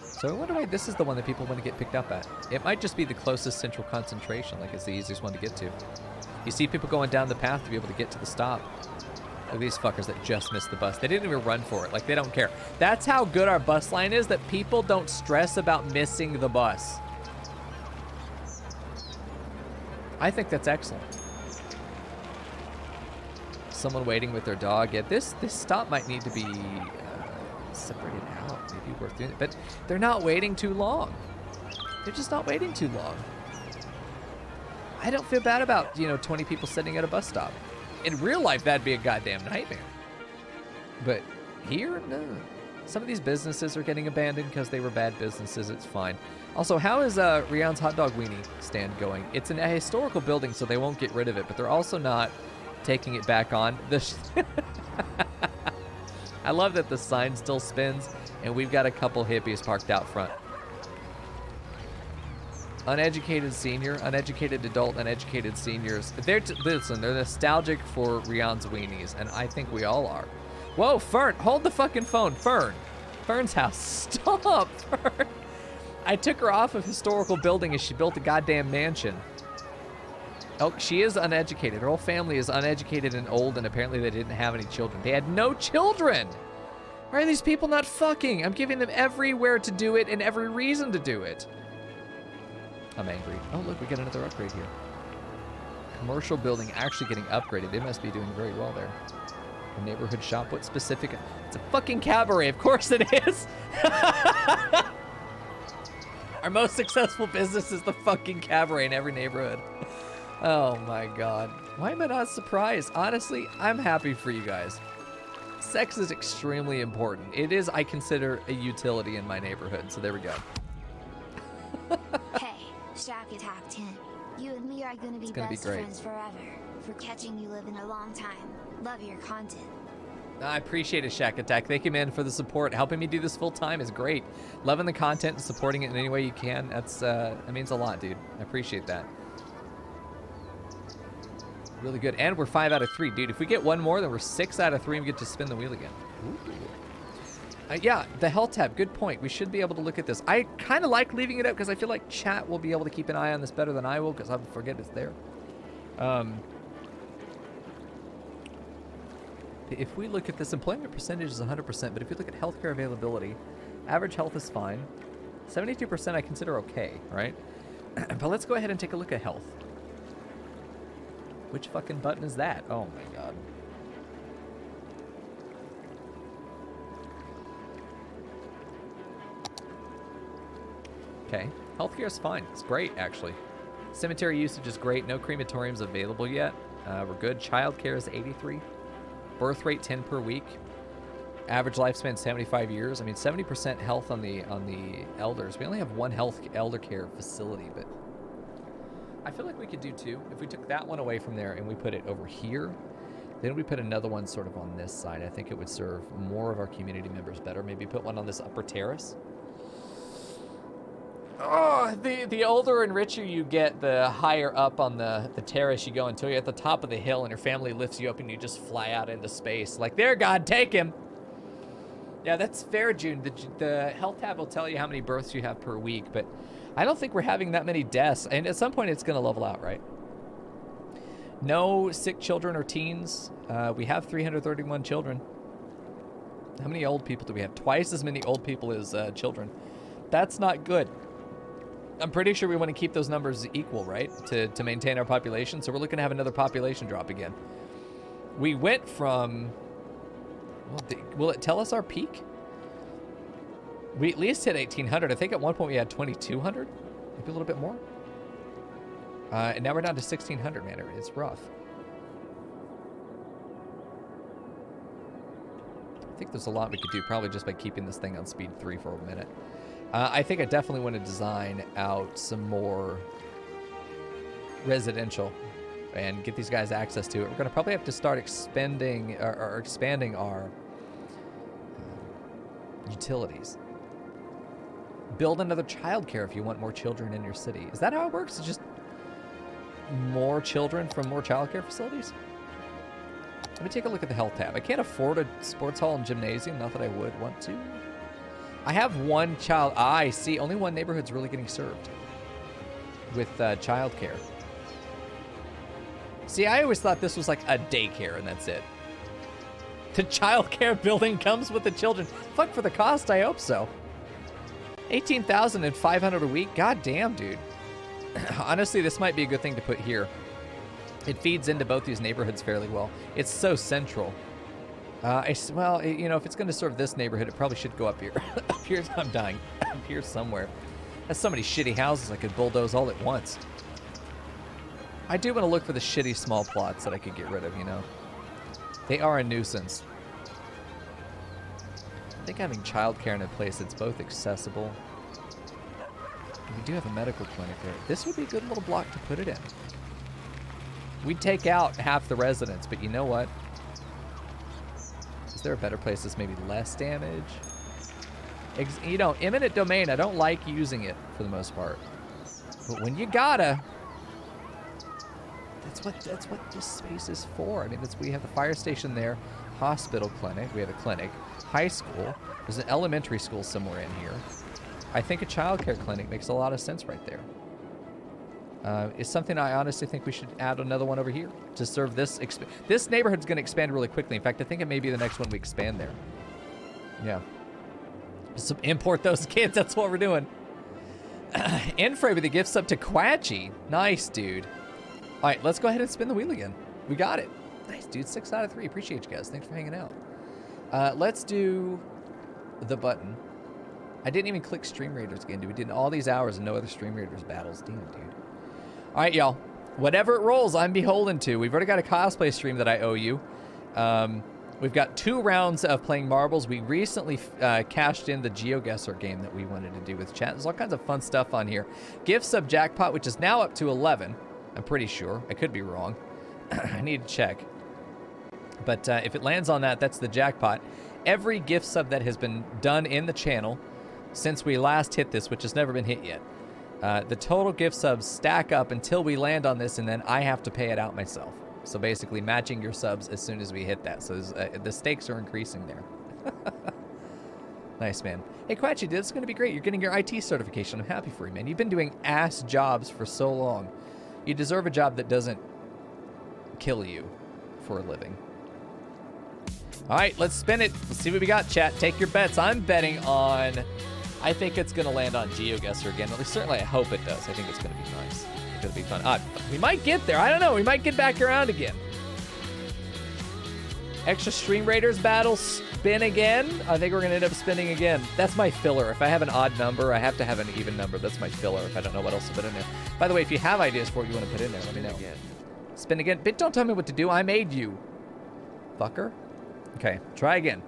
So I wonder why this is the one that people want to get picked up at. It might just be the closest central concentration, like it's the easiest one to get to. You see people going down the path to be able to get to the stop. Look at these fuckers that just missed the bus. They didn't even run for it. Like, they don't care. That's how good our bus line is, that people don't stress about missing the bus. I think that's excellent. Someone waiting with their dog. Yeah, this stop might need to be separated out. Maybe worth doing it. But they're not waiting too long. They're just not waiting too long. I don't feel bad about, 20 people sitting at a bus stop. In real life, that'd be a goddamn nightmare. But here, no. Some of these businesses are getting abandoned because they were bad businesses. It's fine. Also, how is Rian's hot dog weenie stand going? It's a historical building, so they won't get rid of it, but they're also not taking it back on. I love that the sign still spins, and we've got a couple hippies parked out front. Uneducated senior, uneducated adult, uneducated seniors. Listen, they're nostalgic for Rian's weenies, and I think we all are. Whoa, Fern, hold the fucking phone. Fern's house. Stop, Fern. I took her off of historical building as she built a goddamn mansion. Oh, she is uneducated. Her whole family is uneducated and old, and apparently they didn't have any children. They had no children. Why are these people not fucking? I'm giving them everywhere to do it and every reason to do it. I'm angry. Oh, look, we got another upgrade here. Commercial building actually getting upgraded. They must be doing very well there. A neighborhood shop. What specific? It's a fucking cabaret. Of course it is. Our most successful business is the fucking cabaret in every neighborhood. Oh my God. Why am I not surprised? Honestly, I'm happy for you guys. Sex is extremely important. It is, I consider, a utility in my neighborhood. So there we go. Hey, Shack Attack 10. You and me are gonna be best friends forever. For catching you living a long time. Love your content. I appreciate it, Shack Attack. Thank you, man, for the support. Helping me do this full time is great. Loving the content and supporting it in any way you can. That means a lot, dude. I appreciate that. Really good. And we're 5 out of 3. Dude, if we get one more, then we're 6 out of 3 and we get to spin the wheel again. Yeah, the health tab. Good point. We should be able to look at this. I kind of like leaving it up because I feel like chat will be able to keep an eye on this better than I will because I'll forget it's there. If we look at this, employment percentage is 100%, but if you look at healthcare availability, average health is fine. 72% I consider okay, right? But let's go ahead and take a look at health. Which fucking button is that? Oh my God. Okay, healthcare is fine. It's great, actually. Cemetery usage is great. No crematoriums available yet. We're good. Childcare is 83. Birth rate 10 per week. Average lifespan 75 years. I mean, 70% health on the elders. We only have one elder care facility, but I feel like we could do 2. If we took that one away from there and we put it over here, then we put another one sort of on this side. I think it would serve more of our community members better. Maybe put one on this upper terrace. Oh, the older and richer you get, the higher up on the terrace you go until you're at the top of the hill and your family lifts you up and you just fly out into space. Like, there, God, take him. Yeah, that's fair, June. The health tab will tell you how many births you have per week, but I don't think we're having that many deaths. And at some point, it's going to level out, right? No sick children or teens. We have 331 children. How many old people do we have? Twice as many old people as children. That's not good. I'm pretty sure we want to keep those numbers equal, right? To maintain our population. So we're looking to have another population drop again. We went from... Well, will it tell us our peak? We at least hit 1,800. I think at one point we had 2,200. Maybe a little bit more. And now we're down to 1,600, man. It's rough. I think there's a lot we could do probably just by keeping this thing on speed 3 for a minute. I think I definitely want to design out some more residential and get these guys access to it. We're going to probably have to start expanding our utilities. Build another childcare if you want more children in your city. Is that how it works? It's just more children from more childcare facilities? Let me take a look at the health tab. I can't afford a sports hall and gymnasium. Not that I would want to. I have one child. I see. Only one neighborhood's really getting served with childcare. See, I always thought this was like a daycare and that's it. The childcare building comes with the children. Fuck, for the cost, I hope so. $18,500 a week. God damn, dude. Honestly, this might be a good thing to put here. It feeds into both these neighborhoods fairly well. It's so central. Well, you know, if it's going to serve this neighborhood, it probably should go up here. Up here, I'm dying. Up here somewhere. That's so many shitty houses I could bulldoze all at once. I do want to look for the shitty small plots that I could get rid of, you know. They are a nuisance. I think having childcare in a place that's both accessible. We do have a medical clinic there. This would be a good little block to put it in. We'd take out half the residents, but you know what? Is there a better place that's maybe less damage? You know, eminent domain, I don't like using it for the most part. But when you gotta, that's what this space is for. I mean, we have the fire station there, hospital clinic, we have a clinic, high school, there's an elementary school somewhere in here. I think a childcare clinic makes a lot of sense right there. It's something I honestly think we should add another one over here to serve this. This neighborhood's going to expand really quickly. In fact, I think it may be the next one we expand there. Yeah. So import those kids. That's what we're doing. Infray with the gift sub to Quatchy. Nice, dude. All right, let's go ahead and spin the wheel again. We got it. Nice, dude. 6 out of 3. Appreciate you guys. Thanks for hanging out. Let's do the button. I didn't even click Stream Raiders again, dude. We did all these hours and no other Stream Raiders battles. Damn, dude. All right, y'all. Whatever it rolls, I'm beholden to. We've already got a cosplay stream that I owe you. We've got 2 rounds of playing marbles. We recently cashed in the GeoGuessr game that we wanted to do with chat. There's all kinds of fun stuff on here. Gift sub jackpot, which is now up to 11. I'm pretty sure. I could be wrong. I need to check. But if it lands on that, that's the jackpot. Every gift sub that has been done in the channel since we last hit this, which has never been hit yet. The total gift subs stack up until we land on this, and then I have to pay it out myself. So basically matching your subs as soon as we hit that. So the stakes are increasing there. Nice, man. Hey, Quatchy, this is going to be great. You're getting your IT certification. I'm happy for you, man. You've been doing ass jobs for so long. You deserve a job that doesn't kill you for a living. All right, let's spin it. Let's see what we got, chat. Take your bets. I'm betting on... I think it's going to land on GeoGuessr again. At least certainly I hope it does. I think it's going to be nice. It's going to be fun. We might get there. I don't know. We might get back around again. Extra Stream Raiders battle. Spin again. I think we're going to end up spinning again. That's my filler. If I have an odd number, I have to have an even number. That's my filler if I don't know what else to put in there. By the way, if you have ideas for what you want to put in there, let me know. Spin again. But don't tell me what to do. I made you. Fucker. Okay. Try again.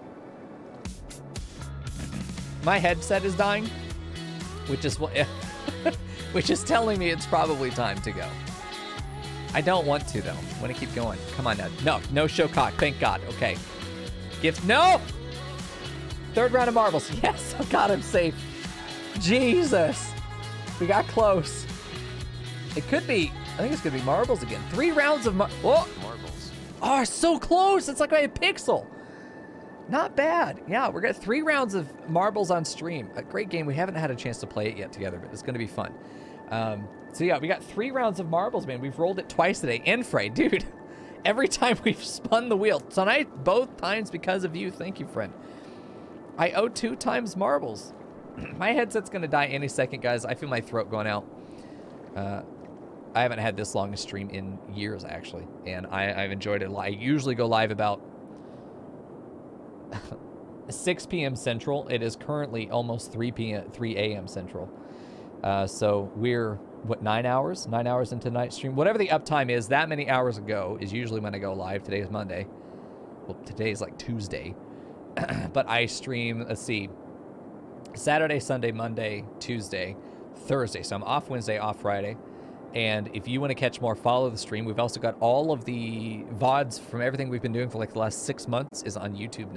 My headset is dying, which is telling me it's probably time to go. I don't want to, though. I want to keep going. Come on now. No show cock. Thank God. Okay. Gift. No! 3rd round of marbles. Yes. Oh, God, I'm safe. Jesus. We got close. It could be. I think it's going to be marbles again. 3 rounds of marbles. Oh, so close. It's like a pixel. Not bad. Yeah, we're got 3 rounds of marbles on stream. A great game. We haven't had a chance to play it yet together, but it's going to be fun. So yeah, we got 3 rounds of marbles, man. We've rolled it twice today. Infray, dude. Every time we've spun the wheel. Tonight, both times because of you. Thank you, friend. I owe 2 times marbles. My headset's going to die any second, guys. I feel my throat going out. I haven't had this long a stream in years, actually. And I've enjoyed it. I usually go live about 6 p.m. Central. It is currently almost 3 a.m. Central. So we're, what, 9 hours? 9 hours into night stream? Whatever the uptime is, that many hours ago is usually when I go live. Today is Monday. Well, today is like Tuesday. But I stream, let's see, Saturday, Sunday, Monday, Tuesday, Thursday. So I'm off Wednesday, off Friday. And if you want to catch more, follow the stream. We've also got all of the VODs from everything we've been doing for like the last 6 months is on YouTube now.